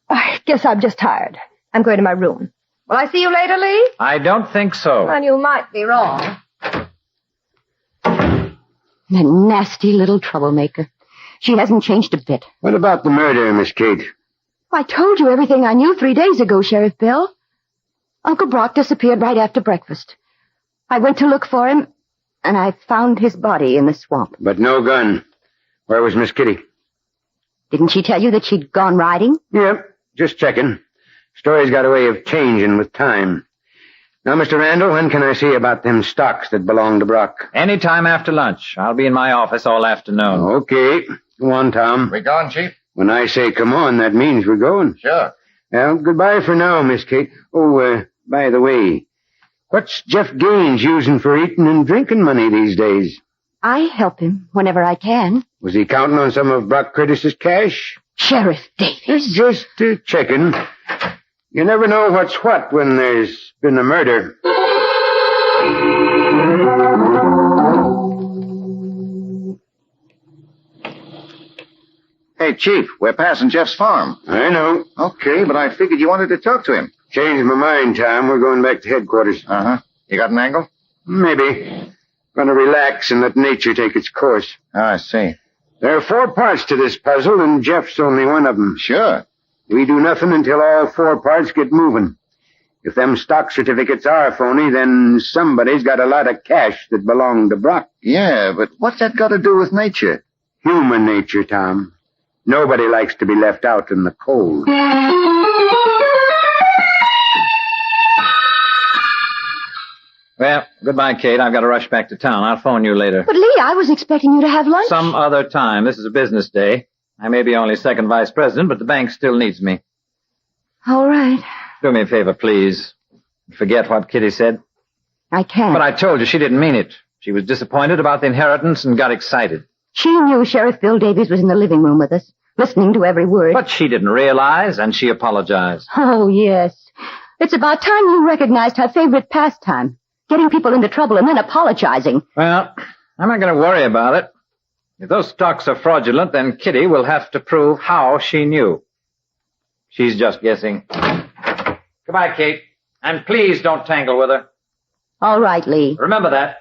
I guess I'm just tired. I'm going to my room. Will I see you later, Lee? I don't think so. Well, you might be wrong. That nasty little troublemaker. She hasn't changed a bit. What about the murder, Miss Kate? I told you everything I knew 3 days ago, Sheriff Bill. Uncle Brock disappeared right after breakfast. I went to look for him, and I found his body in the swamp. But no gun. Where was Miss Kitty? Didn't she tell you that she'd gone riding? Yep, just checking. Story's got a way of changing with time. Now, Mr. Randall, when can I see about them stocks that belong to Brock? Any time after lunch. I'll be in my office all afternoon. Okay. Go on, Tom. We gone, Chief? When I say come on, that means we're going. Sure. Well, goodbye for now, Miss Kate. Oh, by the way, what's Jeff Gaines using for eating and drinking money these days? I help him whenever I can. Was he counting on some of Brock Curtis's cash? Sheriff Davies. Just checking. You never know what's what when there's been a murder. Hey, Chief, we're passing Jeff's farm. I know. Okay, but I figured you wanted to talk to him. Changed my mind, Tom. We're going back to headquarters. Uh-huh. You got an angle? Maybe. Gonna relax and let nature take its course. Oh, I see. There are 4 parts to this puzzle, and Jeff's only one of them. Sure. We do nothing until all 4 parts get moving. If them stock certificates are phony, then somebody's got a lot of cash that belong to Brock. Yeah, but what's that got to do with nature? Human nature, Tom. Nobody likes to be left out in the cold. Well, goodbye, Kate. I've got to rush back to town. I'll phone you later. But, Lee, I was expecting you to have lunch. Some other time. This is a business day. I may be only second vice president, but the bank still needs me. All right. Do me a favor, please. Forget what Kitty said. I can't. But I told you she didn't mean it. She was disappointed about the inheritance and got excited. She knew Sheriff Bill Davies was in the living room with us, listening to every word. But she didn't realize, and she apologized. Oh, yes. It's about time you recognized her favorite pastime. Getting people into trouble and then apologizing. Well, I'm not going to worry about it. If those stocks are fraudulent, then Kitty will have to prove how she knew. She's just guessing. Goodbye, Kate. And please don't tangle with her. All right, Lee. Remember that.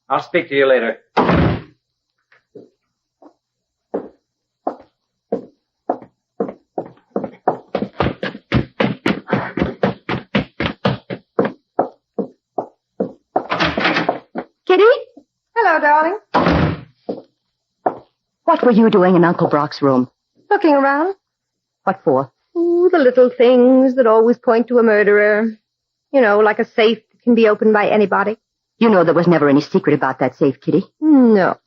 I'll speak to you later. Kitty? Hello, darling. What were you doing in Uncle Brock's room? Looking around. What for? Ooh, the little things that always point to a murderer. You know, like a safe that can be opened by anybody. You know there was never any secret about that safe, Kitty. No.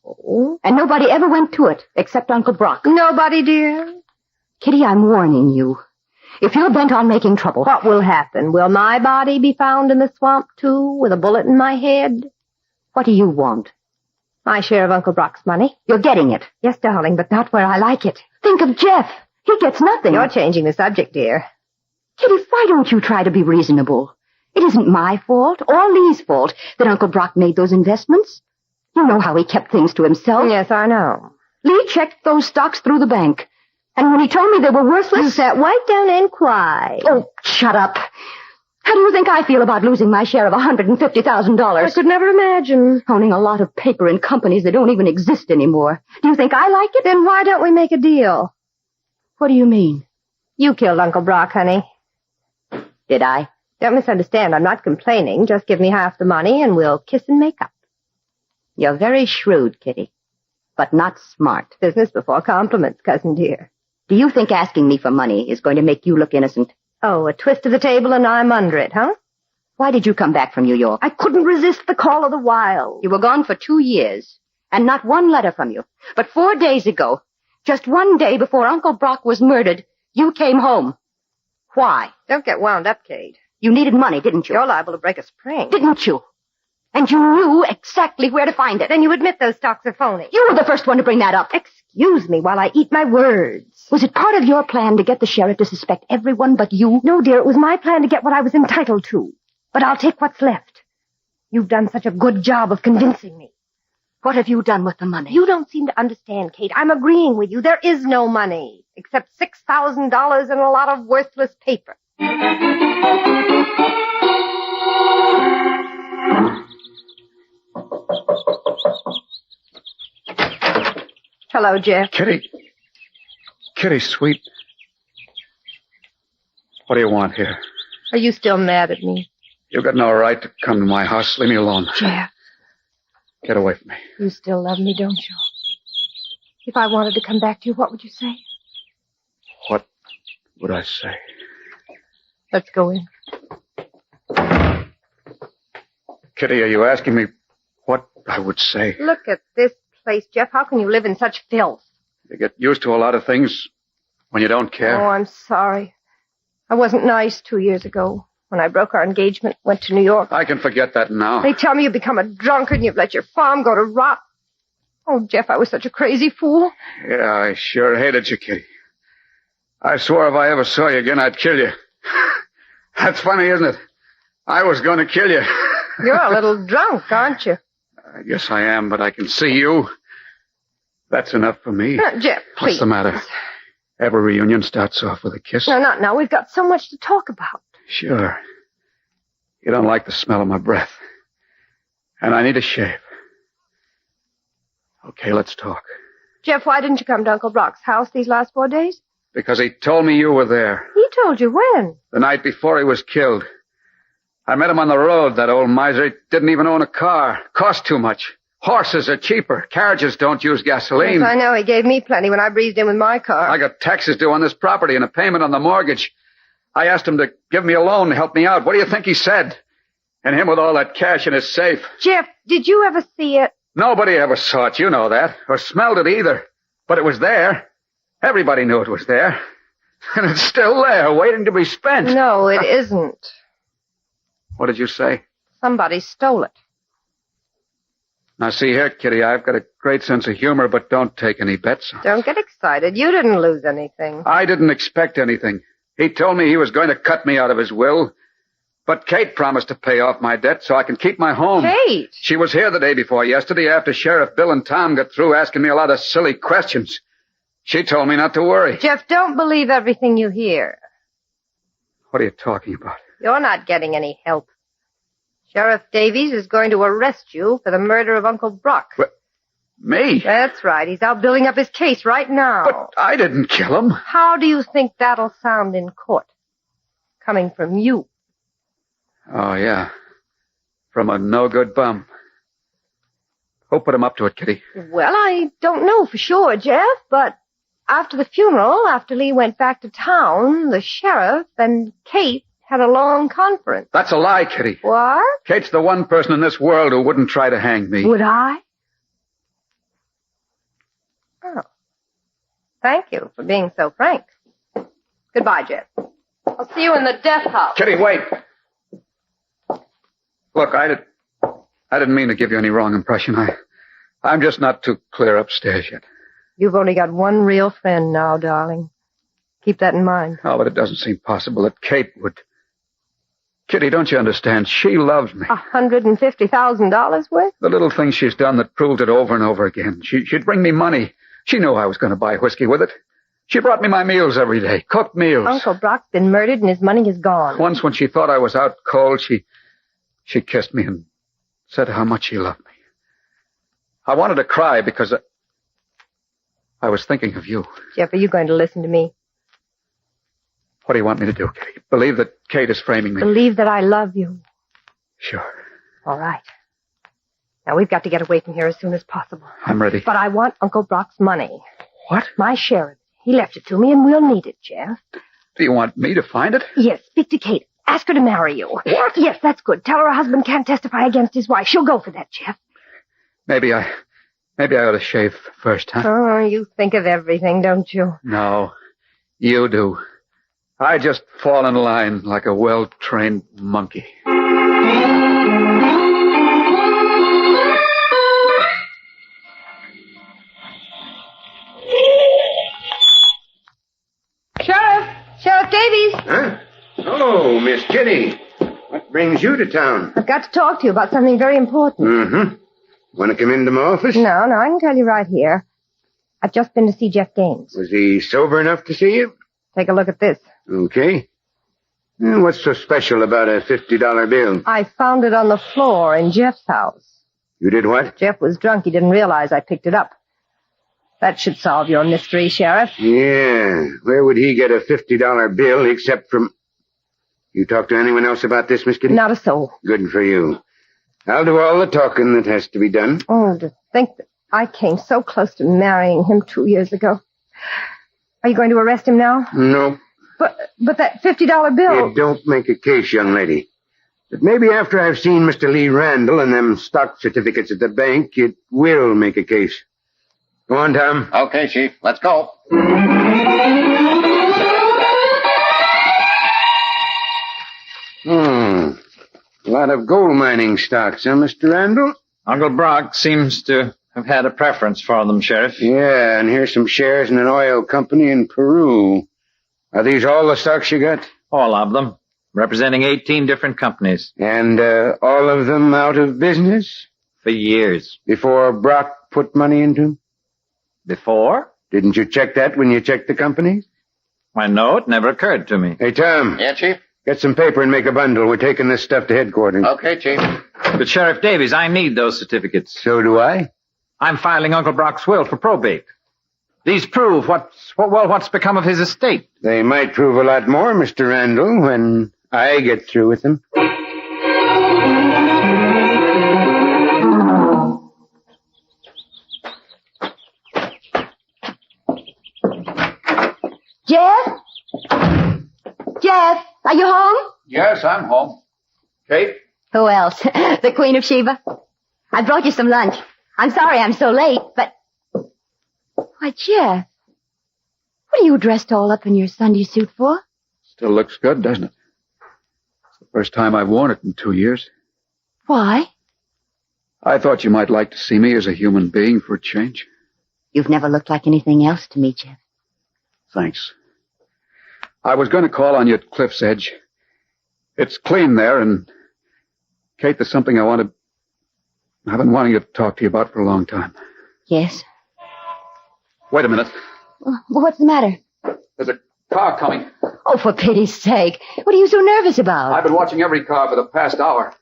And nobody ever went to it, except Uncle Brock. Nobody, dear. Kitty, I'm warning you. If you're bent on making trouble... What will happen? Will my body be found in the swamp, too, with a bullet in my head? What do you want? My share of Uncle Brock's money. You're getting it. Yes, darling, but not where I like it. Think of Jeff. He gets nothing. You're changing the subject, dear. Kitty, why don't you try to be reasonable? It isn't my fault or Lee's fault that Uncle Brock made those investments. You know how he kept things to himself. Yes, I know. Lee checked those stocks through the bank. And when he told me they were worthless... You sat right down and cried. Oh, shut up. How do you think I feel about losing my share of $150,000? I could never imagine. Owning a lot of paper in companies that don't even exist anymore. Do you think I like it? Then why don't we make a deal? What do you mean? You killed Uncle Brock, honey. Did I? Don't misunderstand. I'm not complaining. Just give me half the money and we'll kiss and make up. You're very shrewd, Kitty. But not smart. Business before compliments, cousin dear. Do you think asking me for money is going to make you look innocent? Oh, a twist of the table and I'm under it, huh? Why did you come back from New York? I couldn't resist the call of the wild. You were gone for 2 years, and not one letter from you. But 4 days ago, just one day before Uncle Brock was murdered, you came home. Why? Don't get wound up, Kate. You needed money, didn't you? You're liable to break a spring. Didn't you? And you knew exactly where to find it. Then you admit those stocks are phony. You were the first one to bring that up. Excuse me while I eat my words. Was it part of your plan to get the sheriff to suspect everyone but you? No, dear, it was my plan to get what I was entitled to. But I'll take what's left. You've done such a good job of convincing me. What have you done with the money? You don't seem to understand, Kate. I'm agreeing with you. There is no money, except $6,000 and a lot of worthless paper. Hello, Jeff. Kitty. Kitty, sweet. What do you want here? Are you still mad at me? You've got no right to come to my house. Leave me alone. Jeff. Get away from me. You still love me, don't you? If I wanted to come back to you, what would you say? What would I say? Let's go in. Kitty, are you asking me what I would say? Look at this place, Jeff. How can you live in such filth? You get used to a lot of things when you don't care. Oh, I'm sorry. I wasn't nice 2 years ago when I broke our engagement, went to New York. I can forget that now. They tell me you've become a drunkard and you've let your farm go to rot. Oh, Jeff, I was such a crazy fool. Yeah, I sure hated you, Kitty. I swore if I ever saw you again, I'd kill you. That's funny, isn't it? I was going to kill you. You're a little drunk, aren't you? I guess I am, but I can see you. That's enough for me. Jeff, please. What's the matter? Every reunion starts off with a kiss. No, not now. We've got so much to talk about. Sure. You don't like the smell of my breath. And I need a shave. Okay, let's talk. Jeff, why didn't you come to Uncle Brock's house these last 4 days? Because he told me you were there. He told you when? The night before he was killed. I met him on the road, that old miser. He didn't even own a car. Cost too much. Horses are cheaper. Carriages don't use gasoline. Yes, I know. He gave me plenty when I breezed in with my car. I got taxes due on this property and a payment on the mortgage. I asked him to give me a loan to help me out. What do you think he said? And him with all that cash in his safe. Jeff, did you ever see it? Nobody ever saw it, you know that. Or smelled it either. But it was there. Everybody knew it was there. And it's still there, waiting to be spent. No, it isn't. What did you say? Somebody stole it. Now, see here, Kitty, I've got a great sense of humor, but don't take any bets. Don't get excited. You didn't lose anything. I didn't expect anything. He told me he was going to cut me out of his will. But Kate promised to pay off my debt so I can keep my home. Kate? She was here the day before yesterday after Sheriff Bill and Tom got through asking me a lot of silly questions. She told me not to worry. Jeff, don't believe everything you hear. What are you talking about? You're not getting any help. Sheriff Davies is going to arrest you for the murder of Uncle Brock. What? Me? That's right. He's out building up his case right now. But I didn't kill him. How do you think that'll sound in court? Coming from you. Oh, yeah. From a no-good bum. Who put him up to it, Kitty? Well, I don't know for sure, Jeff, but after the funeral, after Lee went back to town, the sheriff and Kate had a long conference. That's a lie, Kitty. What? Kate's the one person in this world who wouldn't try to hang me. Would I? Oh. Thank you for being so frank. Goodbye, Jeff. I'll see you in the death house. Kitty, wait. Look, I didn't mean to give you any wrong impression. I'm just not too clear upstairs yet. You've only got one real friend now, darling. Keep that in mind. Oh, but it doesn't seem possible that Kate would. Kitty, don't you understand? She loves me. $150,000 worth? The little things she's done that proved it over and over again. She'd bring me money. She knew I was going to buy whiskey with it. She brought me my meals every day, cooked meals. Uncle Brock's been murdered and his money is gone. Once when she thought I was out cold, she kissed me and said how much she loved me. I wanted to cry because I was thinking of you. Jeff, are you going to listen to me? What do you want me to do, Kitty? Believe that Kate is framing me? Believe that I love you. Sure. All right. Now, we've got to get away from here as soon as possible. I'm ready. But I want Uncle Brock's money. What? My share of it. He left it to me, and we'll need it, Jeff. Do you want me to find it? Yes, speak to Kate. Ask her to marry you. What? Yes, that's good. Tell her husband can't testify against his wife. She'll go for that, Jeff. Maybe I ought to shave first, huh? Oh, you think of everything, don't you? No, you do. I just fall in line like a well-trained monkey. Sheriff Davies. Huh? Oh, Miss Kitty. What brings you to town? I've got to talk to you about something very important. Mm-hmm. Want to come into my office? No, I can tell you right here. I've just been to see Jeff Gaines. Was he sober enough to see you? Take a look at this. Okay. What's so special about a $50 bill? I found it on the floor in Jeff's house. You did what? Jeff was drunk. He didn't realize I picked it up. That should solve your mystery, Sheriff. Yeah. Where would he get a $50 bill except from... You talk to anyone else about this, Miss Kitty? Not a soul. Good for you. I'll do all the talking that has to be done. Oh, to think that I came so close to marrying him 2 years ago. Are you going to arrest him now? No. But that $50 bill... It don't make a case, young lady. But maybe after I've seen Mr. Lee Randall and them stock certificates at the bank, it will make a case. Go on, Tom. Okay, Chief. Let's go. A lot of gold mining stocks, huh, Mr. Randall? Uncle Brock seems to have had a preference for them, Sheriff. Yeah, and here's some shares in an oil company in Peru. Are these all the stocks you got? All of them, representing 18 different companies. And all of them out of business? For years. Before Brock put money into them? Before? Didn't you check that when you checked the companies? Why, no, it never occurred to me. Hey, Tom. Yeah, Chief? Get some paper and make a bundle. We're taking this stuff to headquarters. Okay, Chief. But, Sheriff Davies, I need those certificates. So do I. I'm filing Uncle Brock's will for probate. These prove what's become of his estate. They might prove a lot more, Mr. Randall, when I get through with them. Are you home? Yes, I'm home. Kate? Who else? The Queen of Sheba? I brought you some lunch. I'm sorry I'm so late, but... Why, Jeff. What are you dressed all up in your Sunday suit for? Still looks good, doesn't it? It's the first time I've worn it in 2 years. Why? I thought you might like to see me as a human being for a change. You've never looked like anything else to me, Jeff. Thanks. I was going to call on you at Cliff's Edge. It's clean there, and... Kate, there's something I've been wanting to talk to you about for a long time. Yes? Wait a minute. Well, what's the matter? There's a car coming. Oh, for pity's sake. What are you so nervous about? I've been watching every car for the past hour.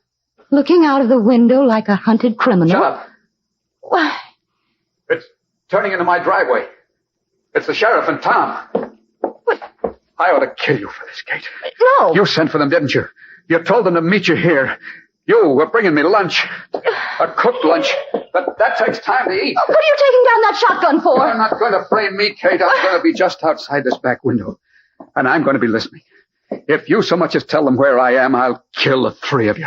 Looking out of the window like a hunted criminal? Shut up. Why? It's turning into my driveway. It's the sheriff and Tom. What? I ought to kill you for this, Kate. No. You sent for them, didn't you? You told them to meet you here. You were bringing me lunch. A cooked lunch. But that takes time to eat. What are you taking down that shotgun for? You're not going to frame me, Kate. I'm going to be just outside this back window. And I'm going to be listening. If you so much as tell them where I am, I'll kill the three of you.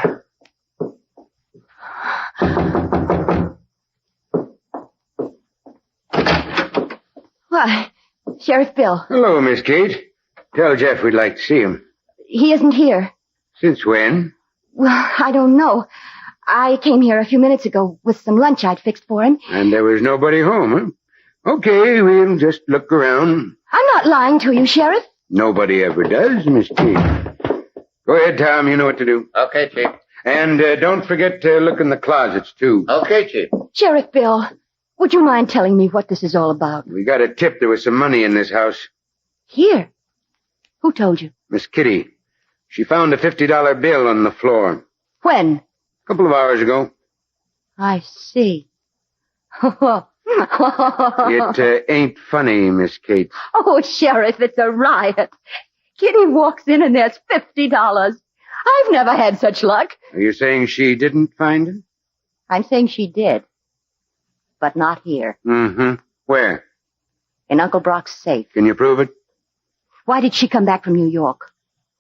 Why, Sheriff Bill. Hello, Miss Kate. Tell Jeff we'd like to see him. He isn't here. Since when? Well, I don't know. I came here a few minutes ago with some lunch I'd fixed for him. And there was nobody home, huh? Okay, we'll just look around. I'm not lying to you, Sheriff. Nobody ever does, Miss Kate. Go ahead, Tom. You know what to do. Okay, Chief. And don't forget to look in the closets, too. Okay, Chief. Sheriff Bill, would you mind telling me what this is all about? We got a tip there was some money in this house. Here? Who told you? Miss Kitty. She found a $50 bill on the floor. When? A couple of hours ago. I see. It ain't funny, Miss Kate. Oh, Sheriff, it's a riot. Kitty walks in and there's $50. I've never had such luck. Are you saying she didn't find it? I'm saying she did. But not here. Mm-hmm. Where? In Uncle Brock's safe. Can you prove it? Why did she come back from New York?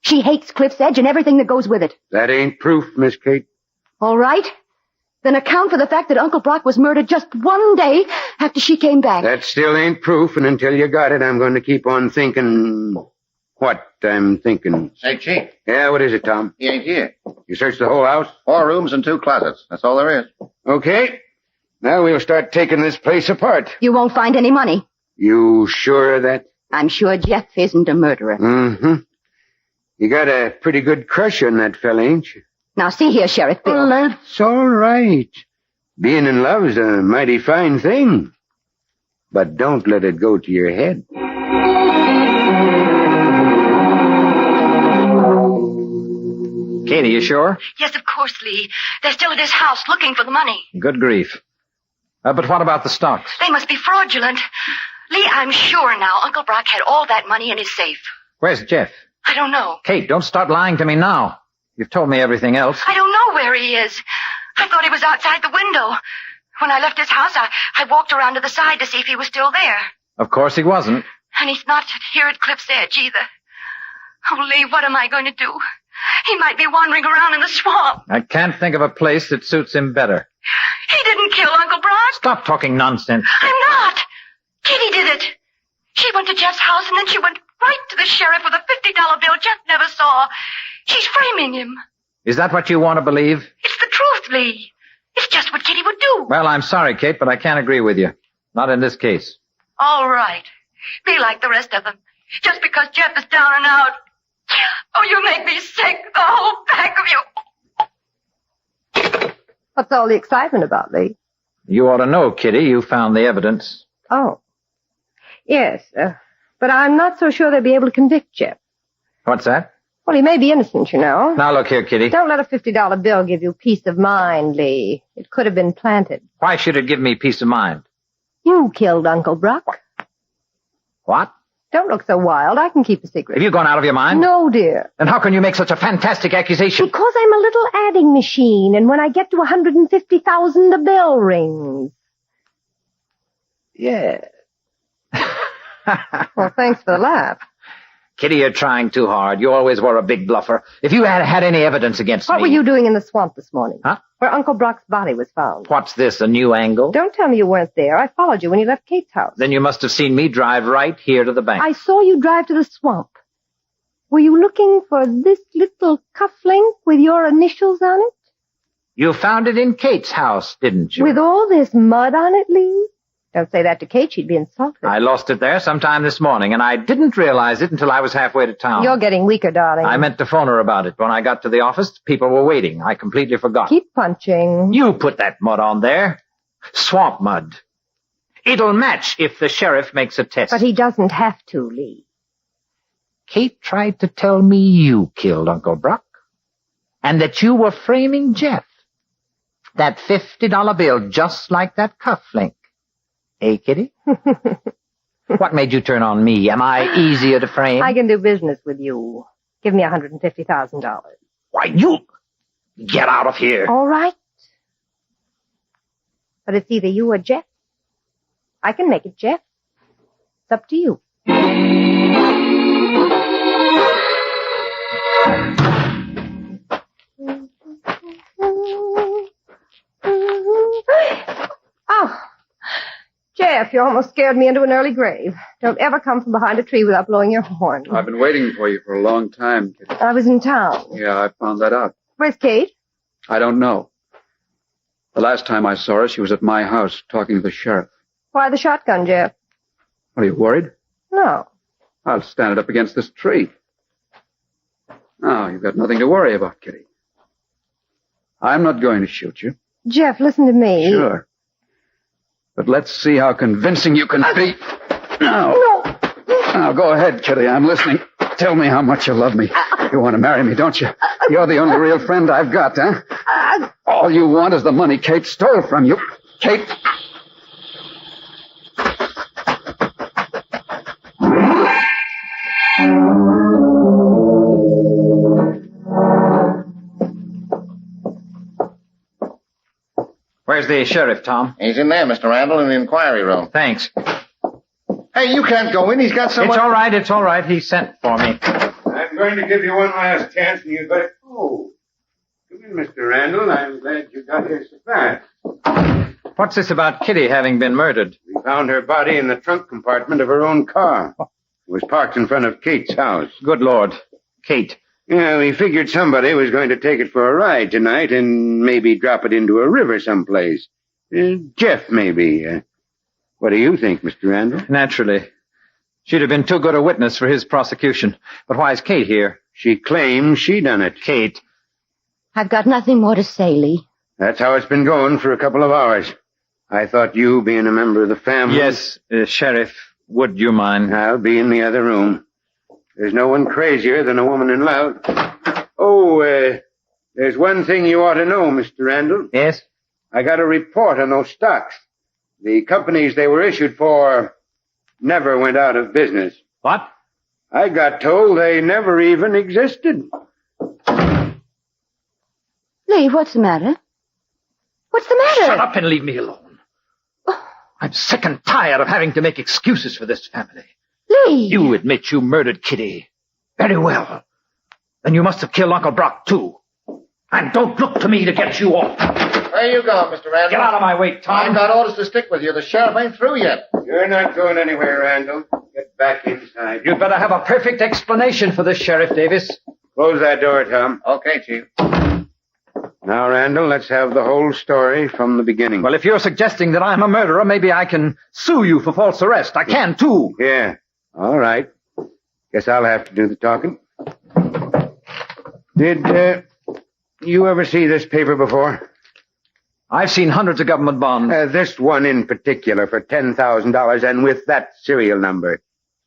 She hates Cliff's Edge and everything that goes with it. That ain't proof, Miss Kate. All right. Then account for the fact that Uncle Brock was murdered just one day after she came back. That still ain't proof, and until you got it, I'm going to keep on thinking what I'm thinking. Say, Chief. Yeah, what is it, Tom? He ain't here. You searched the whole house? 4 rooms and 2 closets. That's all there is. Okay. Now we'll start taking this place apart. You won't find any money. You sure of that? I'm sure Jeff isn't a murderer. Mm-hmm. You got a pretty good crush on that fella, ain't you? Now, see here, Sheriff Bill. Well, that's all right. Being in love's a mighty fine thing. But don't let it go to your head. Katie, you sure? Yes, of course, Lee. They're still at his house looking for the money. Good grief. But what about the stocks? They must be fraudulent. Lee, I'm sure now Uncle Brock had all that money in his safe. Where's Jeff? I don't know. Kate, don't start lying to me now. You've told me everything else. I don't know where he is. I thought he was outside the window. When I left his house, I walked around to the side to see if he was still there. Of course he wasn't. And he's not here at Cliff's Edge either. Oh, Lee, what am I going to do? He might be wandering around in the swamp. I can't think of a place that suits him better. He didn't kill Uncle Brock. Stop talking nonsense. I'm not. Kitty did it. She went to Jeff's house and then she went right to the sheriff with a $50 bill Jeff never saw. She's framing him. Is that what you want to believe? It's the truth, Lee. It's just what Kitty would do. Well, I'm sorry, Kate, but I can't agree with you. Not in this case. All right. Be like the rest of them. Just because Jeff is down and out. Oh, you make me sick, the whole pack of you. What's all the excitement about, Lee? You ought to know, Kitty. You found the evidence. Oh. Yes, but I'm not so sure they'll be able to convict Jeff. What's that? Well, he may be innocent, you know. Now, look here, Kitty. Don't let a $50 bill give you peace of mind, Lee. It could have been planted. Why should it give me peace of mind? You killed Uncle Brock. What? Don't look so wild. I can keep a secret. Have you gone out of your mind? No, dear. Then how can you make such a fantastic accusation? Because I'm a little adding machine, and when I get to 150,000, the bell rings. Yeah. Well, thanks for the laugh. Kitty, you're trying too hard. You always were a big bluffer. If you had any evidence against What me... were you doing in the swamp this morning? Huh? Where Uncle Brock's body was found. What's this, a new angle? Don't tell me you weren't there. I followed you when you left Kate's house. Then you must have seen me drive right here to the bank. I saw you drive to the swamp. Were you looking for this little cufflink with your initials on it? You found it in Kate's house, didn't you? With all this mud on it, Lee? Don't say that to Kate. She'd be insulted. I lost it there sometime this morning, and I didn't realize it until I was halfway to town. You're getting weaker, darling. I meant to phone her about it. When I got to the office, people were waiting. I completely forgot. Keep punching. You put that mud on there. Swamp mud. It'll match if the sheriff makes a test. But he doesn't have to, Lee. Kate tried to tell me you killed Uncle Brock, and that you were framing Jeff. That $50 bill, just like that cufflink. Eh, Kitty? What made you turn on me? Am I easier to frame? I can do business with you. Give me $150,000. Why, you... Get out of here. All right. But it's either you or Jeff. I can make it, Jeff. It's up to you. Oh, Jeff, you almost scared me into an early grave. Don't ever come from behind a tree without blowing your horn. I've been waiting for you for a long time, Kitty. I was in town. Yeah, I found that out. Where's Kate? I don't know. The last time I saw her, she was at my house talking to the sheriff. Why the shotgun, Jeff? Are you worried? No. I'll stand it up against this tree. Oh, you've got nothing to worry about, Kitty. I'm not going to shoot you. Jeff, listen to me. Sure. But let's see how convincing you can be. Now. No. Now, go ahead, Kitty. I'm listening. Tell me how much you love me. You want to marry me, don't you? You're the only real friend I've got, huh? All you want is the money Kate stole from you. Kate... Where's the sheriff, Tom? He's in there, Mr. Randall, in the inquiry room. Thanks. Hey, you can't go in. He's got someone... It's all right. He sent for me. I'm going to give you one last chance, and you'd better... Oh. Come in, Mr. Randall. I'm glad you got here so fast. What's this about Kitty having been murdered? We found her body in the trunk compartment of her own car. It was parked in front of Kate's house. Good Lord. Kate. Yeah, we figured somebody was going to take it for a ride tonight and maybe drop it into a river someplace. Jeff, maybe. What do you think, Mr. Randall? Naturally. She'd have been too good a witness for his prosecution. But why is Kate here? She claims she done it. Kate. I've got nothing more to say, Lee. That's how it's been going for a couple of hours. I thought you, being a member of the family... Yes, Sheriff, would you mind? I'll be in the other room. There's no one crazier than a woman in love. Oh, there's one thing you ought to know, Mr. Randall. Yes? I got a report on those stocks. The companies they were issued for never went out of business. What? I got told they never even existed. Lee, what's the matter? What's the matter? Shut up and leave me alone. I'm sick and tired of having to make excuses for this family. Lee! You admit you murdered Kitty. Very well. Then you must have killed Uncle Brock, too. And don't look to me to get you off. Where you going, Mr. Randall? Get out of my way, Tom. I've got orders to stick with you. The sheriff ain't through yet. You're not going anywhere, Randall. Get back inside. You'd better have a perfect explanation for this, Sheriff Davis. Close that door, Tom. Okay, Chief. Now, Randall, let's have the whole story from the beginning. Well, if you're suggesting that I'm a murderer, maybe I can sue you for false arrest. I can, too. Yeah. All right. Guess I'll have to do the talking. Did you ever see this paper before? I've seen hundreds of government bonds. This one in particular for $10,000, and with that serial number.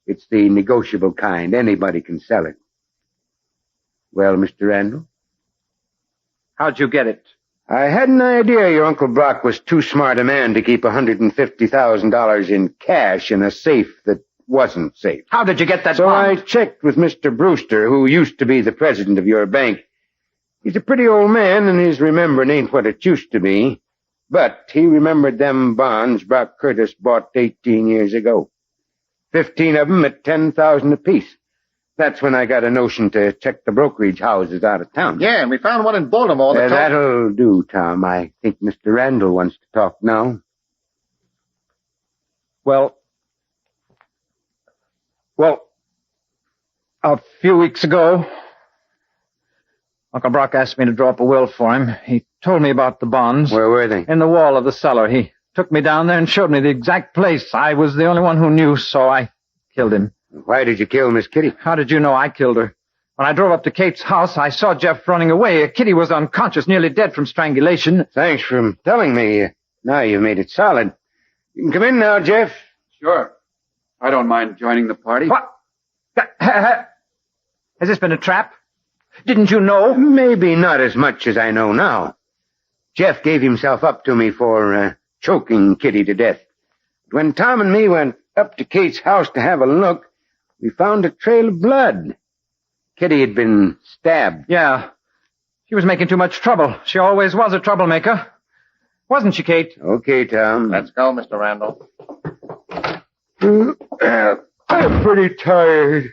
It's the negotiable kind. Anybody can sell it. Well, Mr. Randall? How'd you get it? I had an idea your Uncle Brock was too smart a man to keep $150,000 in cash in a safe that wasn't safe. How did you get that So bond? I checked with Mr. Brewster, who used to be the president of your bank. He's a pretty old man, and his remembering ain't what it used to be. But he remembered them bonds Brock Curtis bought 18 years ago. 15 of them at $10,000 apiece. That's when I got a notion to check the brokerage houses out of town. Yeah, and we found one in Baltimore. That'll do, Tom. I think Mr. Randall wants to talk now. Well, a few weeks ago, Uncle Brock asked me to draw up a will for him. He told me about the bonds. Where were they? In the wall of the cellar. He took me down there and showed me the exact place. I was the only one who knew, so I killed him. Why did you kill Miss Kitty? How did you know I killed her? When I drove up to Kate's house, I saw Jeff running away. Kitty was unconscious, nearly dead from strangulation. Thanks for telling me. Now you've made it solid. You can come in now, Jeff. Sure. I don't mind joining the party. What? Has this been a trap? Didn't you know? Maybe not as much as I know now. Jeff gave himself up to me for choking Kitty to death. When Tom and me went up to Kate's house to have a look, we found a trail of blood. Kitty had been stabbed. Yeah. She was making too much trouble. She always was a troublemaker. Wasn't she, Kate? Okay, Tom. Let's go, Mr. Randall. I'm pretty tired. I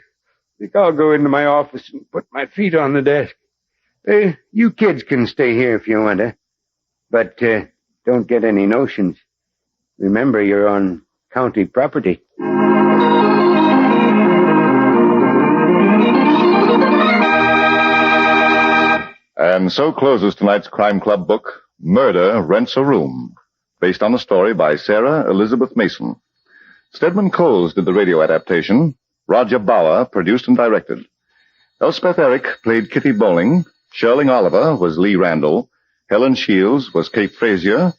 think I'll go into my office and put my feet on the desk. You kids can stay here if you want to. But don't get any notions. Remember, you're on county property. And so closes tonight's Crime Club book, Murder Rents a Room, based on a story by Sarah Elizabeth Mason. Stedman Coles did the radio adaptation. Roger Bauer produced and directed. Elspeth Eric played Kitty Bowling. Sherling Oliver was Lee Randall. Helen Shields was Kate Frazier.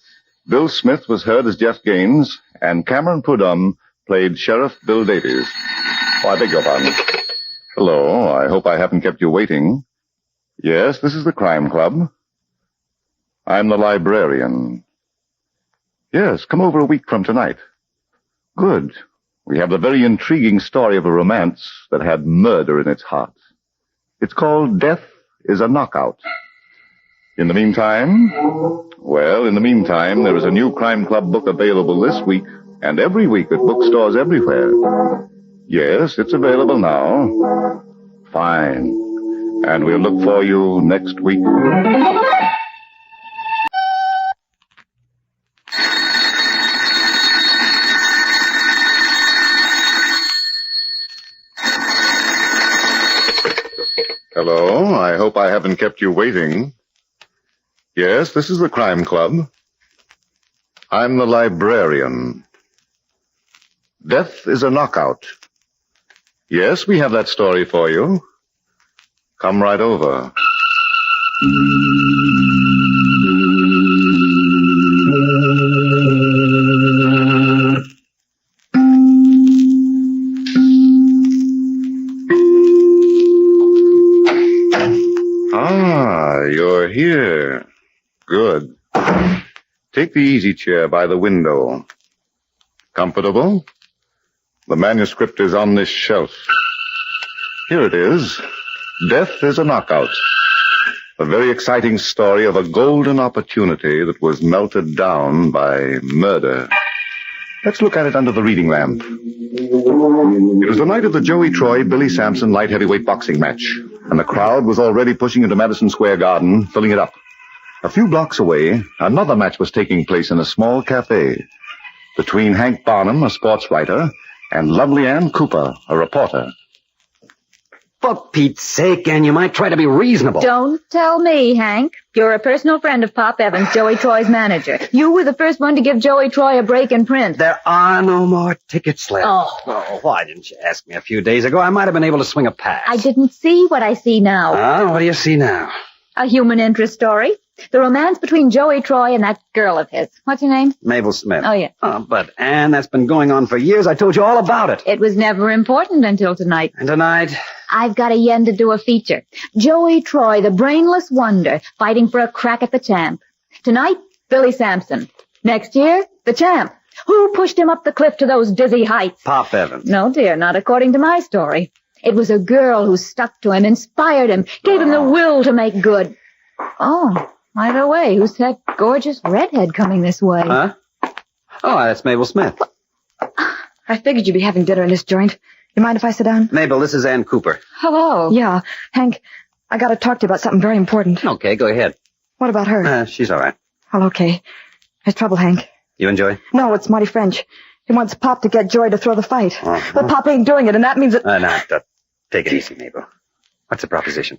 Bill Smith was heard as Jeff Gaines. And Cameron Pudum played Sheriff Bill Davies. Oh, I beg your pardon. Hello, I hope I haven't kept you waiting. Yes, this is the Crime Club. I'm the librarian. Yes, come over a week from tonight. Good. We have the very intriguing story of a romance that had murder in its heart. It's called Death is a Knockout. In the meantime, there is a new Crime Club book available this week and every week at bookstores everywhere. Yes, it's available now. Fine. And we'll look for you next week. Hello, I hope I haven't kept you waiting. Yes, this is the Crime Club. I'm the librarian. Death is a Knockout. Yes, we have that story for you. Come right over. Ah, you're here. Good. Take the easy chair by the window. Comfortable? The manuscript is on this shelf. Here it is. Death is a Knockout. A very exciting story of a golden opportunity that was melted down by murder. Let's look at it under the reading lamp. It was the night of the Joey Troy-Billy Sampson light heavyweight boxing match, and the crowd was already pushing into Madison Square Garden, filling it up. A few blocks away, another match was taking place in a small cafe between Hank Barnum, a sports writer, and Lovely Ann Cooper, a reporter. For Pete's sake, Ann, you might try to be reasonable. Don't tell me, Hank. You're a personal friend of Pop Evans, Joey Troy's manager. You were the first one to give Joey Troy a break in print. There are no more tickets left. Oh, why didn't you ask me a few days ago? I might have been able to swing a pass. I didn't see what I see now. What do you see now? A human interest story. The romance between Joey Troy and that girl of his. What's her name? Mabel Smith. Oh, yeah. But, Ann, that's been going on for years. I told you all about it. It was never important until tonight. And tonight? I've got a yen to do a feature. Joey Troy, the brainless wonder, fighting for a crack at the champ. Tonight, Billy Sampson. Next year, the champ. Who pushed him up the cliff to those dizzy heights? Pop Evans. No, dear, not according to my story. It was a girl who stuck to him, inspired him, gave him the will to make good. Oh, by the way, who's that gorgeous redhead coming this way? Huh? Oh, that's Mabel Smith. I figured you'd be having dinner in this joint. You mind if I sit down? Mabel, this is Ann Cooper. Hello. Yeah, Hank, I gotta talk to you about something very important. Okay, go ahead. What about her? She's all right. Well, okay. There's trouble, Hank. You enjoy? No, it's Marty French. He wants Pop to get Joy to throw the fight. Uh-huh. But Pop ain't doing it, and that means that... Now, take it easy, Mabel. What's the proposition?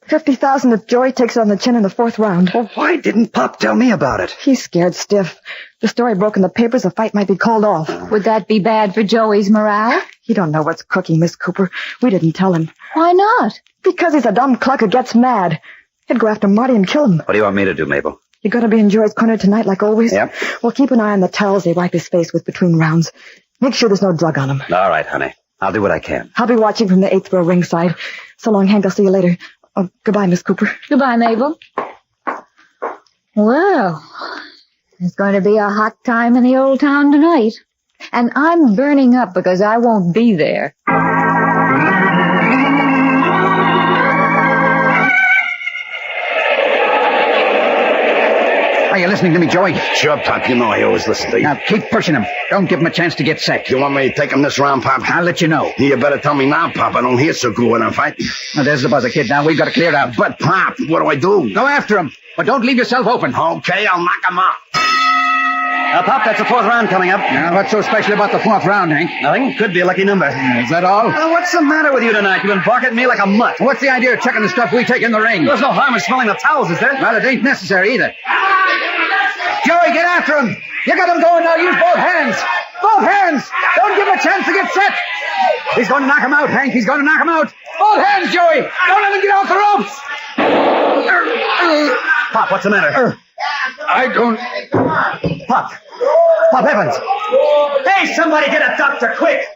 50,000 if Joy takes it on the chin in the 4th round. Well, why didn't Pop tell me about it? He's scared stiff. The story broke in the papers, the fight might be called off. Would that be bad for Joey's morale? He don't know what's cooking, Miss Cooper. We didn't tell him. Why not? Because he's a dumb cluck who gets mad. He'd go after Marty and kill him. What do you want me to do, Mabel? You gonna be in Joy's corner tonight like always? Yep. Well, keep an eye on the towels they wipe his face with between rounds. Make sure there's no drug on him. All right, honey. I'll do what I can. I'll be watching from the 8th row ringside. So long, Hank. I'll see you later. Oh, goodbye, Miss Cooper. Goodbye, Mabel. Well, it's going to be a hot time in the old town tonight. And I'm burning up because I won't be there. Are you listening to me, Joey? Sure, Pop. You know I always listen to you. Now, keep pushing him. Don't give him a chance to get set. You want me to take him this round, Pop? I'll let you know. You better tell me now, Pop. I don't hear so good when I'm fighting. Now, there's the buzzer, kid. Now, we've got to clear out. But, Pop, what do? Go after him, but don't leave yourself open. Okay, I'll knock him out. Now, Pop, that's the 4th round coming up. Now, what's so special about the 4th round, Hank? Nothing. Could be a lucky number. Is that all? What's the matter with you tonight? You've been barking at me like a mutt. What's the idea of checking the stuff we take in the ring? There's no harm in smelling the towels, is there? Well, it ain't necessary either. Joey, get after him. You got him going now. Use both hands. Both hands. Don't give him a chance to get set. He's going to knock him out, Hank. He's going to knock him out. Both hands, Joey. Don't let him get off the ropes. Pop, what's the matter? I don't... Pop Evans. Hey, somebody get a doctor, quick.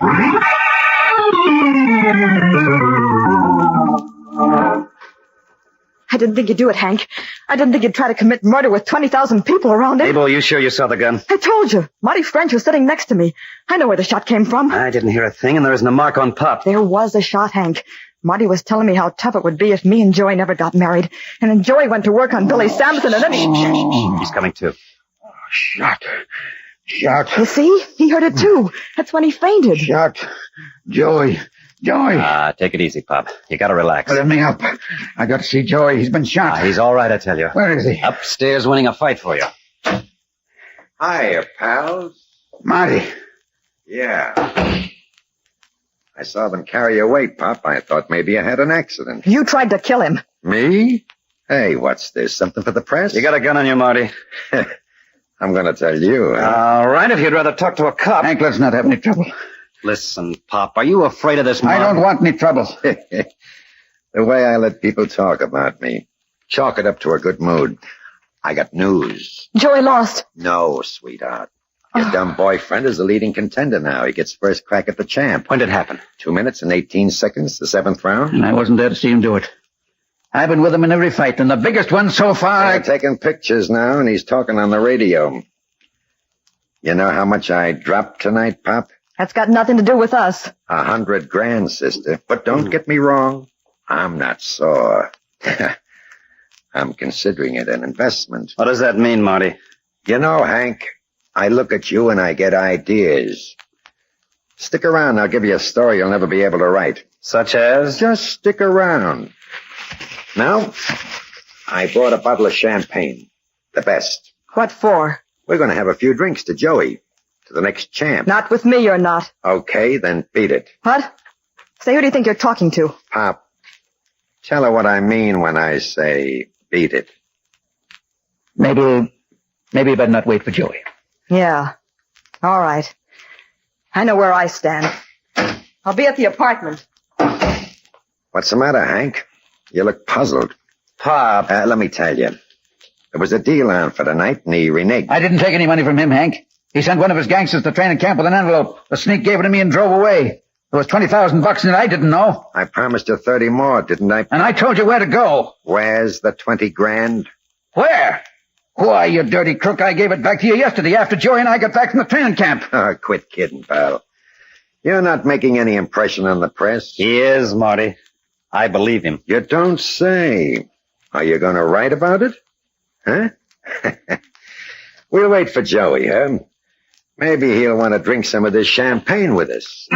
I didn't think you'd do it, Hank. I didn't think you'd try to commit murder with 20,000 people around it. Mabel, you sure you saw the gun? I told you. Marty French was sitting next to me. I know where the shot came from. I didn't hear a thing, and there isn't a mark on Pop. There was a shot, Hank. Marty was telling me how tough it would be if me and Joey never got married. And then Joey went to work on Billy Sampson, and then He's coming, too. Shot. You see? He heard it, too. That's when he fainted. Shot. Joey. Take it easy, Pop. You gotta relax. Let me up. I got to see Joey. He's been shot. He's all right, I tell you. Where is he? Upstairs winning a fight for you. Hiya, pals. Marty. Yeah. I saw them carry your weight, Pop. I thought maybe you had an accident. You tried to kill him. Me? Hey, what's this? Something for the press? You got a gun on you, Marty? I'm going to tell you. All right, if you'd rather talk to a cop. Hank, let's not have any trouble. Listen, Pop, are you afraid of this mob? I don't want any trouble. The way I let people talk about me. Chalk it up to a good mood. I got news. Joey lost. No, sweetheart. Your dumb boyfriend is the leading contender now. He gets first crack at the champ. When did it happen? 2 minutes and 18 seconds, the 7th round. And I wasn't there to see him do it. I've been with him in every fight, and the biggest one so far... They're taking pictures now, and he's talking on the radio. You know how much I dropped tonight, Pop? That's got nothing to do with us. 100 grand, sister. But don't get me wrong. I'm not sore. I'm considering it an investment. What does that mean, Marty? You know, Hank, I look at you and I get ideas. Stick around. I'll give you a story you'll never be able to write. Such as? Just stick around. Now, I bought a bottle of champagne. The best. What for? We're going to have a few drinks to Joey. To the next champ. Not with me, you're not. Okay, then beat it. What? Say, who do you think you're talking to? Pop, tell her what I mean when I say beat it. Maybe you better not wait for Joey. Yeah. All right. I know where I stand. I'll be at the apartment. What's the matter, Hank? You look puzzled. Pop. Let me tell you. There was a deal on for tonight, and he reneged. I didn't take any money from him, Hank. He sent one of his gangsters to training camp with an envelope. The sneak gave it to me and drove away. There was $20,000 in it I didn't know. I promised you 30 more, didn't I? And I told you where to go. Where's the 20 grand? Where? Why, you dirty crook, I gave it back to you yesterday after Joey and I got back from the training camp. Oh, quit kidding, pal. You're not making any impression on the press. He is, Marty. I believe him. You don't say. Are you going to write about it? Huh? We'll wait for Joey, huh? Maybe he'll want to drink some of this champagne with us.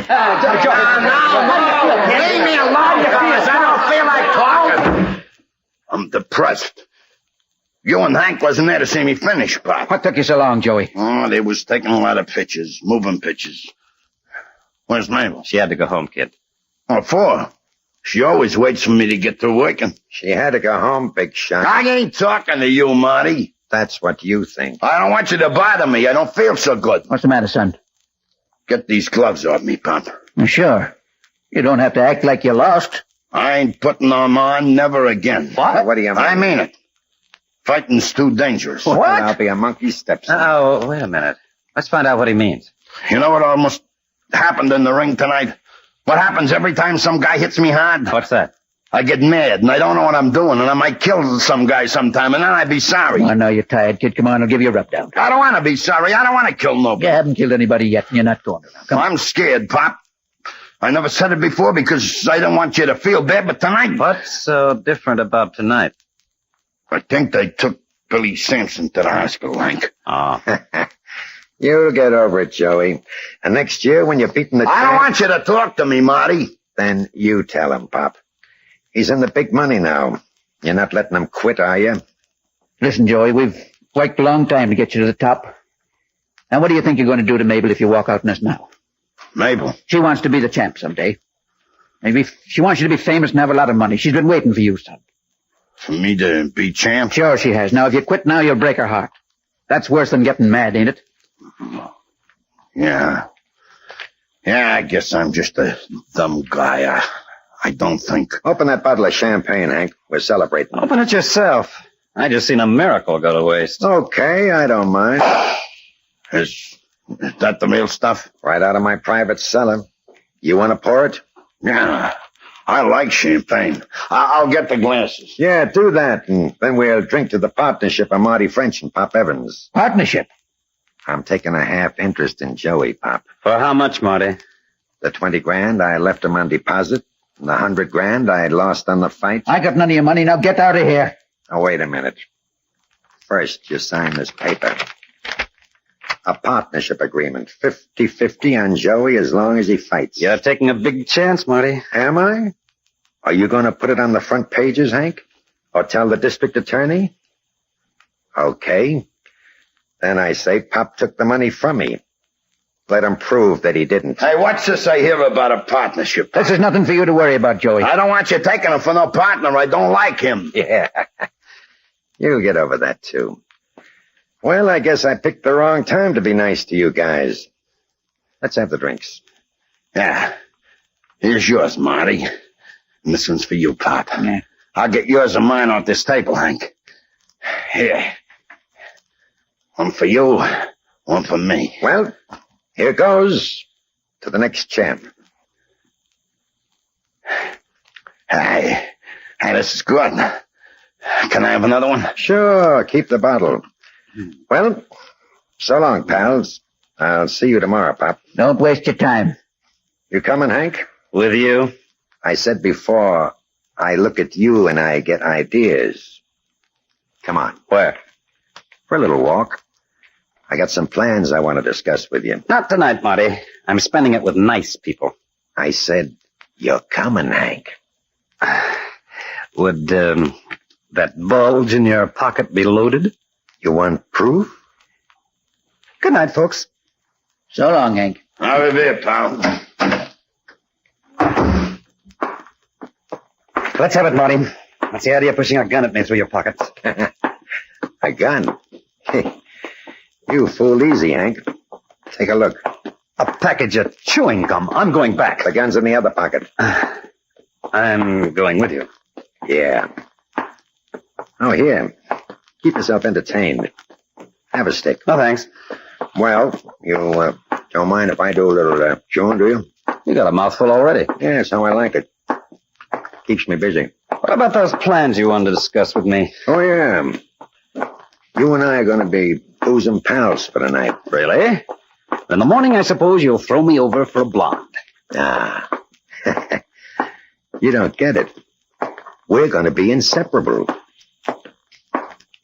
Leave me alone, you fellas. I don't feel like talking. I'm depressed. You and Hank wasn't there to see me finish, Pop. What took you so long, Joey? Oh, they was taking a lot of pictures, moving pictures. Where's Mabel? She had to go home, kid. What for? She always waits for me to get through working. She had to go home, Big Shot. I ain't talking to you, Marty. That's what you think. I don't want you to bother me. I don't feel so good. What's the matter, son? Get these gloves off me, Pop. Sure. You don't have to act like you lost. I ain't putting them on, never again. What? What do you mean? I mean it. Fighting's too dangerous. What? I'll be a monkey steps. Oh, wait a minute. Let's find out what he means. You know what almost happened in the ring tonight? What happens every time some guy hits me hard? What's that? I get mad, and I don't know what I'm doing, and I might kill some guy sometime, and then I'd be sorry. I know you're tired, kid. Come on, I'll give you a rub down. I don't want to be sorry. I don't want to kill nobody. You haven't killed anybody yet, and you're not going to. Come on. I'm scared, Pop. I never said it before because I don't want you to feel bad, but tonight... What's so different about tonight? I think they took Billy Sampson to the hospital, Hank. Oh. You'll get over it, Joey. And next year, when you're beating the I don't want you to talk to me, Marty. Then you tell him, Pop. He's in the big money now. You're not letting him quit, are you? Listen, Joey, we've worked a long time to get you to the top. And what do you think you're going to do to Mabel if you walk out on us now? Mabel? She wants to be the champ someday. Maybe she wants you to be famous and have a lot of money. She's been waiting for you, son. For me to be champ? Sure she has. Now, if you quit now, you'll break her heart. That's worse than getting mad, ain't it? Yeah. Yeah, I guess I'm just a dumb guy. I don't think. Open that bottle of champagne, Hank. We're celebrating. Open it yourself. I just seen a miracle go to waste. Okay, I don't mind. Is that the real stuff? Right out of my private cellar. You want to pour it? Yeah, I like champagne. I'll get the glasses. Yeah, do that, and then we'll drink to the partnership of Marty French and Pop Evans. Partnership? I'm taking a half interest in Joey, Pop. For how much, Marty? The 20 grand I left him on deposit, and the 100 grand I lost on the fight. I got none of your money. Now get out of here. Oh, wait a minute. First, you sign this paper. A partnership agreement. 50-50 on Joey as long as he fights. You're taking a big chance, Marty. Am I? Are you going to put it on the front pages, Hank? Or tell the district attorney? Okay. Then I say Pop took the money from me. Let him prove that he didn't. Hey, what's this I hear about a partnership? This is nothing for you to worry about, Joey. I don't want you taking him for no partner. I don't like him. Yeah. You'll get over that, too. Well, I guess I picked the wrong time to be nice to you guys. Let's have the drinks. Yeah. Here's yours, Marty. And this one's for you, Pop. Yeah. I'll get yours and mine off this table, Hank. Here. One for you, one for me. Well, here goes to the next champ. Hey, this is good. Can I have another one? Sure, keep the bottle. Well, so long, pals. I'll see you tomorrow, Pop. Don't waste your time. You coming, Hank? With you? I said before, I look at you and I get ideas. Come on. Where? For a little walk. I got some plans I want to discuss with you. Not tonight, Marty. I'm spending it with nice people. I said, you're coming, Hank. Would, that bulge in your pocket be loaded? You want proof? Good night, folks. So long, Hank. I'll be there, pal. Let's have it, Marty. What's the idea of pushing a gun at me through your pockets? A gun? You fooled easy, Hank. Take a look. A package of chewing gum. I'm going back. The gun's in the other pocket. I'm going with you. Yeah. Oh, here. Keep yourself entertained. Have a stick. No, thanks. Well, you don't mind if I do a little chewing, do you? You got a mouthful already. Yeah, that's how I like it. Keeps me busy. What about those plans you wanted to discuss with me? Oh, yeah. You and I are going to be bosom pals for the night. Really? In the morning, I suppose you'll throw me over for a blonde. Ah. You don't get it. We're going to be inseparable.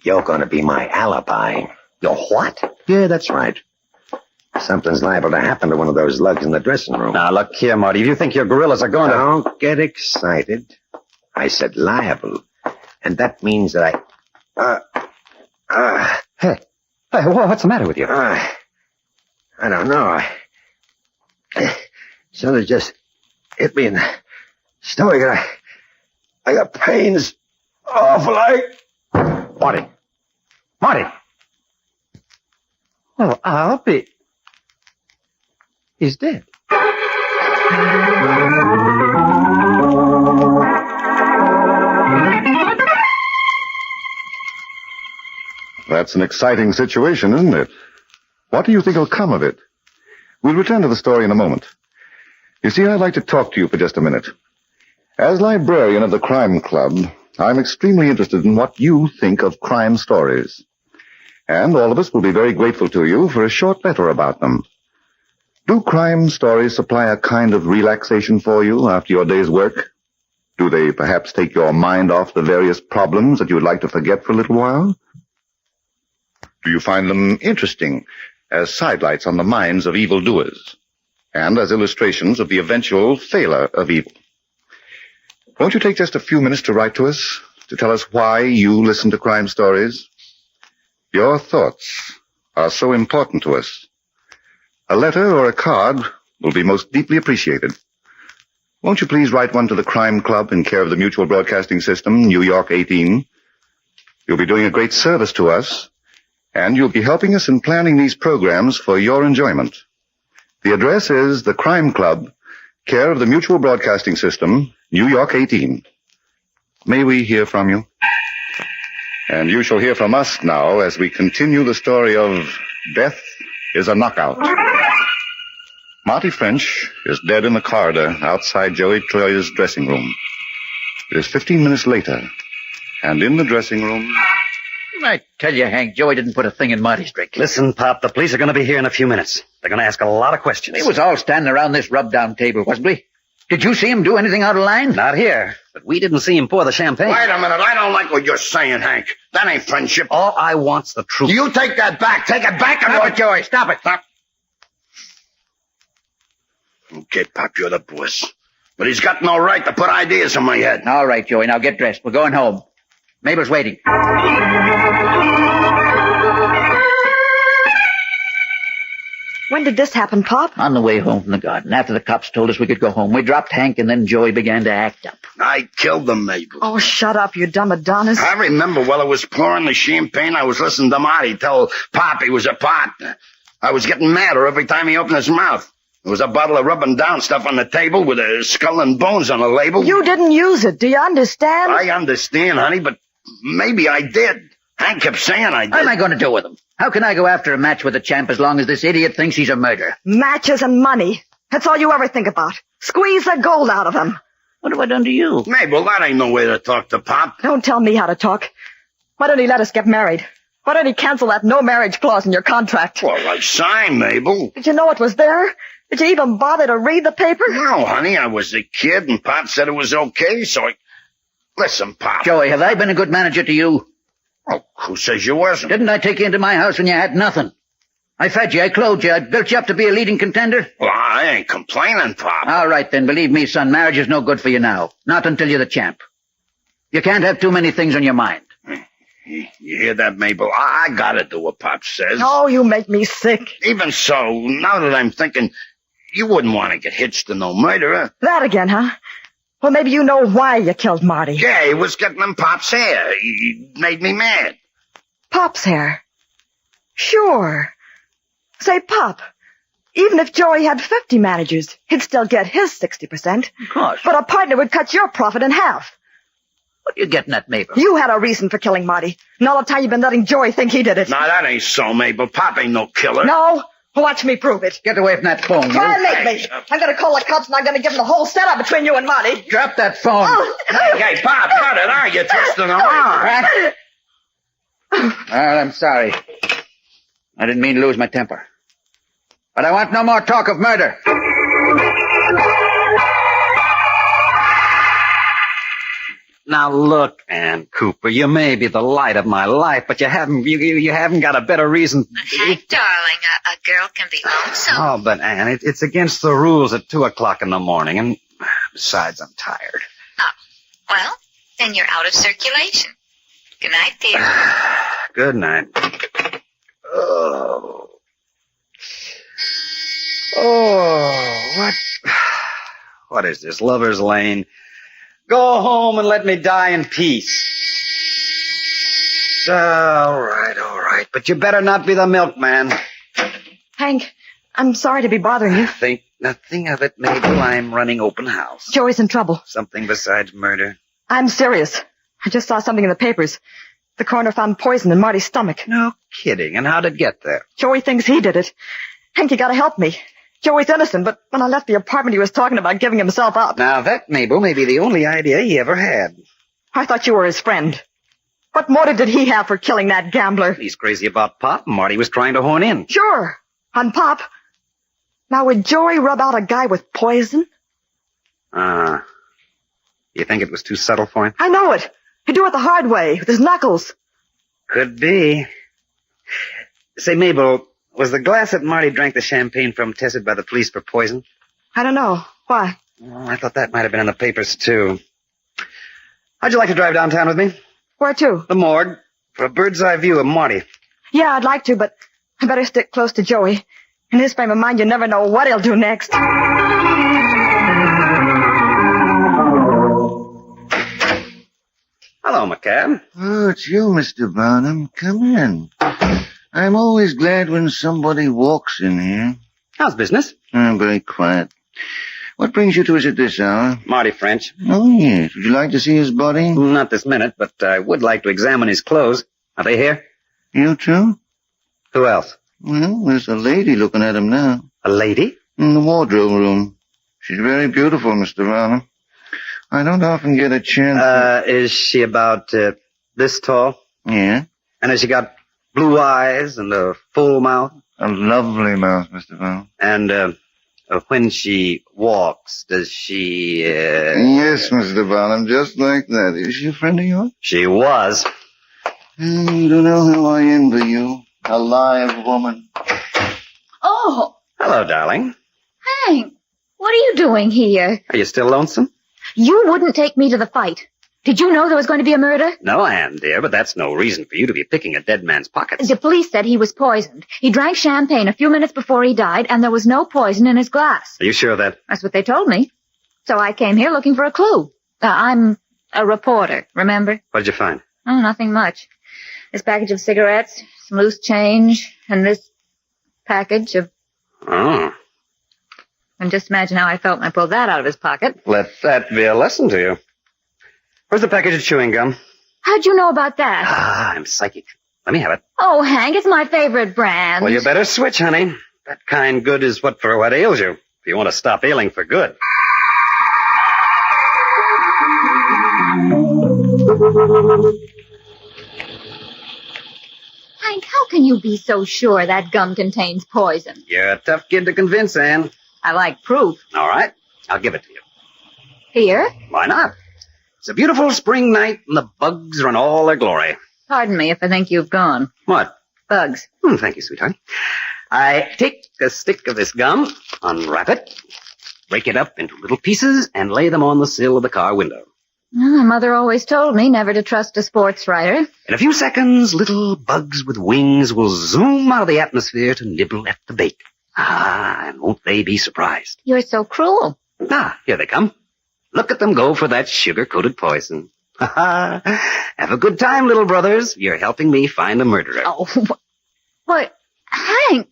You're going to be my alibi. Your what? Yeah, that's right. Something's liable to happen to one of those lugs in the dressing room. Now, look here, Marty. If you think your gorillas are going to... Don't get excited. I said liable. And that means that Hey, what's the matter with you? I don't know. Something just hit me in the stomach, and I got pains awful like... Marty. Well, I'll be... He's dead. That's an exciting situation, isn't it? What do you think will come of it? We'll return to the story in a moment. You see, I'd like to talk to you for just a minute. As librarian of the Crime Club, I'm extremely interested in what you think of crime stories. And all of us will be very grateful to you for a short letter about them. Do crime stories supply a kind of relaxation for you after your day's work? Do they perhaps take your mind off the various problems that you would like to forget for a little while? Do you find them interesting as sidelights on the minds of evildoers and as illustrations of the eventual failure of evil? Won't you take just a few minutes to write to us, to tell us why you listen to crime stories? Your thoughts are so important to us. A letter or a card will be most deeply appreciated. Won't you please write one to the Crime Club in care of the Mutual Broadcasting System, New York 18? You'll be doing a great service to us, and you'll be helping us in planning these programs for your enjoyment. The address is the Crime Club, care of the Mutual Broadcasting System, New York 18. May we hear from you? And you shall hear from us now as we continue the story of Death is a Knockout. Marty French is dead in the corridor outside Joey Troyer's dressing room. It is 15 minutes later, and in the dressing room... I tell you, Hank, Joey didn't put a thing in Marty's drink. Listen, Pop, the police are going to be here in a few minutes. They're going to ask a lot of questions. He was all standing around this rub-down table, wasn't he? Did you see him do anything out of line? Not here, but we didn't see him pour the champagne. Wait a minute. I don't like what you're saying, Hank. That ain't friendship. All I want's the truth. You take that back. Take it back. Stop it, Joey. Stop it. Stop. Okay, Pop, you're the boss. But he's got no right to put ideas in my head. All right, Joey. Now get dressed. We're going home. Mabel's waiting. When did this happen, Pop? On the way home from the garden. After the cops told us we could go home, we dropped Hank, and then Joey began to act up. I killed him, Mabel. Oh, shut up, you dumb Adonis. I remember while I was pouring the champagne, I was listening to Marty tell Pop he was a partner. I was getting madder every time he opened his mouth. There was a bottle of rubbing down stuff on the table with a skull and bones on the label. You didn't use it. Do you understand? I understand, honey, but maybe I did. Hank kept saying I did. What am I going to do with him? How can I go after a match with the champ as long as this idiot thinks he's a murderer? Matches and money. That's all you ever think about. Squeeze the gold out of him. What have I done to you? Mabel, that ain't no way to talk to Pop. Don't tell me how to talk. Why don't he let us get married? Why don't he cancel that no marriage clause in your contract? Well, I signed, Mabel. Did you know it was there? Did you even bother to read the paper? No, honey, I was a kid and Pop said it was okay, so I... Listen, Pop. Joey, have I been a good manager to you? Oh, who says you wasn't? Didn't I take you into my house when you had nothing? I fed you, I clothed you, I built you up to be a leading contender. Well, I ain't complaining, Pop. All right, then, believe me, son, marriage is no good for you now. Not until you're the champ. You can't have too many things on your mind. You hear that, Mabel? I gotta do what Pop says. Oh, you make me sick. Even so, now that I'm thinking, you wouldn't want to get hitched to no murderer. That again, huh? Well, maybe you know why you killed Marty. Yeah, he was getting in Pop's hair. He made me mad. Pop's hair? Sure. Say, Pop, even if Joey had 50 managers, he'd still get his 60%. Of course. But a partner would cut your profit in half. What are you getting at, Mabel? You had a reason for killing Marty. And all the time you've been letting Joey think he did it. No, that ain't so, Mabel. Pop ain't no killer. No? Watch me prove it. Get away from that phone, Try and make me. I'm going to call the cops and I'm going to give them the whole setup between you and Marty. Drop that phone. Oh. Hey, Pop, cut it out. You're twisting the arm. Well, I'm sorry. I didn't mean to lose my temper. But I want no more talk of murder. Now, Now look, Ann Cooper, you may be the light of my life, but you haven't got a better reason. Hank, darling, a girl can be lonesome. Oh, but Ann, it's against the rules at 2:00 in the morning, and besides, I'm tired. Oh, well, then you're out of circulation. Good night, dear. Good night. Oh, what is this, Lover's Lane? Go home and let me die in peace. All right, but you better not be the milkman. Hank, I'm sorry to be bothering you. Think nothing of it, Mabel. I'm running open house. Joey's in trouble. Something besides murder. I'm serious. I just saw something in the papers. The coroner found poison in Marty's stomach. No kidding. And how'd it get there? Joey thinks he did it. Hank, you gotta help me. Joey's innocent, but when I left the apartment, he was talking about giving himself up. Now that, Mabel, may be the only idea he ever had. I thought you were his friend. What motive did he have for killing that gambler? He's crazy about Pop. Marty was trying to horn in. Sure, on Pop. Now, would Joey rub out a guy with poison? You think it was too subtle for him? I know it. He'd do it the hard way, with his knuckles. Could be. Say, Mabel, was the glass that Marty drank the champagne from tested by the police for poison? I don't know. Why? Well, I thought that might have been in the papers, too. How'd you like to drive downtown with me? Where to? The morgue, for a bird's-eye view of Marty. Yeah, I'd like to, but I better stick close to Joey. In his frame of mind, you never know what he'll do next. Hello, McCann. Oh, it's you, Mr. Barnum. Come in. I'm always glad when somebody walks in here. How's business? I'm very quiet. What brings you to us at this hour? Marty French. Oh, yes. Would you like to see his body? Not this minute, but I would like to examine his clothes. Are they here? You too? Who else? Well, there's a lady looking at him now. A lady? In the wardrobe room. She's very beautiful, Mr. Barnum. I don't often get a chance. Is she about this tall? Yeah. And has she got blue eyes and a full mouth? A lovely mouth, Mr. Barnum. And when she walks, does she... Yes, Mr. Barnum, just like that. Is she a friend of yours? She was. You don't know how I envy you. A live woman. Oh, Hello, darling. Hank, what are you doing here? Are you still lonesome? You wouldn't take me to the fight. Did you know there was going to be a murder? No, I am, dear, but that's no reason for you to be picking a dead man's pockets. The police said he was poisoned. He drank champagne a few minutes before he died, and there was no poison in his glass. Are you sure of that? That's what they told me. So I came here looking for a clue. I'm a reporter, remember? What did you find? Oh, nothing much. This package of cigarettes, some loose change, and this package of... Oh. And just imagine how I felt when I pulled that out of his pocket. Let that be a lesson to you. Where's the package of chewing gum? How'd you know about that? I'm psychic. Let me have it. Oh, Hank, it's my favorite brand. Well, you better switch, honey. That kind good is what ails you. If you want to stop ailing for good. Hank, how can you be so sure that gum contains poison? You're a tough kid to convince, Anne. I like proof. All right. I'll give it to you. Here? Why not? It's a beautiful spring night, and the bugs are in all their glory. Pardon me if I think you've gone. What? Bugs. Thank you, sweetheart. I take a stick of this gum, unwrap it, break it up into little pieces, and lay them on the sill of the car window. My mother always told me never to trust a sports writer. In a few seconds, little bugs with wings will zoom out of the atmosphere to nibble at the bait. And won't they be surprised? You're so cruel. Here they come. Look at them go for that sugar-coated poison. Have a good time, little brothers. You're helping me find a murderer. Oh, what? Hank,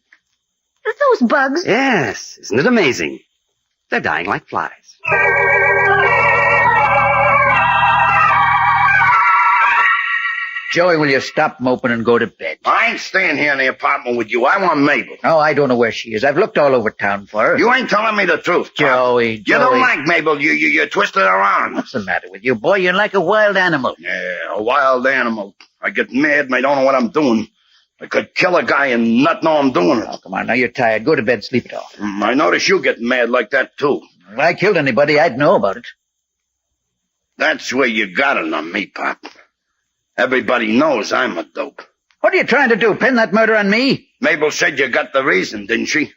those bugs... Yes, isn't it amazing? They're dying like flies. Joey, will you stop moping and go to bed? I ain't staying here in the apartment with you. I want Mabel. Oh, I don't know where she is. I've looked all over town for her. You ain't telling me the truth, Pop. Joey. You don't like Mabel. You twisted her arm. What's the matter with you, boy? You're like a wild animal. Yeah, a wild animal. I get mad and I don't know what I'm doing. I could kill a guy and not know I'm doing it. Oh, come on, now you're tired. Go to bed, sleep it off. I notice you get mad like that, too. If I killed anybody, I'd know about it. That's where you got it on me, Pop. Everybody knows I'm a dope. What are you trying to do, pin that murder on me? Mabel said you got the reason, didn't she?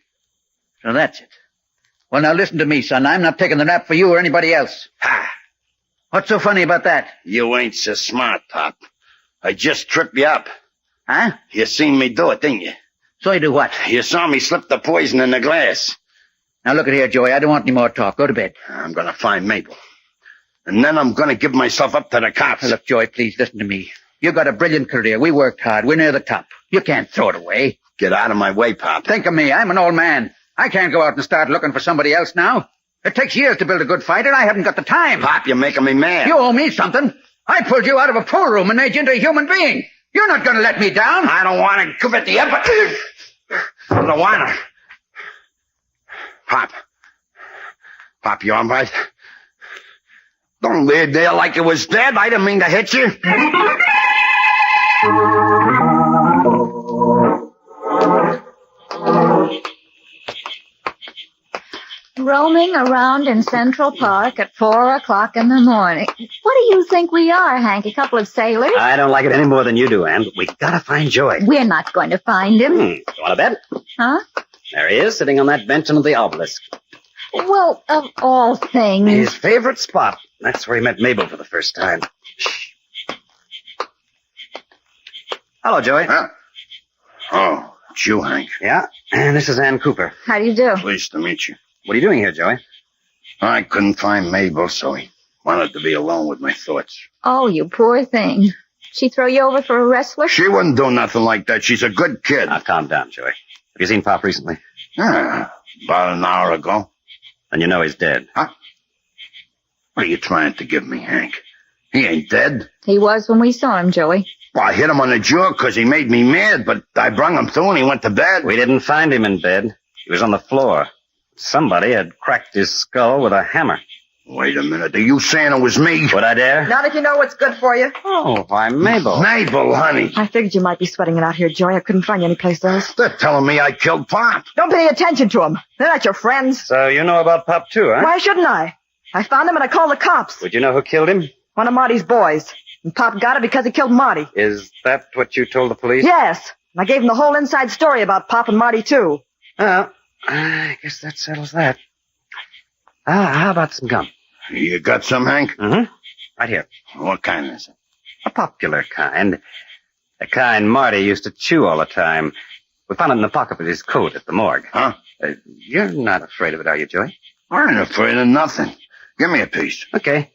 So that's it. Well, now listen to me, son. I'm not taking the rap for you or anybody else. Ha! What's so funny about that? You ain't so smart, Pop. I just tripped you up. Huh? You seen me do it, didn't you? So you do what? You saw me slip the poison in the glass. Now look at here, Joey. I don't want any more talk. Go to bed. I'm gonna find Mabel. And then I'm gonna give myself up to the cops. Look, Joey, please listen to me. You got a brilliant career. We worked hard. We're near the top. You can't throw it away. Get out of my way, Pop. Think of me. I'm an old man. I can't go out and start looking for somebody else now. It takes years to build a good fight, and I haven't got the time. Pop, you're making me mad. You owe me something. I pulled you out of a pool room and made you into a human being. You're not going to let me down. I don't want to give it the effort. I don't want to. Pop, you all right? Don't lay there like it was dead. I didn't mean to hit you. Roaming around in Central Park at 4 o'clock in the morning. What do you think we are, Hank? A couple of sailors? I don't like it any more than you do, Ann. We gotta find Joey. We're not going to find him. You want to bet? Huh? There he is, sitting on that bench under the obelisk. Well, of all things. His favorite spot. That's where he met Mabel for the first time. Hello, Joey. Huh? Oh, it's you, Hank. Yeah, and this is Ann Cooper. How do you do? Pleased to meet you. What are you doing here, Joey? I couldn't find Mabel, so he wanted to be alone with my thoughts. Oh, you poor thing. She throw you over for a wrestler? She wouldn't do nothing like that. She's a good kid. Now, calm down, Joey. Have you seen Pop recently? Yeah, about an hour ago. And you know he's dead. Huh? What are you trying to give me, Hank? He ain't dead. He was when we saw him, Joey. Well, I hit him on the jaw because he made me mad, but I brung him through and he went to bed. We didn't find him in bed. He was on the floor. Somebody had cracked his skull with a hammer. Wait a minute. Are you saying it was me? Would I dare? Not if you know what's good for you. Oh, why, Mabel. Mabel, honey. I figured you might be sweating it out here, Joey. I couldn't find you anyplace else. They're telling me I killed Pop. Don't pay any attention to them. They're not your friends. So you know about Pop, too, huh? Why shouldn't I? I found him and I called the cops. Would you know who killed him? One of Marty's boys. And Pop got it because he killed Marty. Is that what you told the police? Yes. And I gave him the whole inside story about Pop and Marty, too. Well, I guess that settles that. How about some gum? You got some, Hank? Mm-hmm. Right here. What kind is it? A popular kind. The kind Marty used to chew all the time. We found it in the pocket of his coat at the morgue. Huh? You're not afraid of it, are you, Joey? I ain't afraid of nothing. Give me a piece. Okay.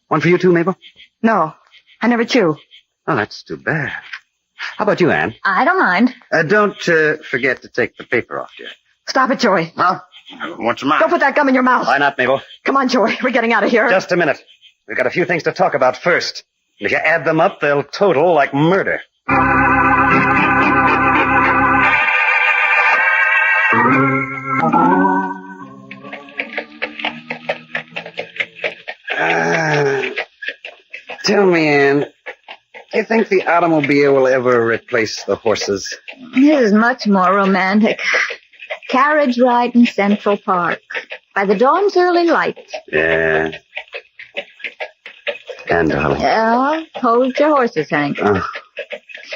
One for you too, Mabel? No. I never chew. Oh, that's too bad. How about you, Ann? I don't mind. Don't forget to take the paper off, dear. Stop it, Joey. Huh? What's the matter? Don't put that gum in your mouth. Why not, Mabel? Come on, Joey. We're getting out of here. Just a minute. We've got a few things to talk about first. And if you add them up, they'll total like murder. Tell me, Ann, do you think the automobile will ever replace the horses? This is much more romantic. Carriage ride in Central Park. By the dawn's early light. Yeah. And, darling. Hold your horses, Hank. Oh.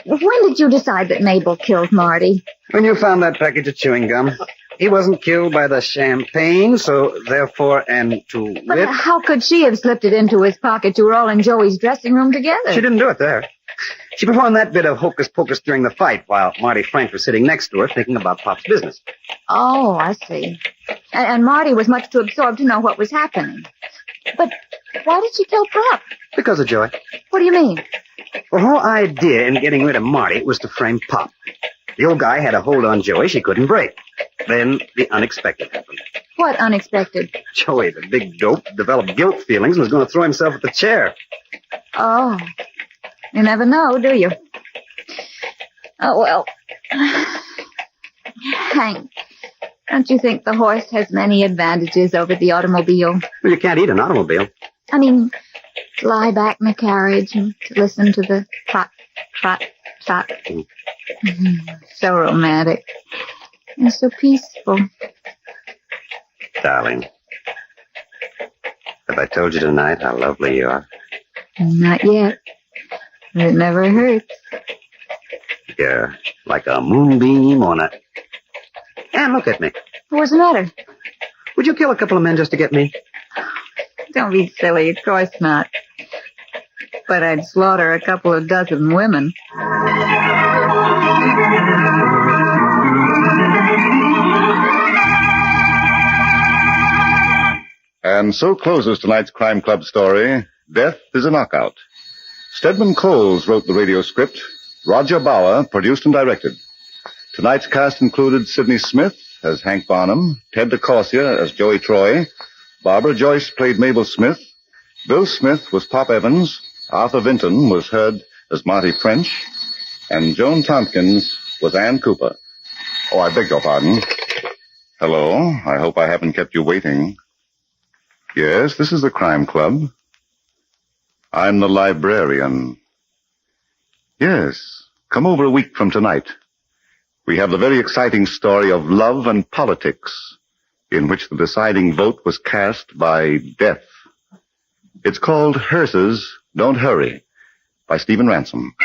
When did you decide that Mabel killed Marty? When you found that package of chewing gum. He wasn't killed by the champagne, so therefore, and to But wit... how could she have slipped it into his pocket? You were all in Joey's dressing room together. She didn't do it there. She performed that bit of hocus-pocus during the fight while Marty Frank was sitting next to her thinking about Pop's business. Oh, I see. And Marty was much too absorbed to know what was happening. But why did she kill Pop? Because of Joey. What do you mean? The whole idea in getting rid of Marty was to frame Pop. The old guy had a hold on Joey she couldn't break. Then the unexpected happened. What unexpected? Joey, the big dope, developed guilt feelings and was going to throw himself at the chair. Oh. You never know, do you? Oh, well. Hank, don't you think the horse has many advantages over the automobile? Well, you can't eat an automobile. I mean, to lie back in the carriage and to listen to the trot, trot, trot. So romantic. And so peaceful. Darling, Have I told you tonight how lovely you are? Not yet. It never hurts. You're like a moonbeam on a... And look at me. What's the matter? Would you kill a couple of men just to get me? Don't be silly. Of course not. But I'd slaughter a couple of dozen women. And so closes tonight's Crime Club story, Death is a Knockout. Stedman Coles wrote the radio script. Roger Bauer produced and directed. Tonight's cast included Sidney Smith as Hank Barnum, Ted DeCorsia as Joey Troy, Barbara Joyce played Mabel Smith, Bill Smith was Pop Evans, Arthur Vinton was heard as Marty French, and Joan Tompkins was Ann Cooper. Oh, I beg your pardon. Hello, I hope I haven't kept you waiting. Yes, this is the Crime Club. I'm the librarian. Yes, come over a week from tonight. We have the very exciting story of love and politics, in which the deciding vote was cast by death. It's called Hearth's Don't Hurry, by Stephen Ransom.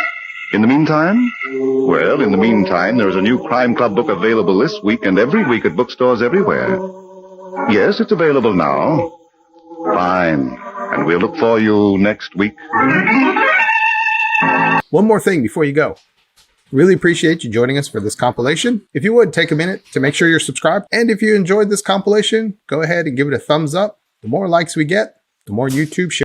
In the meantime? Well, in the meantime, there is a new Crime Club book available this week and every week at bookstores everywhere. Yes, it's available now. Fine. And we'll look for you next week. One more thing before you go. Really appreciate you joining us for this compilation. If you would, take a minute to make sure you're subscribed. And if you enjoyed this compilation, go ahead and give it a thumbs up. The more likes we get, the more YouTube shares.